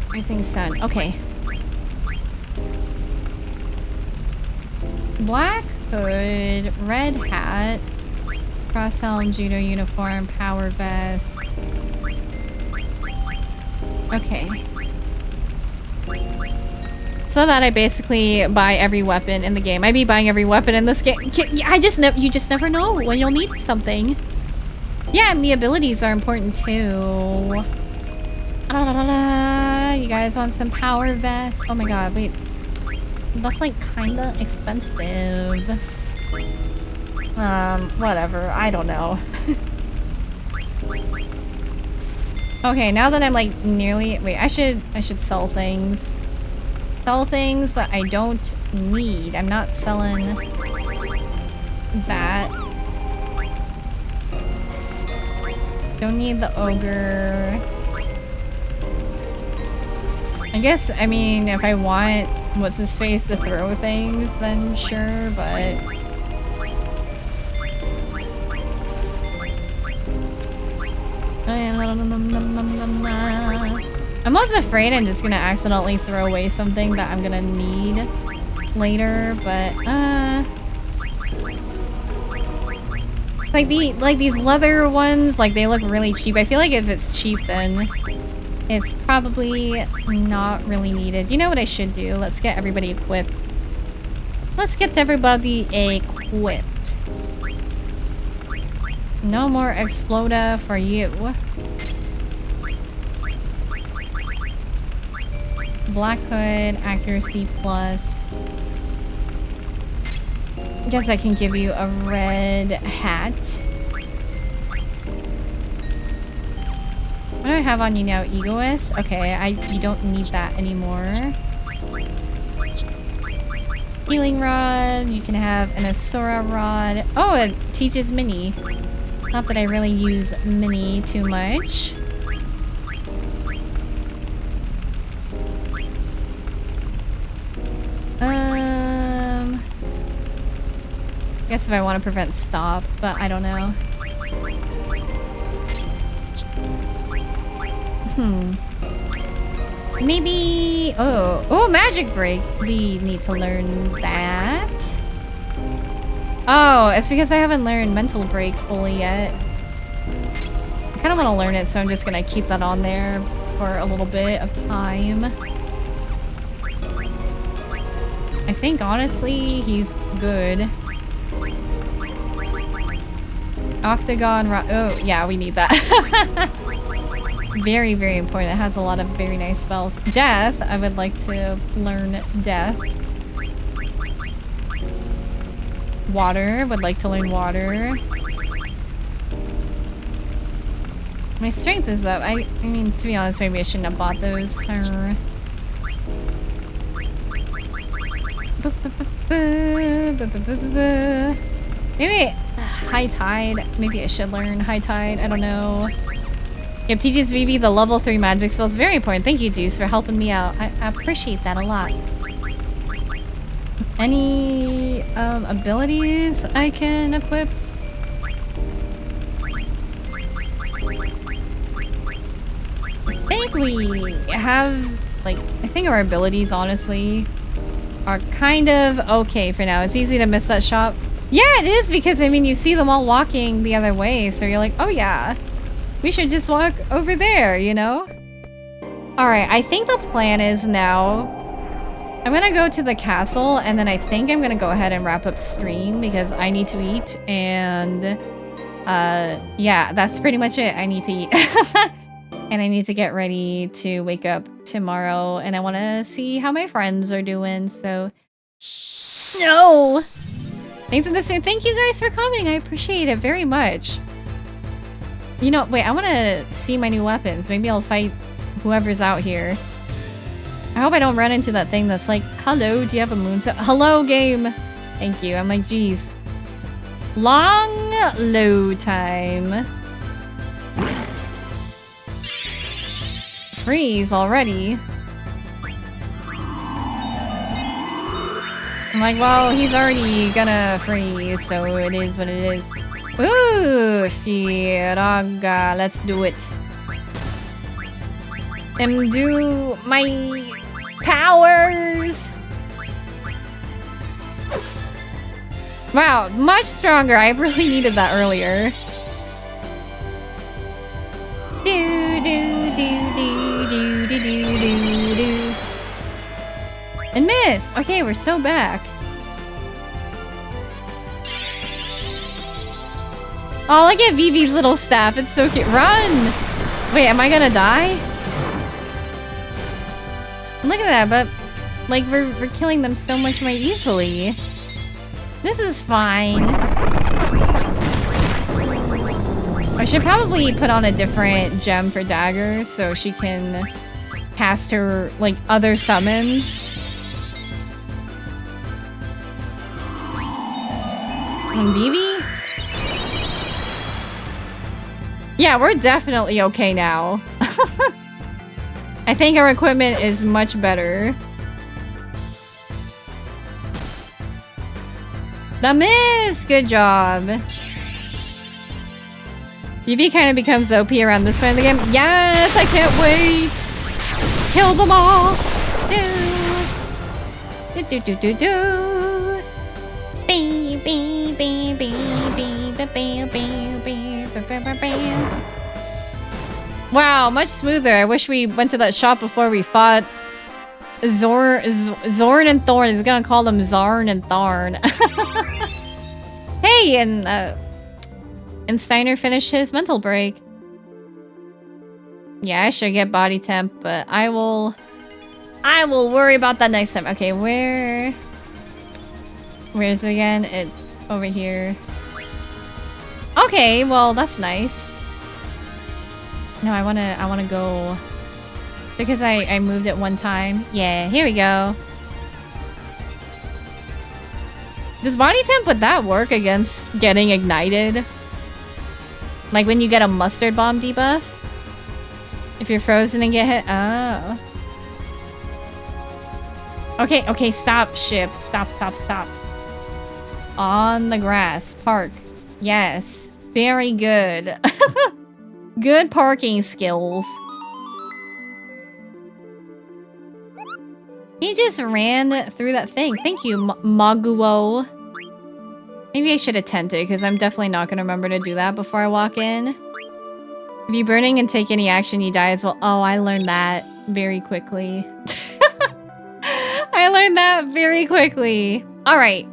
A: Everything's done. Okay. Black hood, red hat, cross helm, judo uniform, power vest. Okay. So that I basically buy every weapon in the game. I be buying every weapon in this game. You just never know when you'll need something. Yeah, and the abilities are important too. You guys want some power vest? Oh my god, wait. That's like kinda expensive. Whatever. I don't know. Okay, now that I'm like nearly... Wait, I should sell things. Sell things that I don't need. I'm not selling that. Don't need the ogre. I guess, I mean, if I want what's his face to throw things, then sure, but... I'm also afraid I'm just gonna accidentally throw away something that I'm gonna need later, but like these leather ones, like they look really cheap. I feel like if it's cheap, then it's probably not really needed. You know what I should do? Let's get everybody equipped. Let's get everybody equipped. No more Exploda for you. Black Hood, accuracy plus. Guess I can give you a red hat. What do I have on you now? Egoist? Okay, you don't need that anymore. Healing Rod. You can have an Asura Rod. Oh, it teaches Mini. Not that I really use Mini too much. I guess if I want to prevent stop, but I don't know. Maybe... Oh, Magic Break. We need to learn that. Oh, it's because I haven't learned Mental Break fully yet. I kind of want to learn it, so I'm just going to keep that on there for a little bit of time. I think, honestly, he's good. Octagon... Oh, yeah, we need that. Very, very important. It has a lot of very nice spells. Death. I would like to learn Death. Water. Would like to learn Water. My strength is up. I mean, to be honest, maybe I shouldn't have bought those. Maybe High Tide. Maybe I should learn High Tide. I don't know. Yep, teaches Vivi the level 3 magic spells. Very important. Thank you, Deuce, for helping me out. I appreciate that a lot. Any abilities I can equip? I think we have, like, I think our abilities, honestly, are kind of okay for now. It's easy to miss that shop. Yeah, it is, because, I mean, you see them all walking the other way, so you're like, oh yeah, we should just walk over there, you know? Alright, I think the plan is now, I'm gonna go to the castle, and then I think I'm gonna go ahead and wrap up stream, because I need to eat, and, yeah, that's pretty much it. I need to eat. And I need to get ready to wake up tomorrow, and I want to see how my friends are doing, so... No! Thanks for listening. Thank you guys for coming. I appreciate it very much. You know, wait, I want to see my new weapons. Maybe I'll fight whoever's out here. I hope I don't run into that thing that's like, hello, do you have a moonset? Hello, game! Thank you. I'm like, geez. Long load time. Freeze already. I'm like, well, he's already gonna freeze, so it is what it is. Ooh, Firaga, let's do it. Do my powers. Wow, much stronger. I really needed that earlier. Do do do do do do do do do. And missed. Okay, we're so back. Oh, look at Vivi's little staff. It's so cute. Run! Wait, am I gonna die? Look at that, but like we're killing them so much more easily. This is fine. I should probably put on a different gem for daggers so she can cast her, like, other summons. And BB? Yeah, we're definitely okay now. I think our equipment is much better. The miss! Good job. BB kind of becomes OP around this point of the game. Yes! I can't wait! Kill them all! Do do do do do. Bee bee bee bee bee bee bee bee bee. Wow, much smoother. I wish we went to that shop before we fought Zorn and Thorn. Is gonna call them Zarn and Tharn. Hey, and Steiner finished his mental break. Yeah, I should get body temp, but I will worry about that next time. Okay, where is it again? It's over here. Okay, well that's nice. No, I wanna go because I moved it one time. Yeah, here we go. Does body temp, would that work against getting ignited? Like when you get a mustard bomb debuff? If you're frozen and get hit? Oh. Okay, stop, ship. Stop. On the grass. Park. Yes. Very good. Good parking skills. He just ran through that thing. Thank you, Maguo. Maybe I should attend to it, because I'm definitely not going to remember to do that before I walk in. If you burning and take any action, you die as well. Oh, I learned that very quickly. I learned that very quickly. All right.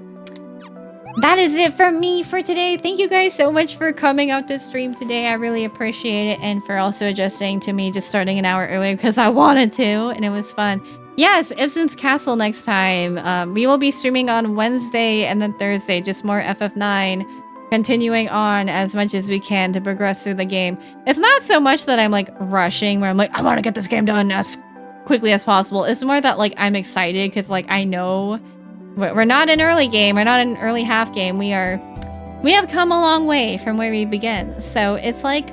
A: That is it from me for today. Thank you guys so much for coming out to stream today. I really appreciate it. And for also adjusting to me just starting an hour early because I wanted to. And it was fun. Yes, Ibsen's Castle next time. We will be streaming on Wednesday and then Thursday. Just more FF9. Continuing on as much as we can to progress through the game. It's not so much that I'm like rushing where I'm like, I want to get this game done as quickly as possible. It's more that like I'm excited because like I know we're not an early game. We're not an early half game. We have come a long way from where we began. So it's like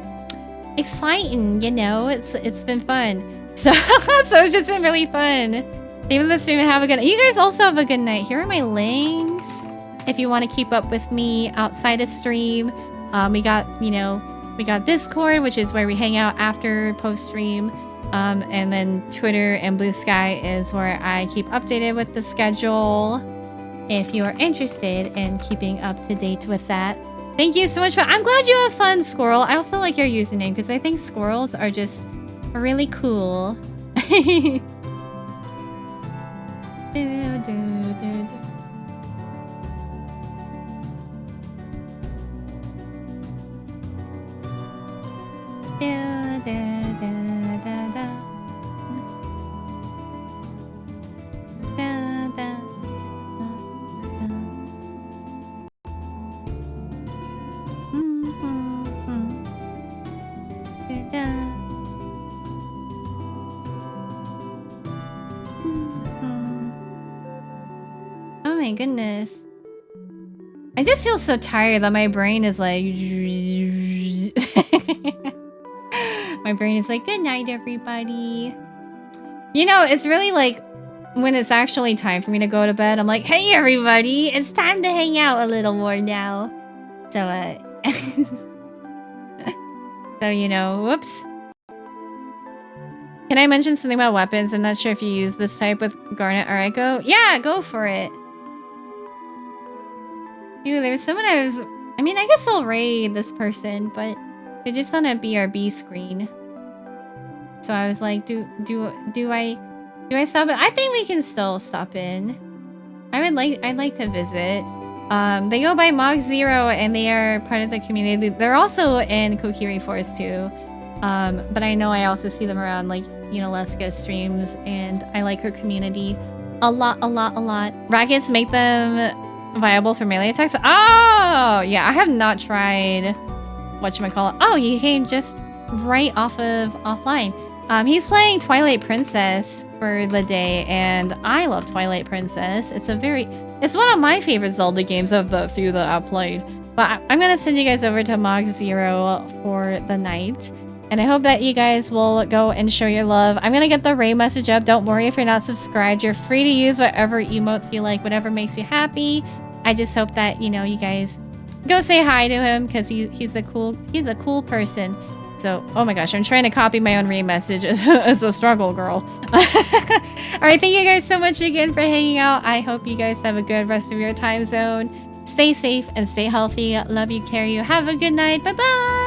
A: exciting, you know. It's been fun. So it's just been really fun. Even the stream, have a good night. You guys also have a good night. Here are my links. If you want to keep up with me outside of stream, we got Discord, which is where we hang out after post stream, and then Twitter and Blue Sky is where I keep updated with the schedule. If you are interested in keeping up to date with that, thank you so much. I'm glad you have fun, Squirrel. I also like your username because I think squirrels are just really cool. Oh my goodness. I just feel so tired that my brain is like... My brain is like, good night, everybody. You know, it's really like, when it's actually time for me to go to bed, I'm like, hey, everybody, it's time to hang out a little more now. So, so, you know, whoops. Can I mention something about weapons? I'm not sure if you use this type with Garnet or Echo. Yeah, go for it. Ew, there's someone I mean, I guess I'll raid this person, but they're just on a BRB screen. So I was like, do I stop in? I think we can still stop in. I'd like to visit. They go by Mog Zero and they are part of the community. They're also in Kokiri Forest too. But I know I also see them around like, you know, Leska streams, and I like her community a lot. Rackets make them viable for melee attacks. Oh, yeah, I have not tried whatchamacallit. Oh, he came just right off of offline. He's playing Twilight Princess for the day, and I love Twilight Princess. It's one of my favorite Zelda games of the few that I've played. But I'm gonna send you guys over to Mach Zero for the night. And I hope that you guys will go and show your love. I'm gonna get the Ray message up. Don't worry if you're not subscribed. You're free to use whatever emotes you like, whatever makes you happy. I just hope that, you know, you guys go say hi to him because he's a cool person. So, oh my gosh, I'm trying to copy my own Ray message. It's a struggle, girl. Alright, thank you guys so much again for hanging out. I hope you guys have a good rest of your time zone. Stay safe and stay healthy. Love you, care you. Have a good night. Bye-bye.